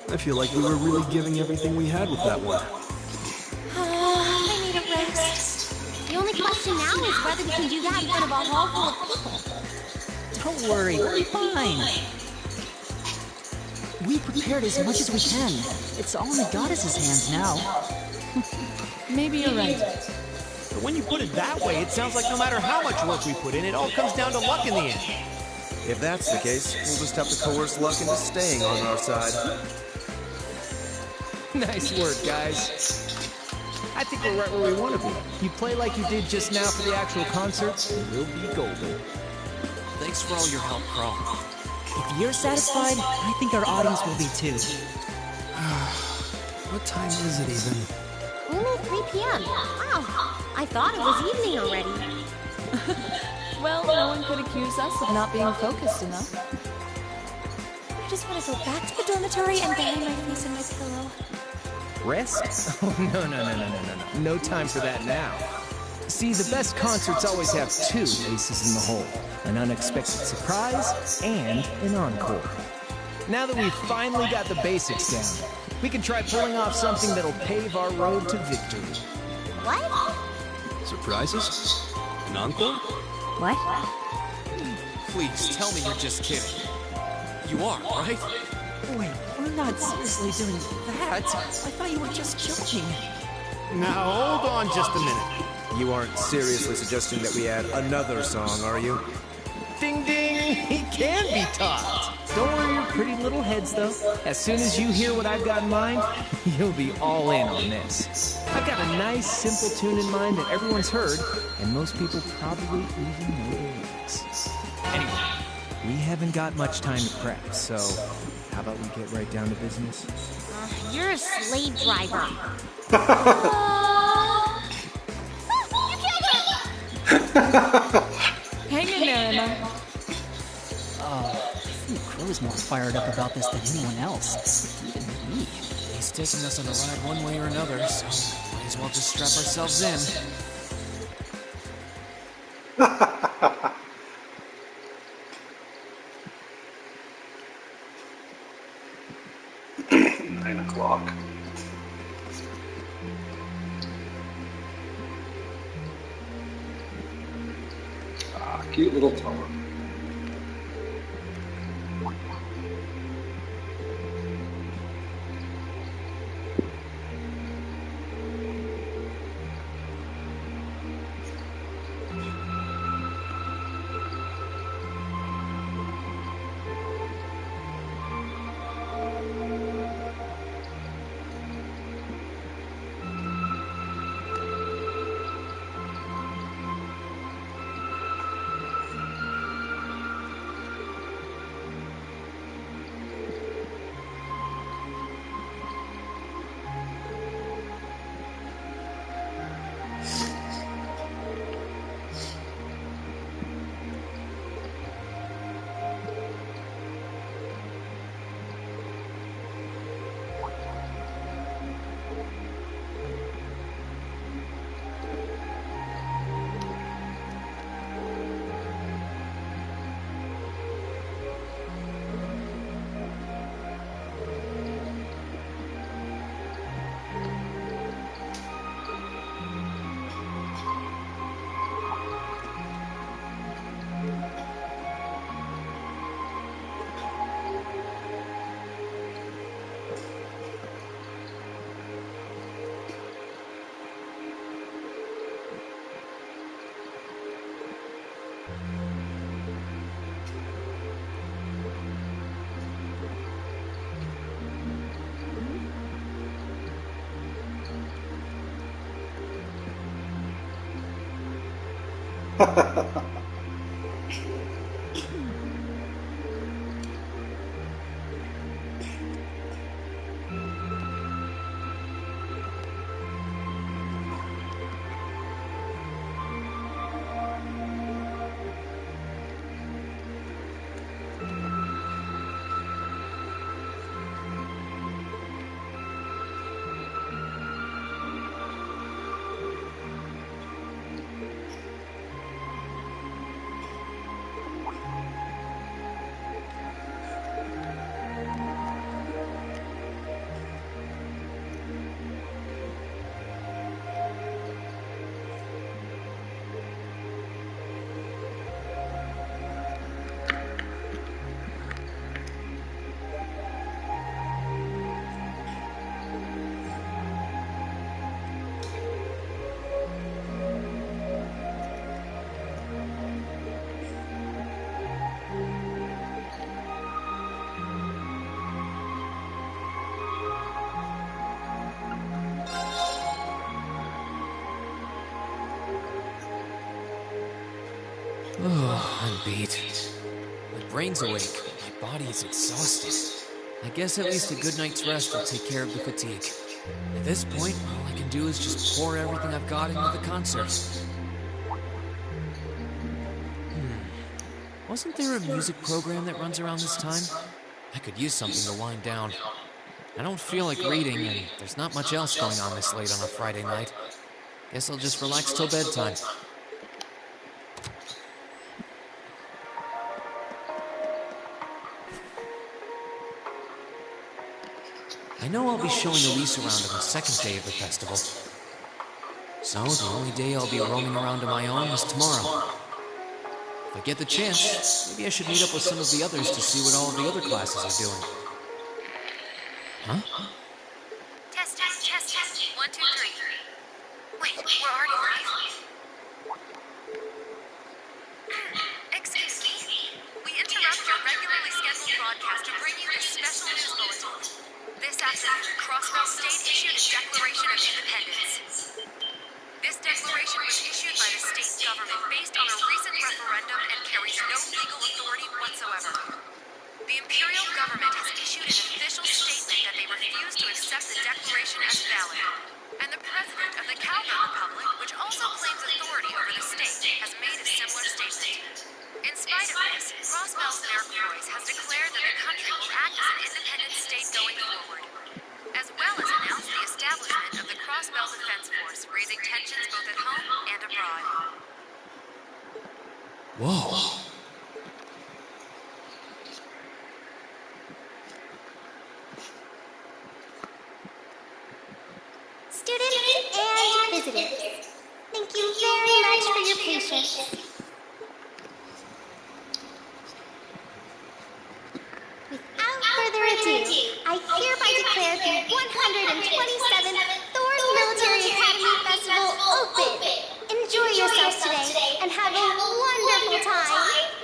I feel like we were really giving everything we had with that one. I need a rest. The only question now is whether we can do that in front of a hall full of people. Don't worry, we'll be fine. We prepared as much as we can. It's all in the goddess's hands now. Maybe you're right. But when you put it that way, it sounds like no matter how much work we put in, it all comes down to luck in the end. If that's the case, we'll just have to coerce luck into staying on our side. Nice work, guys. I think we're right where we want to be. You play like you did just now for the actual concert, and we'll be golden. Thanks for all your help, Carl. If you're satisfied, I think our audience will be too. What time is it even? Only 3 p.m. Wow, I thought it was evening already. Well, no one could accuse us of not being focused enough. I just want to go back to the dormitory and bury my face in my pillow. Rest? Oh, no. No time for that now. See, the best concerts always have 2 aces in the hole. An unexpected surprise and an encore. Now that we've finally got the basics down, we can try pulling off something that'll pave our road to victory. What? Surprises? An encore? What? Please, tell me you're just kidding. You are, right? Wait, we're not seriously doing that. I thought you were just joking. Now, hold on just a minute. You aren't seriously suggesting that we add another song, are you? Ding ding! He can be taught! Don't worry your pretty little heads, though. As soon as you hear what I've got in mind, you'll be all in on this. I've got a nice, simple tune in mind that everyone's heard, and most people probably even know the lyrics. Anyway, we haven't got much time to prep, so how about we get right down to business? You're a slave driver. You killed her! Hang in there, Emma. I think Crow's more fired up about this than anyone else. Even me. He's taking us on a ride one way or another, so might as well just strap ourselves in. 9 o'clock. Cute little tower. beat. My brain's awake, but my body is exhausted. I guess at least a good night's rest will take care of the fatigue. At this point, all I can do is just pour everything I've got into the concert. Wasn't there a music program that runs around this time? I could use something to wind down. I don't feel like reading, and there's not much else going on this late on a Friday night. Guess I'll just relax till bedtime. I know I'll be showing Elise around on the second day of the festival. So the only day I'll be roaming around on my own is tomorrow. If I get the chance, maybe I should meet up with some of the others to see what all of the other classes are doing. Huh? Test. 1, 2, 3. Wait, we're already live? Excuse me. We interrupt your regularly scheduled broadcast to bring you this special news bulletin. This afternoon, Crossbell State issued a Declaration of Independence. This declaration was issued by the state government based on a recent referendum and carries no legal authority whatsoever. The Imperial government has issued an official statement that they refuse to accept the declaration as valid. And the president of the Calvin Republic, which also claims authority over the state, has made a similar statement. In spite of this, Crossbell's Mayor Croix has declared that the country will act as an independent state going forward, as well as announced the establishment of the Crossbell Defense Force, raising tensions both at home and abroad. Whoa. Students and visitors, thank you very much for your patience. Without further ado, I hereby declare the 127th Thor's Military Academy Festival open. Enjoy yourselves today and have a wonderful time.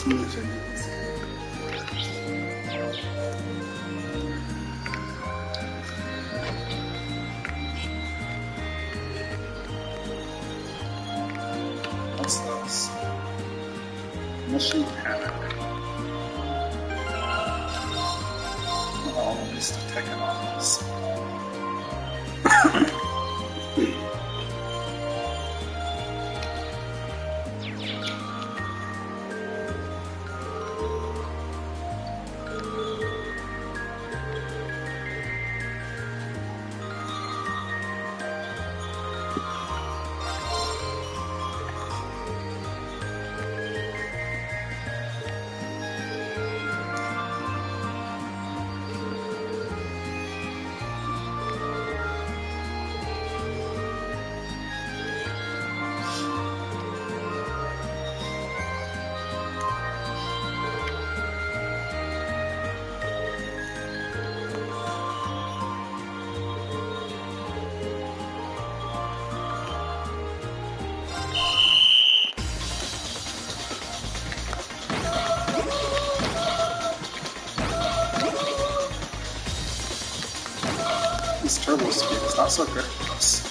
What's this? Mission Panic. Oh, at least taking on this. This turbo speed is not so great for us.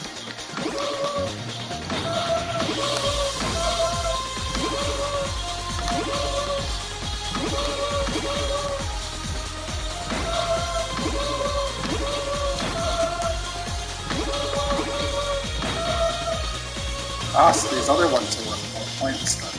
Ah, so these other ones are worth more points then.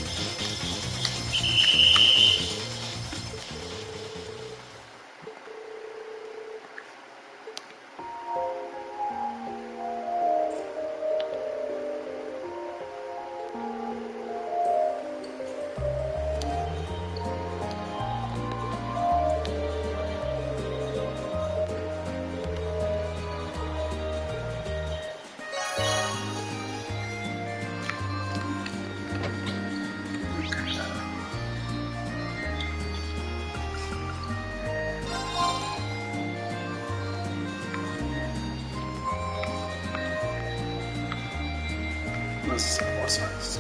This is more size.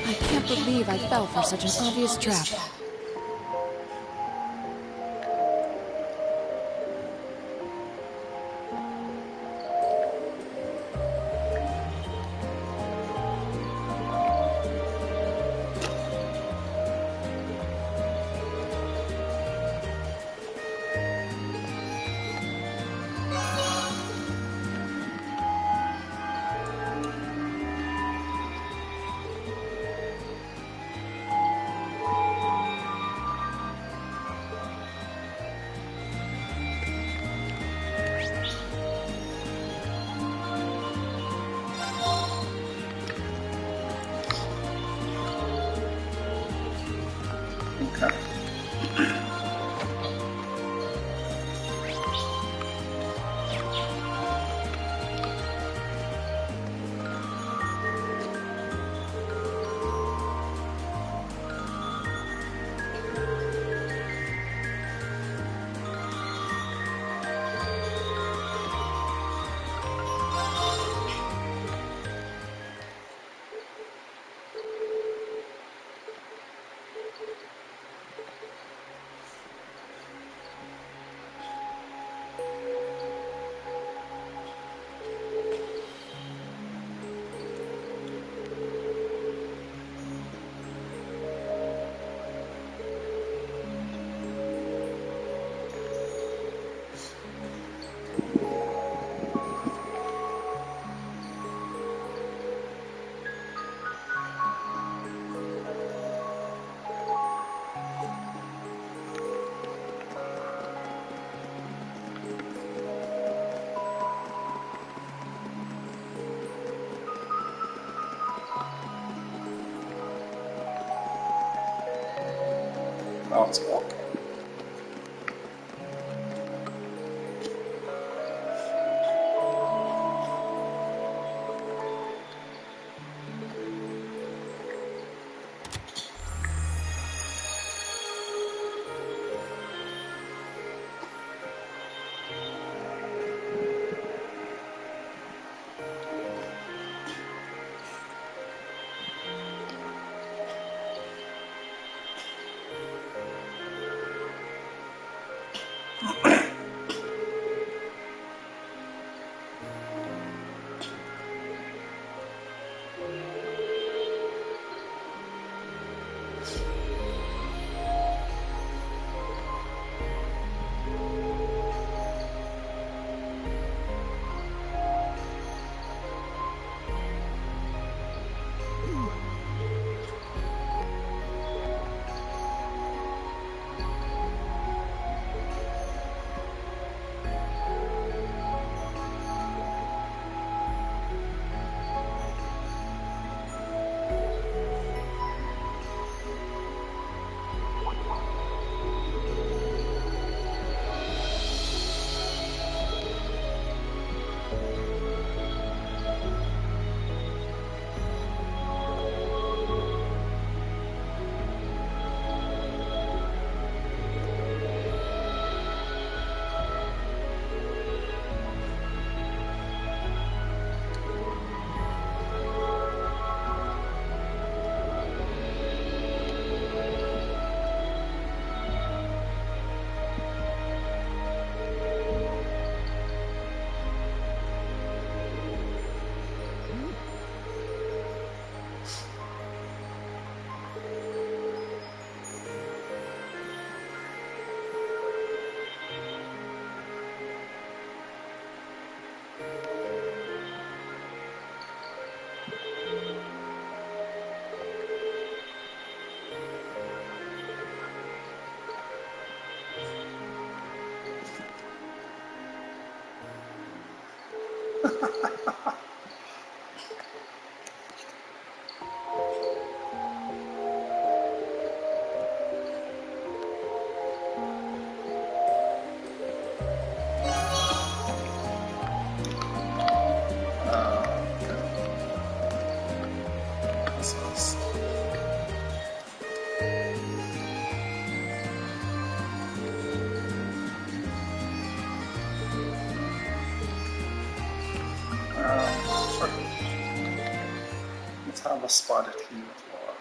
I can't believe I fell for such an obvious trap. Now it's walking. Let's have a spotted here floor.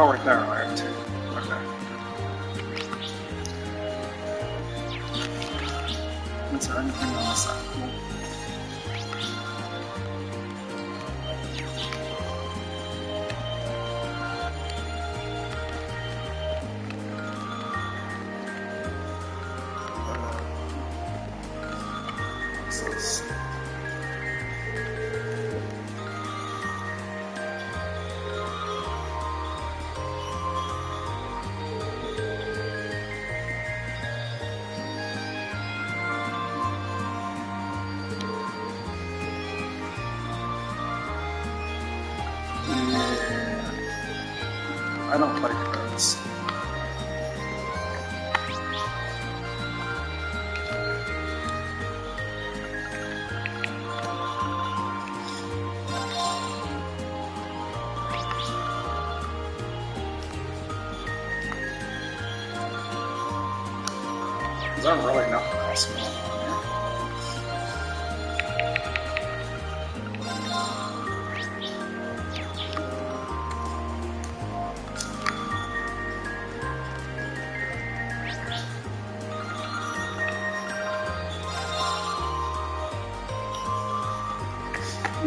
Oh, right there, I have two. Okay. Is there anything on this side? What's this? I don't like those. Is there really nothing else going on here?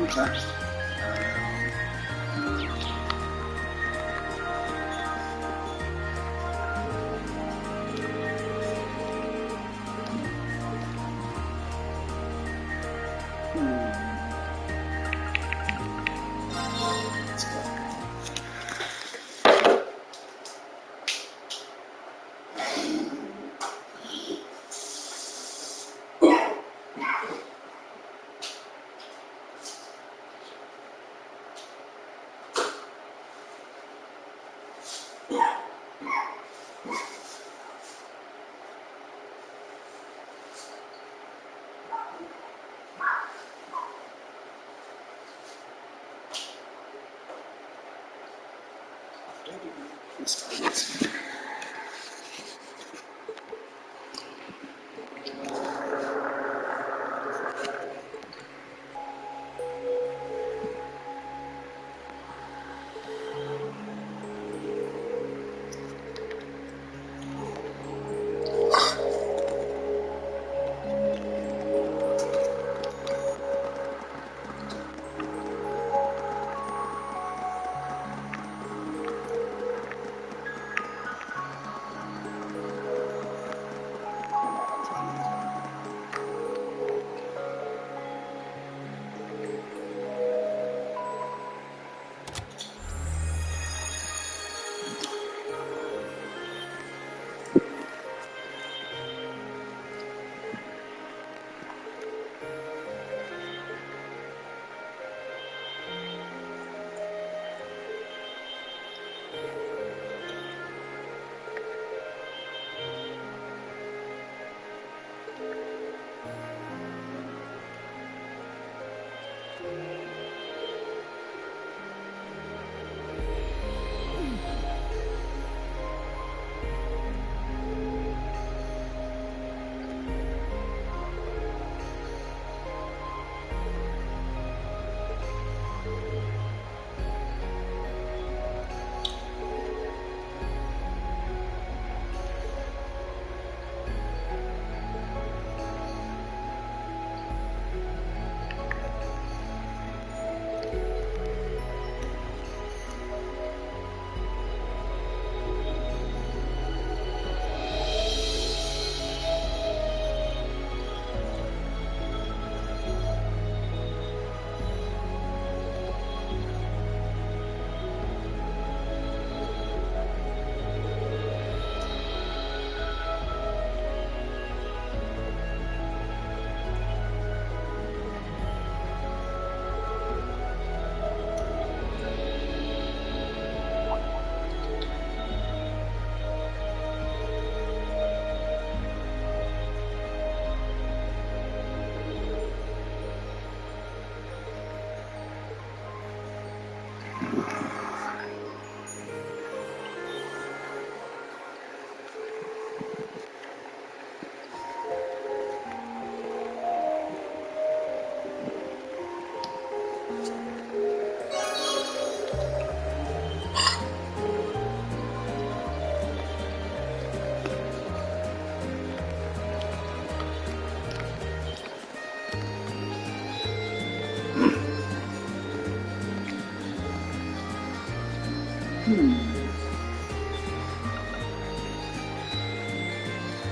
Okay. Let's go.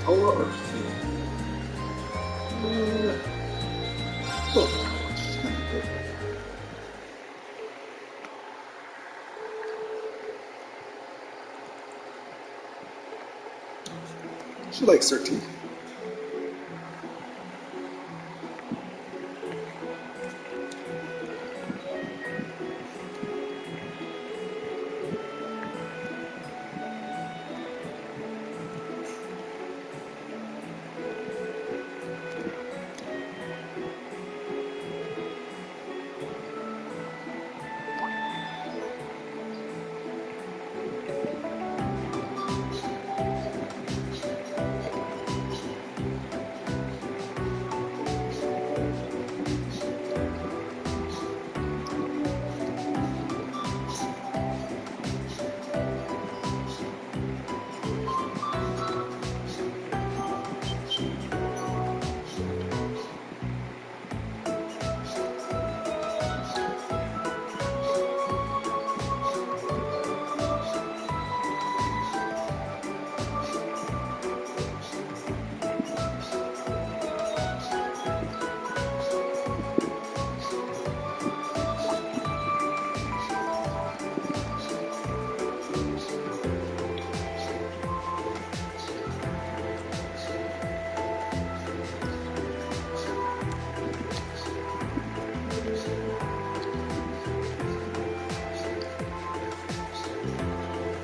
Polar Earth. She likes her tea.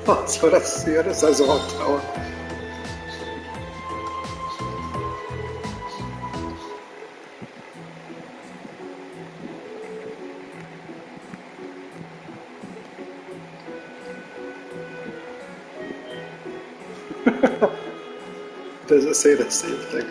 Was war das hier? Das ist also auch traurig. Does it say the same thing?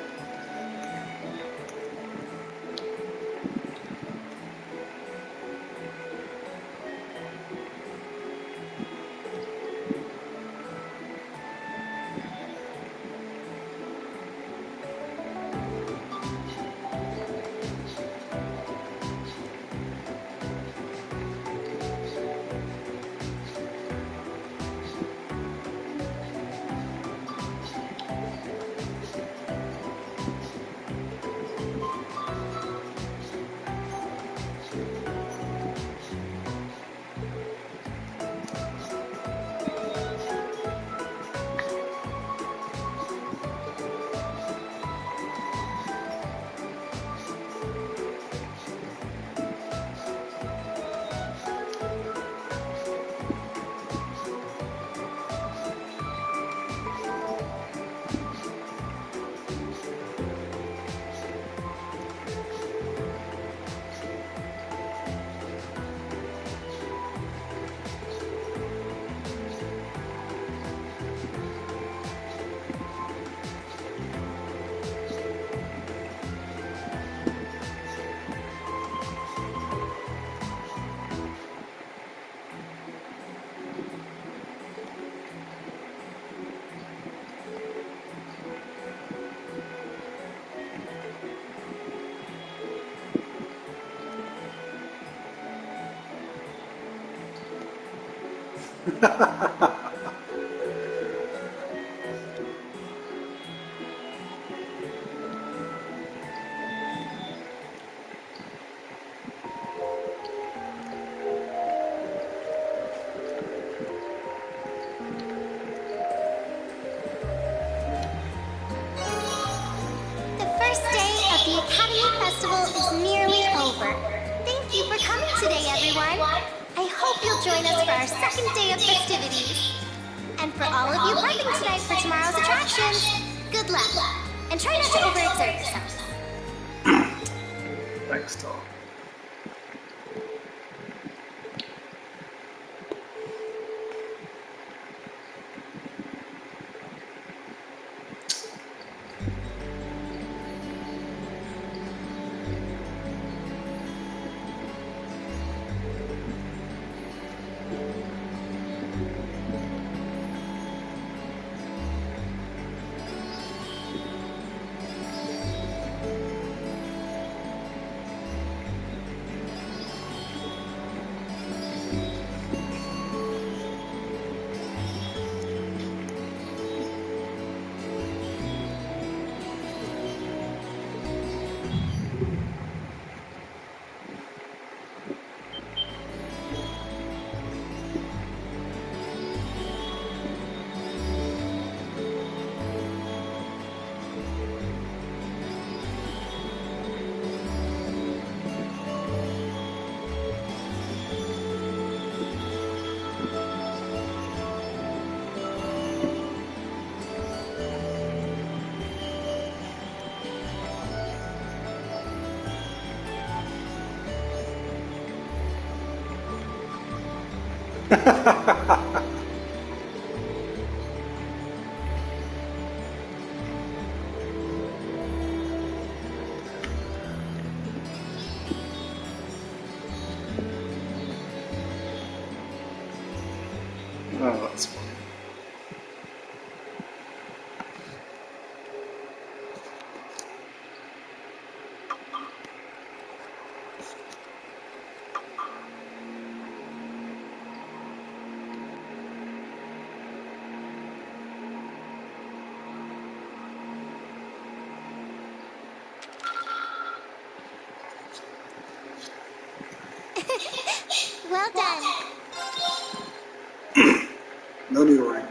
The Academy Festival is nearly over. Thank you for coming today, everyone. I hope you'll join us for our second day of festivities. And for all of you prepping tonight for tomorrow's attractions, good luck. And try not to overexert yourself. Thanks, Tom. Oh, that's funny. Well done. No need to rank.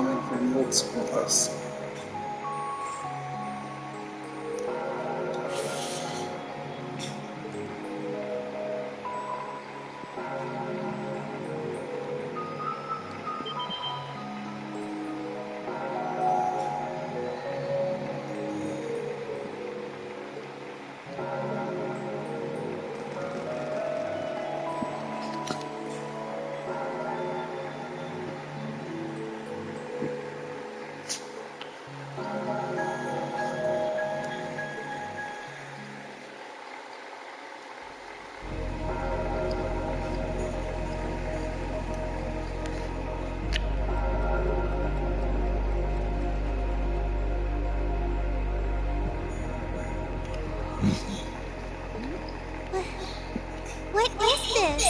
upcoming vineyards with us. What is this?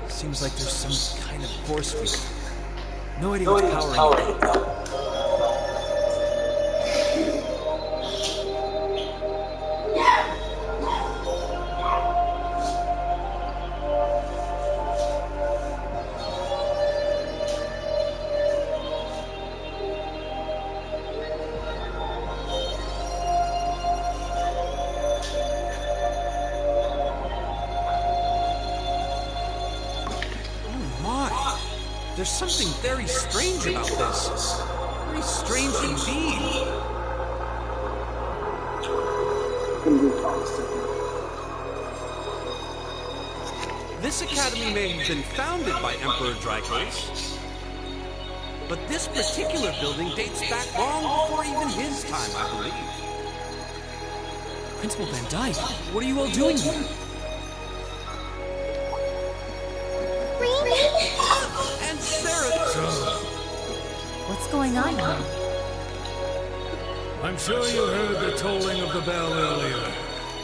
Seems like there's some kind of force field. No idea what's powering it. There's something very strange about this. Very strange indeed. This academy may have been founded by Emperor Dracos, but this particular building dates back long before even his time, I believe. Principal Van Dyke, what are you all doing here? And Sarah... What's going on here? I'm sure you heard the tolling of the bell earlier.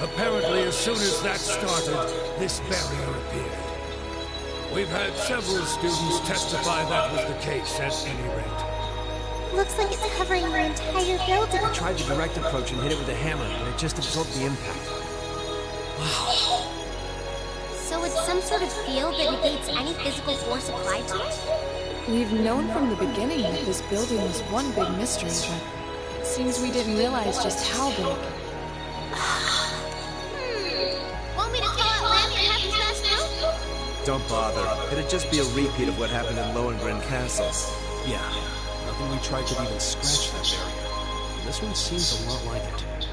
Apparently, as soon as that started, this barrier appeared. We've had several students testify that was the case, at any rate. Looks like it's covering the entire building. I tried the direct approach and hit it with a hammer, but it just absorbed the impact. Wow. So it's some sort of field that negates any physical force applied to it? We've known from the beginning that this building was one big mystery, but it seems we didn't realize just how big. Want me to throw out Lamp and have him smash through? Don't bother. It'd just be a repeat of what happened in Lohengrin Castle. Yeah, nothing we tried could even scratch that barrier. And this one seems a lot like it.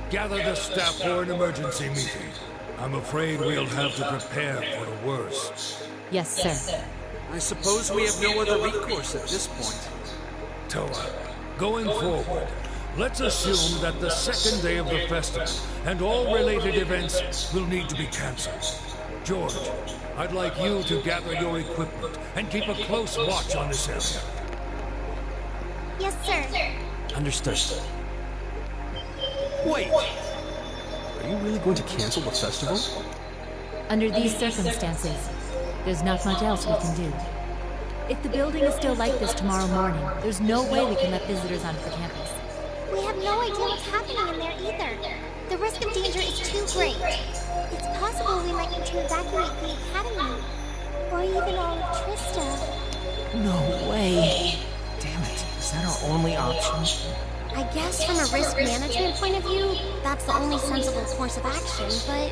Gather the staff for an emergency meeting. I'm afraid we'll have to prepare for the worst. Yes, sir. I suppose we have no other recourse at this point. Toa, going forward, let's assume that the second day of the festival and all related events will need to be cancelled. George, I'd like you to gather your equipment and keep a close watch on this area. Yes, sir. Understood. Wait! Are you really going to cancel the festival? Under these circumstances, there's not much else we can do. If the building is still like this tomorrow morning, there's no way we can let visitors onto the campus. We have no idea what's happening in there either. The risk of danger is too great. It's possible we might need to evacuate the academy. Or even all of Trista. No way. Damn it. Is that our only option? I guess from a risk management point of view, that's the only sensible course of action, but...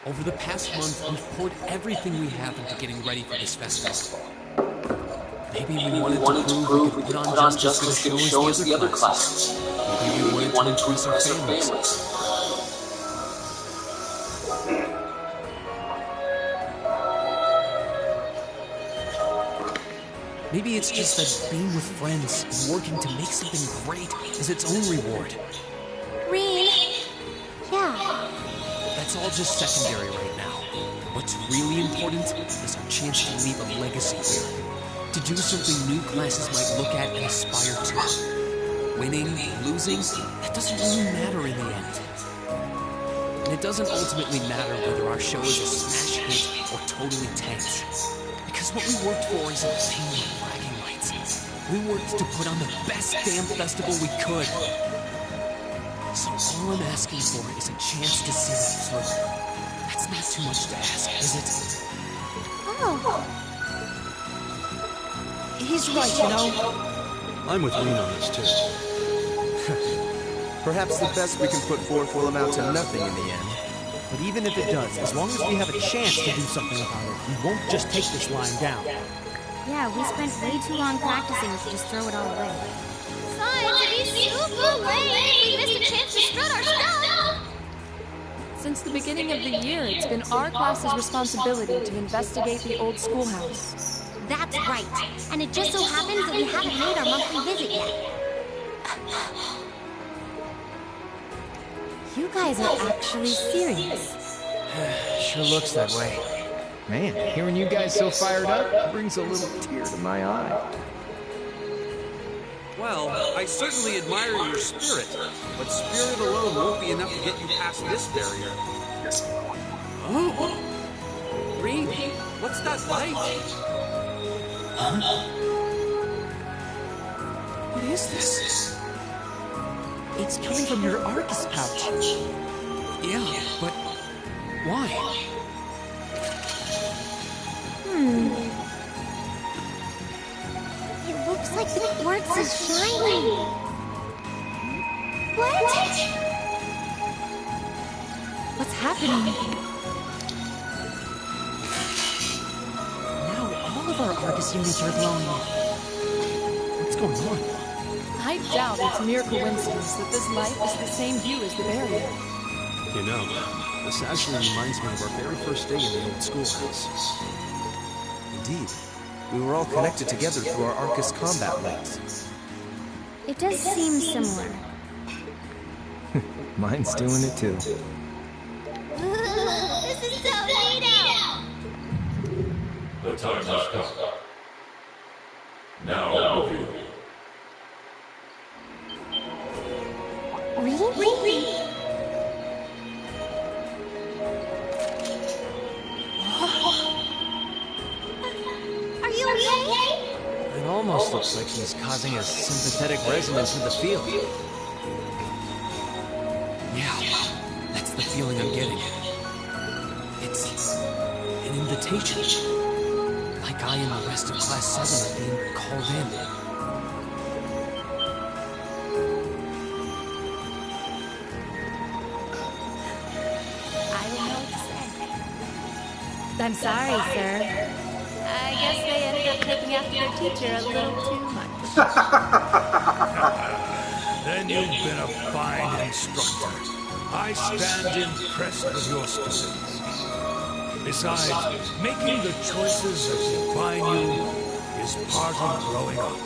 Over the past month, we've poured everything we have into getting ready for this festival. Maybe we wanted to prove we could put on just as good a show as the other classes. Maybe we wanted to impress our families. Maybe it's just that being with friends and working to make something great is its own reward. Rean. Yeah. That's all just secondary right now. What's really important is our chance to leave a legacy here. To do something new classes might look at and aspire to. Winning, losing, that doesn't really matter in the end. And it doesn't ultimately matter whether our show is a smash hit or totally tanks. Because what we worked for isn't fame or bragging rights. We worked to put on the best damn festival we could. All I'm asking for is a chance to see that through. That's not too much to ask, is it? Oh. He's right, you know. I'm with Lean on this, too. Perhaps the best we can put forth will amount to nothing in the end. But even if it does, as long as we have a chance to do something about it, we won't just take this line down. Yeah, we spent way too long practicing to just throw it all away. Besides, it'd be super lame if we missed a chance to strut our stuff! Since the beginning of the year, it's been our class's responsibility to investigate the old schoolhouse. That's right. And it just so happens that we haven't made our monthly visit yet. You guys are actually serious. Sure looks that way. Man, hearing you guys so fired up brings a little tear to my eye. Well, I certainly admire your spirit, but spirit alone won't be enough to get you past this barrier. Yes. Oh! Reed, what's that light? Huh? What is this? It's coming from your Arcus pouch. Yeah, but why? It looks like the quartz is shining. What? What's happening? Now all of our Arcus units are glowing. What's going on? I doubt it's mere coincidence that this light is the same hue as the barrier. You know, this actually reminds me of our very first day in the old schoolhouse. Indeed. We were all connected together through our Arcus combat links. It does seem similar. Mine's doing it too. This is so neato! The time has come. Now, of you. Really? Are you okay? It almost looks like he's causing a sympathetic resonance with the field. Yeah, that's the feeling I'm getting. It's an invitation. Like I and the rest of Class 7 are being called in. I'm sorry, sir. I guess they ended up taking after their teacher a little too much. Then you've been a fine instructor. I stand impressed with your students. Besides, making the choices that define you is part of growing up.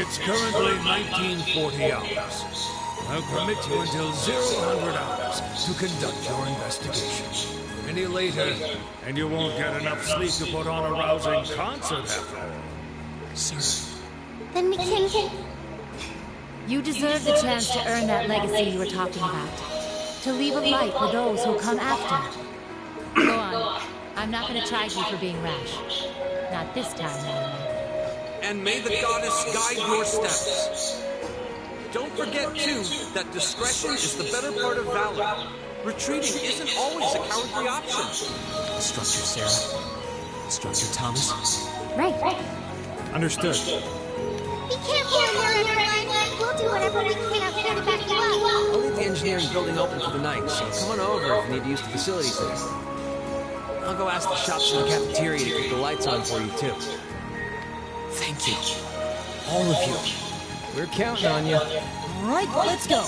It's currently 1940 hours. I'll permit you until 0 hours to conduct your investigation. Any later, and you won't get enough sleep to put on a rousing concert after all. Sir. Then we can... You deserve the chance to earn that legacy you were talking about. To leave a light for those who come after. Go on. I'm not going to charge you for being rash. Not this time, anyway. And may the goddess guide your steps. Don't forget, too, that discretion is the better part of valor. Retreating isn't always a cowardly option. Instructor Sarah. Instructor Thomas. Right. Understood. Be careful in there, everyone. We'll do whatever we can out here to back you up. I'll leave the engineering building open for the night, so come on over if you need to use the facilities there. I'll go ask the shops in the cafeteria to keep the lights on for you, too. Thank you. All of you. We're counting on you. All right, let's go.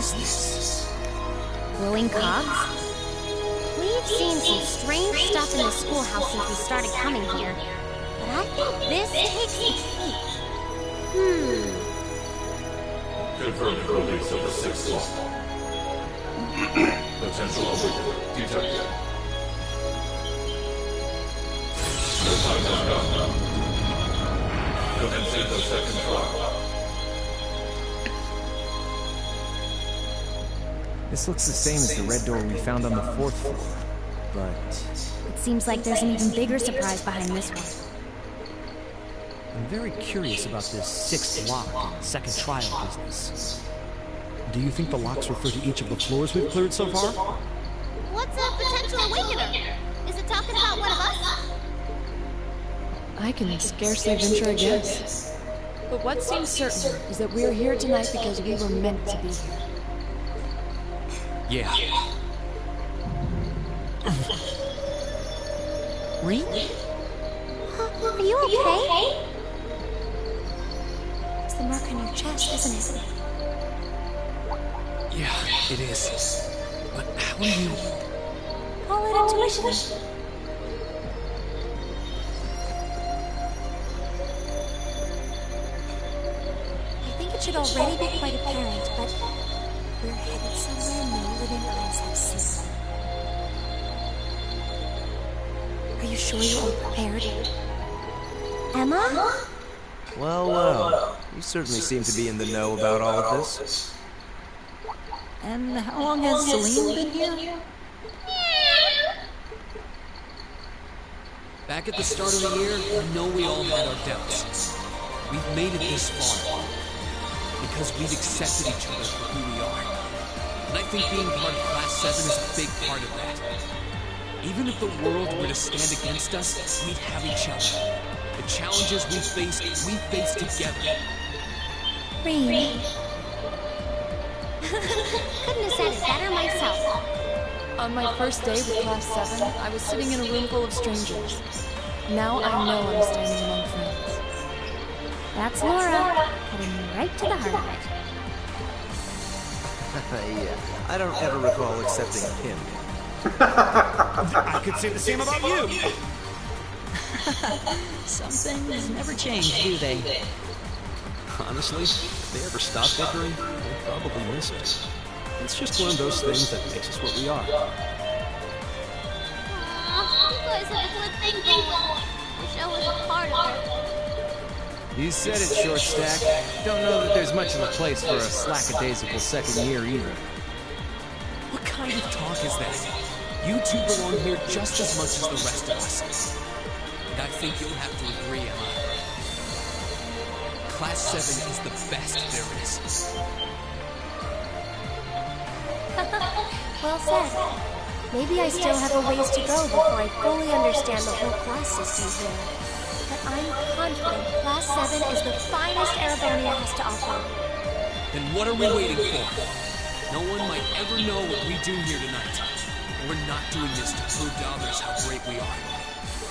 is this? Glowing cogs? We've seen some strange stuff in the schoolhouse since we started coming here. But I think this takes the cake. Confirmed release of the sixth law. Potential awakening detected. The time has come. Commencing the second trial. This looks the same as the red door we found on the 4th floor, but It seems like there's an even bigger surprise behind this one. I'm very curious about this 6th lock and second trial business. Do you think the locks refer to each of the floors we've cleared so far? What's a potential awakener? Is it talking about one of us? I can scarcely venture a guess. But what seems certain is that we are here tonight because we were meant to be here. Yeah. Rean? Are you okay? It's the mark on your chest, isn't it? Yeah, it is. But how are you? Call it intuition. I think it should already be quite apparent, but we're headed somewhere no living eyes have seen. Are you sure you're all prepared? Emma? well, you certainly seem to be in the know about all of this. And how long has Celine been here? Back at the start of the year, I know we all had our doubts. We've made it this far because we've accepted each other for who we are. And I think being part of Class 7 is a big part of that. Even if the world were to stand against us, we'd have each other. The challenges we face together. Rean. Couldn't have said it better myself. On my first day with Class 7, I was sitting in a room full of strangers. Now I know I'm standing among friends. That's Laura, cutting right to the heart of it. Yeah, I don't ever recall accepting him. I could say the same about you. Some things never change, do they? Honestly, if they ever stop bickering, they'll probably miss us. It's just one of those things that makes us what we are. You guys have a good thing going. Wish I was a part of it. You said it, Short Stack. Don't know that there's much of a place for a slackadaisical second year either. What kind of talk is that? You two belong here just as much as the rest of us. And I think you'll have to agree, Emma. Class 7 is the best there is. Well said. Maybe I still have a ways to go before I fully understand the whole class system here. But I'm confident Class 7 is the finest Erebonia has to offer. Then what are we waiting for? No one might ever know what we do here tonight. We're not doing this to prove to others how great we are.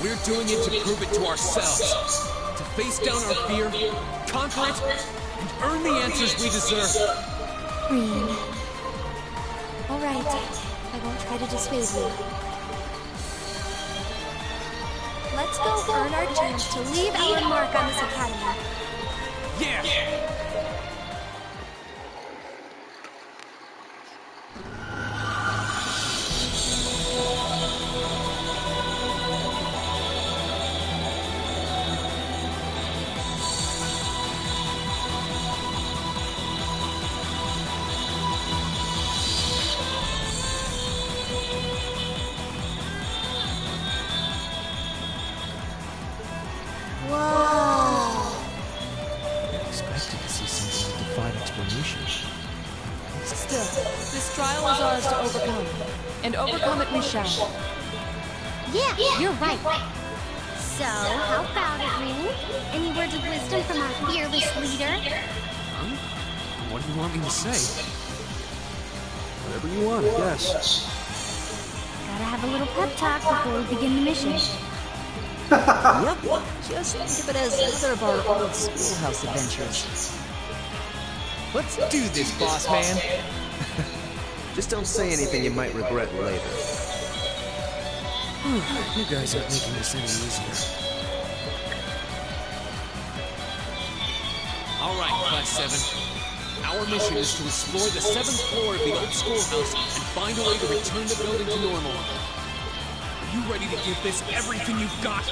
We're doing it to prove it to ourselves. To face down our fear, conquer it, and earn the answers we deserve. Rean. All right. I won't try to dissuade you. Let's go earn our chance to leave our mark on this academy. Yeah! Still, this trial is ours to overcome. And overcome it we shall. Yeah, you're right. So, how about it, Rean? Any words of wisdom from our fearless leader? Huh? What do you want me to say? Whatever you want, I guess. Gotta have a little pep talk before we begin the mission. Yep, just think of it as another of our old schoolhouse adventures. Let's do this, boss man. Just don't say anything you might regret later. You guys aren't making this any easier. All right, Class 7. Our mission is to explore the 7th floor of the old schoolhouse and find a way to return the building to normal. Are you ready to give this everything you've got?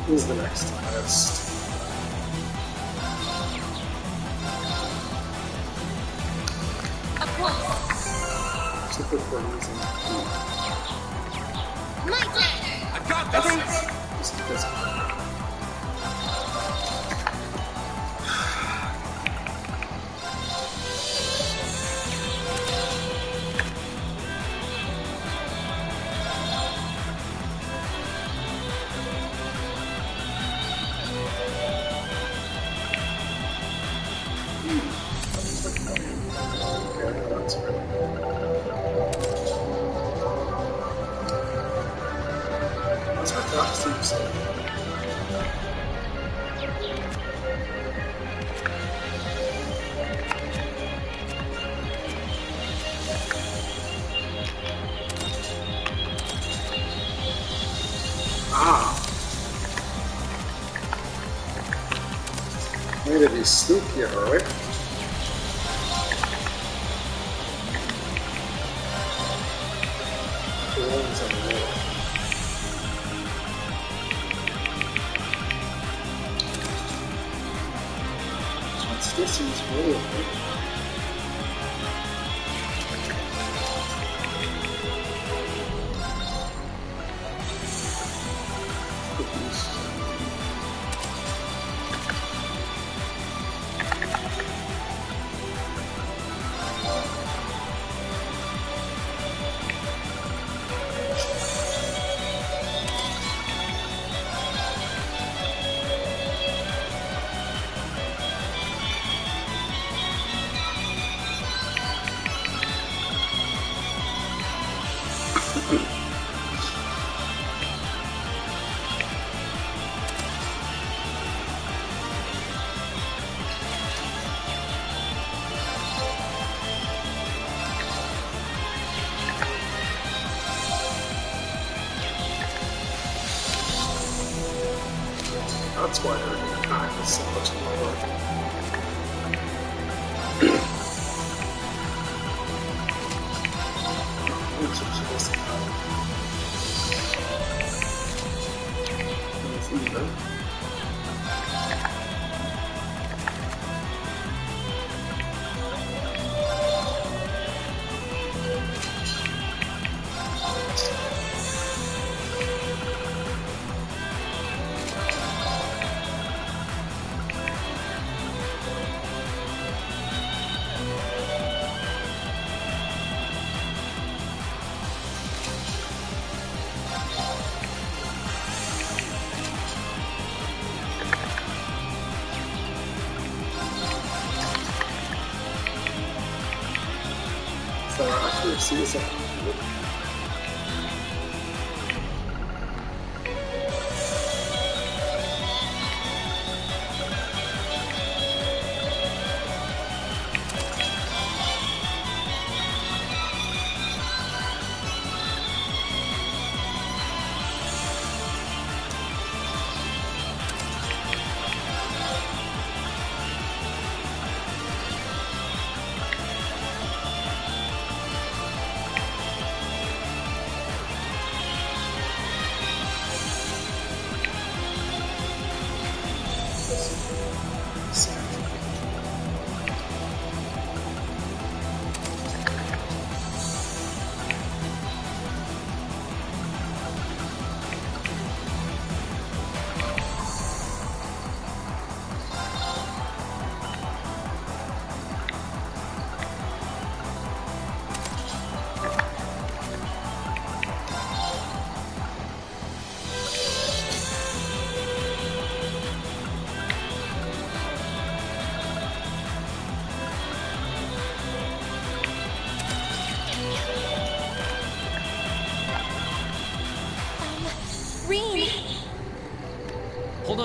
Who's the next test? Of course. Super for using My turn. I got this! just because. Way to be sneaky, alright? This is really That's why her attack is so much lower. So accuracy is up.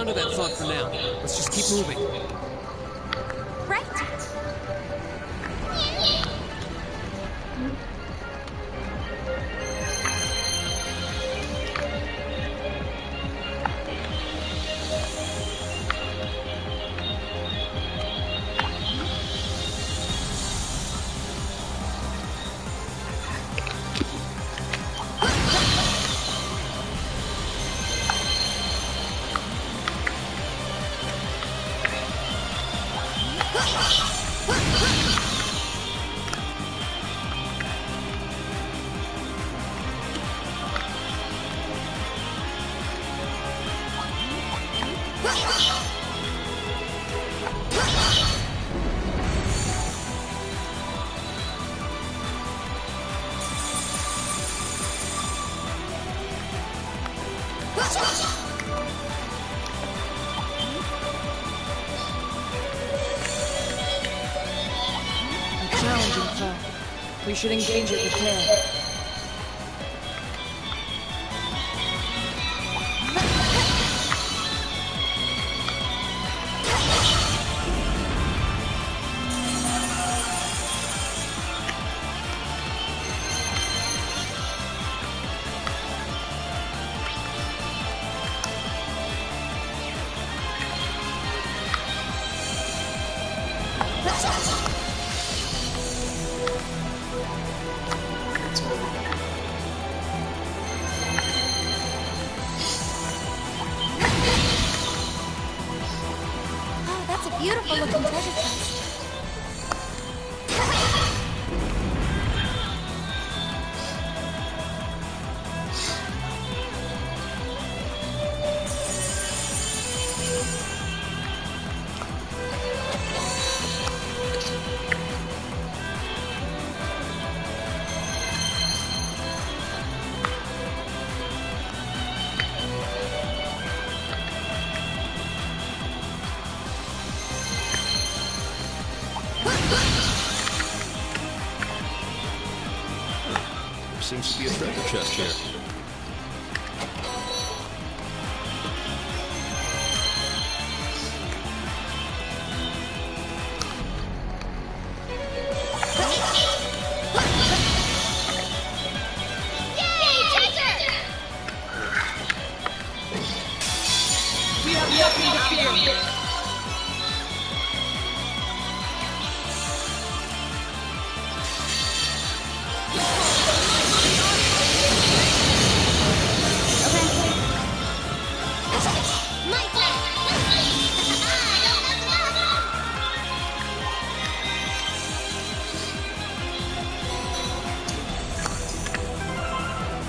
to that thought for now. Let's just keep moving. Right. Challenging foe. We should engage it with care. Oh, that's a beautiful looking treasure chest. There seems to be a treasure chest here. We have nothing to fear.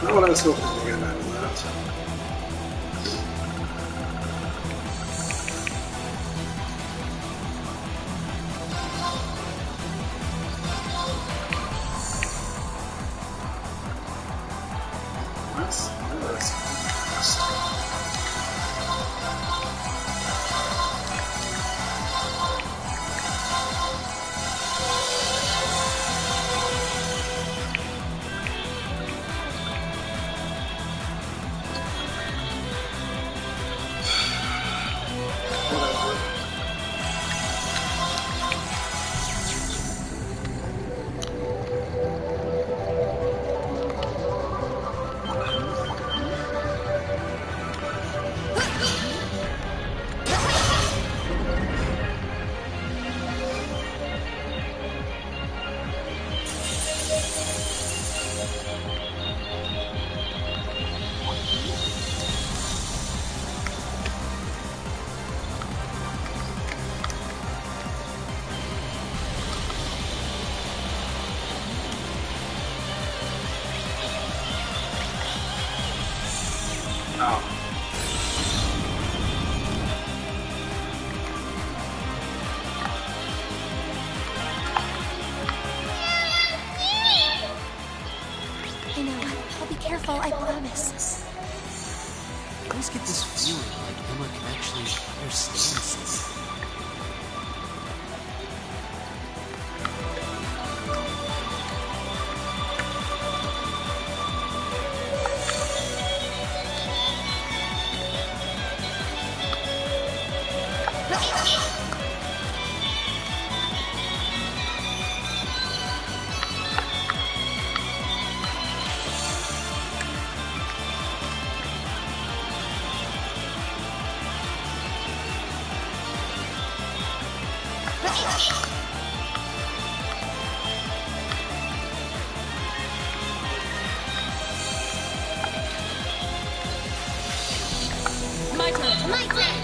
Not what I was hoping to get out of that. I know. I'll be careful, I promise. I always get this feeling like Emma can actually understand something. My turn. My turn.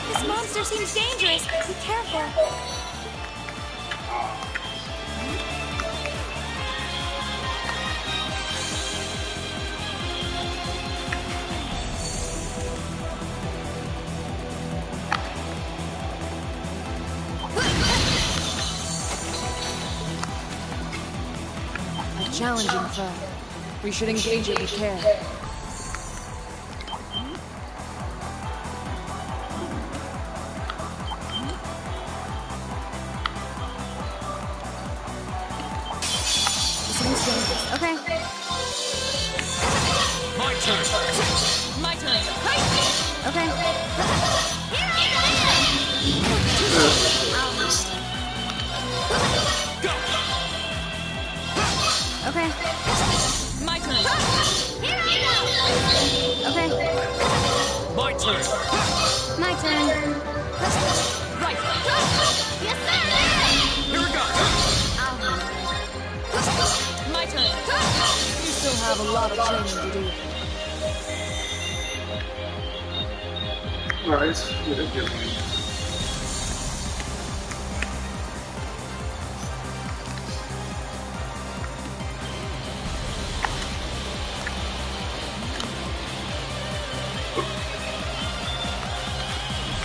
This monster seems dangerous. Be careful. A challenging foe. We should engage it with care. Okay. My turn. My turn. Okay. Okay. My turn. Okay. My turn. My turn. Right. Yes, sir. Here we go. My turn. You still have a lot of training to do. Right, you didn't give me.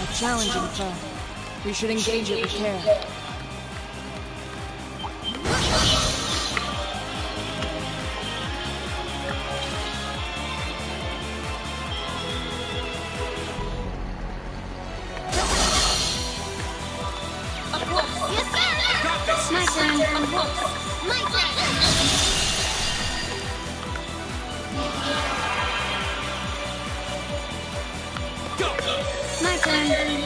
A challenging foe. We should engage it with care. My turn. My turn. Go. My turn.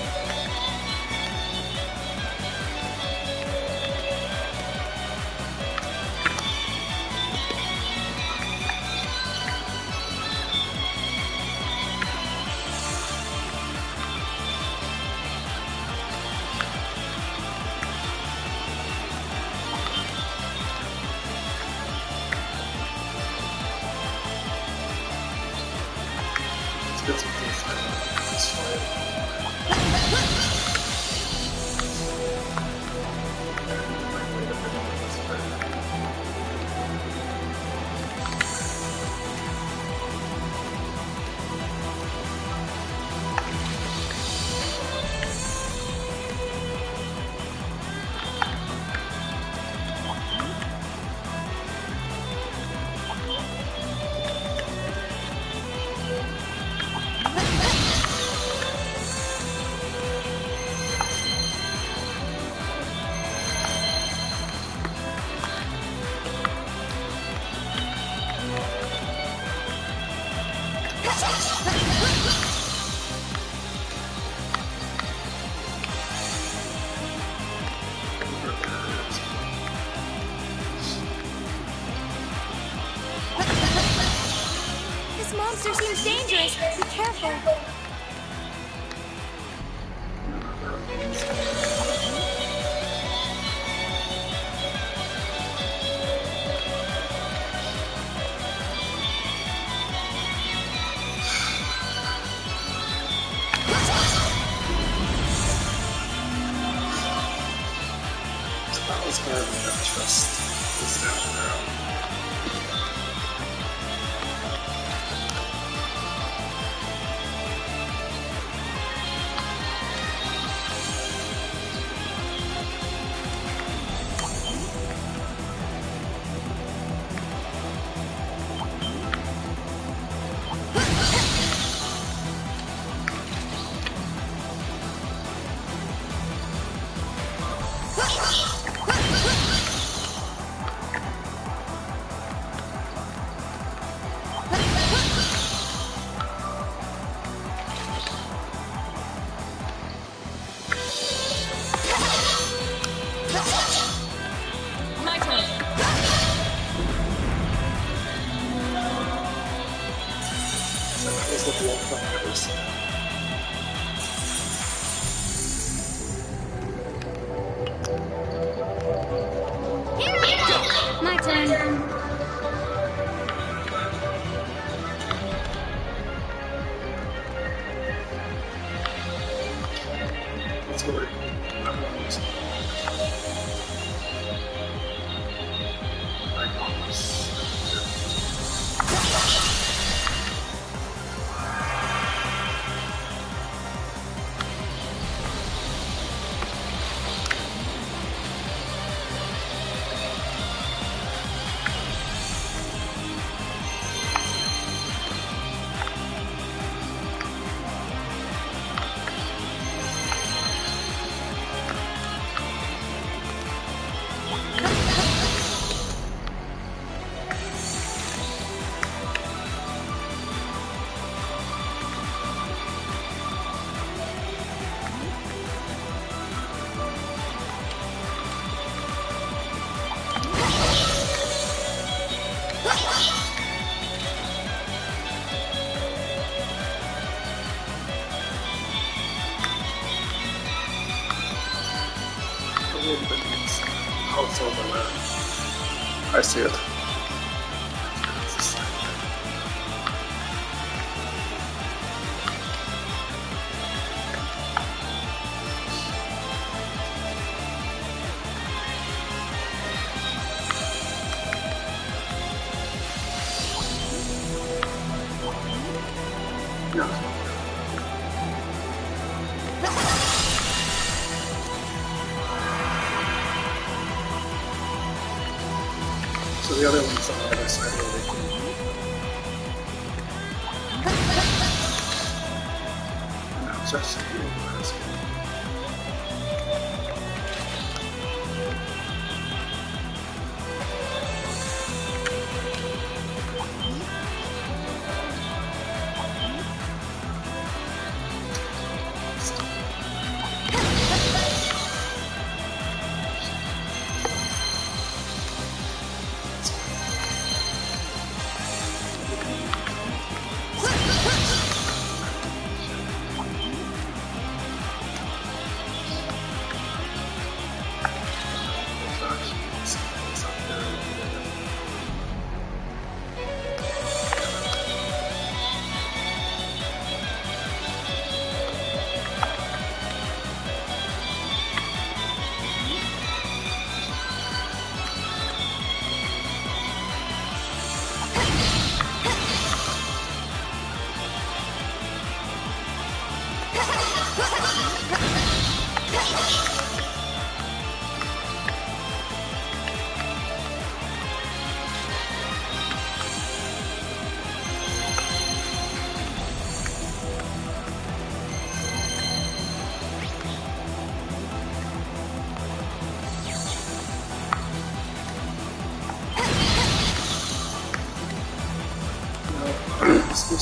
Let's get some things this fight. It's dangerous. Be careful. That was more of an interest. Is down there. My turn. So that was the one from the other side. Here I go! My turn. Let's go. Oh, it's over there. I see it. Yeah. So the other one's on the other side of the lake. Now just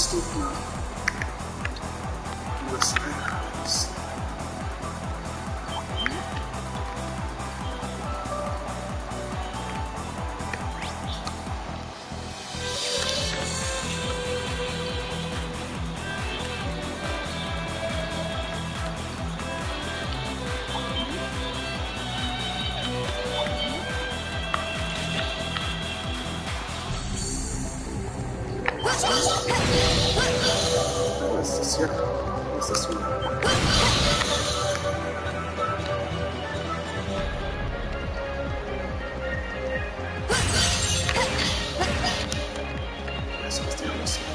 still not listeners. What is this here? What is this one? This was the other side.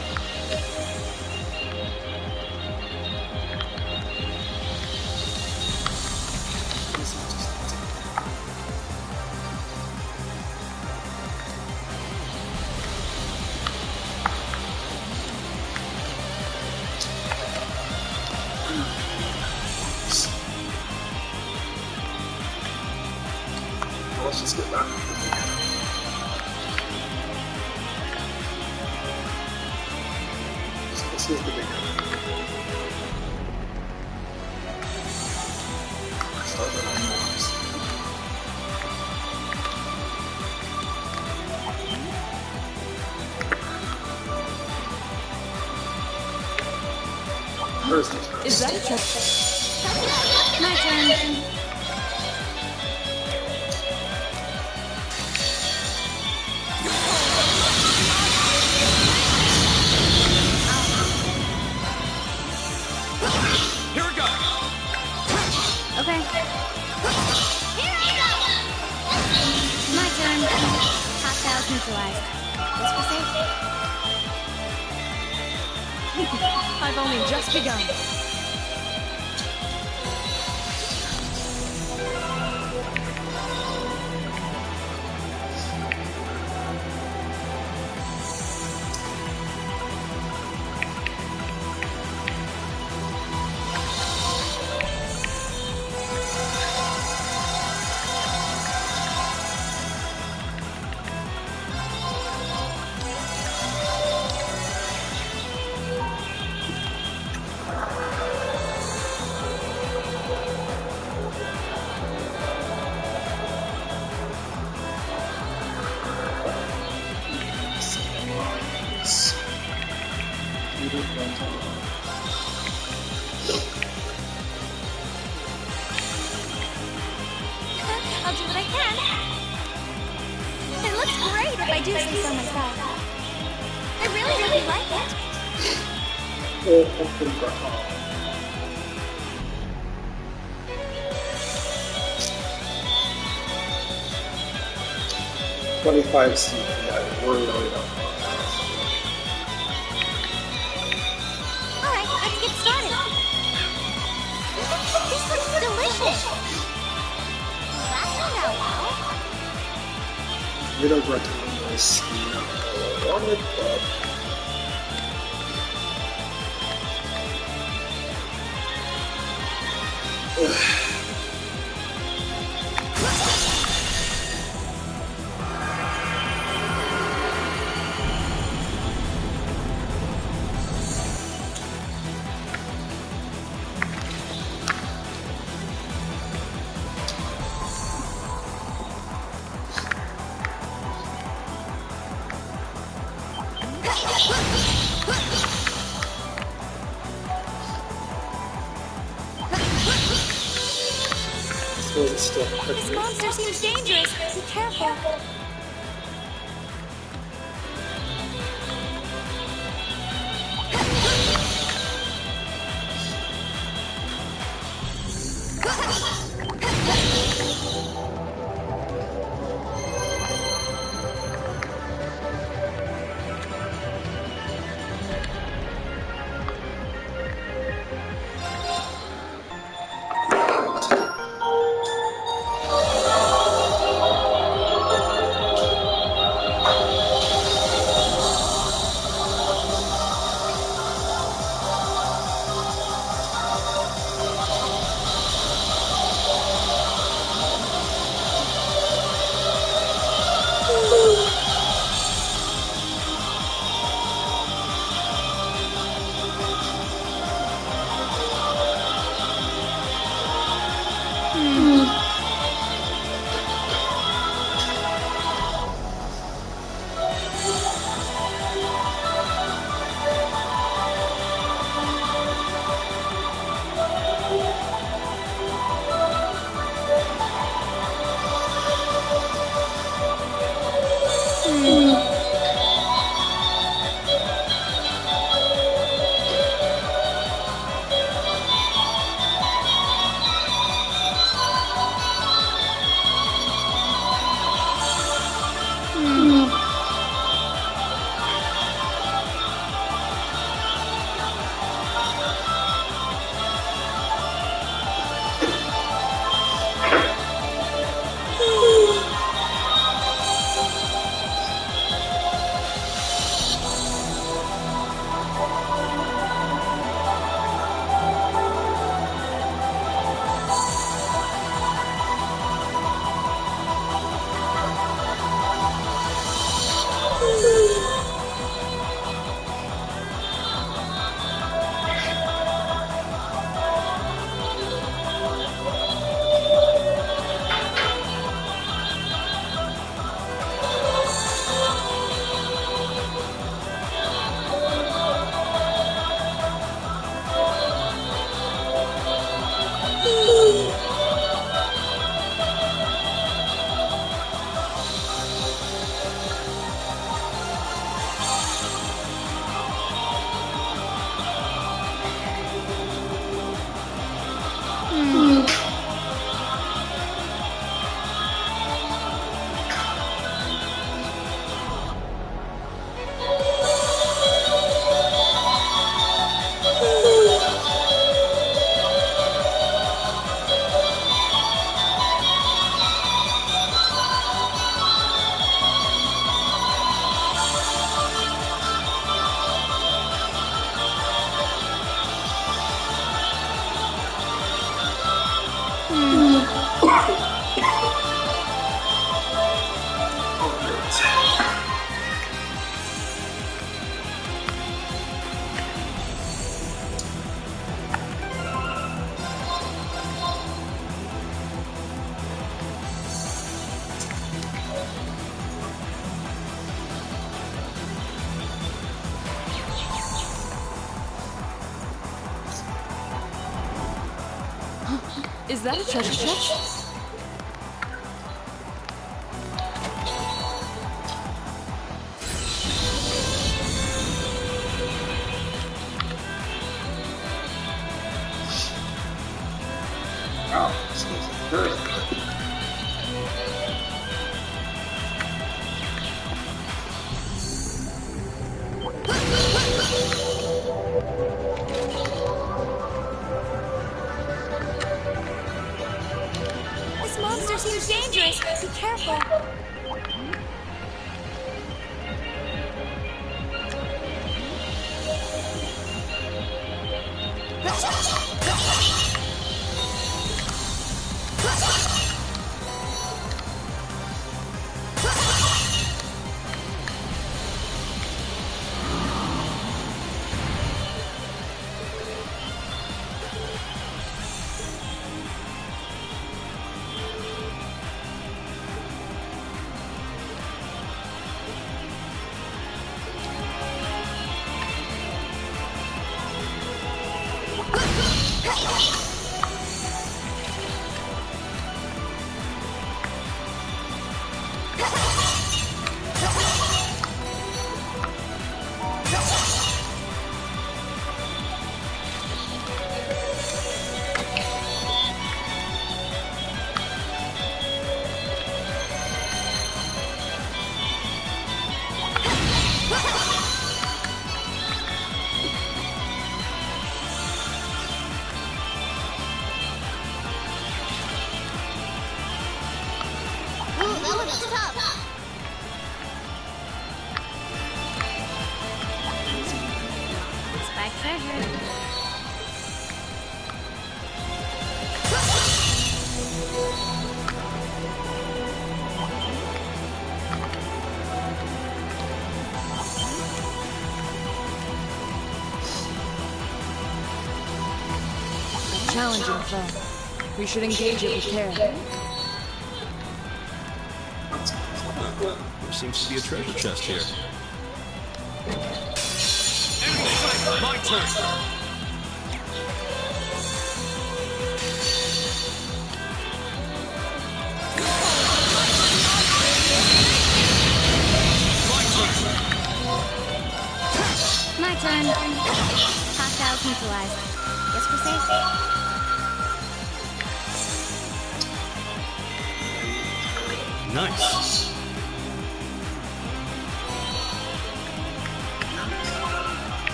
Let's just get back. So this is the big one. Start with animals. Where's the turn? Is that a check? My turn. Here we go. Okay. Here I go! My turn. Hostiles neutralized. Just for safety. I've only just begun. I'll do what I can. It looks great if I do say so myself. I really like it. CPI. We're really not. Alright, let's get started. This looks delicious. That turned out well. We don't recommend this. No. On it, This monster seems dangerous. Be careful. Is that a treasure chest? Oh, so it's good. This monster seems dangerous. Be careful. Challenging foe. We should engage it with care. There seems to be a treasure chest here. My turn. My turn. Hostiles neutralized. Guess we're safe. Nice.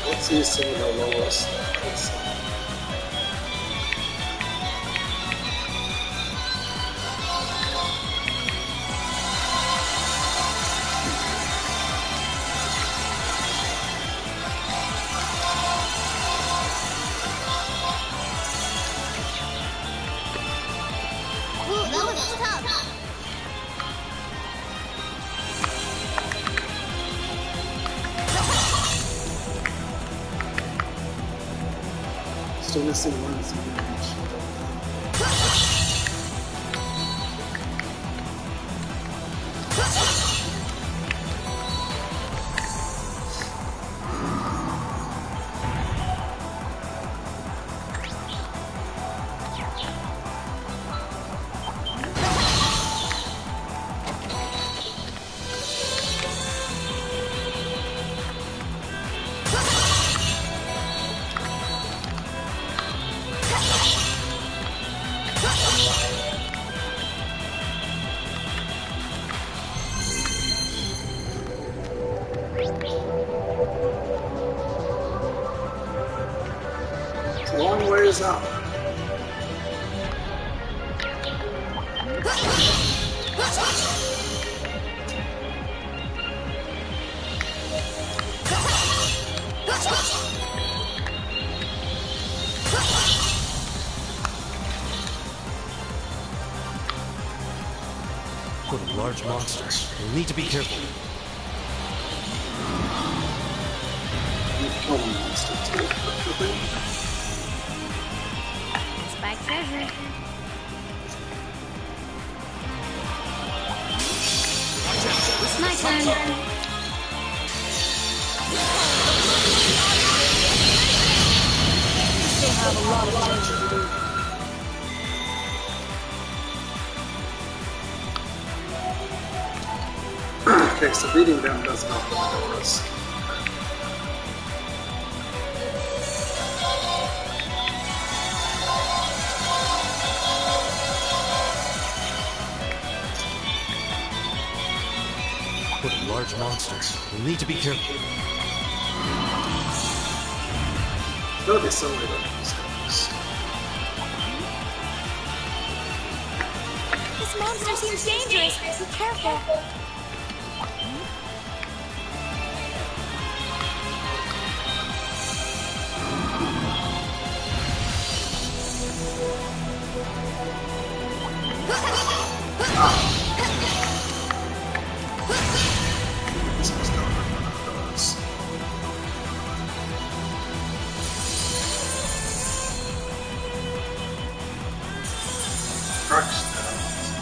Let's see some of the lowest. Still missing one. Long ways out. large monster. We'll need to be careful. You kill the monster too. Spike treasure. It's my turn. Still have a lot of treasure to do. Okay, so beating them does not put them at risk. What a large monster. We'll need to be careful. There'll be some way to these guys. This monster seems dangerous. Be careful.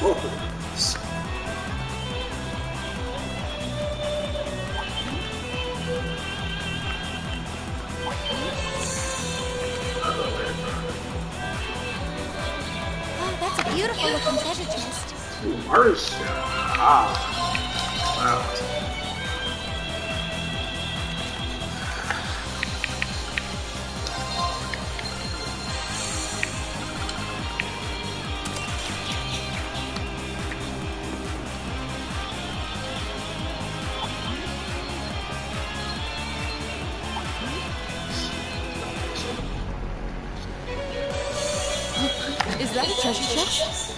Both of them. Oh, that's a beautiful looking treasure chest. Martian. Ah. Wow. Is that a treasure chest?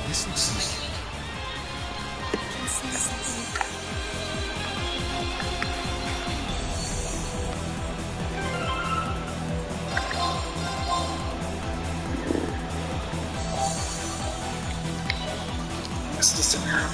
This looks like... I can sense something. Is this in here?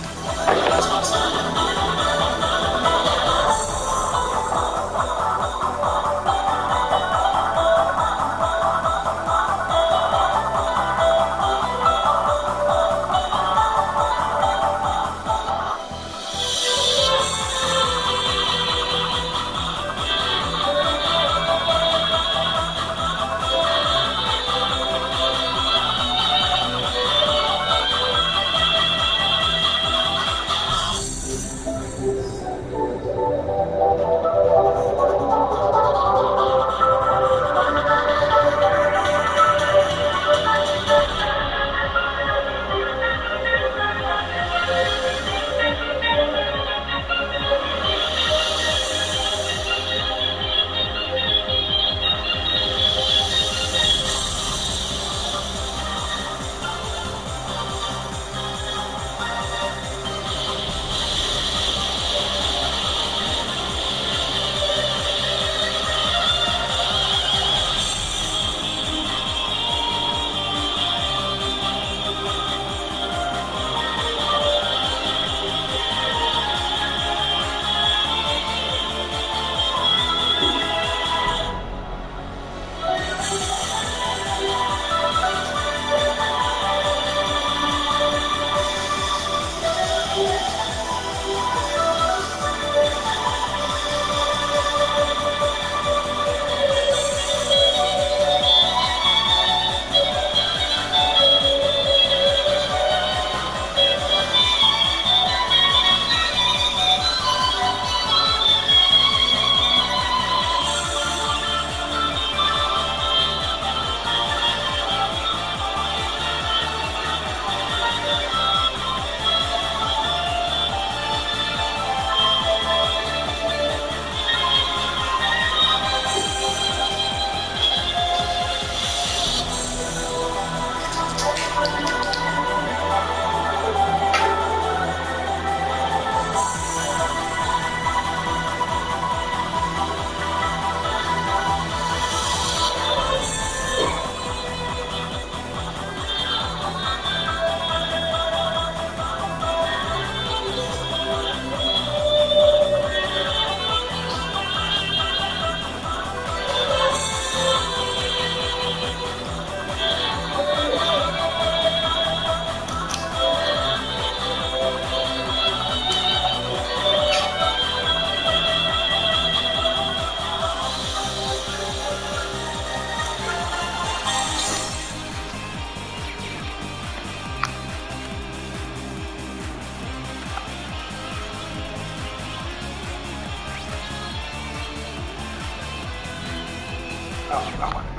I got 100.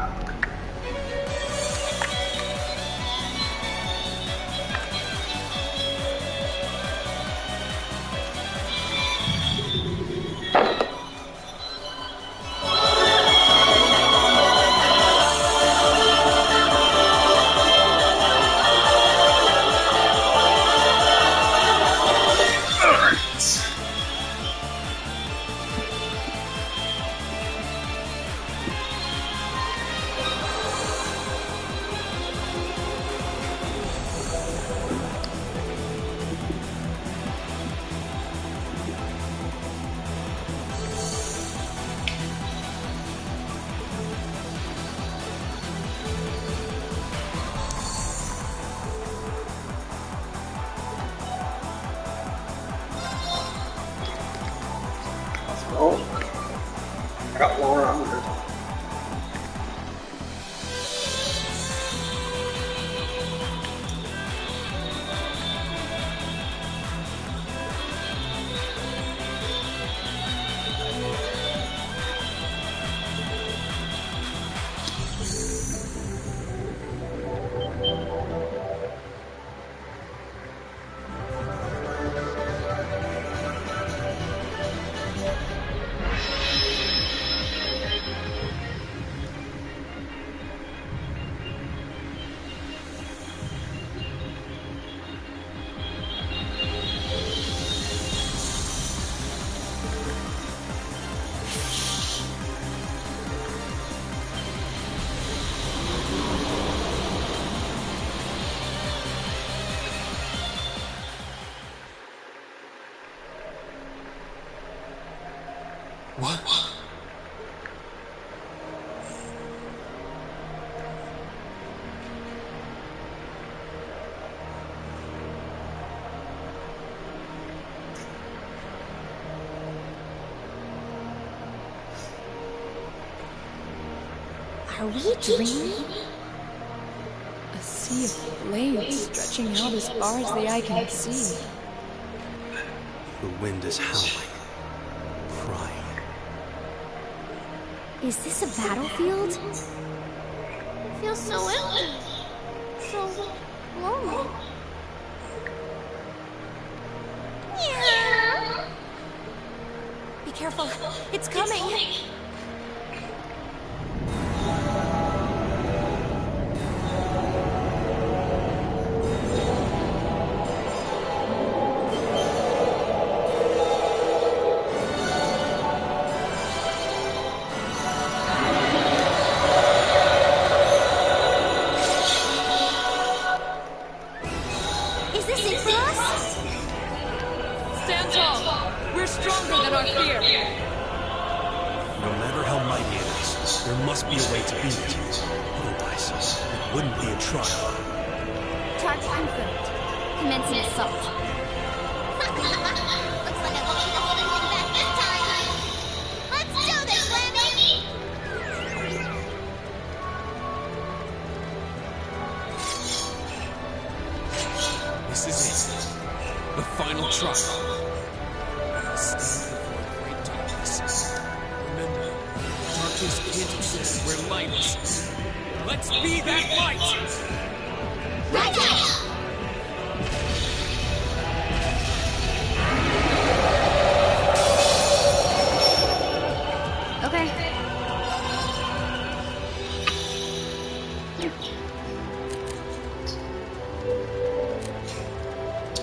What? Are we dreaming? A sea of flames stretching out as far as the eye can see. The wind is howling, crying. Is this a battlefield? It feels so empty. So lonely. Yeah. Be careful. It's coming. Stand tall. We're stronger than our fear. No matter how mighty it is, there must be a way to beat it. Otherwise, it wouldn't be a trial. Target confirmed. Commencing assault. Looks like I won't be holding him back this time. Let's do this, Lemmy! This is it. The final trial. Stand before great darkness. Remember, darkness can't exist where light is. Let's be that light! Right out! Okay.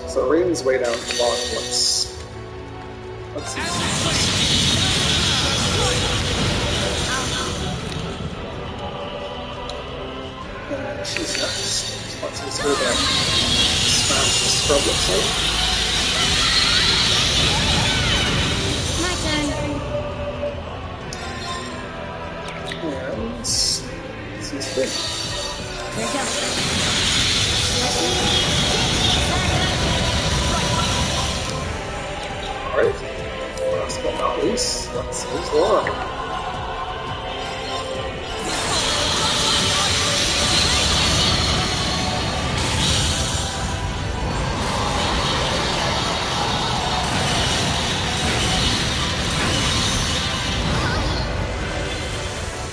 So Rain's way down the bottom. Let's see. She's next. Let's use her to smash this scrub, looks like. My turn. And this is good. Here we go. Alright. Last but not least, let's use Laura.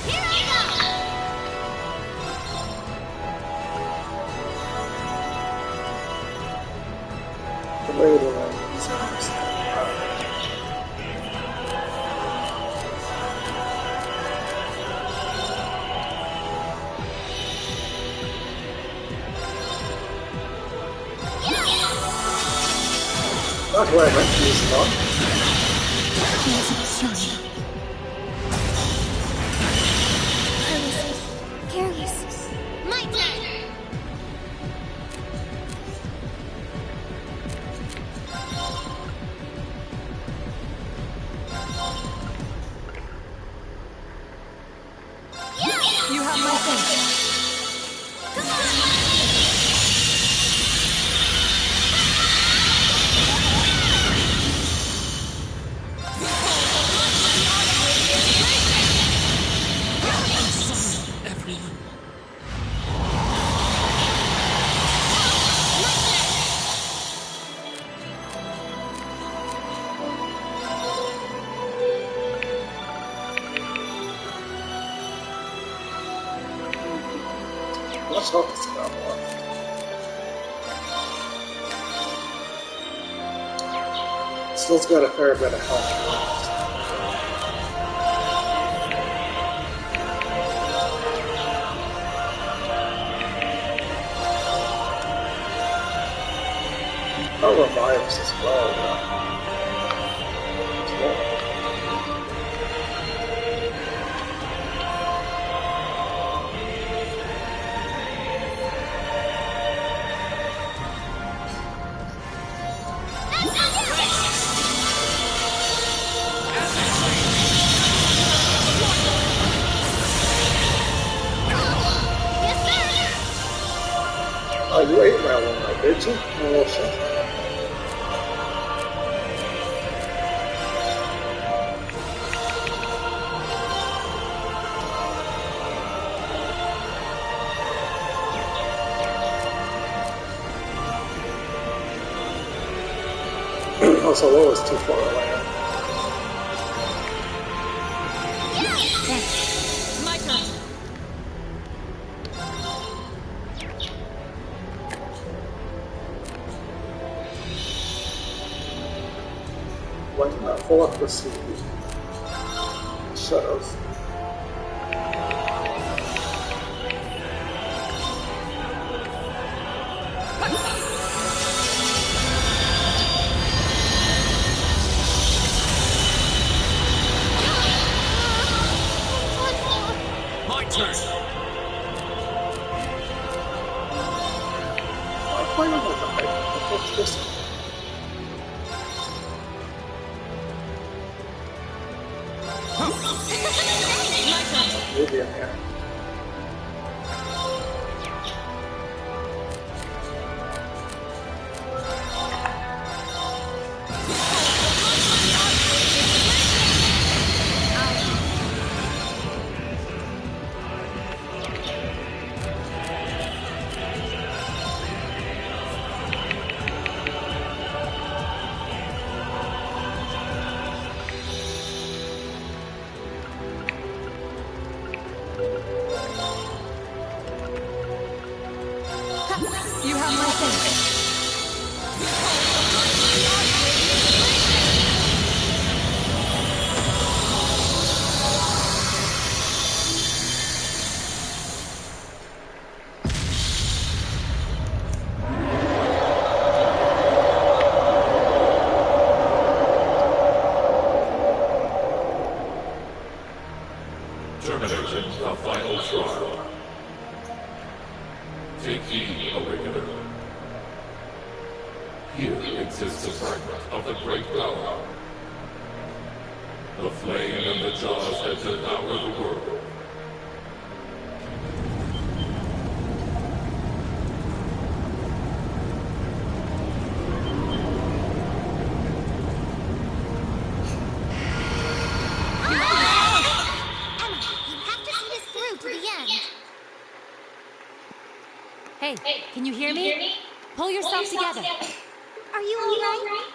Here I go! Wait a minute. Not where I meant to use it on. Careless. My turn! You have my thanks. Let's hope it's about one. Still's got a fair bit of health left. I'll revive us as well, though. Oh, you ate my one, did you? Oh, shit. Oh, so low is too far away. My turn. When full up proceed. Shadows. My turn. Why not the height? What's this? Maybe I'm here. You have my thanks. Terminating the final trial. Take heed, Awakener. Here exists a fragment of the great power. The flame and the jaws that devour the world. Hey, can you hear me? Pull yourself together. Are you alright?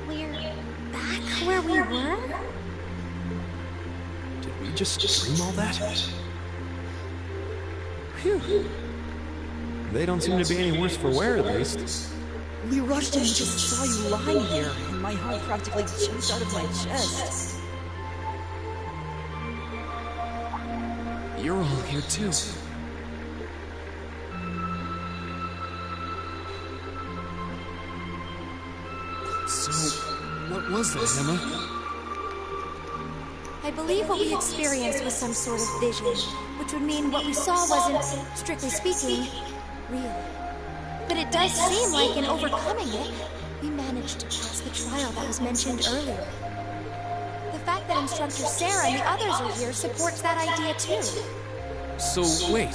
We're back where we were? Did we just dream all that? Phew. They don't seem to be any worse for wear, at least. We rushed in and just saw you lying here, and my heart practically jumped out of my chest. You're all here too. So, what was that, Emma? I believe what we experienced was some sort of vision, which would mean what we saw wasn't, strictly speaking, real. But it does seem like in overcoming it, we managed to pass the trial that was mentioned earlier. The fact that Instructor Sarah and the others are here supports that idea too. So, wait.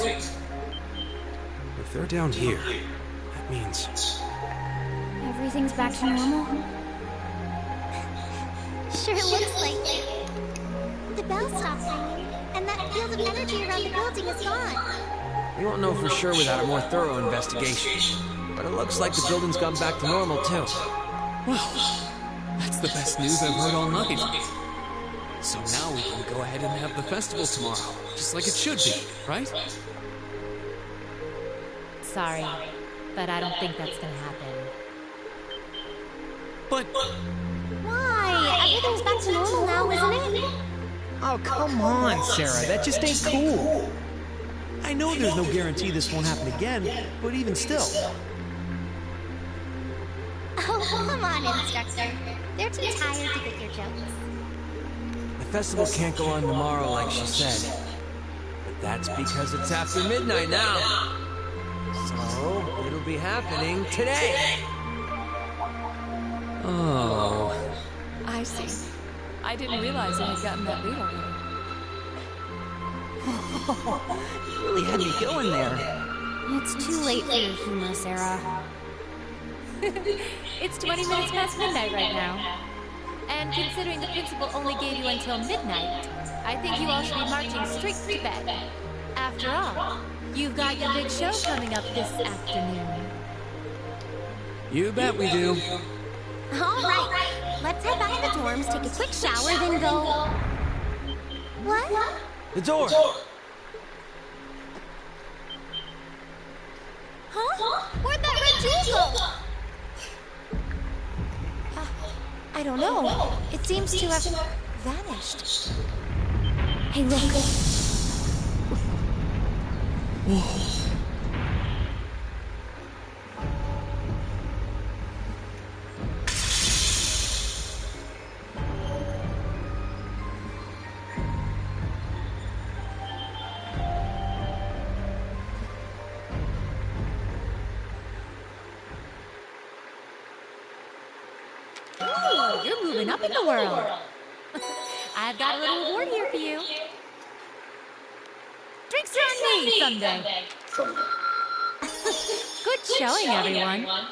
If they're down here, that means... Everything's back to normal? Sure looks like it. The bell stopped ringing, and that field of energy around the building is gone. We won't know for sure without a more thorough investigation. But it looks like the building's gone back to normal, too. Well, that's the best news I've heard all night. So now we can go ahead and have the festival tomorrow, just like it should be, right? Sorry, but I don't think that's gonna happen. But... Why? Everything's back to normal now, isn't it? Oh, come on, Sarah. That just ain't cool. I know there's no guarantee this won't happen again, but even still. Oh, come on, Instructor. They're too tired to get your jokes. The festival can't go on tomorrow, like she said. But that's because it's after midnight now. So, it'll be happening today. Oh. I see. I didn't realize I had gotten that lead already. You really had me going there. It's too late for your humor, Sarah. It's 20 minutes past midnight right now. And considering the principal only gave you until midnight, I think you all should be marching straight to bed. After all, you've got your big show coming up this afternoon. You bet we do. All right, let's head back to the dorms, take a quick shower, then go... What? The door! Huh? Where'd that red jewel go? I don't know. It seems to have vanished. Hey, look. Whoa. Ooh, you're moving up in the world. I've got a little reward here for you. Drinks are on me someday. Good showing, everyone.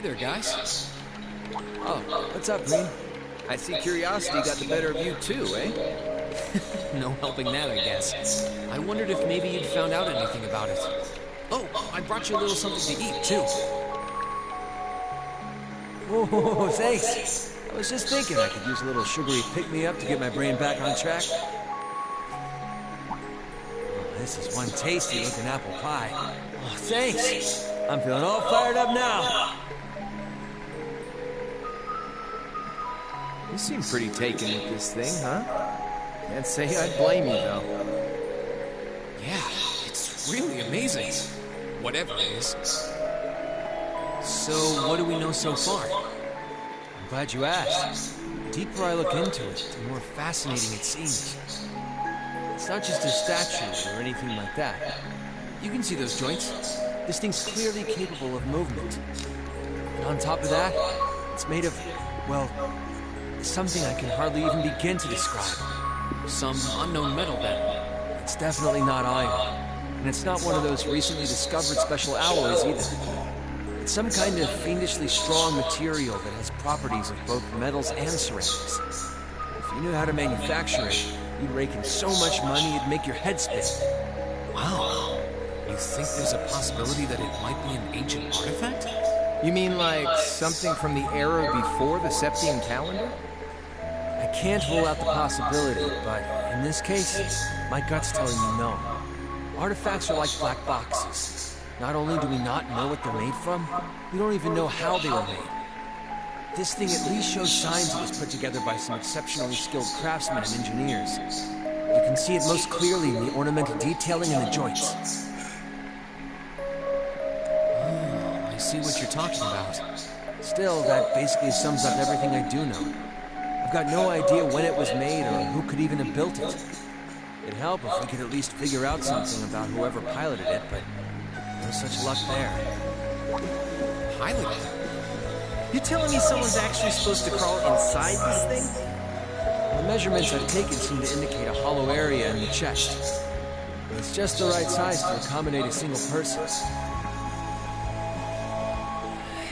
there, guys. Oh, what's up, Green? I see curiosity got the better of you too, eh? No helping that, I guess. I wondered if maybe you'd found out anything about it. Oh, I brought you a little something to eat, too. Oh, thanks. I was just thinking I could use a little sugary pick-me-up to get my brain back on track. Oh, this is one tasty-looking apple pie. Oh, thanks. I'm feeling all fired up now. You seem pretty taken with this thing, huh? Can't say I'd blame you, though. Yeah, it's really amazing. Whatever it is. So, what do we know so far? I'm glad you asked. The deeper I look into it, the more fascinating it seems. It's not just a statue or anything like that. You can see those joints. This thing's clearly capable of movement. And on top of that, it's made of, well, something I can hardly even begin to describe. Some unknown metal, then. It's definitely not iron. And it's not one of those recently discovered special alloys either. It's some kind of fiendishly strong material that has properties of both metals and ceramics. If you knew how to manufacture it, you'd rake in so much money it'd make your head spin. Wow. You think there's a possibility that it might be an ancient artifact? You mean like something from the era before the Septian calendar? I can't rule out the possibility, but in this case, my gut's telling me no. Artifacts are like black boxes. Not only do we not know what they're made from, we don't even know how they were made. This thing at least shows signs it was put together by some exceptionally skilled craftsmen and engineers. You can see it most clearly in the ornamental detailing in the joints. Oh, I see what you're talking about. Still, that basically sums up everything I do know. I've got no idea when it was made or who could even have built it. It'd help if we could at least figure out something about whoever piloted it, but no such luck there. Piloted? You're telling me someone's actually supposed to crawl inside this thing? The measurements I've taken seem to indicate a hollow area in the chest. It's just the right size to accommodate a single person.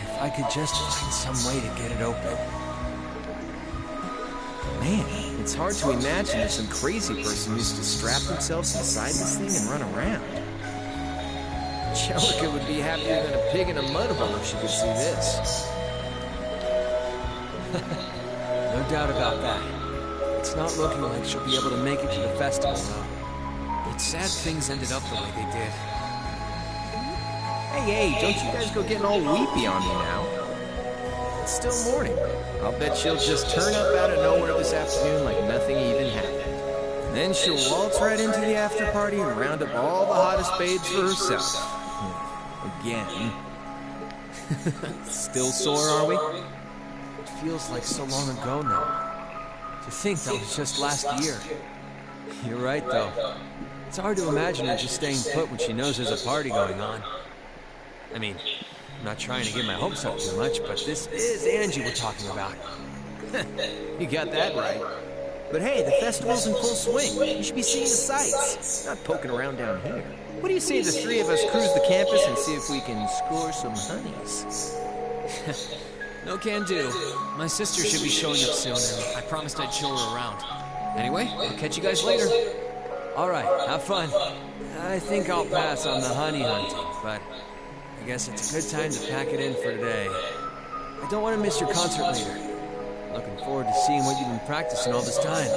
If I could just find some way to get it open. Man, it's hard to imagine if some crazy person used to strap themselves inside this thing and run around. Angelica would be happier than a pig in a mud hole if she could see this. No doubt about that. It's not looking like she'll be able to make it to the festival, though. It's sad things ended up the way they did. Hey, don't you guys go getting all weepy on me now. It's still morning. I'll bet she'll just turn up out of nowhere this afternoon like nothing even happened. And then she'll waltz right into the after party and round up all the hottest babes for herself. Again. Still sore, are we? It feels like so long ago now. To think that was just last year. You're right, though. It's hard to imagine her just staying put when she knows there's a party going on. I mean, I'm not trying to get my hopes up too much, but this is Angie we're talking about. You got that right. But hey, the festival's in full swing. You should be seeing the sights, not poking around down here. What do you say the three of us cruise the campus and see if we can score some honeys? No can do. My sister should be showing up soon, and I promised I'd show her around. Anyway, I'll catch you guys later. All right, have fun. I think I'll pass on the honey hunting, but I guess it's a good time to pack it in for today. I don't want to miss your concert later. Looking forward to seeing what you've been practicing all this time.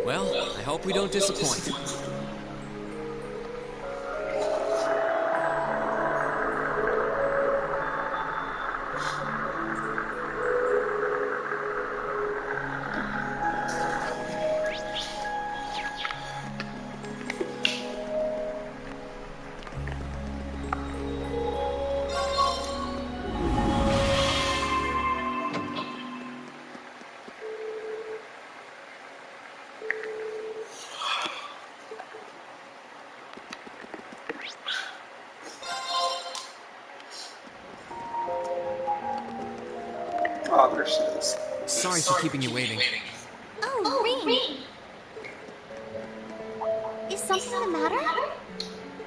Well, I hope we don't disappoint. Oh, there she is. Sorry for keeping you waiting. Oh, Rean. Is something the matter?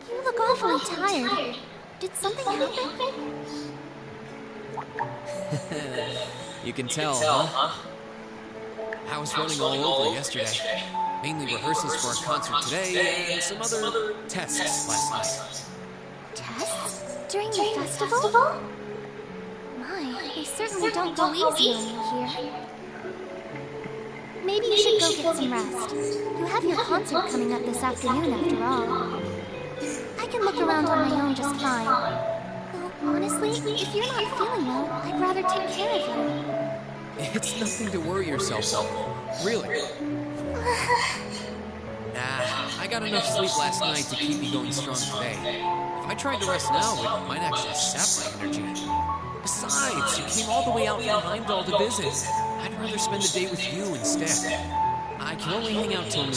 You look awfully tired. Did something happen? You can tell, huh? I was running all over yesterday. Mainly rehearsals for our concert today and some other tests last night. Tests? During the festival? My, they certainly don't go easy on you here. Maybe you should go get some rest. You have your concert coming up this afternoon after all. I can look around on my own just fine. Though, honestly, if you're not feeling well, I'd rather take care of you. It's nothing to worry yourself over. Really. I got enough sleep last night to keep me going strong today. If I tried to rest now, it might actually sap my energy. Besides, you came all the way out from Heimdall to visit. I'd rather spend the day with you instead. I can only hang out till noon.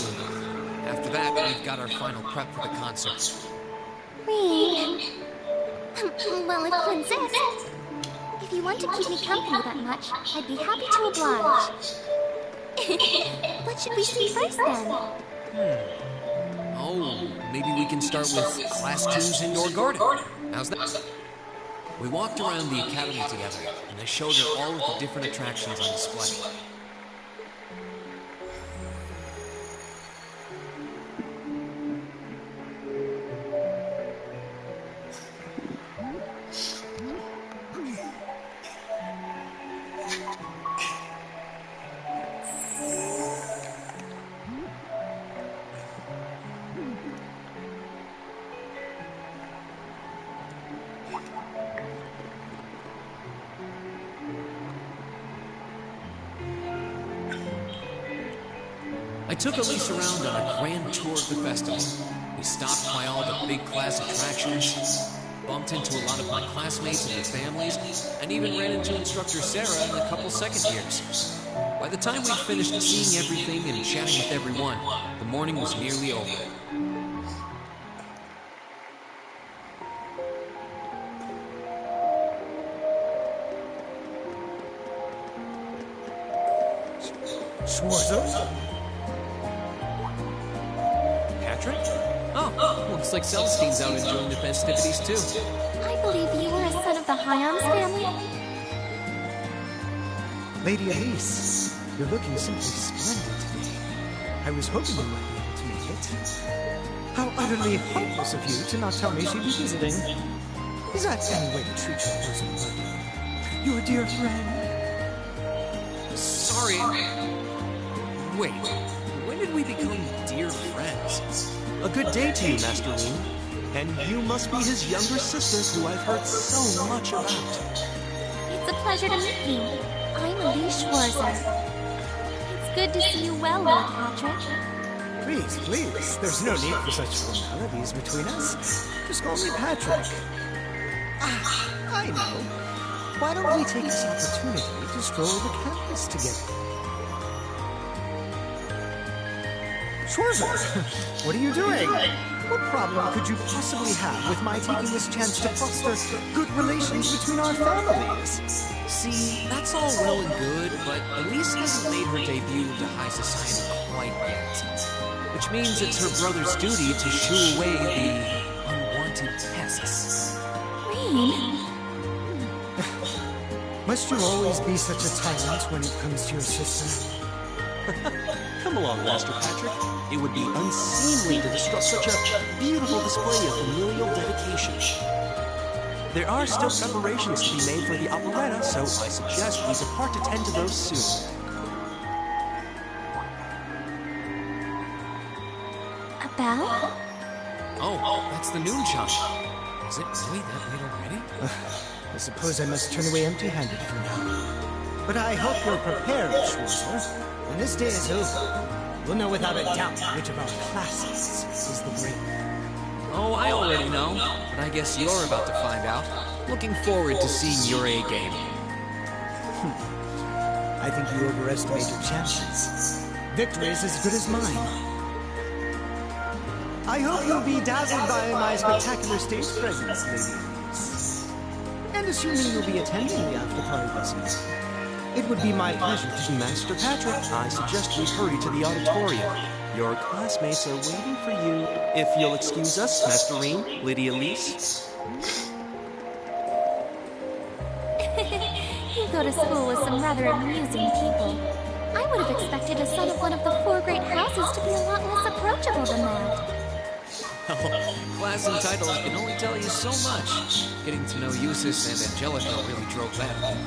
After that, we've got our final prep for the concert. Reed. Well, if you insist. If you want to keep me company that much, I'd be happy to oblige. What should we see first, then? Oh, maybe we can start with Class 2's indoor garden. How's that? We walked around the academy together, and I showed her all of the different attractions on display. I took Elise around on a grand tour of the festival. We stopped by all the big class attractions, bumped into a lot of my classmates and their families, and even ran into instructor Sarah and a couple second years. By the time we'd finished seeing everything and chatting with everyone, the morning was nearly over. Schwarzer? Patrick? Oh, looks like Celestine's out enjoying the festivities too. I believe you are a son of the Hyams family. Lady Elise, you're looking simply splendid today. I was hoping you might be able to make it. How utterly heartless of you to not tell me she'd be visiting. Is that any way to treat your bosom buddy? Your dear friend? Sorry. Wait, when did we become dear friends? A good day to you, Master Ling. And you must be his younger sister who I've heard so much about. It's a pleasure to meet you. I'm Elise Schwarzer. It's good to see you well, Lord Patrick. Please, please. There's no need for such formalities between us. Just call me Patrick. I know. Why don't we take this opportunity to stroll the campus together? Schwarzer, what are you doing? What problem could you possibly have with my taking this chance to foster good relations between our families? See, that's all well and good, but Elise hasn't made her debut into high society quite yet. Which means it's her brother's duty to shoo away the unwanted pests. Reed? Must you always be such a tyrant when it comes to your sister? Come along, Master Patrick. It would be unseemly to disrupt such a beautiful display of familial dedication. There are still preparations to be made for the operetta, so I suggest we depart to tend to those soon. A bell? Oh, that's the noon chime. Is it really that late already? I suppose I must turn away empty-handed for now. But I hope you're prepared, Schwarzer. When this day is over, we'll know without a doubt which of our classes is the braver. Oh, I already know, but I guess you're about to find out. Looking forward to seeing your A game. I think you overestimate your chances. Victory is as good as mine. I hope you'll be dazzled by my spectacular stage presence, ladies. And assuming you'll be attending the after-party lessons, it would be my pleasure to... Master Patrick, I suggest we hurry to the auditorium. Your classmates are waiting for you. If you'll excuse us, Master Ring, Lady Elise. to school with some rather amusing people. I would have expected a son of one of the 4 great houses to be a lot less approachable than that. Well, class and titles can only tell you so much. Getting to know Eustace and Angelica really drove that home.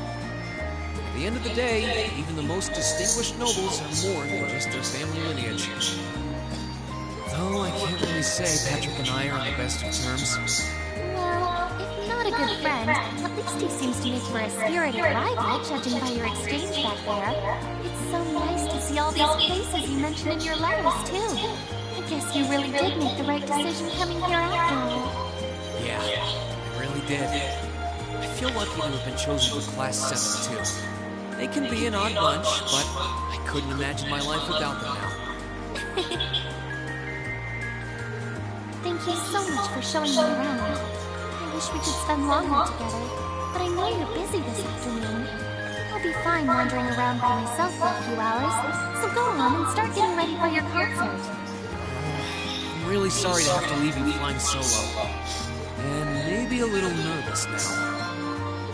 At the end of the day, even the most distinguished nobles are more than just their family lineage. Though I can't really say Patrick and I are on the best of terms. Well, if not a good friend, at least he seems to make for a spirited rival, judging by your exchange back there. It's so nice to see all these places you mentioned in your letters, too. I guess you really did make the right decision coming here after all. Yeah, I really did. I feel lucky to have been chosen for Class 7, too. They can be an odd bunch, but I couldn't imagine my life without them now. Thank you so much for showing me around. I wish we could spend longer together, but I know you're busy this afternoon. I'll be fine wandering around by myself for a few hours, so go on and start getting ready for your concert. I'm really sorry to have to leave you flying solo. And maybe a little nervous now.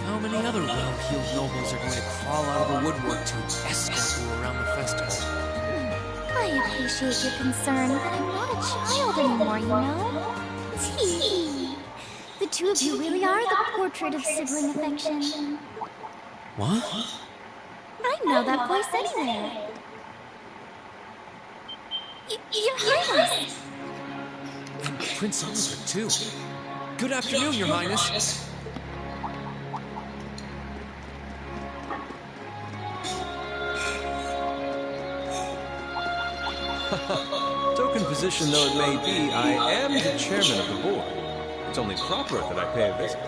How many other well-heeled nobles are going to crawl out of the woodwork to escort you around the festival? I appreciate your concern, but I'm not a child anymore, you know? Tee. The two of you really are the portrait of sibling affection. What? I know that voice anywhere. Your Highness! And Prince Oliver, too. Good afternoon, Your Highness. Token position though it may be, I am the chairman of the board. It's only proper that I pay a visit.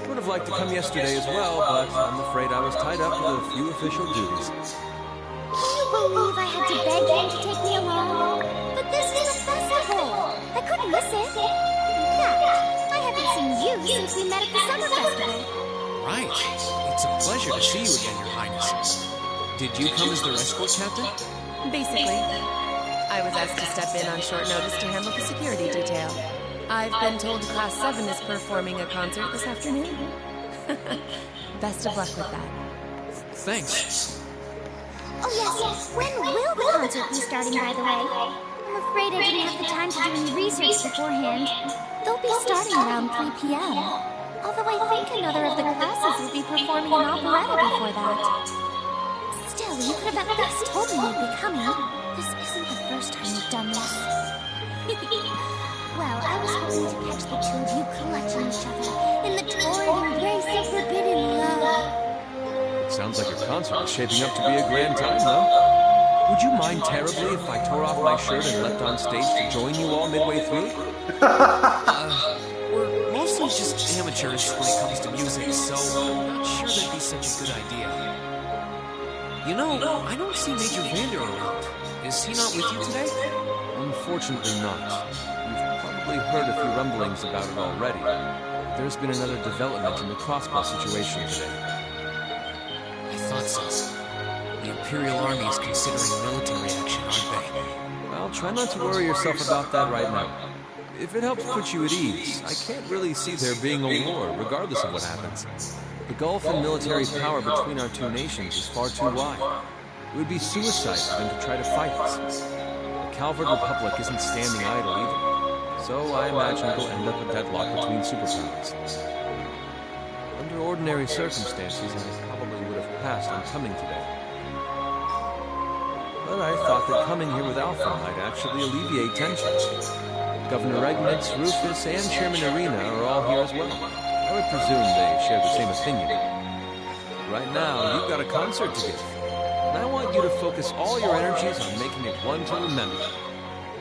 Would have liked to come yesterday as well, but I'm afraid I was tied up with a few official duties. Can you believe I had to beg him to take me along? But this is a festival. I couldn't miss it. In fact, I haven't seen you since we met at the summer festival. Right. It's a pleasure to see you again, Your Highness. Did you come as their escort captain? Basically. I was asked to step in on short notice to handle the security detail. I've been told Class 7 is performing a concert this afternoon. Best of luck with that. Thanks. Oh yes, when will the concert be starting, by the way? I'm afraid I didn't have the time to do any research beforehand. They'll be starting around 3 p.m. Although I think another of the classes will be performing an operetta before that. Still, you could have at least told me you'd be coming. This isn't the first time you've done this. Well, I was hoping to catch the two of you clutching each other in the torrid embrace of forbidden love. Sounds like your concert is shaping up to be a grand time, though. Would you mind terribly if I tore off my shirt and leapt on stage to join you all midway through? We're mostly just amateurs when it comes to music, so I'm not sure that'd be such a good idea. You know, I don't see Major Vander around. Is he not with you today? Unfortunately not. You've probably heard a few rumblings about it already. There's been another development in the crossbow situation today. I thought so. The Imperial Army is considering military action, aren't they? Well, try not to worry yourself about that right now. If it helps put you at ease, I can't really see there being a war, regardless of what happens. The gulf in military power between our two nations is far too wide. It would be suicide for them to try to fight us. The Calvard Republic isn't standing idle either, so I imagine it'll end up a deadlock between superpowers. Under ordinary circumstances, I probably would have passed on coming today. But I thought that coming here with Alpha might actually alleviate tensions. Governor Regnitz, Rufus, and Chairman Arena are all here as well. I would presume they share the same opinion. Right now, you've got a concert to give. And I want you to focus all your energies on making it one to remember.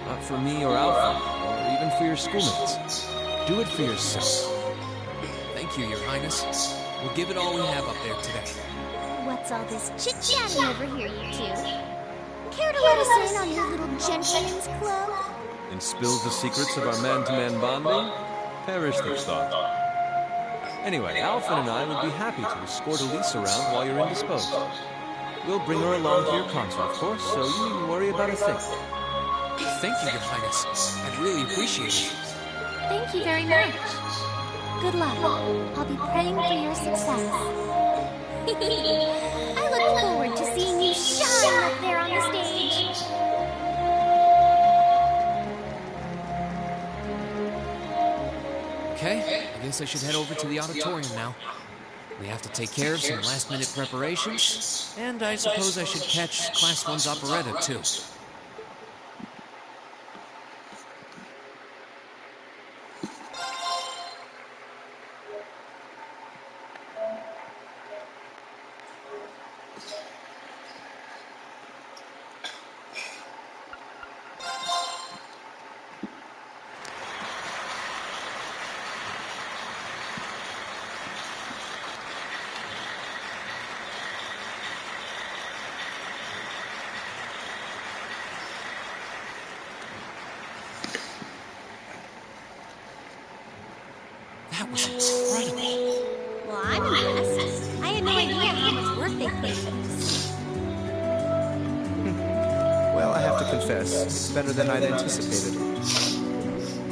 Not for me or Alpha, or even for your schoolmates. Do it for yourself. Thank you, Your Highness. We'll give it all we have up there today. What's all this chit-chatting over here, you two? Care to let us in on your little gentleman's club? And spill the secrets of our man-to-man bonding? Perish the thought. Anyway, Alphen and I would be happy to escort Elise around while you're indisposed. We'll bring her along to your concert, of course, so you needn't worry about a thing. Thank you, Your Highness. I'd really appreciate it. Thank you very much. Good luck. I'll be praying for your success. I look forward to seeing you shine up there on the stage. Okay, I guess I should head over to the auditorium now. We have to take care of some last-minute preparations, and I suppose I should catch Class 1's operetta, too. That was incredible. Well, I'm impressed. I had no idea how much work they put into this. Well, I have to confess, it's better than I'd anticipated.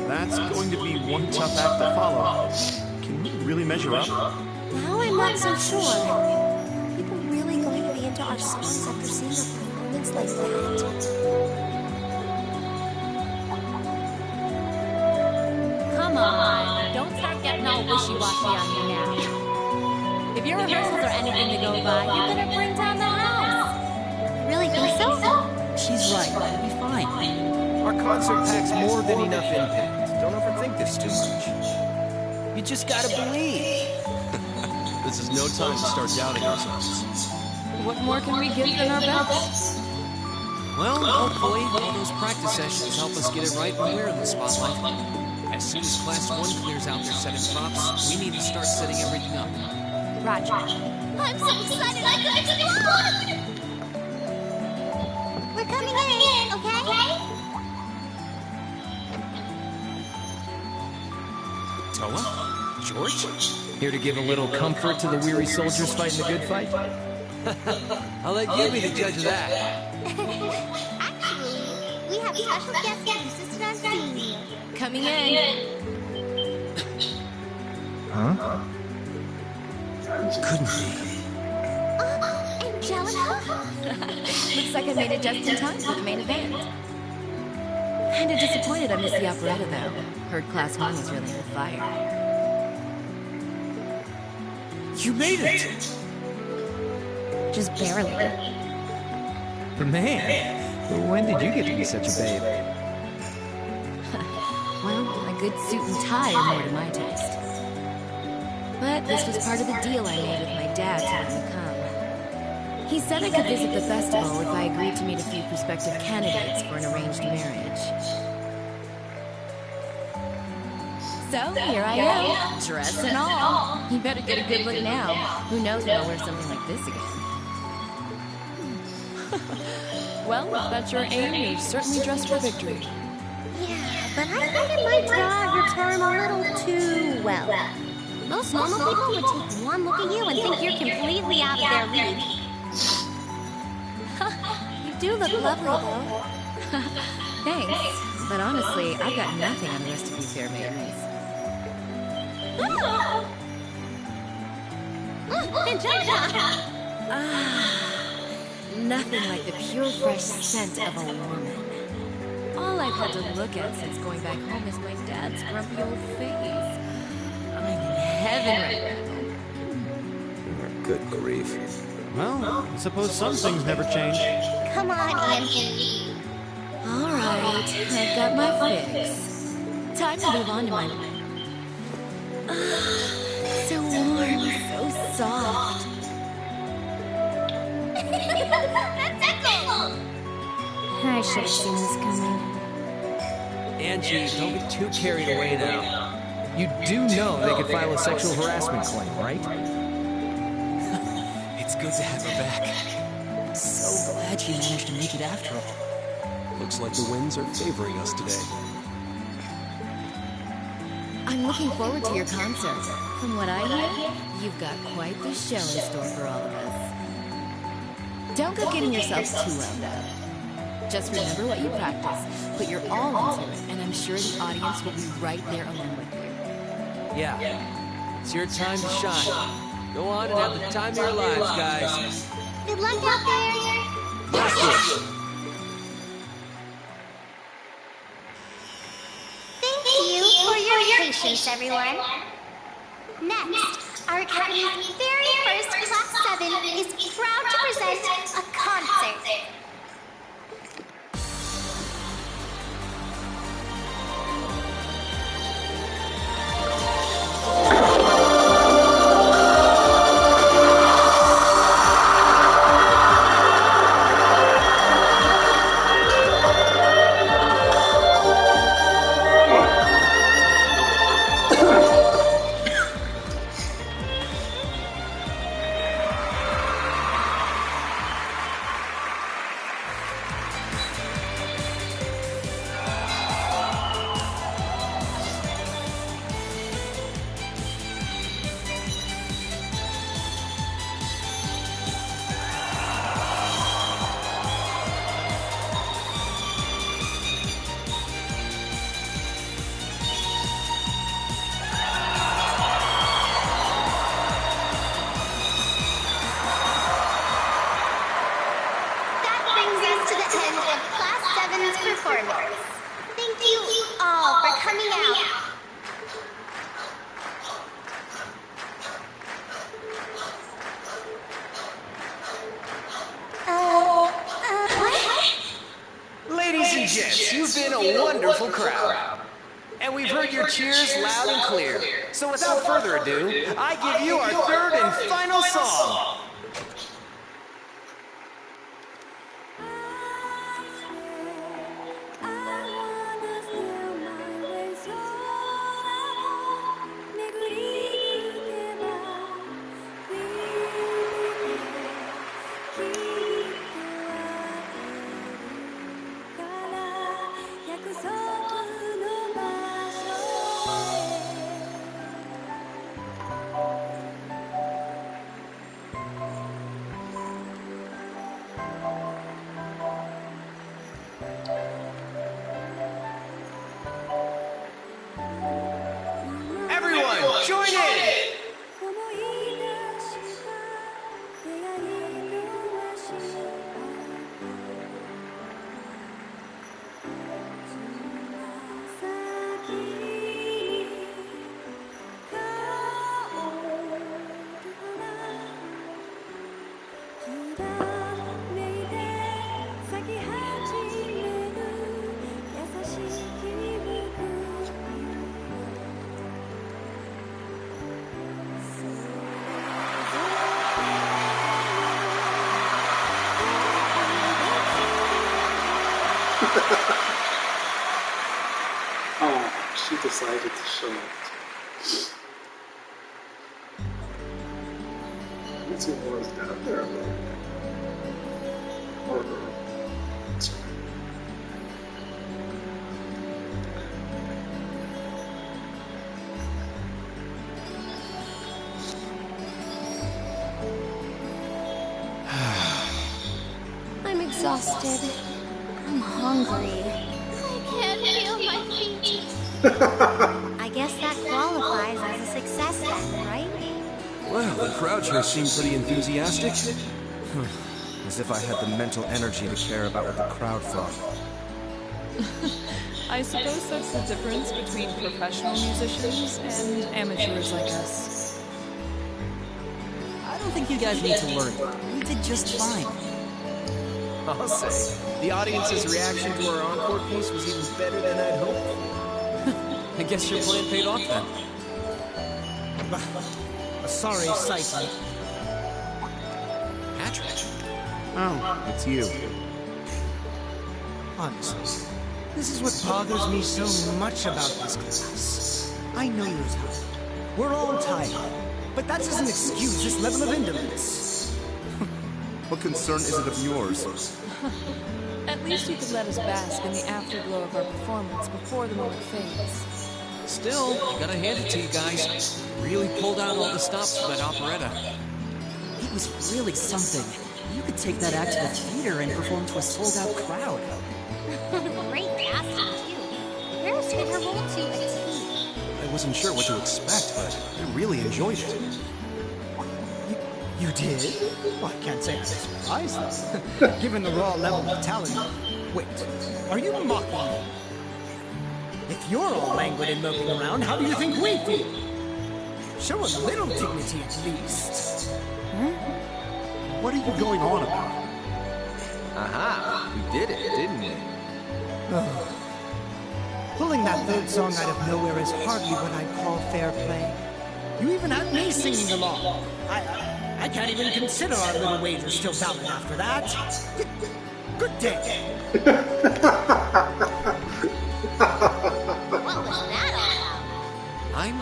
That's going to be one tough act to follow. Can we really measure up? Now I'm not so sure. Are people really going to be into our songs after seeing a performance like that? Come on, don't start getting all wishy-washy on me now. If your rehearsals are anything to go by, you're gonna bring down the house. Really think so? She's right. We'll be fine. Our concert packs more than enough impact. Don't overthink this too much. You just gotta believe. This is no time to start doubting ourselves. What more can we give than our best? Well, hopefully, all those practice sessions help us get it right when we're in the spotlight. As soon as Class 1 clears out their set of props, we need to start setting everything up. Roger. I'm so excited I could explode! We're coming in, okay? Toa? George? Here to give a little comfort to the weary soldiers fighting the good fight? I'll let you be the judge of that. Actually, we have special guests who insisted on seeing you. Coming in. Huh? Couldn't be. Angelica? Looks like I made it just in time for the main event. Kinda disappointed I missed the operetta, though. Heard Class 1 was really on fire. You made it! Just barely. But man, when did you get to be such a babe? Well, a good suit and tie are more to my taste. But this was part of the deal I made with my dad to let me come. He said I could visit the festival if I agreed to meet a few prospective candidates for an arranged marriage. So here I am, dress and all. You better get a good look now. Who knows when I'll wear something like this again. Well, if that's your aim, you're certainly dressed for victory. Yeah, but I think it might draw your charm a little too well. Most normal people would take one look at you and think you're completely out of their league. You do look lovely, though. Thanks, but honestly, I've got nothing on the rest of you fair maidens. Angelica! Nothing like the pure, fresh scent of a woman. All I've had to look at since going back home is my dad's grumpy old face. I'm in heaven right now. Good grief. Well, I suppose some things never change. Come on, Angie. All right, I've got my fix. Time to move on to my... So warm, so soft. That's Echo! I should have seen this coming. Angie, don't get too carried away now. You do know they could file a sexual harassment claim, right? It's good to have her back. I'm so glad you managed to make it after all. Looks like the winds are favoring us today. I'm looking forward to your concert. From what I hear, you've got quite the show in store for all of us. Don't go getting yourself too wound up. Just remember what you practice, put your all into it, and I'm sure the audience will be right there along with you. Yeah. It's your time to shine. Go on and have the time of your lives, guys. Good luck out there. Thank you for your patience, everyone. Next, our Academy's very first Class 7 is proud to present a concert. Performance. Thank you all for coming out. Ladies and gents, you've been a wonderful crowd. And we've heard your cheers loud and clear. So without further ado, I give you our third and final song. Join in! Oh, she decided to show it. Let's see what was down there. Or girl. That's right. I'm exhausted. I'm hungry. I can't feel my feet. I guess that qualifies as a success then, right? Well, the crowd sure seemed pretty enthusiastic. As if I had the mental energy to care about what the crowd thought. I suppose that's the difference between professional musicians and amateurs like us. I don't think you guys need to worry. We did just fine. I'll say, the audience's reaction to our encore piece was even better than I'd hoped. I guess your plan paid off then. A sorry sight. Patrick. Oh, it's you. Honestly, this is what bothers me so much about this class. I know you're tired. We're all tired. But that doesn't excuse this level of indolence. What concern is it of yours? At least you could let us bask in the afterglow of our performance before the moment fades. Still, I gotta hand it to you guys. You really pulled out all the stops for that operetta. It was really something. You could take that act to the theater and perform to a sold-out crowd. Great casting, too. Paris did her role to a T. I wasn't sure what to expect, but I really enjoyed it. You did? Well, I can't say I'm surprised, though. Given the raw level of talent. Wait, are you mocking me? If you're all languid and moping around, how do you think we feel? Show a little dignity at least. What are you going on about? Aha! We did it, didn't we? Pulling that third song out of nowhere is hardly what I'd call fair play. You even had me singing along. I can't even consider our little wager still valid after that. Good day. What was that all about? I'm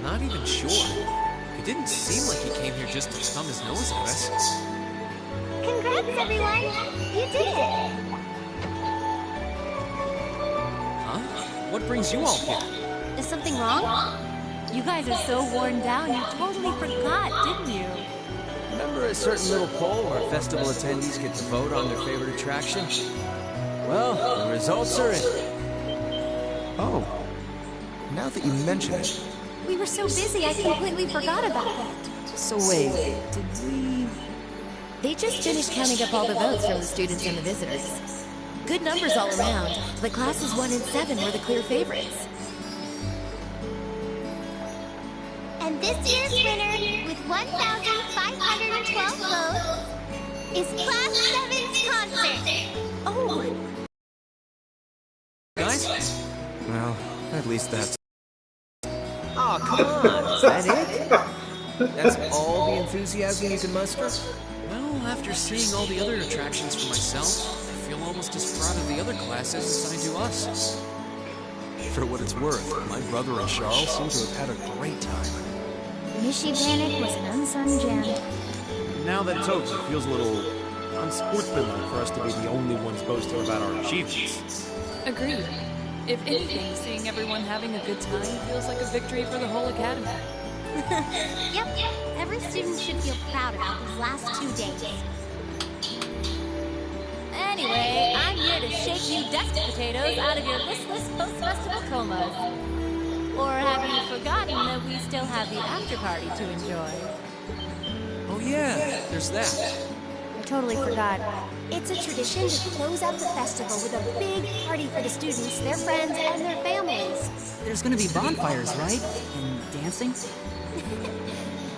not even sure. It didn't seem like he came here just to thumb his nose at us. Congrats, everyone! You did it! Huh? What brings you all here? Is something wrong? You guys are so worn down, you totally forgot, didn't you? Remember a certain little poll where festival attendees get to vote on their favorite attraction? Well, the results are in. Oh, now that you mention it. We were so busy, I completely forgot about that. So wait, did we... They just finished counting up all the votes from the students and the visitors. Good numbers all around. The classes 1 and 7 were the clear favorites. And this year's winner, with 1,512 votes, is Class 7's concert. Oh! Guys? Well, at least that's... Oh, come on! Is that it? That's all the enthusiasm you can muster? Well, after seeing all the other attractions for myself, I feel almost as proud of the other classes as I do us. For what it's worth, my brother and Charles seem to have had a great time. Mishy Panic was an unsung gem. Now that it's over, it feels a little unsportsmanlike for us to be the only ones boasting about our achievements. Agreed. If anything, seeing everyone having a good time feels like a victory for the whole academy. Yep, every student should feel proud about these last 2 days. Anyway, I'm here to shake you desk potatoes out of your listless post-festival comas. Or have you forgotten that we still have the after-party to enjoy? Oh yeah, there's that. I totally forgot. It's a tradition to close out the festival with a big party for the students, their friends, and their families. There's gonna be bonfires, right? And dancing?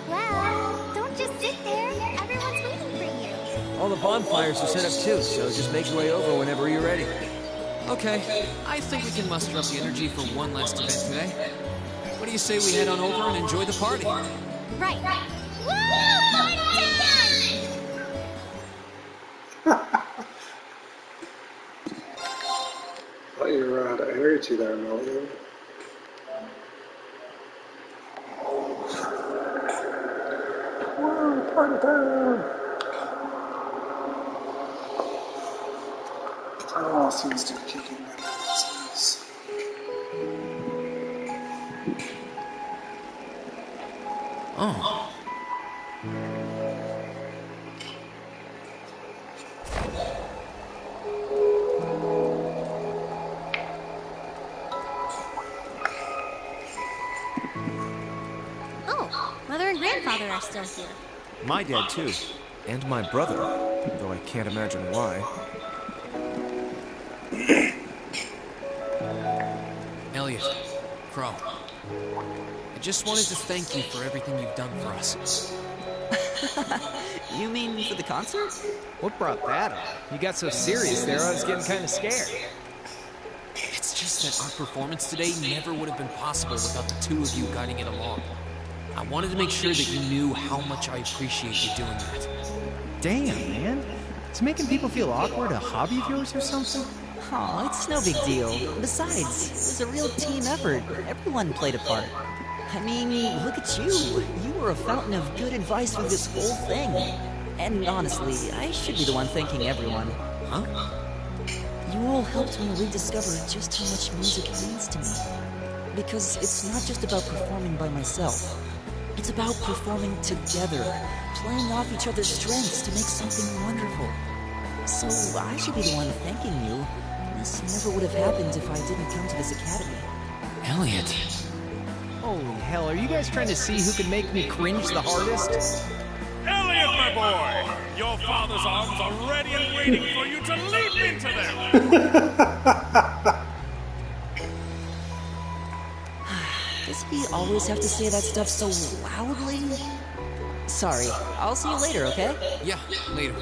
Well, don't just sit there. Everyone's waiting for you. All the bonfires are set up too, so just make your way over whenever you're ready. Okay, I think we can muster up the energy for one last event today. What do you say we head on over and enjoy the party? Right. Woo! Party Thought you had a hair to there, Melody. Woo! Party time! Oh, seems to be kicking my business. Oh. Oh, Mother and Grandfather are still here. My dad, too. And my brother, though I can't imagine why. Elliot, Crow, I just wanted to thank you for everything you've done for us. You mean for the concert? What brought that up? You got so serious there, I was getting kind of scared. It's just that our performance today never would have been possible without the two of you guiding it along. I wanted to make sure that you knew how much I appreciate you doing that. Damn, man. Is making people feel awkward a hobby of yours or something? Aw, it's no big deal. Besides, it was a real team effort. Everyone played a part. I mean, look at you. You were a fountain of good advice through this whole thing. And honestly, I should be the one thanking everyone. Huh? You all helped me rediscover just how much music means to me. Because it's not just about performing by myself. It's about performing together, playing off each other's strengths to make something wonderful. So I should be the one thanking you. This never would have happened if I didn't come to this academy. Holy hell, are you guys trying to see who can make me cringe the hardest? Elliot! boy! Your father's arms are ready and waiting for you to leap into them! Does he always have to say that stuff so loudly? Sorry, I'll see you later, okay? Yeah, later.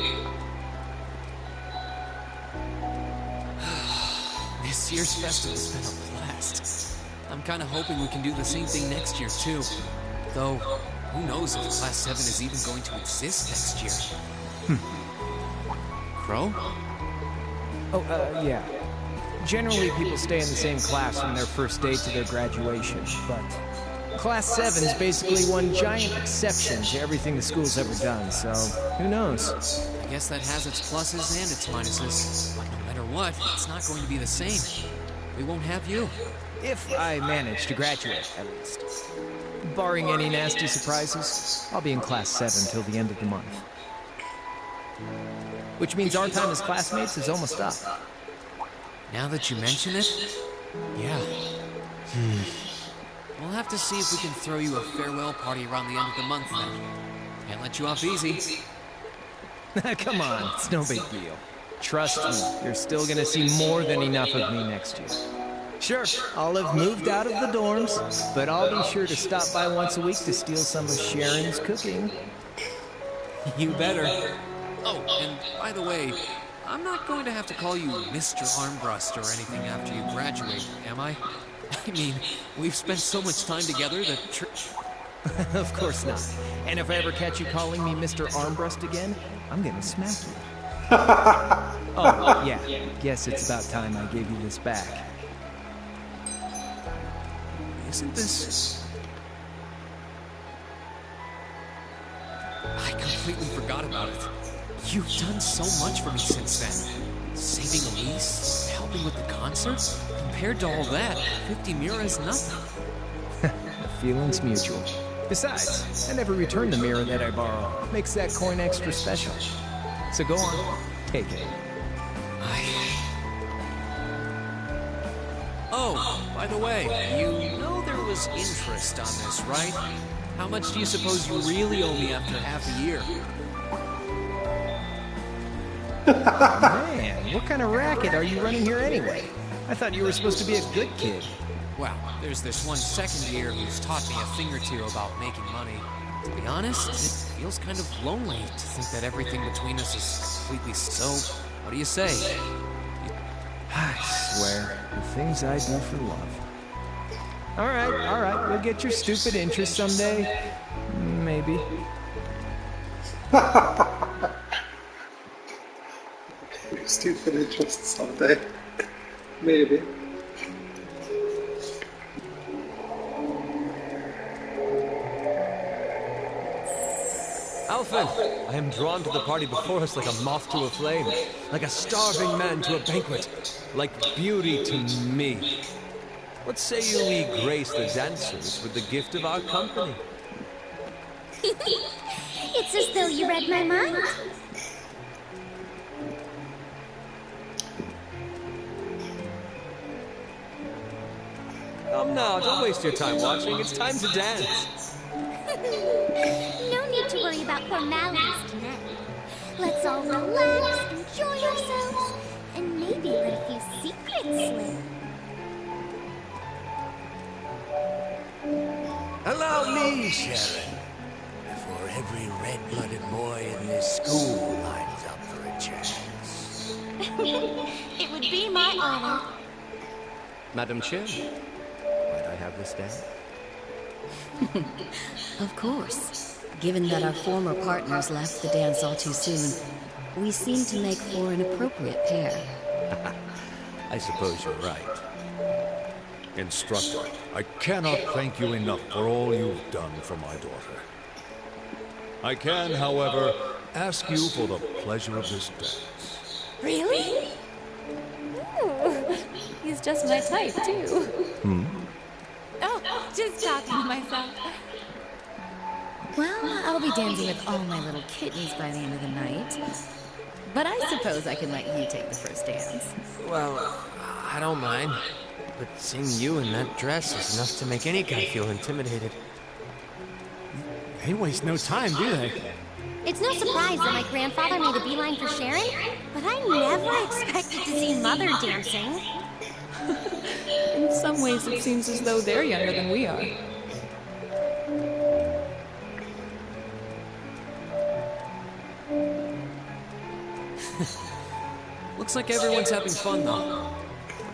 This year's festival's been a blast. I'm kind of hoping we can do the same thing next year, too. Though, who knows if Class 7 is even going to exist next year. Crow? Oh, yeah. Generally, people stay in the same class from their first day to their graduation, but Class 7 is basically one giant exception to everything the school's ever done, so who knows? I guess that has its pluses and its minuses. But no matter what, it's not going to be the same. We won't have you. If I manage to graduate, at least. Barring any nasty surprises, I'll be in Class 7 till the end of the month. Which means our time as classmates is almost up. Now that you mention it, yeah. We'll have to see if we can throw you a farewell party around the end of the month then. Can't let you off easy. Come on, it's no big deal. Trust me, you're still gonna see more than enough of me next year. Sure, I'll have moved out of the dorms, but I'll be sure to stop by once a week to steal some of Sharon's cooking. You better. Oh, and by the way, I'm not going to have to call you Mr. Armbrust or anything after you graduate, am I? I mean, we've spent so much time together that... Of course not. And if I ever catch you calling me Mr. Armbrust again, I'm gonna smack you. Oh, yeah. Guess it's about time I gave you this back. Isn't this... I completely forgot about it. You've done so much for me since then. Saving Elise, helping with the concert. Compared to all that, 50 Mira is nothing. The feeling's mutual. Besides, I never returned the mirror that I borrowed. Makes that coin extra special. So go on, take it. Oh, by the way, you know there was interest on this, right? How much do you suppose you really owe me after half a year? Man, what kind of racket are you running here anyway? I thought you were supposed to be a good kid. Well, there's this one second year who's taught me a thing or two about making money. To be honest, it feels kind of lonely to think that everything between us is completely so... What do you say? I swear, the things I do for love. All right, we'll get your stupid interest someday. Maybe. Stupid interest someday. Maybe. Alphen, I am drawn to the party before us like a moth to a flame, like a starving man to a banquet, like beauty to me. What say you we grace the dancers with the gift of our company? It's as though you read my mind. Come now, don't waste your time watching. It's time to dance. No need to worry about formalities tonight. Let's all relax, enjoy ourselves, and maybe let a few secrets slip. Allow me, Sharon, before every red-blooded boy in this school lines up for a chance. It would be my honor. Madam Chair, might I have this dance? Of course. Given that our former partners left the dance all too soon, we seem to make for an appropriate pair. I suppose you're right. Instructor, I cannot thank you enough for all you've done for my daughter. I can, however, ask you for the pleasure of this dance. Really? Ooh, he's just my type, too. Oh, just talking to myself. Well, I'll be dancing with all my little kittens by the end of the night. But I suppose I can let you take the first dance. Well, I don't mind. But seeing you in that dress is enough to make any guy feel intimidated. They waste no time, do they? It's no surprise that my grandfather made a beeline for Sharon, but I never expected to see Mother dancing. In some ways, it seems as though they're younger than we are. Looks like everyone's having fun, though.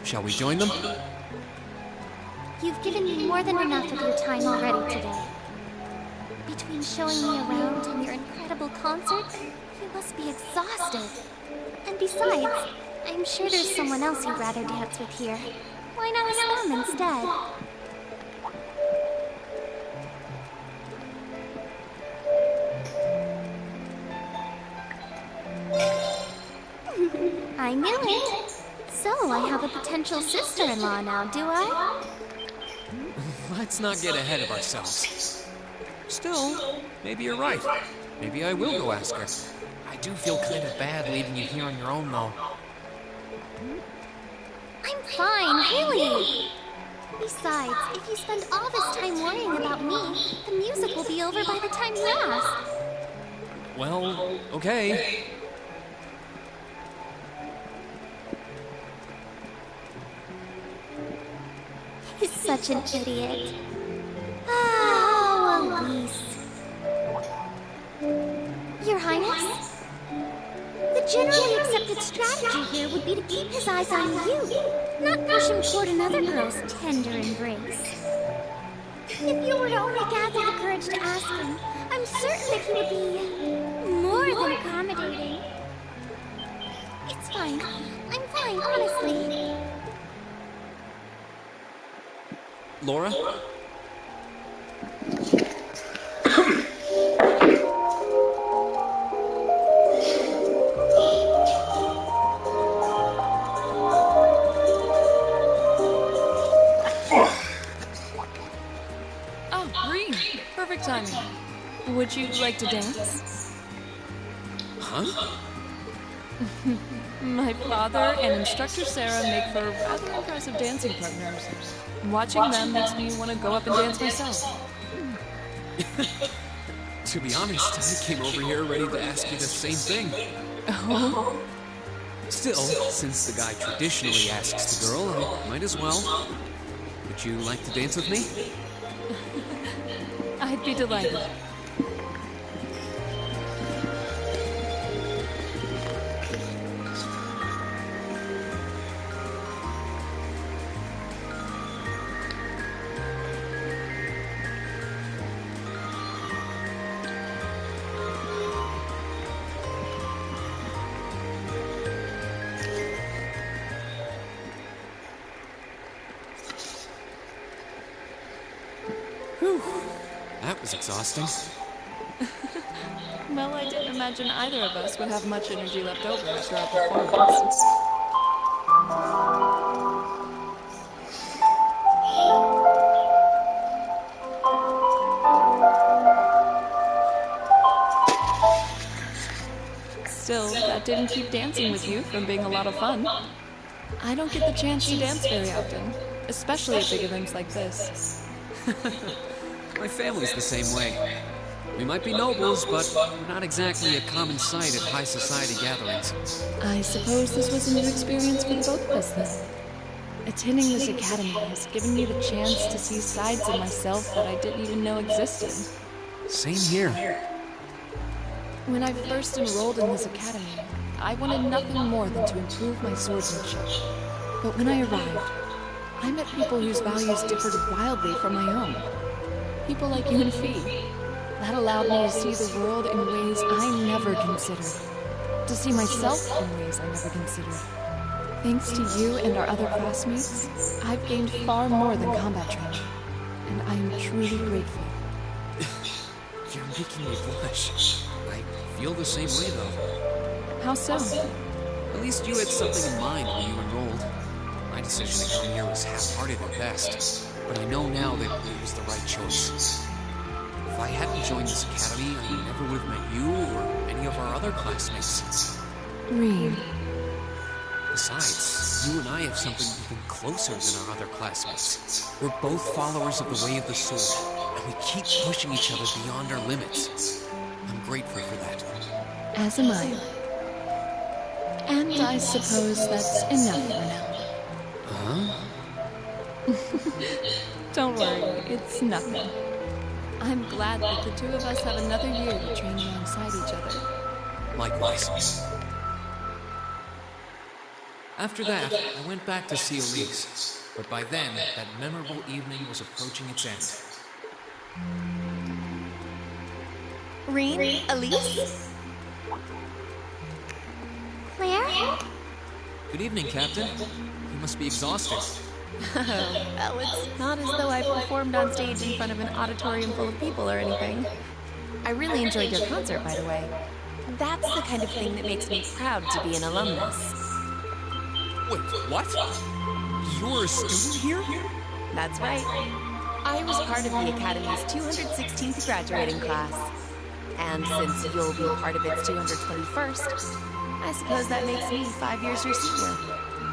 Shall we join them? You've given me more than enough of your time already today. Between showing me around and your incredible concert, you must be exhausted. And besides, I'm sure there's someone else you'd rather dance with here. Why not ask them instead? I knew it. So, I have a potential sister-in-law now, do I? Let's not get ahead of ourselves. Still, maybe you're right. Maybe I will go ask her. I do feel kind of bad leaving you here on your own, though. I'm fine, really. Besides, if you spend all this time worrying about me, the music will be over by the time you ask. Well, okay. He's such an idiot. Oh, Elise. Your Highness? The generally accepted strategy here would be to keep his eyes on you, not push him toward another girl's tender embrace. If you were to only gather the courage to ask him, I'm certain that he would be more than accommodating. It's fine. I'm fine, honestly. Laura? Oh, Reed. Perfect timing. Would you like to dance? Huh? My father and instructor Sarah make for rather impressive dancing partners. Watching them makes me want to go up and dance myself. To be honest, I came over here ready to ask you the same thing. Oh? Still, since the guy traditionally asks the girl, I might as well. Would you like to dance with me? I'd be delighted. That was exhausting. Well, I didn't imagine either of us would have much energy left over after our performance. Still, that didn't keep dancing with you from being a lot of fun. I don't get the chance to dance very often, especially at big events like this. My family's the same way. We might be nobles, but we're not exactly a common sight at high society gatherings. I suppose this was a new experience for the both of us then. Attending this academy has given me the chance to see sides of myself that I didn't even know existed. Same here. When I first enrolled in this academy, I wanted nothing more than to improve my swordsmanship. But when I arrived, I met people whose values differed wildly from my own. People like you and Fee. That allowed me to see the world in ways I never considered. To see myself in ways I never considered. Thanks to you and our other classmates, I've gained far more than combat training. And I am truly grateful. You're making me blush. I feel the same way, though. How so? At least you had something in mind when you enrolled. My decision to come here was half-hearted at best, but I know now that it was the right choice. If I hadn't joined this academy, I never would have met you or any of our other classmates. Reed. Besides, you and I have something even closer than our other classmates. We're both followers of the Way of the Sword, and we keep pushing each other beyond our limits. I'm I'm grateful for that. As am I. And I suppose that's enough for now. Huh? Don't worry, it's nothing. I'm glad that the two of us have another year to train alongside each other. Likewise. After that, I went back to see Elise, but by then, that memorable evening was approaching its end. Rean? Elise? Claire? Good evening, Captain. You must be exhausted. Well, it's not as though I performed on stage in front of an auditorium full of people or anything. I really enjoyed your concert, by the way. That's the kind of thing that makes me proud to be an alumnus. Wait, what? You're a student here? That's right. I was part of the Academy's 216th graduating class. And since you'll be part of its 221st, I suppose that makes me 5 years your senior.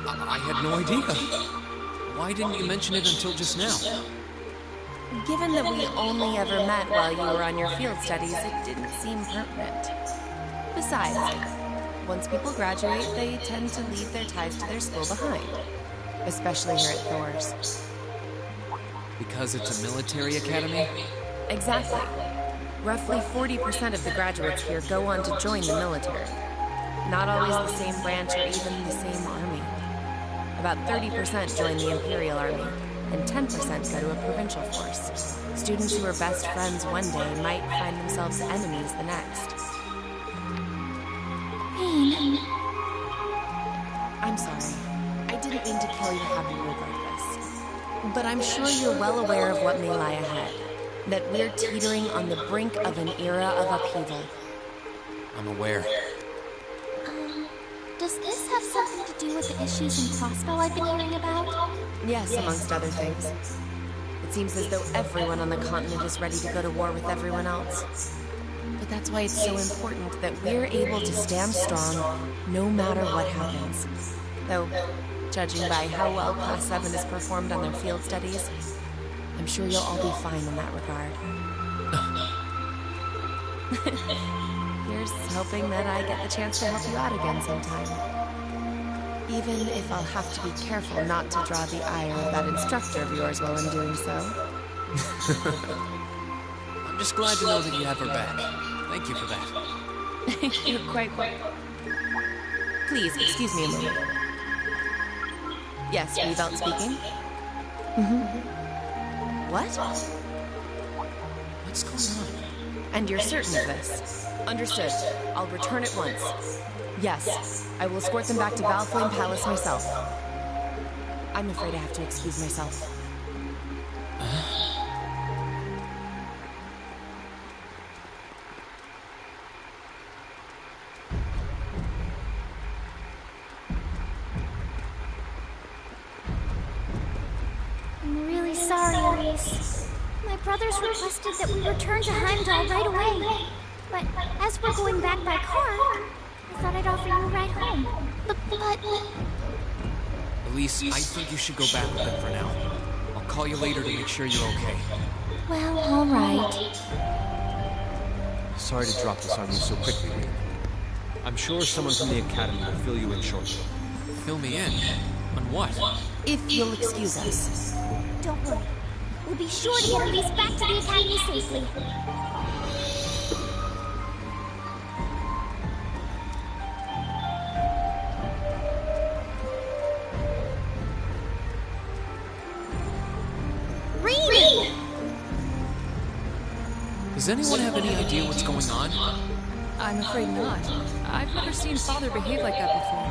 I had no idea. Why didn't you mention it until just now? Given that we only ever met while you were on your field studies, it didn't seem pertinent. Besides, once people graduate, they tend to leave their ties to their school behind. Especially here at Thor's. Because it's a military academy? Exactly. Roughly 40% of the graduates here go on to join the military. Not always the same branch or even the same army. About 30% join the Imperial Army, and 10% go to a provincial force. Students who are best friends one day might find themselves enemies the next. Rean. I'm sorry. I didn't mean to kill your happy mood like this. But I'm sure you're well aware of what may lie ahead. That we're teetering on the brink of an era of upheaval. I'm aware. Does this have something to do with the issues in Crossbow I've been hearing about? Yes, amongst other things. It seems as though everyone on the continent is ready to go to war with everyone else. But that's why it's so important that we're able to stand strong no matter what happens. Though, judging by how well Class 7 has performed on their field studies, I'm sure you'll all be fine in that regard. Here's hoping that I get the chance to help you out again sometime. Even if I'll have to be careful not to draw the ire of that instructor of yours while I'm doing so. I'm just glad to know that you have her back. Thank you for that. You're quite welcome. Please, excuse me a moment. Yes, Reavelt speaking. What? What's going on? And you're certain of this? Understood. I'll return at once. Yes, I will escort them back to Valflame Palace myself. I'm afraid I have to excuse myself. I'm really sorry, Elise. My brothers requested that we return to Heimdall right away. But as we're going back by car, I thought I'd offer you a ride home. But... Elise, I think you should go back with them for now. I'll call you later to make sure you're okay. Well, all right. Sorry to drop this on you so quickly, Rean. I'm sure someone from the Academy will fill you in shortly. Fill me in? On what? If you'll excuse us. Don't worry. We'll be sure to get Elise back to the Academy safely. Does anyone have any idea what's going on? I'm afraid not. I've never seen Father behave like that before.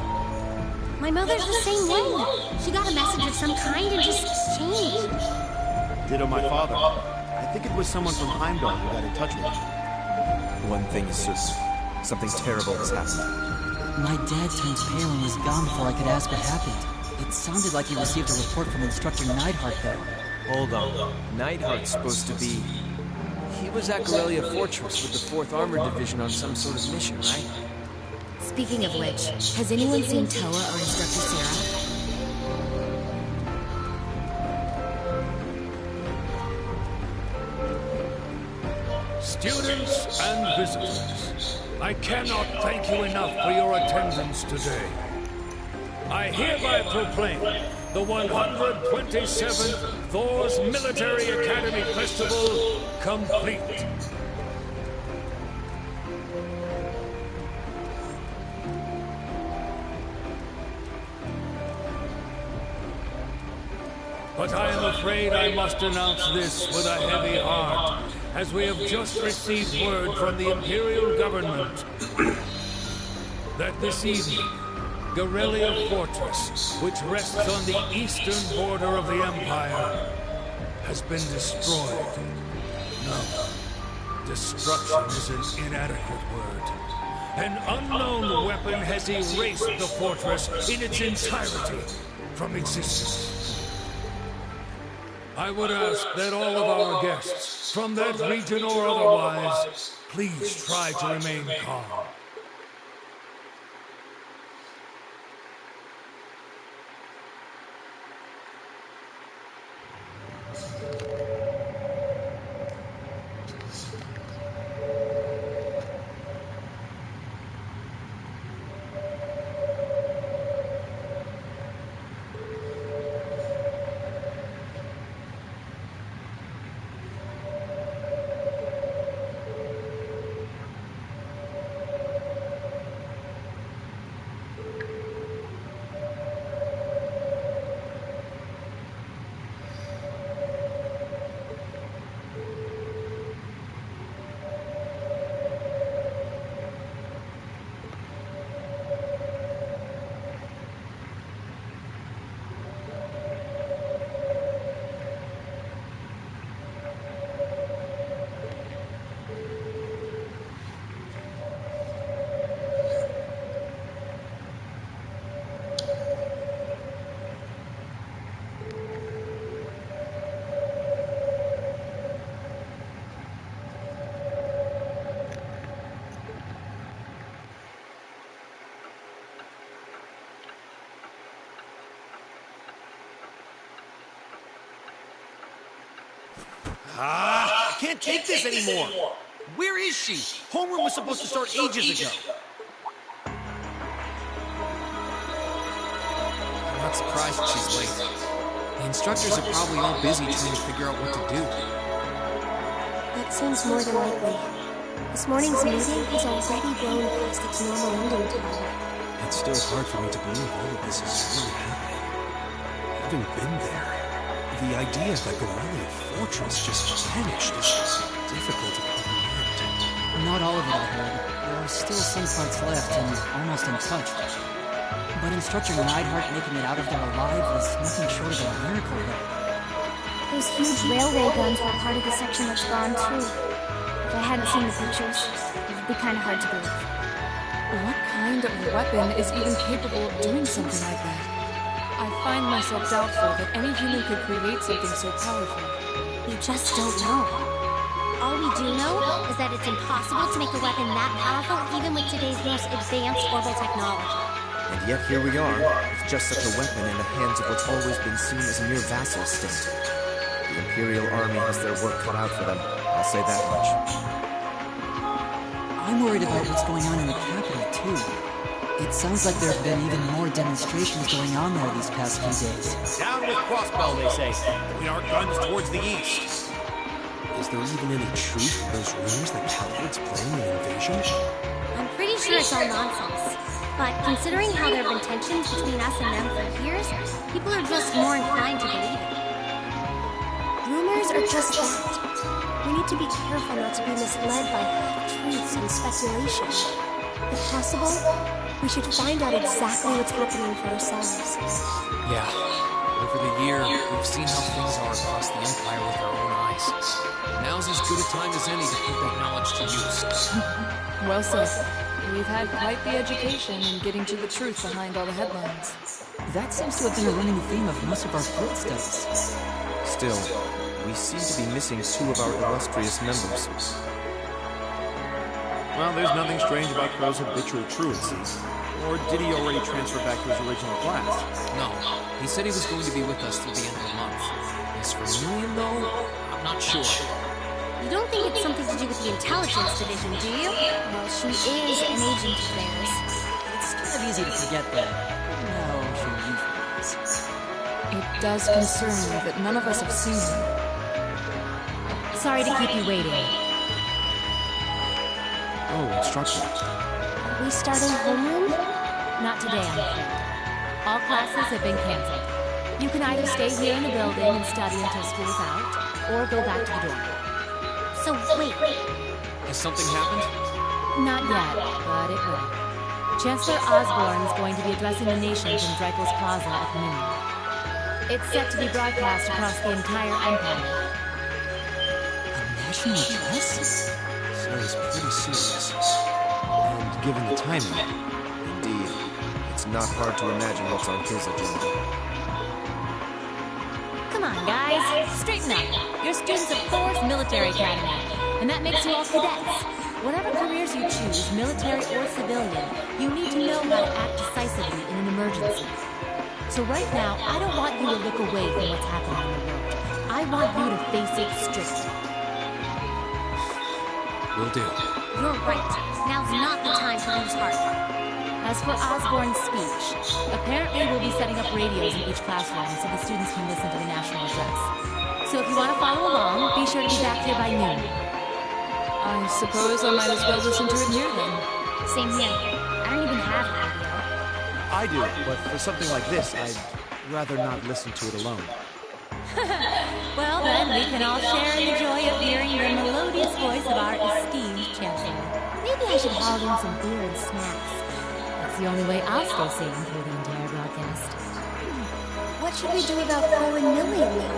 My mother's the same way. She got a message of some kind and just changed. Ditto my father. I think it was someone from Heimdall who got in touch with him. One thing is certain. Something terrible has happened. My dad turned pale and was gone before I could ask what happened. It sounded like he received a report from Instructor Neidhart, though. Hold on. Neidhart's supposed to be... He was at Corellia Fortress with the 4th Armored Division on some sort of mission, right? Speaking of which, has anyone seen Toa or Instructor Sarah? Students and visitors, I cannot thank you enough for your attendance today. I hereby proclaim the 127th Thor's Military Academy Festival complete. But I am afraid I must announce this with a heavy heart, as we have just received word from the Imperial government that this evening, Garrelia Fortress, which rests on the eastern border of the Empire, has been destroyed. No, destruction is an inadequate word. An unknown weapon has erased the fortress in its entirety from existence. I would ask that all of our guests, from that region or otherwise, please try to remain calm. I can't take this anymore. Where is she? Homeroom was supposed to start ages ago. I'm not surprised she's late. The instructors are probably all busy trying to figure out what to do. That seems more than likely. This morning's meeting has already blown past its normal ending time. It's still hard for me to believe all of this is really happening. Having been there, the idea that Garrelia Fortress just vanished is difficult to comprehend. Not all of it, I heard. There are still some parts left and almost untouched. But Instructor Neidhart making it out of there alive was nothing short of a miracle, though. Those huge railway guns were part of the section that's gone, too. If I hadn't seen the pictures, it would be kind of hard to believe. What kind of weapon is even capable of doing something like that? I find myself doubtful that any human could create something so powerful. We just don't know. All we do know is that it's impossible to make a weapon that powerful even with today's most advanced orbital technology. And yet here we are, with just such a weapon in the hands of what's always been seen as a mere vassal state. The Imperial Army has their work cut out for them, I'll say that much. I'm worried about what's going on in the capital, too. It sounds like there have been even more demonstrations going on there these past few days. Down with Crossbell, they say. Point our guns towards the east. Is there even any truth to those rumors that Calvard's planning an invasion? I'm pretty sure it's all nonsense. But considering how there have been tensions between us and them for years, people are just more inclined to believe it. Rumors are just that. We need to be careful not to be misled by half-truths and speculation. If possible, we should find out exactly what's happening for ourselves. Yeah. Over the year, we've seen how things are across the Empire with our own eyes. Now's as good a time as any to put that knowledge to use. Well said. We've had quite the education in getting to the truth behind all the headlines. That seems to have been a running theme of most of our field studies. Still, we seem to be missing two of our illustrious members. Well, there's nothing strange about Crow's habitual truancy. Or did he already transfer back to his original class? No. He said he was going to be with us through the end of the month. As for Million, though, I'm not sure. You don't think it's something to do with the intelligence division, do you? Well, she is an agent of theirs. It's kind of easy to forget that. No, she usually is. It does concern me that none of us have seen her. Sorry to keep you waiting. Oh, instructor. Are we starting homeroom? Not today, I'm afraid. All classes have been canceled. You can either stay here in the building and study until school's out, or go back to the dorm. So, wait. Has something happened? Not yet, but it will. Chancellor Osborn is going to be addressing the nation from Dreikel's Plaza at noon. It's set to be broadcast across the entire empire. A national address? Sounds pretty serious. And given the timing, indeed, it's not hard to imagine what's on his agenda. Come on, guys. Straighten up. You're students of 4th Military Academy, and that makes you all cadets. Whatever careers you choose, military or civilian, you need to know how to act decisively in an emergency. So right now, I don't want you to look away from what's happening in the world. I want you to face it strictly. Will do. You're right. Now's not the time to lose heart. As for Osborn's speech, apparently we'll be setting up radios in each classroom so the students can listen to the national address. So if you want to follow along, be sure to be back here by noon. I suppose I might as well listen to it here then. Same here. I don't even have a radio. I do, but for something like this, I'd rather not listen to it alone. Well then, we can all share in the joy of hearing the melodious voice of our esteemed Chancellor. Maybe I should haul in some beer and snacks. That's the only way I'll stay sane through the entire broadcast. What should we do about Crow and Million now?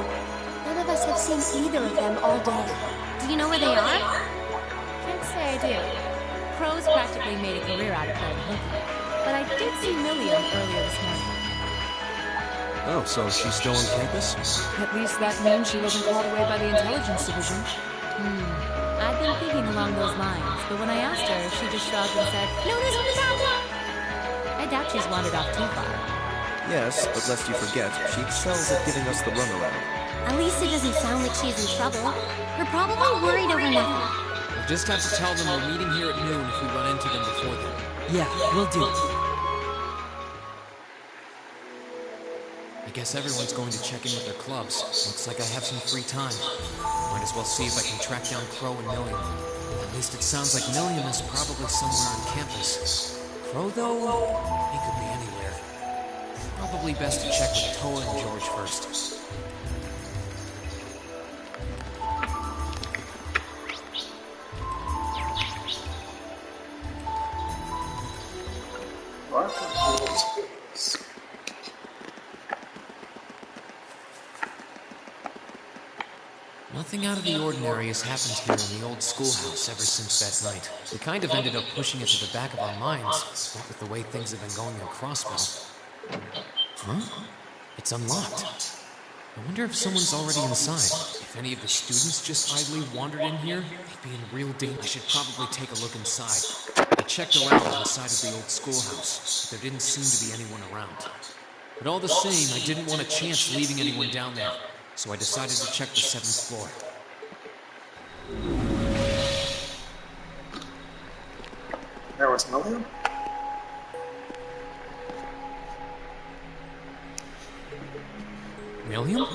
None of us have seen either of them all day. Do you know where they are? Can't say I do. Crow's practically made a career out of playing hooky, but I did see Million earlier this morning. Oh, so she's still on campus? At least that means she wasn't called away by the intelligence division. I've been thinking along those lines, but when I asked her, she just shrugged and said, "No, there's no problem." I doubt she's wandered off too far. Yes, but lest you forget, she excels at giving us the runaround. At least it doesn't sound like she's in trouble. We're probably worried over nothing. We'll just have to tell them we're meeting here at noon if we run into them before then. Yeah, we'll do. I guess everyone's going to check in with their clubs. Looks like I have some free time. Might as well see if I can track down Crow and Million. At least it sounds like Million is probably somewhere on campus. Crow, though, he could be anywhere. Probably best to check with Toa and George first. Nothing out of the ordinary has happened here in the old schoolhouse ever since that night. We kind of ended up pushing it to the back of our minds, what with the way things have been going in Crossbow. Huh? It's unlocked. I wonder if someone's already inside. If any of the students just idly wandered in here, they'd be in real danger. I should probably take a look inside. I checked around inside of the old schoolhouse, but there didn't seem to be anyone around. But all the same, I didn't want a chance leaving anyone down there. So I decided to check the 7th floor. There was Million? Million?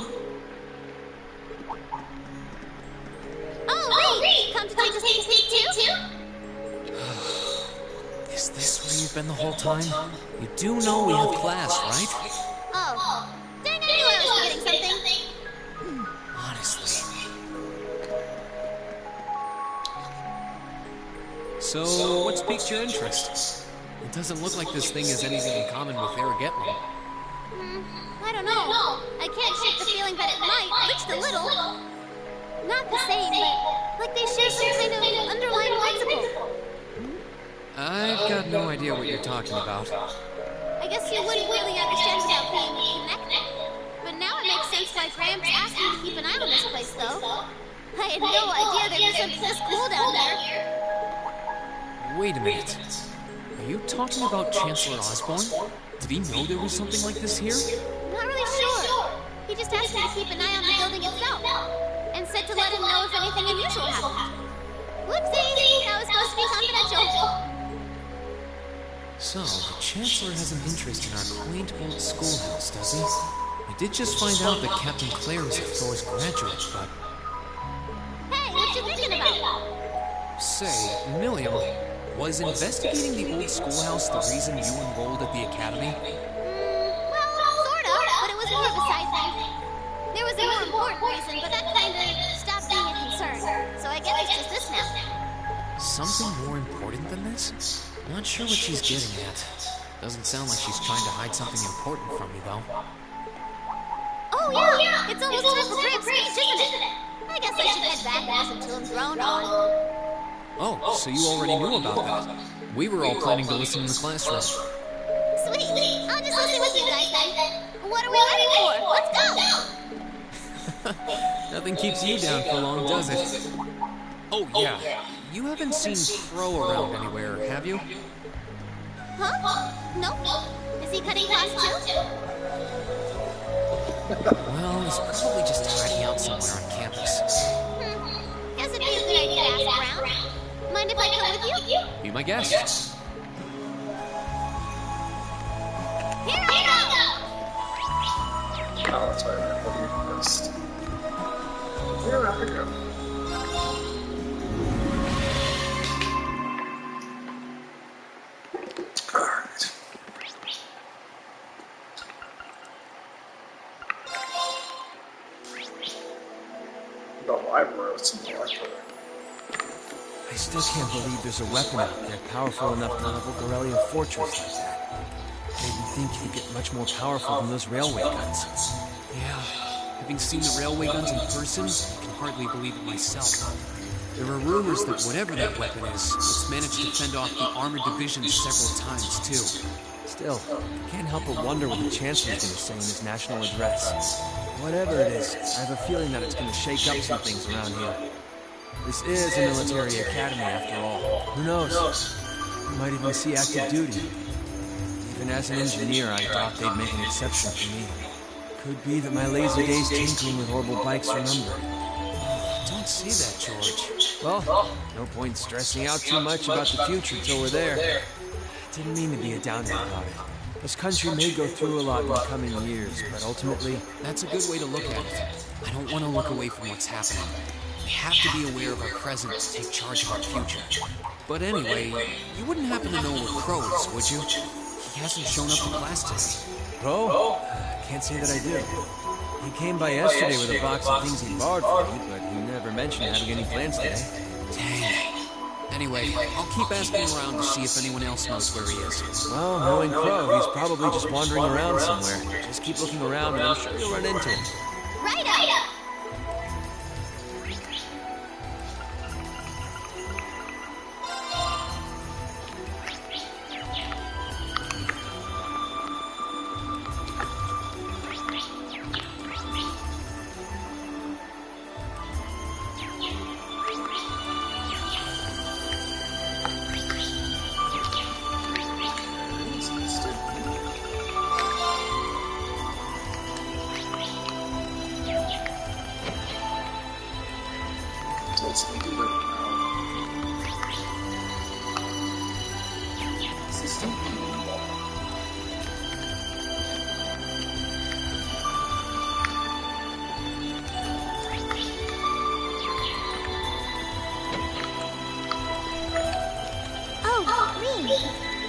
Oh, Reed! Come to take a sneak peek too? Is this where you've been the whole time? You do know we have class, right? Oh, dang, I knew I was forgetting something. Honestly. So, what's piqued your interest? It doesn't look like this thing has anything in common with Aragetlin. I don't know. I can't shake the feeling that it might, just a little. Not the same, but like they share some kind of underlying principle. I've got no idea what you're talking about. I guess you wouldn't really understand without being connected. But now it makes sense why Gramps asked me to keep an eye on this place, though. I had no idea there was something this cool down there. Wait a minute. Are you talking about Chancellor Osborn? Did he know there was something like this here? Not really sure. He just asked me to keep an eye on the building itself. And said to let him know if anything unusual happened. Whoopsie, that was supposed to be confidential. So, the Chancellor has an interest in our quaint old schoolhouse, does he? I did just find out that Captain Claire is a Thor's graduate, but... Hey, what you thinking about? Say, Milliam, was investigating the old schoolhouse the reason you enrolled at the academy? Well, sort of, but it was more of a side thing. There was a more important reason, but that kind of stopped being a concern. So I guess it's just this now. Something more important than this? Not sure what she's getting at. Doesn't sound like she's trying to hide something important from me, though. Oh yeah, it's almost time for Graham's speech, isn't it? I guess I should head back and listen to him drone on. Oh, so you already knew about that. We were all planning to listen in the classroom. Sweet, I'll just listen with you guys then. What are we waiting for? Let's go! Nothing keeps you down for long, does it? Oh yeah, you haven't seen Crow around anywhere, have you? Huh? Nope. Is he cutting class too? Well, he's probably just hiding out somewhere on campus. Guess it'd be a good idea to ask around. Mind if I come with you? Be my guest. Here I go! Oh, that's right. What do you first? Here I go. Alright. The library, what's in the library? I still can't believe there's a weapon out there powerful enough to level Corellia Fortress like that. Made me think he'd get much more powerful than those railway guns. Yeah, having seen the railway guns in person, I can hardly believe it myself. There are rumors that whatever that weapon is, it's managed to fend off the armored divisions several times, too. Still, I can't help but wonder what the Chancellor's going to say in his national address. Whatever it is, I have a feeling that it's going to shake up some things around here. This is a military academy, after all. Who knows? We might even see active duty. Even as an engineer, I doubt they'd make an exception for me. Could be that my lazy days tinkering with orbital bikes are numbered. Don't say that, George. Well, no point stressing out too much about the future till we're there. Didn't mean to be a downer about it. This country may go through a lot in the coming years, but ultimately... That's a good way to look at it. I don't want to look away from what's happening. We have to be aware of our present to take charge of our future. But anyway, you wouldn't happen to know where Crow is, would you? He hasn't shown up to class today. Crow? Can't say that I do. He came by yesterday with a box of things he borrowed from me, but he never mentioned having any plans today. Dang. Anyway, I'll keep asking around to see if anyone else knows where he is. Well, knowing Crow, he's probably just wandering around somewhere. Just keep looking around and I'm sure you'll run into him. Right up!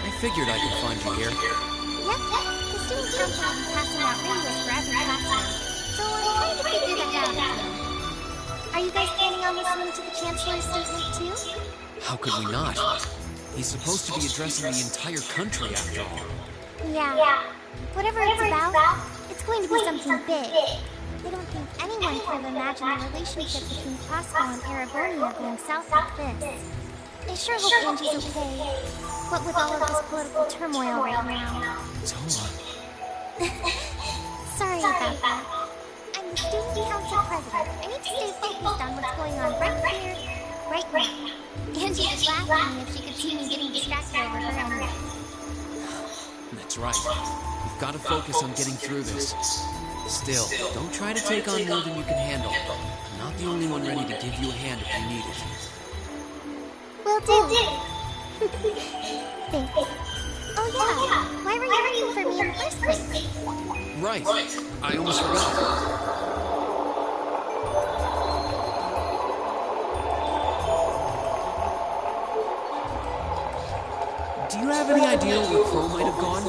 I figured I could find you here. Yep, the student council will be passing out radios for every classroom, so I'm trying to figure that out. Are you guys planning on listening to the Chancellor's statement too? How could we not? He's supposed to be addressing the entire country after all. Yeah. Whatever it's about, it's going to be something big. I don't think anyone could have imagined the relationship between Crossbow and Erebonia going south like this. I sure hope Angie's okay. What with all of this political turmoil right now. Toa. Sorry about that. I'm the student council president. I need to stay focused on what's going on right here, right now. Angie was laughing at me if she could see me getting distracted over her anyway. That's right. We've got to focus on getting through this. Still, don't try to take on more than you can handle. I'm not the only one ready to give you a hand if you need it. Will do. Thanks. Oh yeah, why were you looking for me in the first place? Right. I almost forgot. Do you have any idea where Crow might have gone?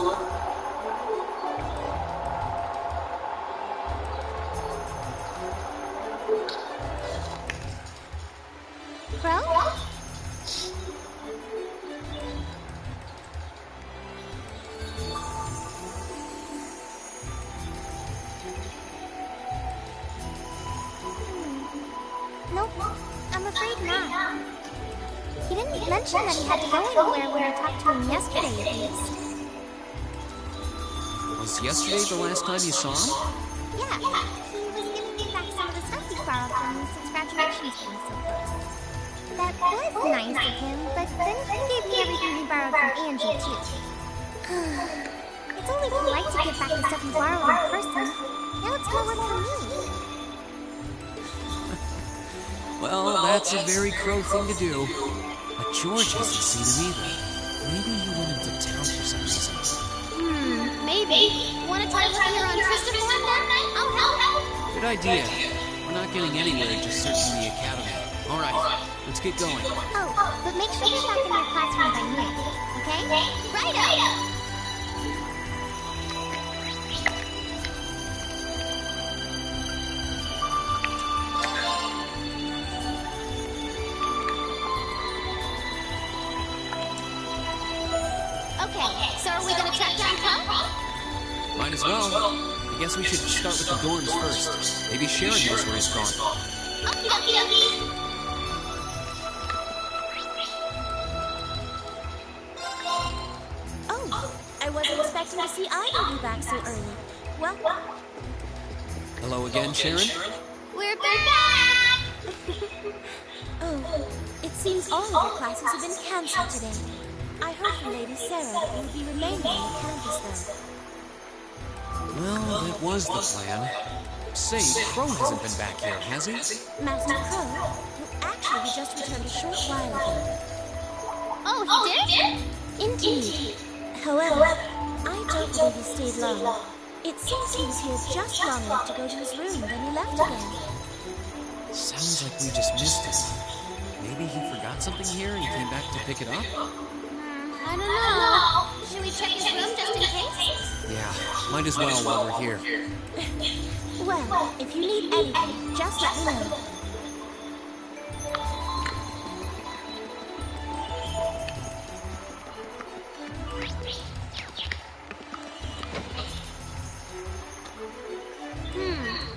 Crow? Nope, I'm afraid not. He didn't mention that he had to go anywhere when I talked to him yesterday, at least. Was yesterday the last time you saw him? Yeah, he was giving me back some of the stuff he borrowed from me since graduation's being so close. That was nice of him, but then he gave me everything he borrowed from Angie, too. It's only polite to give back the stuff you borrowed in person. Now it's more work for me. Well, that's a very Crow thing to do. But George hasn't seen him either. Maybe he went into town for some reason. Maybe. Want to try to here on Christopher then? I'll help. Good idea. We're not getting anywhere just searching the academy. All right, let's get going. Oh, but make sure you're back in your classroom by noon, okay? Righto! Okay, so are we gonna track down Crow? Might as well. I guess we should start with the dorms first. Maybe Sharon knows where he's gone. Okie dokie. Oh, I wasn't expecting to see either of you back so early. Well, Hello again, Sharon? We're back! oh, it seems all of your classes have been cancelled today. I heard from Lady Sarah that you would be remaining on the campus, though. Well, that was the plan. Say, Crow hasn't been back here, has he? Master Crow? Well, actually, he just returned a short while ago. Oh, he did? Indeed. However, I don't believe he stayed long. It seems he was here just long enough to go to his room, then he left again. Sounds like we just missed it. Maybe he forgot something here and came back to pick it up? I don't know. Should we check his room just in case? Yeah, might as well while we're here. Well, if you need anything, just let me know.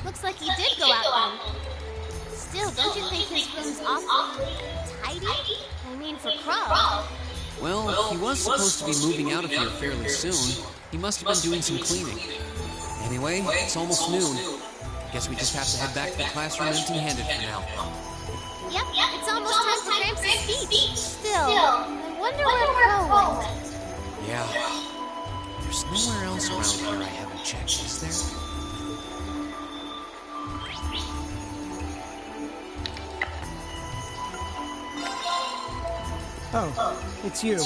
Looks like he did go out then. Still, don't you think his room's awfully tidy? I mean, for Crow. Well, he was supposed to be moving out of here fairly soon. He must have been doing some cleaning. Anyway, it's almost noon. Guess we just have to head back to the classroom empty-handed for now. Yep, it's almost time for Gramps' speech. Still, I wonder where Crow went. Yeah. There's nowhere else around here I haven't checked, is there? Oh, it's you.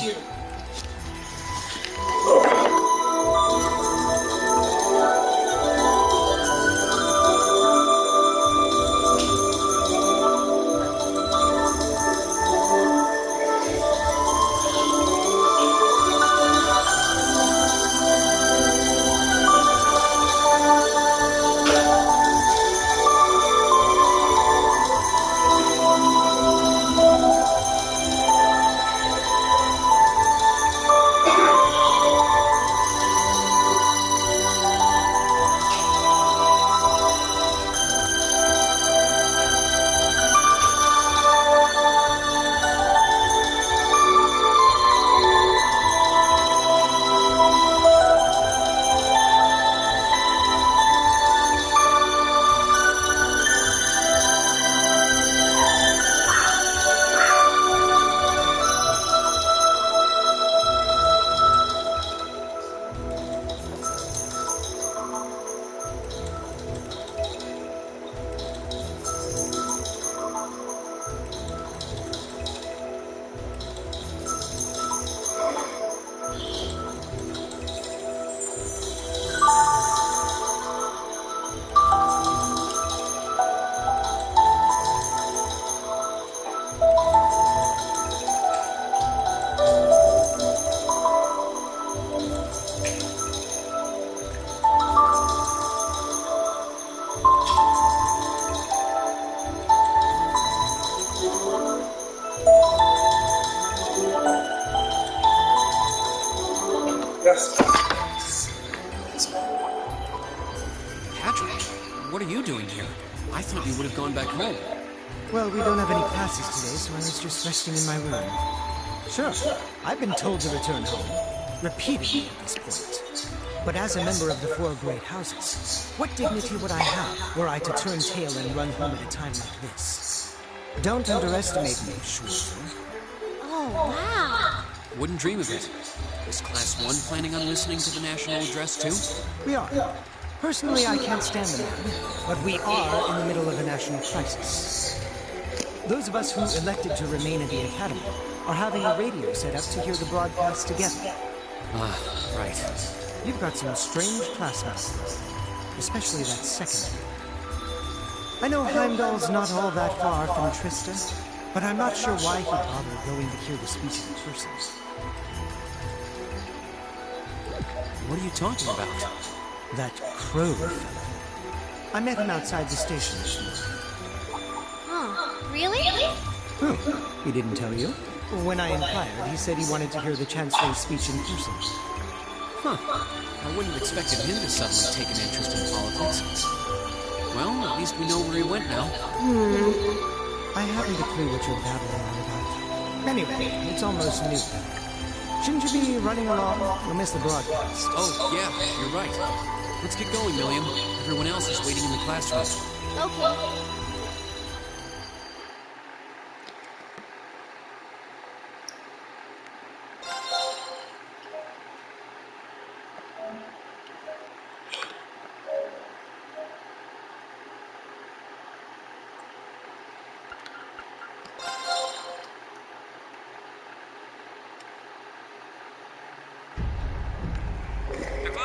Patrick, what are you doing here? I thought you would have gone back home. Well, we don't have any classes today, so I was just resting in my room. Sure, I've been told to return home, repeatedly at this point. But as a member of the Four Great Houses, what dignity would I have were I to turn tail and run home at a time like this? Don't underestimate me, Schwarzer. Oh, wow. Wouldn't dream of it. Is Class 1 planning on listening to the National Address too? We are. Personally, I can't stand the man, but we are in the middle of a national crisis. Those of us who elected to remain at the Academy are having a radio set up to hear the broadcast together. Ah, right. You've got some strange classmates, especially that second. I know Heimdall's not all that far from Trista, but I'm not sure why he bothered going to hear the speech in person. What are you talking about? That Crow fellow. I met him outside the station this morning. Oh, really? He didn't tell you? When I inquired, he said he wanted to hear the Chancellor's speech in person. Huh. I wouldn't have expected him to suddenly take an interest in politics. Well, at least we know where he went now. I haven't a clue what you're babbling on about. Anyway, it's almost noon. Shouldn't you be running along? You'll miss the broadcast. Oh, yeah, you're right. Let's get going, Milliam. Everyone else is waiting in the classroom. Okay.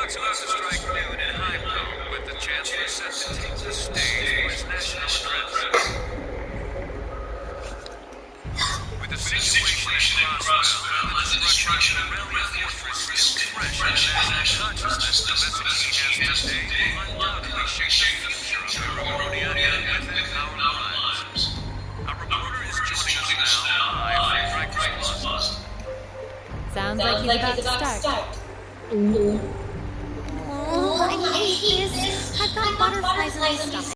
About to strike noon in Heimdall, with the Chancellor set to take the stage for his national address. With the situation in Roswell and the destruction of Aurelia Fortress still fresh in national consciousness, the message he has today will undoubtedly shape the future of Aeronia and within our lives. Our reporter is joining us now live from Rikers Plaza. Sounds like he's about to start. Oh, I hate this. I've got butterflies in my stomach.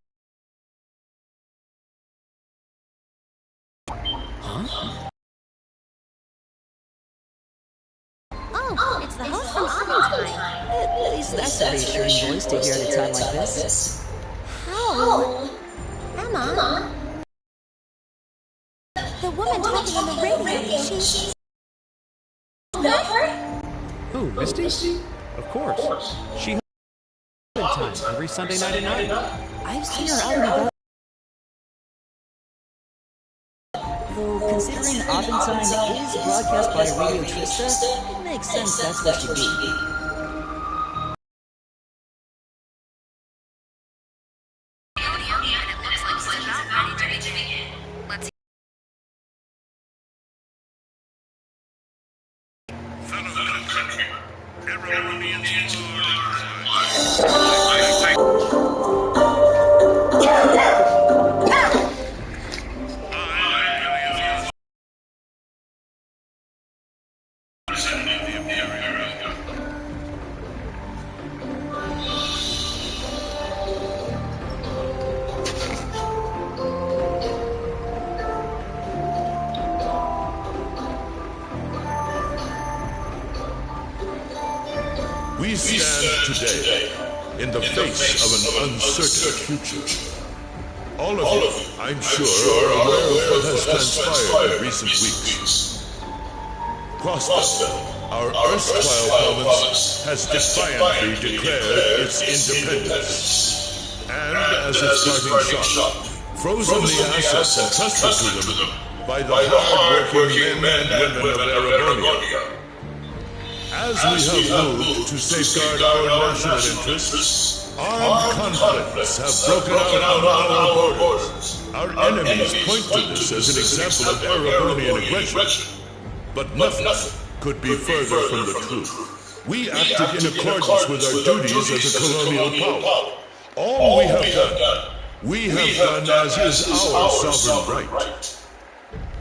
Oh, it's the host from Augmentine. At least that's a reassuring voice to hear at a time like this. How? Emma? The woman talking on the radio, she's... Know her? Who, Misty? Of course. She time every Sunday night at 9. I've seen her out and about. Though, considering Augmentine is broadcast by Radio Trista, it makes sense that's where she'd be. We stand today in the face of an uncertain future. All of you, I'm sure, are aware of what has transpired in recent weeks. Crossbelt, our erstwhile province, has defiantly declared its independence. And as its parting shot, frozen the assets entrusted to them by the hard-working men and women of Erebonia. As we have moved to safeguard our national interests, armed conflicts have broken out on our borders. Our enemies point to this as an example of Erebonian aggression. But nothing could be further from the truth. We acted in accordance with our duties as a colonial power. All we have done as is our sovereign right.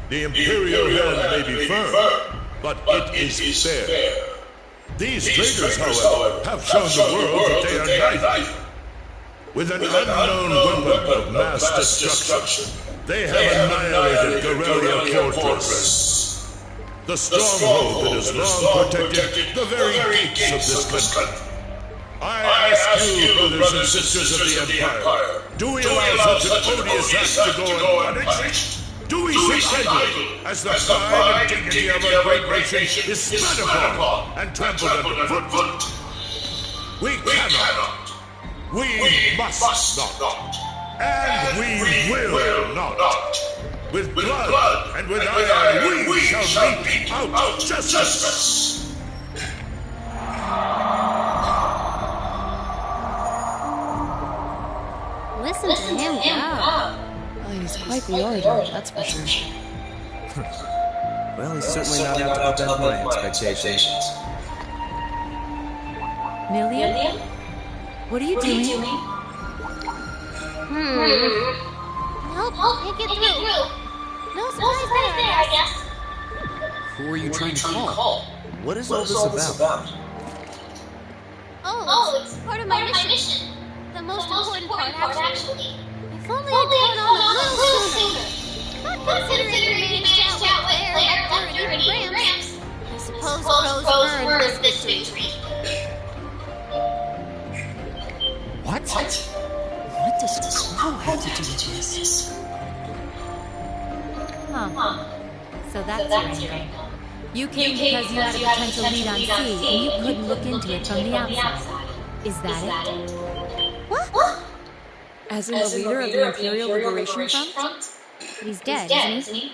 The imperial hand may be firm, but it is fair. These traitors, however, have shown the world that they are knights. With an unknown weapon of mass destruction, they have annihilated Corellia Fortress, the stronghold that has long protected the very gates of this country. I ask you, brothers and sisters of the Empire, do we allow such an odious act to go unpunished? Do we sit idle as the pride and dignity of our great nation is spat upon and trampled underfoot? We cannot. We must not. And we will not. With blood and with iron, we shall mete out justice. Listen to him go. Well, he's quite the orator, that's for sure. Well, he's certainly not out to upend my expectations. Millian? What are you doing? Nope, can't get through. No surprise there, I guess. Who are you trying to call? What is all this about? Oh, it's part of my mission. The most important part, actually. If only I'd gone on a little sooner. Not considering we managed to outwit Claire, Hector, and even Gramps. I suppose Crow's earned this victory. What? What does Crow have to do with this? Huh. So that's your angle. You came because you had a potential lead on sea, and you couldn't look into it from the outside. Is that it? What? As in the leader of the Imperial Liberation Front? He's dead, isn't he?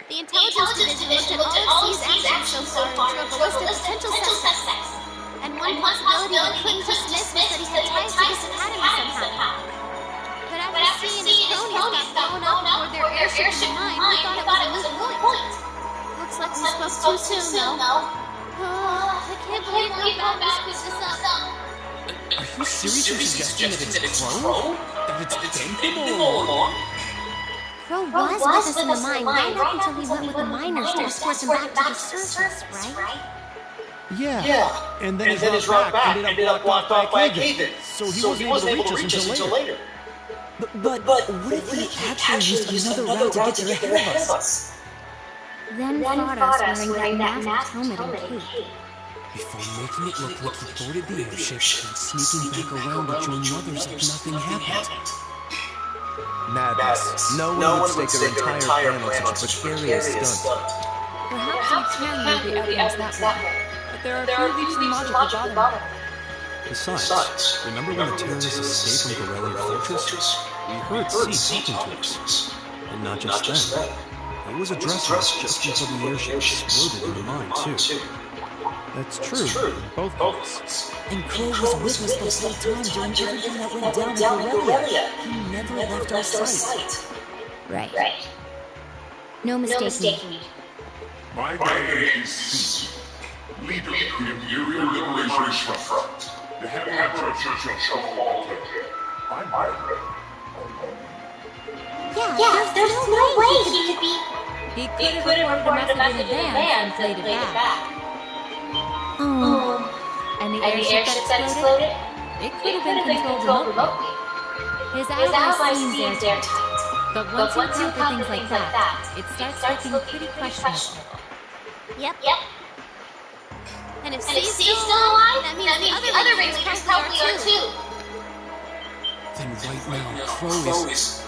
The Intelligence Division looked at all of C's actions so far and drew up a list of potential suspects. And one possibility we couldn't dismiss was that he had ties to this academy somehow. But after C and his cronies got blown up aboard their airship in the mine, we thought it was a moot point. Looks like we spoke too soon, though. I can't believe how bad we screwed this up. Are you seriously suggesting that it's Crow? That it's been him all along? Crow was with us in the mine right up until he went with the miners to escort him back to the surface, right? Yeah. And then his route back ended up blocked off by a cave-in, so he wasn't able to reach us until later. But what if he actually used another route to get there ahead of us? Then fought us wearing that masked helmet and cape. Before making it look like he boarded the airship and sneaking back around to join the others like nothing happened. Madness. No one would stake their entire plan on such a precarious stunt. Perhaps you can move the evidence that way, but there are few leaps in logic about it. Besides, remember when the terrorists escaped from Corellia Fortress? We heard C talking to us. And not just then. It was addressing us just before the airship exploded in the mine, too. That's true. Both cases. And Crow was with us the whole time during everything that went down in Corellia. He never left our sight. Right. No mistaking. My name is C, leader of the Imperial Liberation Front. The head of Churchill Walter. I'm Myra. Yeah, there's no way he could be... He could have recorded the message in advance and played it back. And the airship that exploded? It could have been controlled remotely. His alibi seems airtight. But once you account for things like that, it starts looking pretty questionable. Yep. And if C's still alive, that means the other Rangers probably are too. Then right now, Crow is...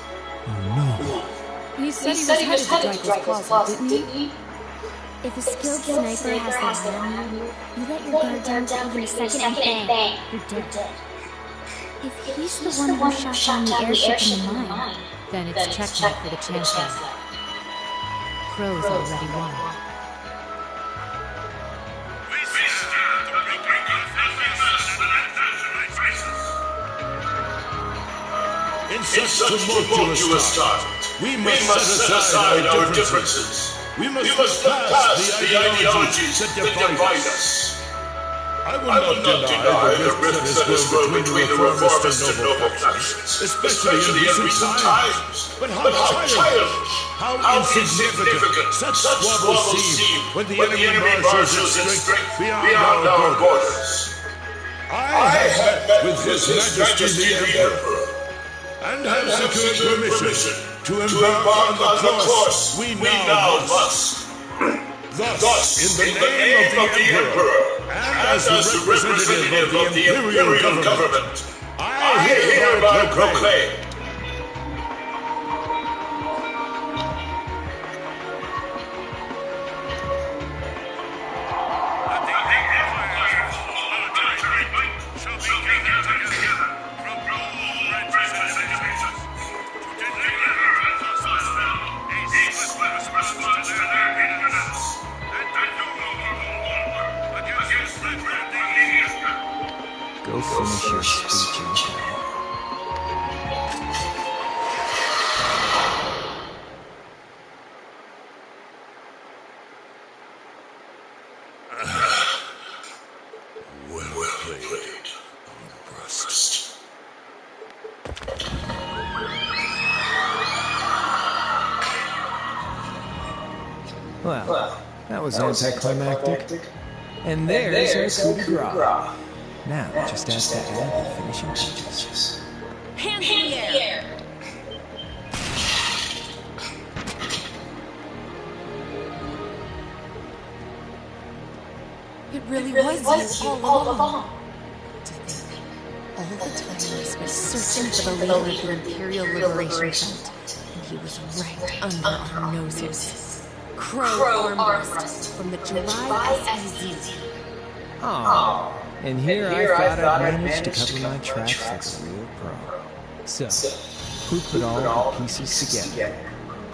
He said he was headed to Draco's closet, didn't he? If a skilled sniper has the eye on you, you let your guard down for even a second and bang, you're dead. If he's the one who shot down the airship in the mine, then it's checkmate for the champion. Crow's already won. In such tumultuous times, we must set aside our differences. We must pass the ideologies that divide us. I will not deny the rifts that has grown between the reformist and noble factions, especially in recent times. But how childish! How insignificant such squabbles seem when the enemy marshals its strength beyond our borders. I have met with His Majesty the Emperor, and have secured permission to embark on the course we now must. Thus, in the name of the Emperor, and as the representative of the Imperial Government, I hereby proclaim Go finish your speech, Anthony. Well played, Armbrust. Well, that was anticlimactic. And there's our coup de grace. Now, just has to add the finishing touches. Hands in the air! It really was you all along. To think, all the time I spent searching for the leader of the Imperial Liberation Front, and he was right under our noses. Crow Armbrust from the Jirai SEZ. Oh. And here I thought I'd managed to cover my tracks like a real pro. So, who put all the pieces together?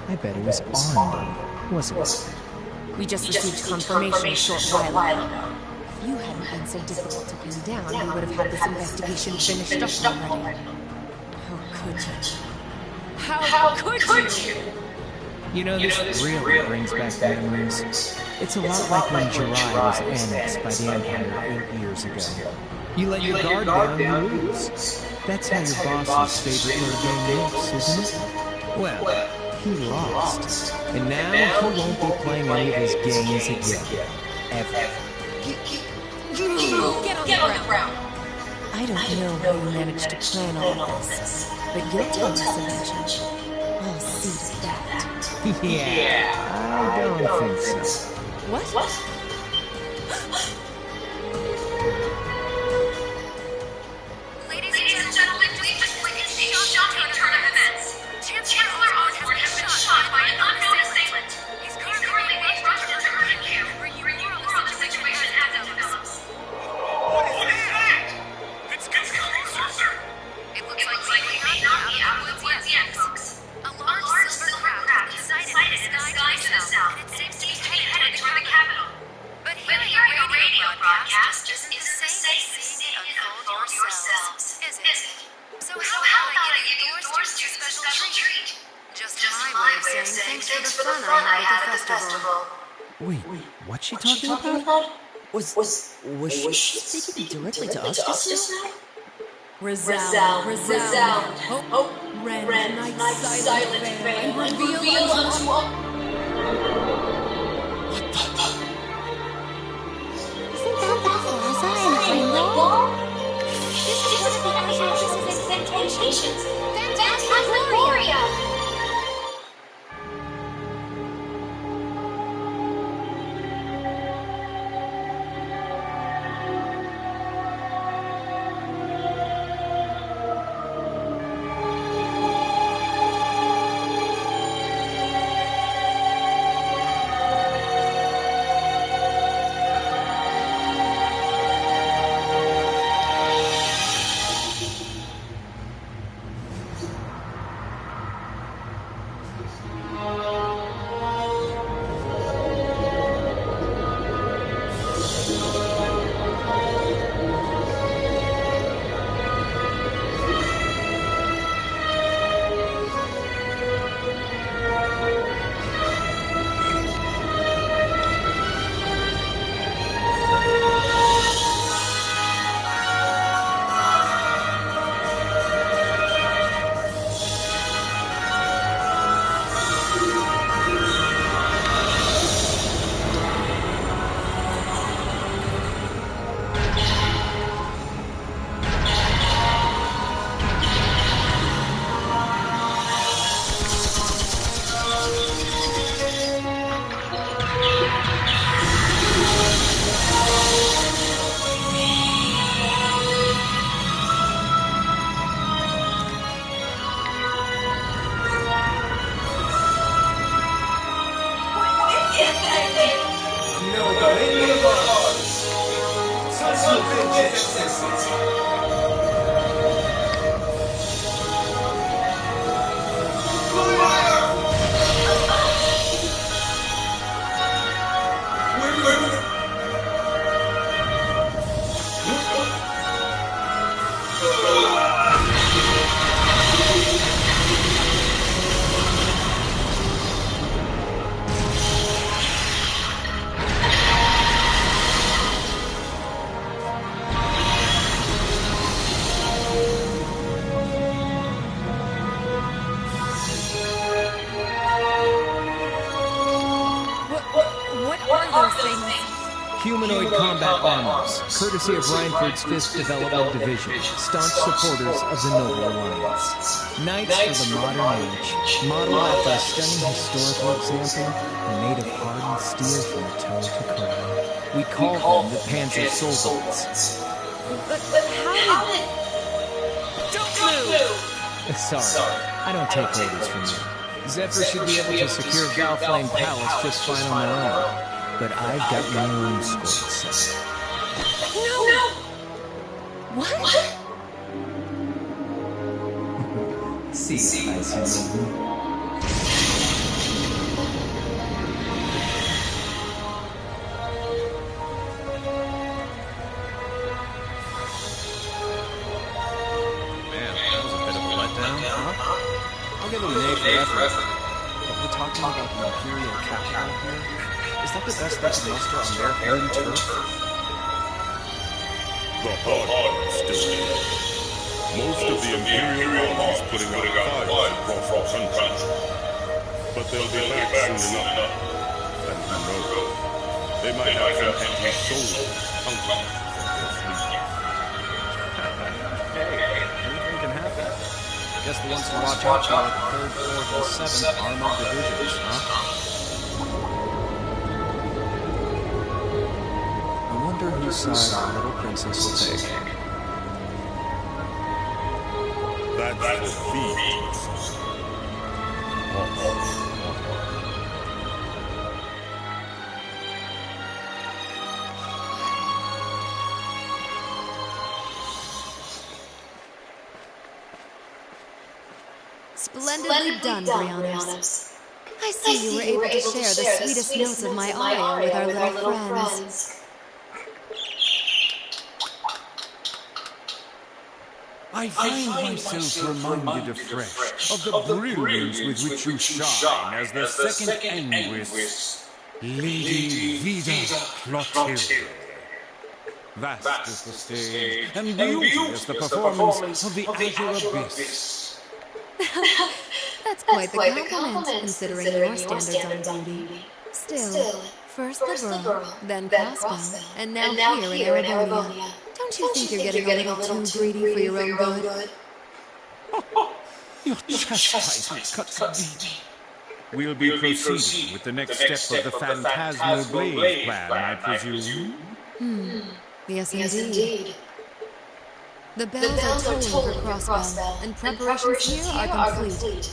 I bet it was Armbrust, wasn't it? We just received confirmation a short while ago. If you hadn't been so difficult to pin down, we would have had this investigation finished up already. How could you? How could you? You know, this really brings back memories. It's a lot like when Jirai was annexed by the Empire 8 years ago. You let your guard down, you lose. That's how your boss's favorite little game works, isn't it? Well, he lost. And now he won't be playing any of his games again. Ever. Get on the ground! I don't know how you managed to plan all of this, but you'll tell us eventually. I'll see to that. Yeah, I don't think so. What? Ladies and gentlemen, we've just witnessed a shocking turn of events. Chancellor Osborn has been shot by an unknown assailant. He's currently being rushed into urgent care. Bring you more on the situation as it develops. What is that? It's getting closer, sir. It looks like we may not be out of the woods yet, folks. A large silver craft is sighted in the sky to the south, and it seems to be headed toward the capital. But hearing a radio broadcast isn't the same as seeing it unfold yourselves, is it? So how about I give you yours to a special treat? Just my way of saying thanks for the fun I had at the festival. Wait, what's she talking about? Was she speaking directly to us just now? Resound, hope, Ren, night's silent veil, and reveal unto all. Isn't that the plaza in Ringwall? This is one of the Azure incantations. Phantasmagoria! combat armors, courtesy of Reinford's 5th Development Division, staunch supporters of the Noble Alliance. Knights for the modern age, modeled after a stunning historical example and made of hardened steel from toe to crown. We call them the Panzer Soldates. But how did... Don't move! Sorry, I don't take orders from you. Zephyr should be able to secure Galflame Palace just fine on their own. But I've got my own squads. No! What? See you, I see. I'll give him an A for effort. But we're talking about the Imperial capital here? Is that the best they can muster on their home turf? The hard still here. Most of the Imperial army is putting out fires across the country. But they'll be back soon enough. And who knows? They might have some empty soldiers hunting for their fleet. Hey, anything can happen. Guess the ones to watch out for are the 3rd, 4th, and 7th Armored Divisions, huh? I wonder whose side our little princess will take. That's the thieves. Splendidly done, Briannos. I see you were able to share the sweetest notes of my aria with our little friends. I find myself reminded afresh of the brilliance with which you shine as the second Anguis, Lady Vida Clotilde. Vast is the stage, and beauteous the performance of the Azure Abyss. That's quite the compliment, considering your standards on beauty. Still, first the girl, then Crossbow, and now here in Erebonia. Don't you think you're getting a little too greedy for your own good? Your chastisement cuts deep. We'll be proceeding with the next step of the Phantasmal Blaze plan, I presume? Yes, indeed. The bells are tolling for Crossbow, and preparations here are complete.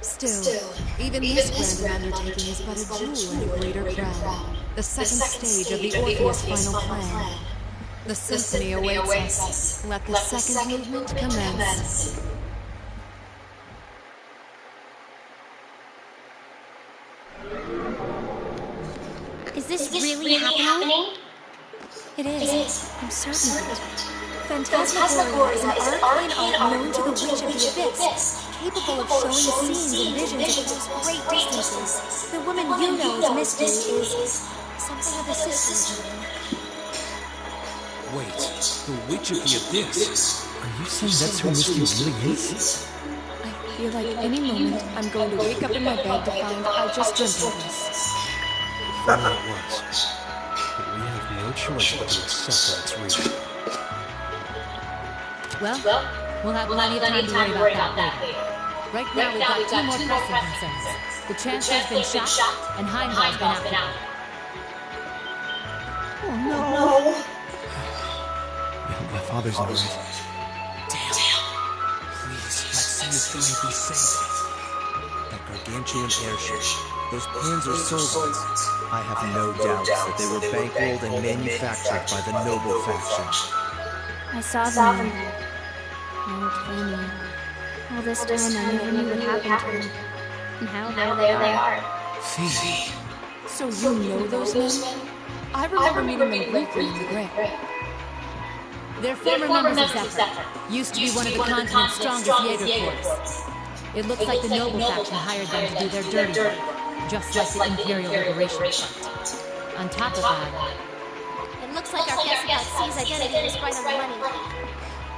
Still, even this grand undertaking is but a jewel in a greater crown. The second stage of the Orpheus final plan. The symphony awaits us. Let the second movement commence. Is this really happening? It is. I'm certain of it. Phantasmagoria is an arcane art known to the Witch of the Abyss, capable of showing scenes and visions across great distances. The woman you know as Misty is something of a sister. Wait, the Witch of the Abyss? Are you saying that's who Misty really is? I feel like any moment I'm going to wake up in my bed to find I just dreamt of this. If only it was. But we have no choice but to accept that it's real. Well, we'll have plenty of time to worry about that later. Right now, we've got two more pressing concerns. The Chancellor's been shot, and Heimdall's been out. Oh no! My father's all right. Dale, please, let Sinister be safe. That gargantuan airship, those Panzer Soldates, I have no doubts that they were bankrolled and manufactured by the Noble faction. I saw them. My old family. All this time I never knew what happened to them. And now there they are. Phoebe. So you know those men? I remember meeting them briefly in the grave. They're former members of Zephyr. Used to be one of the continent's strongest Jaeger Corps. It looks like the Noble faction hired them to do their dirty work, just like the Imperial Liberation Front. On top of that, It looks like our guest about C's identity was right on the money.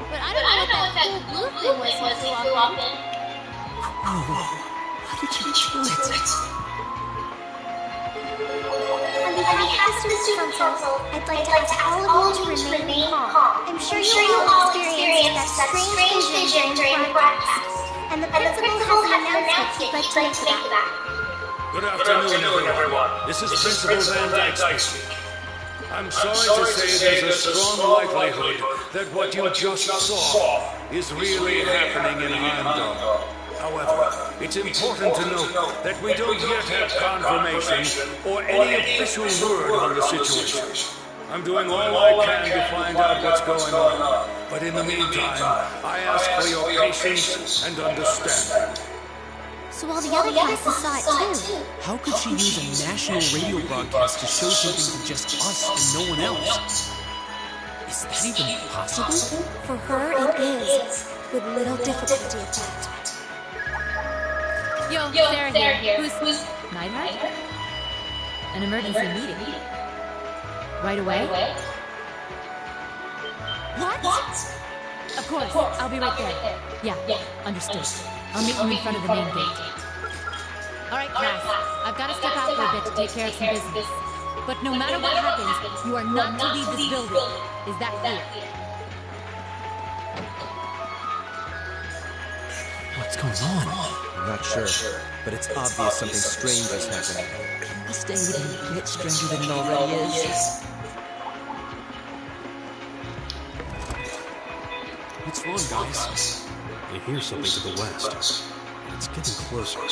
But I don't know what that cool blue thing was he flew off in. Oh, how did you do it? And On behalf of the Student Council, I'd like to ask all of you to remain calm. I'm sure you all experienced that strange vision during breakfast, and the principal has an announcement he'd like to make for that. Good afternoon, everyone. This is Principal Van Dyke speaking. I'm sorry to say there's a strong likelihood that what you just saw is really happening in Heimdall. However, it's important to note that we don't yet have confirmation or any official word on the situation. I'm doing all I can to find out what's going on, but in the meantime, I ask for your patience and understanding. So all the other classes saw it too. How could she use a national radio broadcast to show something to just us and no one else? Is that even possible? For her, it is, with little difficulty at that. Yo, Sarah here. Who's Neidhart? An emergency meeting. Right away? What? Of course, I'll be right there. Yeah, understood. I'll meet you in front of the main gate. Alright, class. I've got to step out for a bit to take care of some business. But no matter what happens, you are not to leave this building. Is that clear? What's going on? I'm not sure, but it's obvious something strange is happening. This day even get stranger than it already is. What's wrong, guys? I hear something to the west. It's getting closer.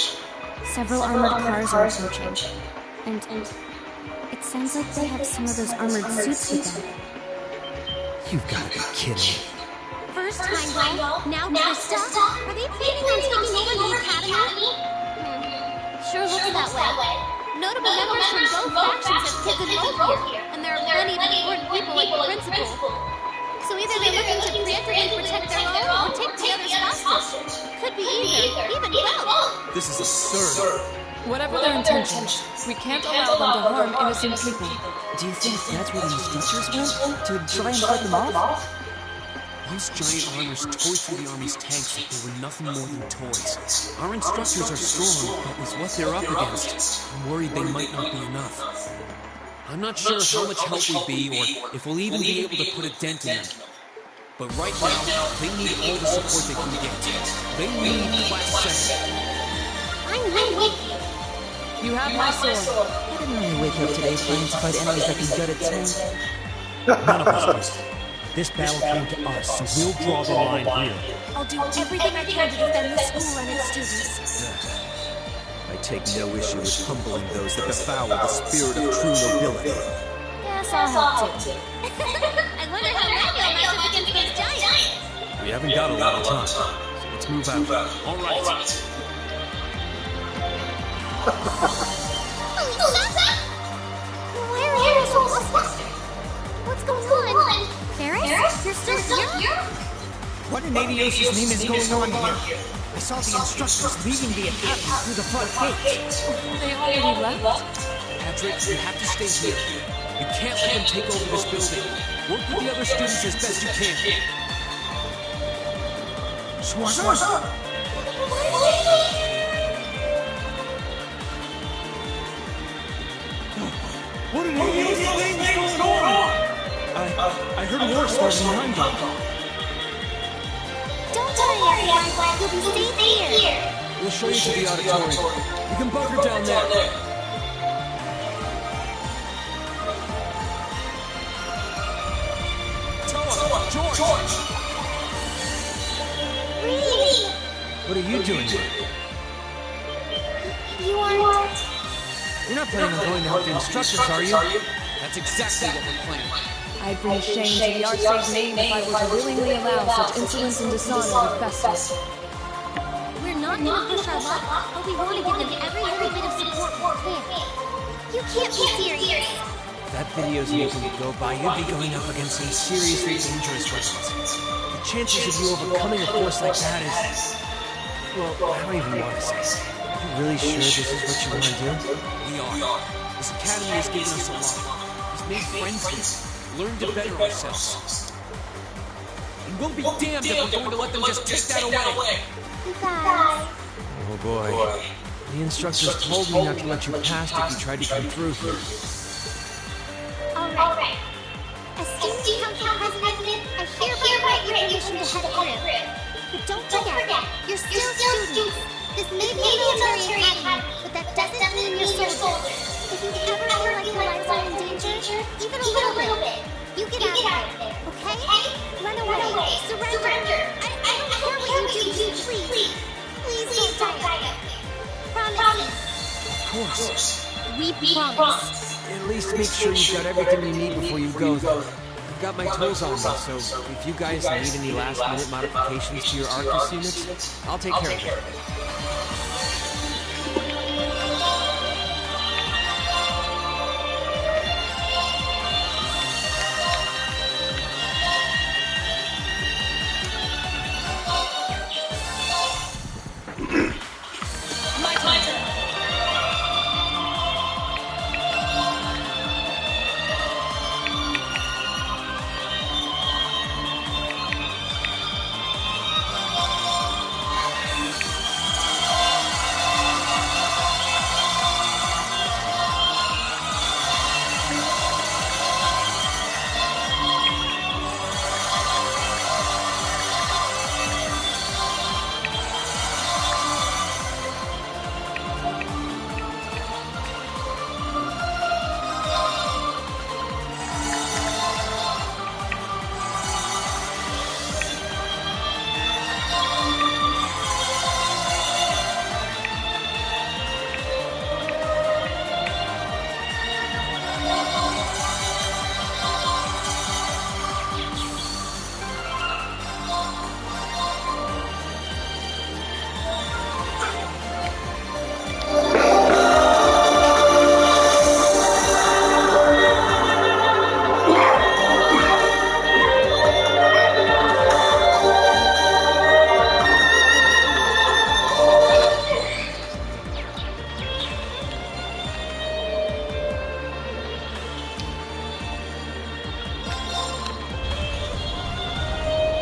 Several armored cars are approaching. And it sounds like they have some of those armored suits with them. You've got to be kidding. First Heimdall, now Trista? Are they planning on taking over the academy? Sure looks that way. Notable members from both factions have taken over here, and there are plenty of important people like the principal. So either they're looking to preemptively protect their own or take the others hostage. Could be either, even both. This is absurd. Whatever their intentions, we can't allow them to harm innocent people. Do you think that's where the instructors went? To try and fight them off? Those giant armors tore through the Army's tanks like they were nothing more than toys. Our instructors are strong, but with what they're up against, I'm worried they might not be enough. I'm not sure how much help we'll be, or if we'll even be able to put a dent in them. But right now, they need all the support they can get. They need Class 7. I'm with you. You have my sword. I didn't really wake up today planning to fight enemies that can gut at 10. None of us did. This battle came to us, so we'll draw the line here. I'll do everything I can to defend the school and its students. I take no issue with humbling those that befoul the spirit of true nobility. Yes, I'll help too. I wonder how Lemuel matches up against those giants. We haven't got a lot of time, so let's move out. All right. Why are you so lost? What's going on? Ferris? You're still here? What in Adiosis' name is going on here? I saw the instructors leaving the academy through the front gate. They already left? Patrick, you have to stay here. You can't let them take over this building. Work with the other students as best you can. Schwarzer! What in Adiosis' name is going on? I heard a war starting behind them. Don't worry, everyone. You'll be safe here. We'll show you to the auditorium. You can bunker down there. George! Really? What are you doing here? You aren't... You're not planning on going to help the instructors, are you? That's exactly what we're planning. I'd bring shame to the Archsage's name if I were to willingly allow such insolence and dishonor to fester. We're not going to push our luck, but we want to give them every little bit of support we can. You can't be serious. If that video's able to go by, you'd be going up against some seriously dangerous weapons. The chances of you overcoming a force like that is... Well, I don't even want to say. Are you really sure this is what you want to do? We are. This academy has given us a lot. It's made friends here. Learned to better ourselves. And we'll be damned if we're going to let them just take that away. You guys... Oh boy. The instructors told me not to let you past if you tried to come through here. Don't forget, you're still students. This may be a military academy, but that doesn't mean you're soldiers. If you ever feel like your lives are in danger, even a little bit, you get out of there, okay? Run away, surrender. I don't care what you do, please. Please don't die. Promise. Of course. We promise. At least make sure you've got everything you need before you go, though. I've got my tools on me, so if you guys need any last-minute modifications to your Arcus units, I'll take care of it.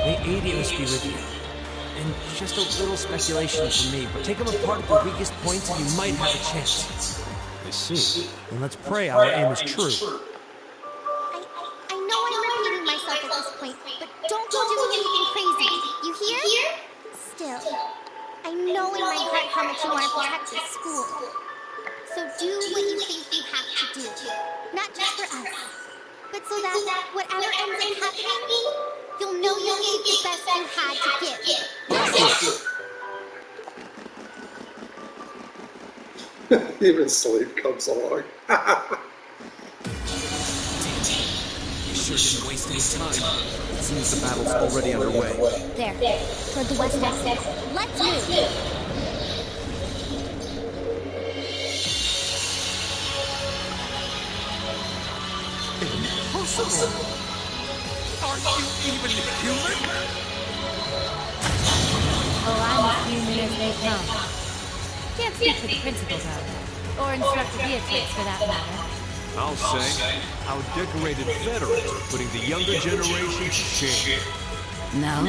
May Adios be with you. And just a little speculation from me, but take them apart at the weakest points and you might have a chance. I see. Then let's pray our aim is true. I know I'm repeating myself at this point, but don't go doing anything crazy. You hear? Still, I know in my heart how much you want to protect this school. So do what you think you have to do. Not just for us, but so that whatever ends up happening, you'll know you gave the best you had to give. Even sleep comes along. You sure didn't waste any time. It seems the battle's already underway. There, toward the west exit. Let's move. Impossible! Aren't you even human? Oh, I'm as human as they come. Can't speak for the principal, though. Or Instructor Beatrix, for that matter. I'll say, our decorated veterans are putting the younger generation to shame. Now,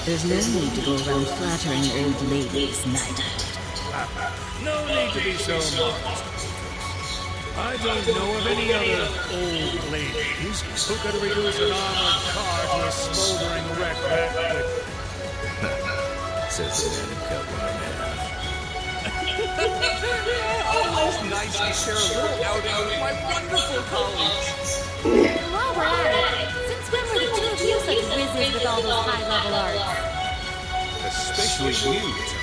there's no need to go around flattering old ladies, Knight. No need to be so modest. I don't know of any other old ladies who could reduce an armored car to a smoldering wreck that quickly. Says the man who cut one in half. Almost nice to share a little outing with my wonderful colleagues. While we're at it, since when were the two of you such whizzes with all those high-level arts? Especially you, Thomas.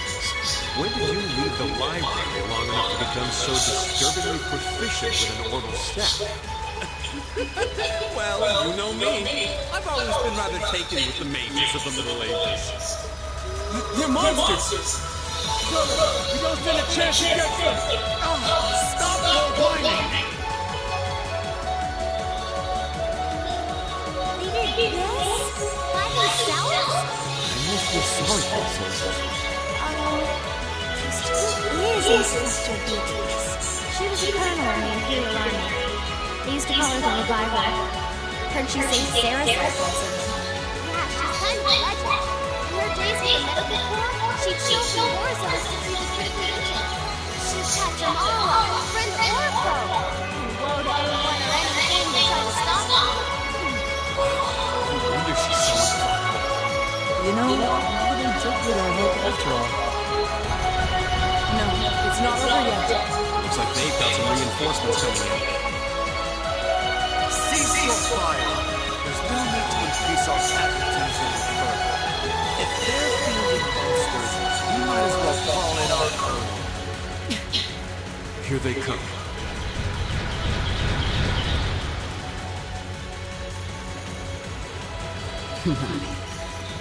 When did you leave the library long enough to become so disturbingly proficient with an orbital staff? Well, you know me. I've always been rather taken with the mages of the Middle Ages. They're monsters! You don't stand a chance to get them! Stop whining! They did this? By themselves? I must feel sorry for the soldiers. Who is Instructor Beatrix? She was a colonel in the Imperial Army. They used to call her the Reviver. Heard she saved Sarah's life once. Yeah, she's kind of a legend. In her days with the medical corps, she'd show up in war zones to see the critical injured. She'd catch them all up, friend or foe. And woe to anyone or anything that tried to stop them. No wonder she's so unstoppable. You know, now that I'm with our hope after all. No, it's not over yet. Looks like they've got some reinforcements coming in. Cease your fire! There's no need to increase our casualties any further. If they're fielding monsters, we might as well call in our own. Here they come.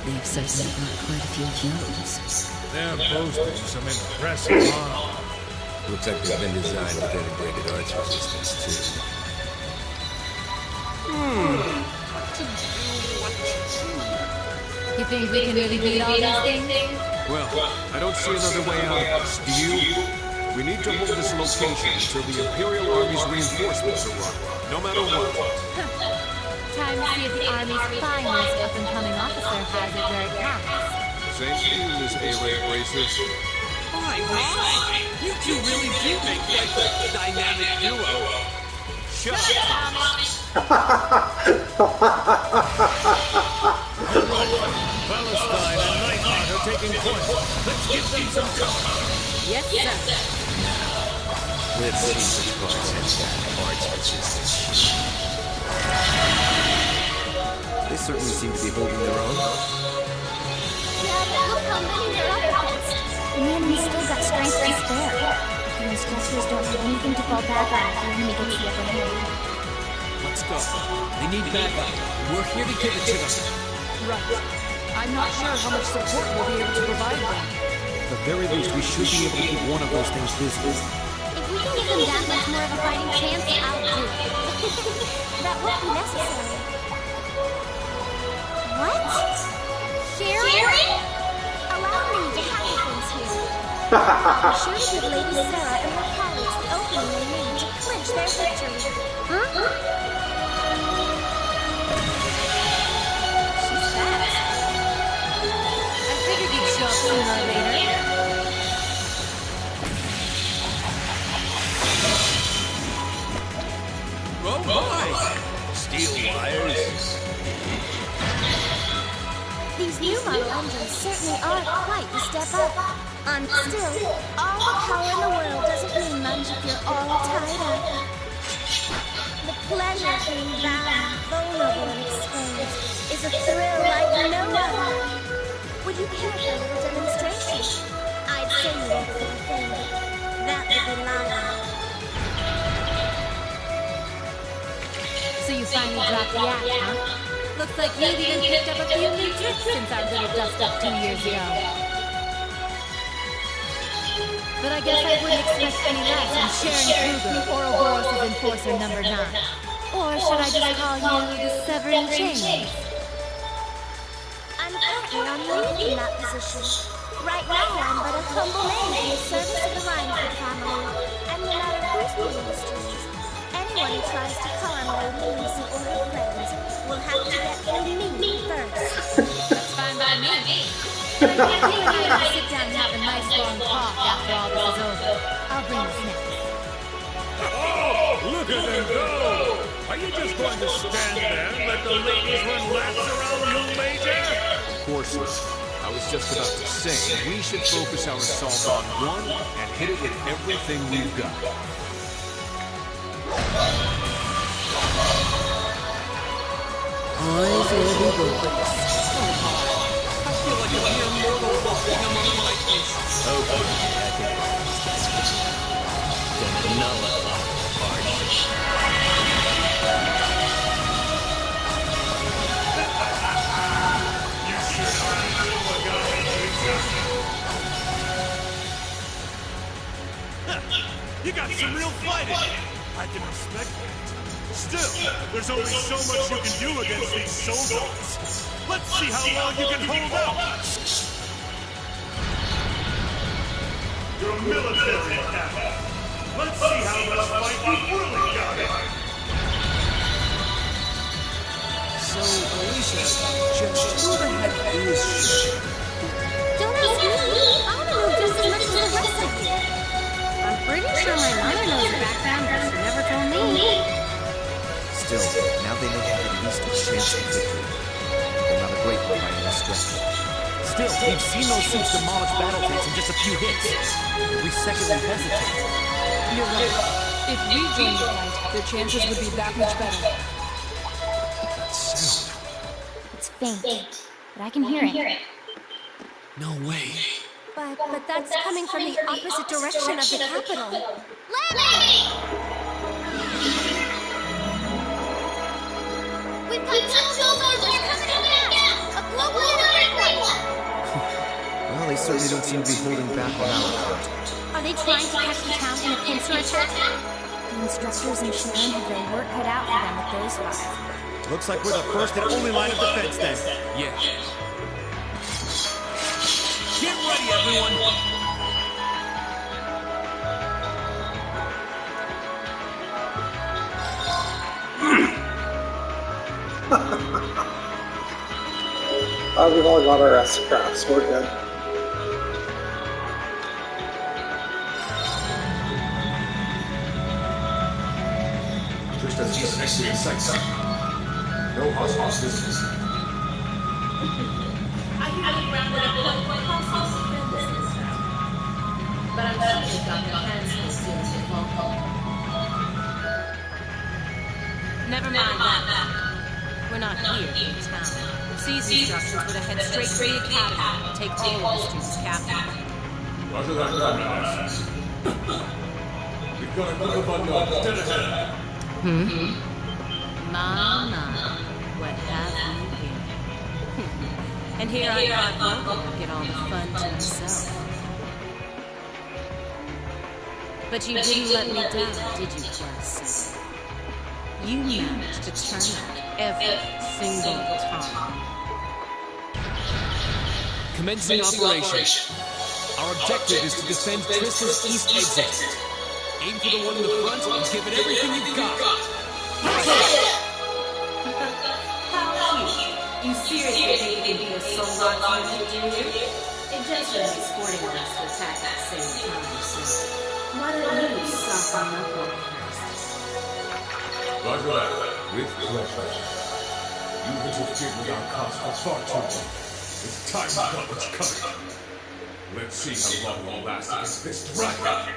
They've certainly got quite a few kills. They're boasting some impressive armor. Looks like they've been designed with integrated arch resistance, too. You think we can really beat all these things? Well, I don't see another way out of this. Do you? We need to hold this location until the Imperial Army's reinforcements arrive, no matter what. Time to see if the Army's finest up-and-coming officer has it where it counts. Same to you, Miss A-Ray Bracers. My! You two really do make quite the dynamic duo. Shut up, Thomas. Palestine and Nightheart are taking point. Let's give them some cover. Yes, sir. Let's see which parts has that arch resistance. They certainly seem to be holding their own. Yeah, but look how many they're up against. And the enemy's still got strength to spare. The instructors don't have anything to fall back on if the enemy gets the upper hand. Let's go. They need backup. We're here to give it to them. Right. I'm not sure how much support we'll be able to provide them. At the very least, we should be able to keep one of those things busy. If we can give them that much more of a fighting chance, I'll do it. That won't be necessary. What? Sharon? Allow me to handle things here. Be sure to give Lady Sarah and her colleagues the opening they need to clinch their victory. Huh? She's fast. I figured you'd show up sooner or later. Oh my! Steel wires. These new model engines certainly are quite the step up. Still, all the power in the world doesn't mean much if you're all tied up. The pleasure of being bound, vulnerable, and exposed is a thrill like no other. Would you care for a little demonstration? I'd say you won't for a thing, but that would be lying. So you finally dropped the act, huh? Looks like you've even picked up a few new tricks since our little dust-up 2 years ago. But I guess I wouldn't expect any less from Sharon Kruger, Ouroboros' enforcer number 9. Or should I just call you the Severing Chains? I'm currently on leave in that position. Right now, I'm but a humble maid in the service of the Reinhardt family. And no matter who's moving the streets, anyone who tries to harm Lady Lucy or her friends will have to get through me first. That's fine by me. But I think you and I will sit down and have a nice long talk after all this is over. I'll bring the snacks. Oh, look at them go! Are you just going to stand there and let the ladies run laps around you, Major? Of course not. I was just about to say, we should focus our assault on one and hit it with everything we've got. Boys will be boys. I feel like a mere mortal walking among my face. Oh, boy, I think these guys are gonna nullify the party. You got some real fight in you. I can respect that. Still, there's only so much you can do against these soldiers. Let's see how long you can hold out. You're a military captain. Let's see how much fight you've really got in. So, Alicia, just who the heck is she? Don't ask me. I want to know just as much as the rest of you. I'm pretty sure my mother knows her background, but she never told me. Still, now they may have at least a chance of victory. They're not a great one by any stretch. Still, we've seen those suits demolish battle tanks in just a few hits. Every second we hesitate. You're right. If we join the fight, their chances would be that much better. That sound. It's faint, but I can hear it. No way. But that's coming from the opposite direction of the capital. Lenny! We've got two soldiers coming out! A global and Well, they certainly don't seem to be holding back on our part. Are they trying to catch the town in a pincer attack? The instructors and Sharon have their work cut out for them with those five. Looks like we're the first and only line of defense then. Yeah. Get ready, everyone! We've all got our S-crafts, we're good. Just as he's next to the site. No hostiles. I haven't rounded up what hostiles defend us this time. But I'm sure they've got their hands full soon as they fall. Never mind that. We're not here in town. Seize instructions with a head straight to the academy. Take all of the students captive. Roger that, comrades. We've got a group of unknowns dead ahead. My, what have you here? And here I thought Vulcan would get all the fun to himself. But you didn't let me down, did you, class? You managed to turn up every single time. Commencing operation. Our objective is to defend Trista's east exit. Aim for the one in the front and give it everything you've got. How cute. You seriously think you can be a Soldat unit, do you? It just wouldn't be sporting of us to attack at the same time, so why don't you soften up on it first? Roger that. With pleasure. You've interfered with our cause for far too long. It's time to know what's coming. Let's see how long we'll last against this dragon.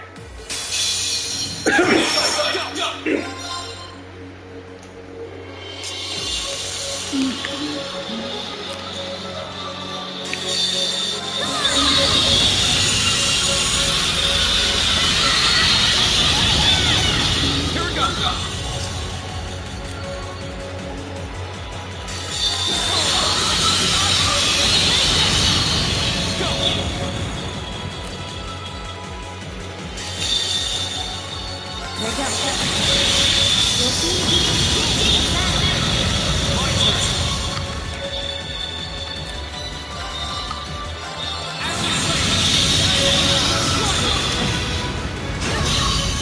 Here we go.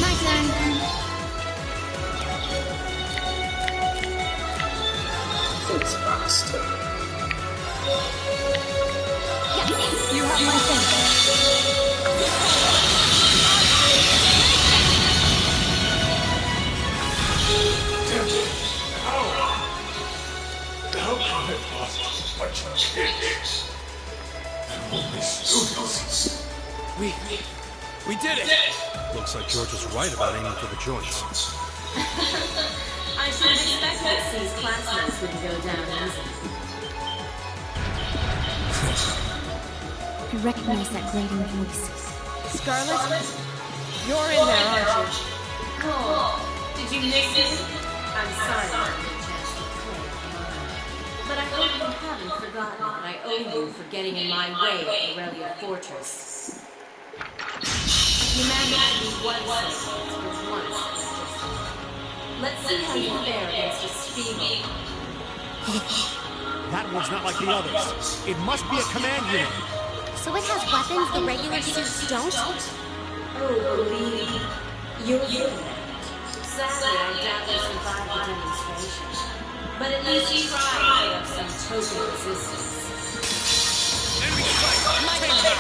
My turn. It's faster. Yes, you have my thing. How could it lost such a chance? Only students. We did it! Looks like George was right about aiming for the joints. I should expect that C's classmates wouldn't go down easy. I recognize that grating voice. Scarlet? You're in there, aren't you? Oh, did you miss it? I'm sorry I didn't get a chance to play mine. But I hope you haven't forgotten that I owe you for getting in my way at Aurelia Fortress. You managed to be one sentence with one suggestion. Let's see how you fare against a Spiegel. That one's not like the others. It must be a command unit. So it has weapons the regular suits don't? Oh, believe me, you'll get that. Sadly, I doubt you survived the demonstration. But at least you tried to put up some token resistance. Enemy strike! My turn!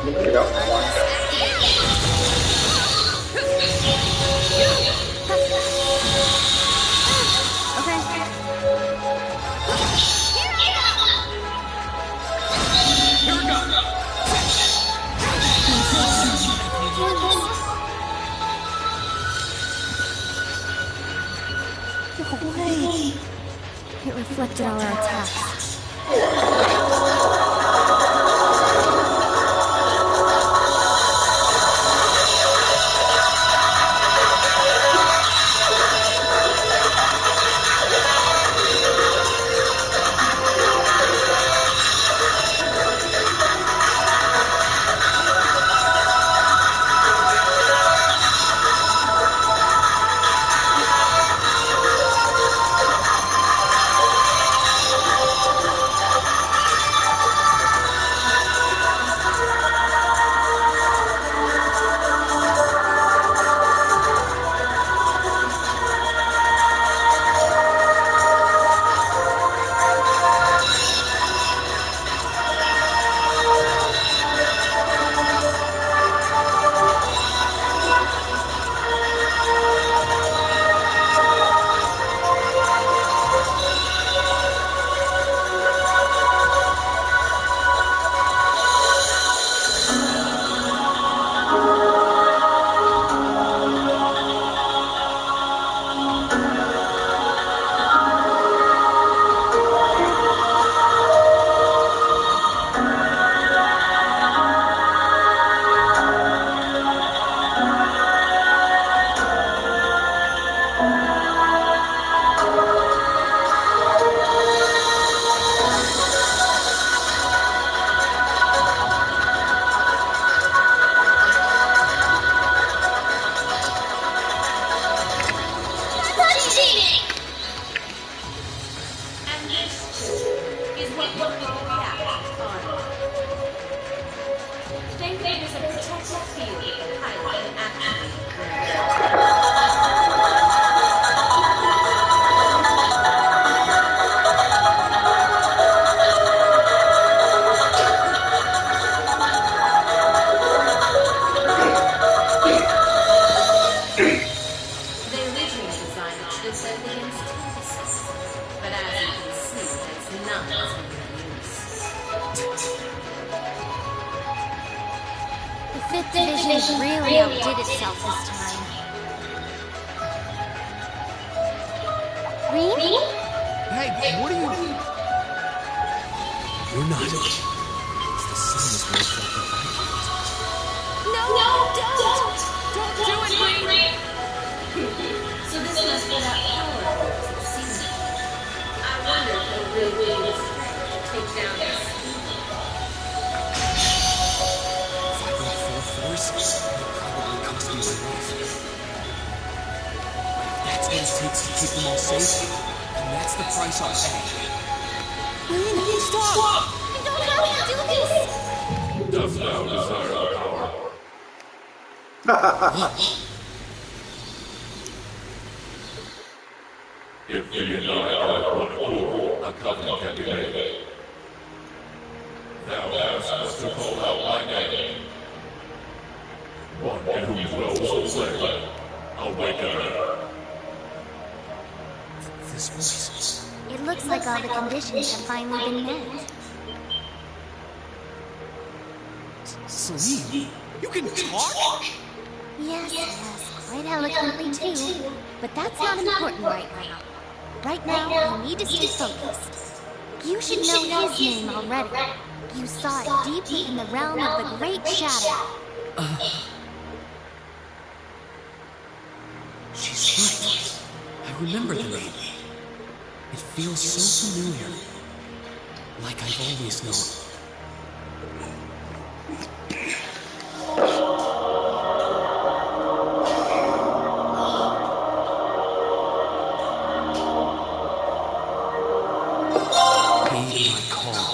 Pick up one guy. No way. It reflected all our attacks. Really outdid itself this time. Rean? Hey, what are you... You're not. It's the same as when it's like the Vikings. No, don't! Don't do it, Rean! So this must be that power force it seems. I wonder if it'll really be able to take down this. Force, it probably cost me my life. That's what it takes to keep them all safe, and that's the price I'll pay. Rean, stop! I don't know how to do this! Dost thou desire power? If thee and I are of one accord, a covenant can be made. Thou hast but to call out my name. One in whom dwells the flame. Awaken her. This voice. It looks like all the conditions have finally been met. Celine, you can talk? Yes, quite eloquently too. But that's not important right now. Right now, you need to stay focused. You should know his name already. You saw it deep in the realm of the Great Shadow. She's right. I remember the name. It feels so familiar. Like I've always known. Heed my call.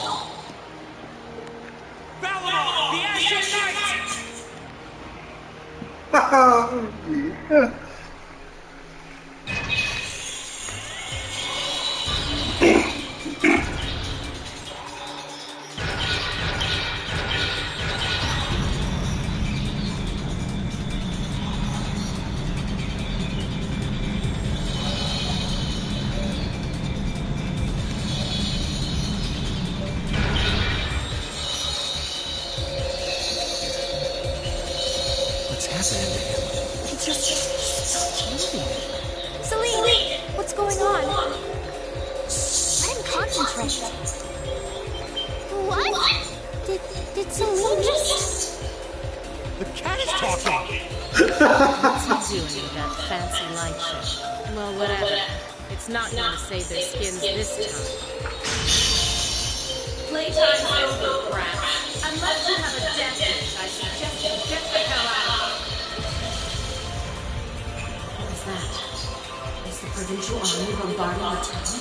Valinor, the Ashen Knight! It's not going to save their skins this time. Playtime's over, Brats. Unless you have a death wish, I suggest you get the hell out. What's that? Is the provincial army bombarding the town?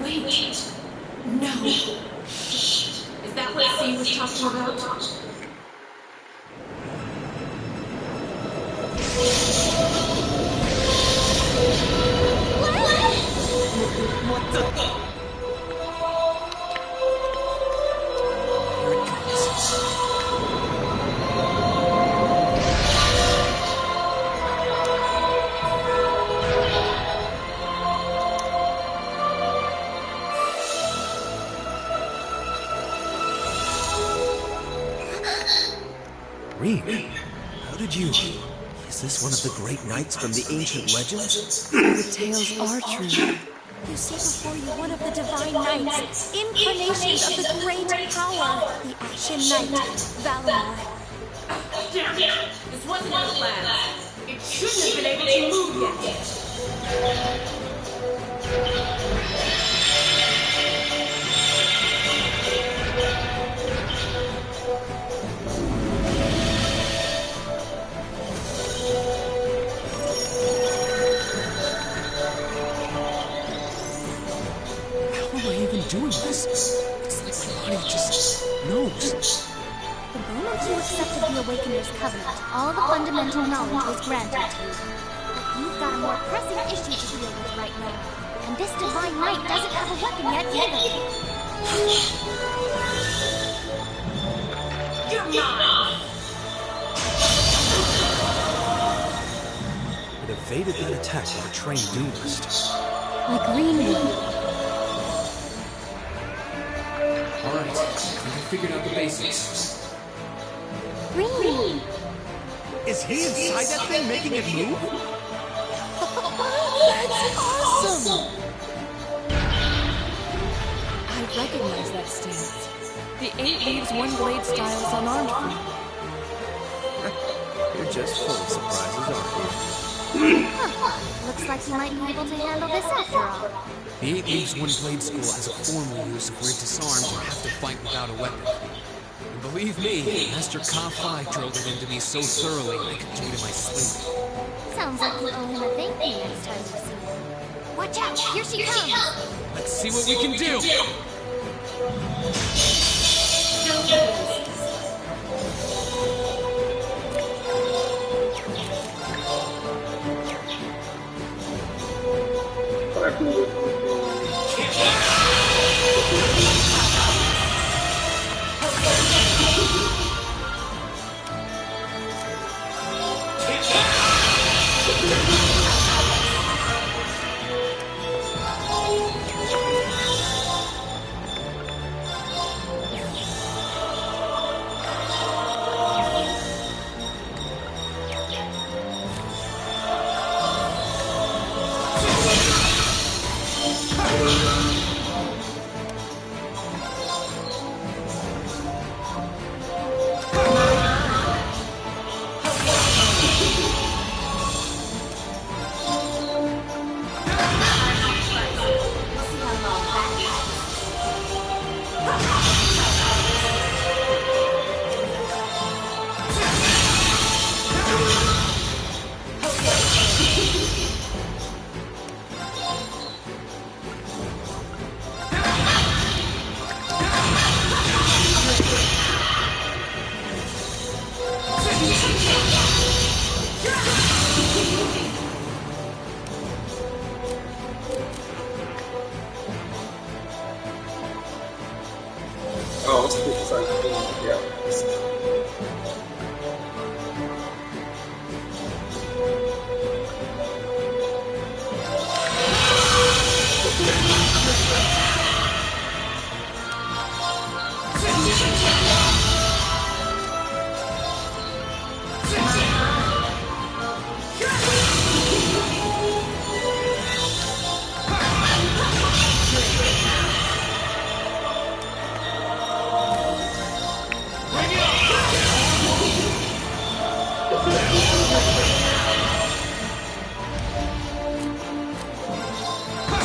Wait! No! Is that what C was talking about? What the? Here it comes. Reem, how did you... Is this one of the great knights from the ancient legends? The tales are true. You see before you one of the divine knights, incarnations of the great power, the Ashen Knight, Valimar. Damn it! This wasn't in the plan. It shouldn't have been able to move yet. Doing this? It's like my body just knows. The moment you accepted the Awakener's Covenant, all the fundamental knowledge was granted to you. But you've got a more pressing issue to deal with right now. And this Divine Knight doesn't have a weapon yet either. You're mine! It evaded that attack with a trained duelist. Like Greenwood. Alright, I think I figured out the basics. Green! Is he inside that thing making it move? That's awesome! I recognize that stance. The 8 Leaves One Blade style is unarmed for. You're just full of surprises, aren't you? Looks like you might be able to handle this after all. The 8 Leaves One Blade School has a formal use if we're disarmed or have to fight without a weapon. And believe me, Master Ka-Fai drilled it into me so thoroughly I could do it in my sleep. Sounds like you owe him a thank you next time you see him. Watch out! Here she comes! Let's see what we can do!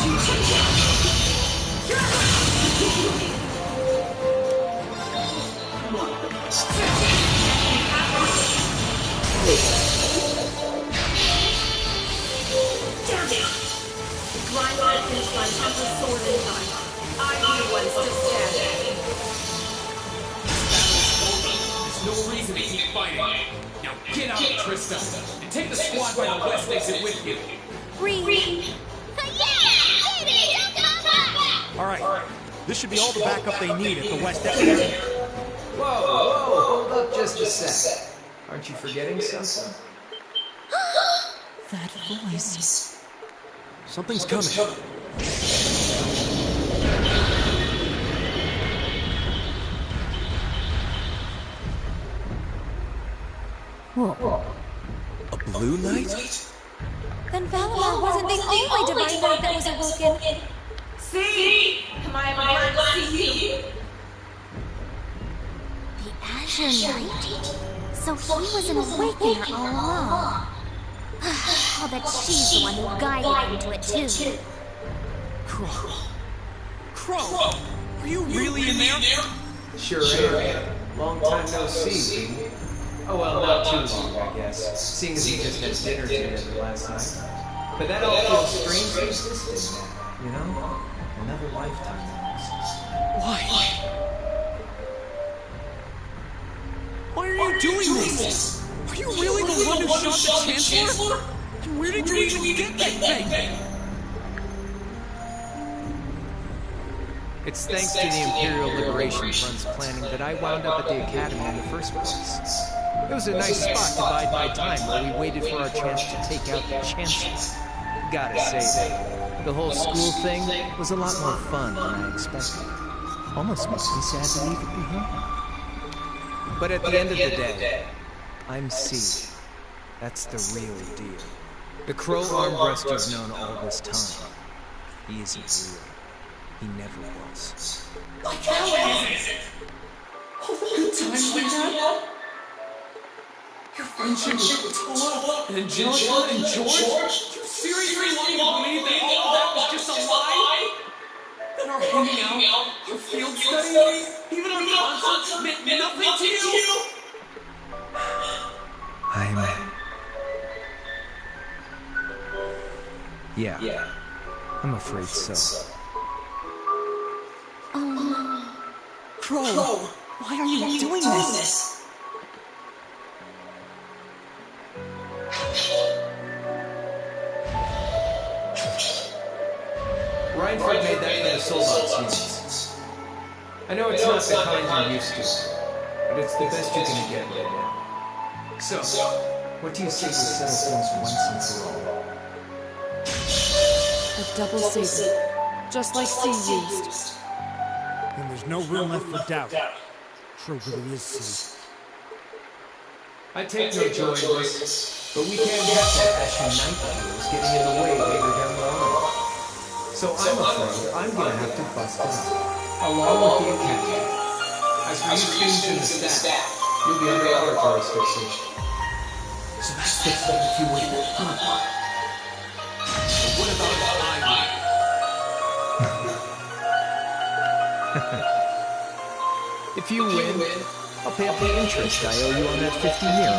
Damn it! Grind my finish line has a sword in time. I'm the one still standing. There's no reason to keep fighting. Now get out, Trista, and take the squad by the west exit with you. All right. This should be all the backup they need at the west exit. Whoa, hold up just a sec. Aren't you forgetting something? That voice. Something's coming. Whoa. A blue knight? Then Valimar wasn't the only divine knight that was awoken. See? Am I blind to see you? The Azure Knight? So he was an awakener all along. I'll bet she's the one who guided him to it too. Crow! Are you really in there? Sure am. Long time no see, baby. Oh well, not too long, I guess, seeing as we just had dinner together last night. But that all feels strangely distant now, you know? Another lifetime almost. Why? Why are you doing this? Are you really the one who shot the Chancellor? And where did you even get that thing? It's thanks to the Imperial Liberation Front's planning that I wound up at the Academy in the first place. It was a nice spot to bide my time while we waited for our chance to take out the Chancellor. Gotta say, the whole school thing was a lot more fun than I expected. Almost makes me sad to leave it behind. But at the end of the day, I'm C. That's the real deal. The Crow Armbreast you've known all this time. He isn't real. He never was. Like how is it? All the good times we had? Your friendship with Toa and Angelica and George? You seriously want me to believe that all of that was just a lie? That our hanging out, our field studies, even our concerts meant nothing to you? Yeah. I'm afraid so. Oh no. Crow, why are you doing this? Reinford made that for the Soldat's units. I know it's not the kind you're used to, but it's the best you're gonna get right now. So, what do you say we settle things once and for all? A double saber, just like C used. And there's no room left for doubt. Crow really is C. I take no joy in this, but we can't have that Ashen Knight of yours getting in the way later down the line. So I'm afraid I'm gonna have to bust it up, along with the Academy. As for you students in the staff, you'll be under our jurisdiction. So that's the thing if you were here, huh? But what about if I If you win, I'll pay up the interest I owe you on that 50 mil.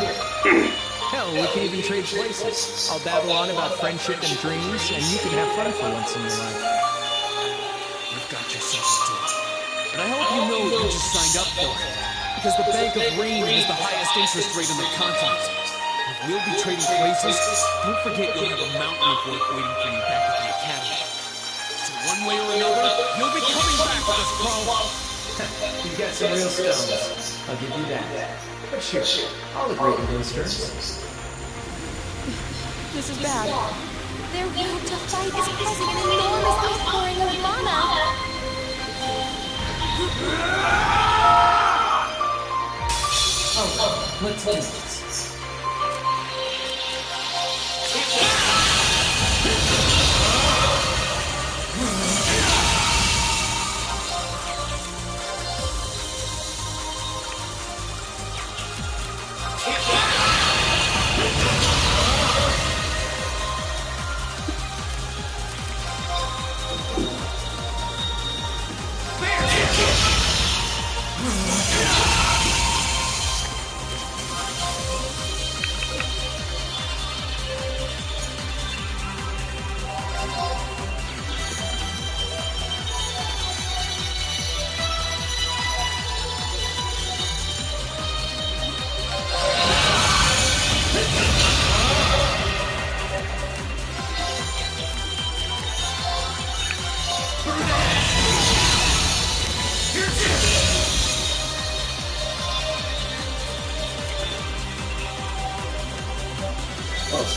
Hell, we can even trade places. I'll babble on about friendship and dreams, and you can have fun for once in your life. You've got yourself a deal. But I hope you know what you just signed up for. Because the Bank of Rain has the highest interest rate on the continent. If we'll be trading places, don't forget you'll have a mountain of work waiting for you back at the Academy. So one way or another, you'll be coming back with us, Crow. You've got some real stones. I'll give you that. But sure, I'll agree to those terms. This is bad. Their route to fight is causing an enormous outpouring of mana. Oh, let's do this.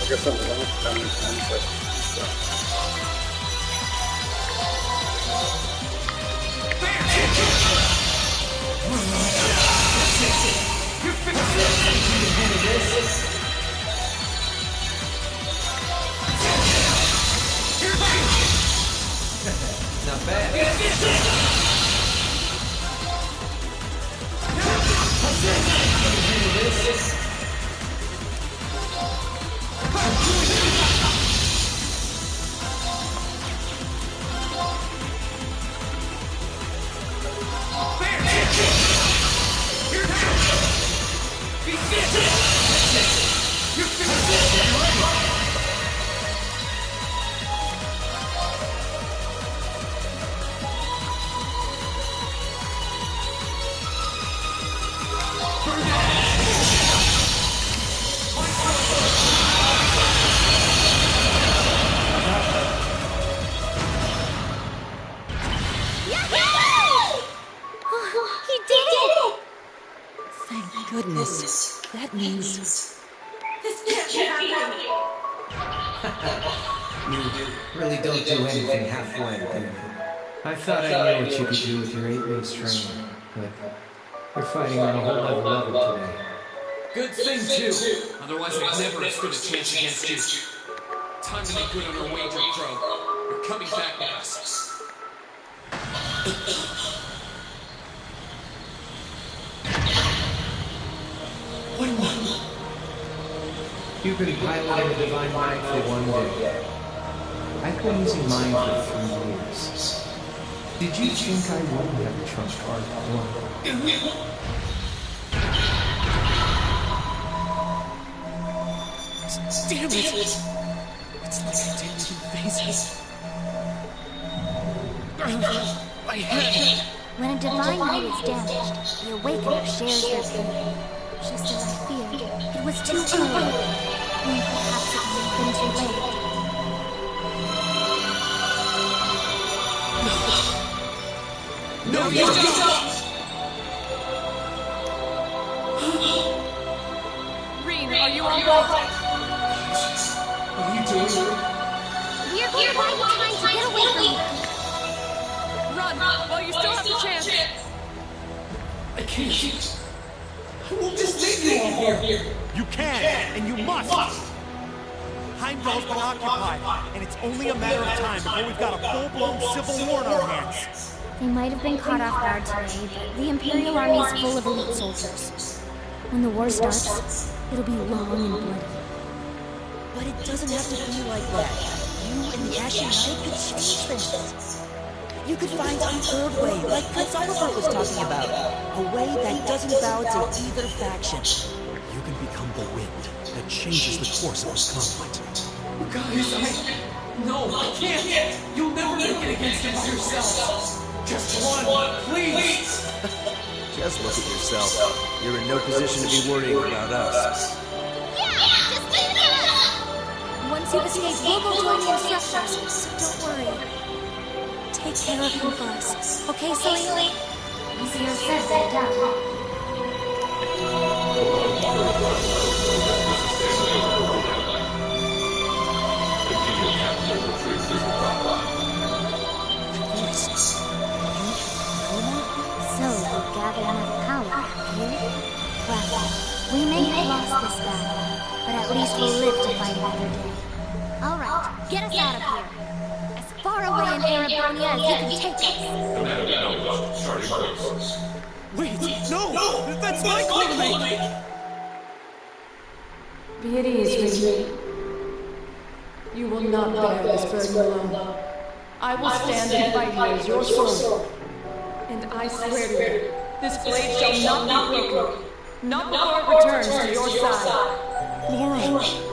guess I'm done with them and stuff. Not bad. Goodness, that means... This can't be happening. You really don't do anything halfway, do you? I thought I knew what you could do with your 8 weeks training, but you're fighting on a whole other level today. Good thing, too. Otherwise, I'd never have stood a chance against you. Time to make good on our wager, Crow. You're coming back with us. You've been piloting the Divine Mind for 1 day. I've been using mine for 3 years. Did you think I wouldn't have a trump card for one? Damn it! It's like I didn't even face it. My head! When a divine light is damaged, the Awakener shares their pain. Just as I feared, it was too early. And perhaps it may have been too late. No, you don't! Rean, are you all right? What are you doing? We're going to find time to get away from here. Run, while you still have the chance. I can't. I won't just leave you all here. You can, and you must. Heimdall's been occupied, and it's only a matter of time before we've got a full-blown civil war on our hands. They might have been caught off guard today, but the Imperial Army is full of elite soldiers. When the war starts, it'll be long and bloody. But it doesn't have to be like that. You and the Ashen Knight could change things. You could find some third way, like Prince Oliver was talking about. A way that doesn't bow to either faction. You can become the wind that changes the course of this conflict. Guys, No, I can't! You'll never make it against him by yourself! Just one, please! Just look at yourself. You're in no position to be worrying about us. Yeah, just leave it to us! Once you've escaped, we'll go join the instructors, so don't worry. Take care of him first. Okay, Celine? Easier said than done. So, you gather enough power, have you? Well, we may have lost this battle, but at least we'll live to fight another day. Alright, get us out of here. As far away in Erebronia as you can take us. Wait, no! That's my call to make! Be at ease, Rean. You will not bear this burden alone. I will stand and fight you as your sword. And I swear to you, this blade shall not be broken. Not before it returns to your side. Laura!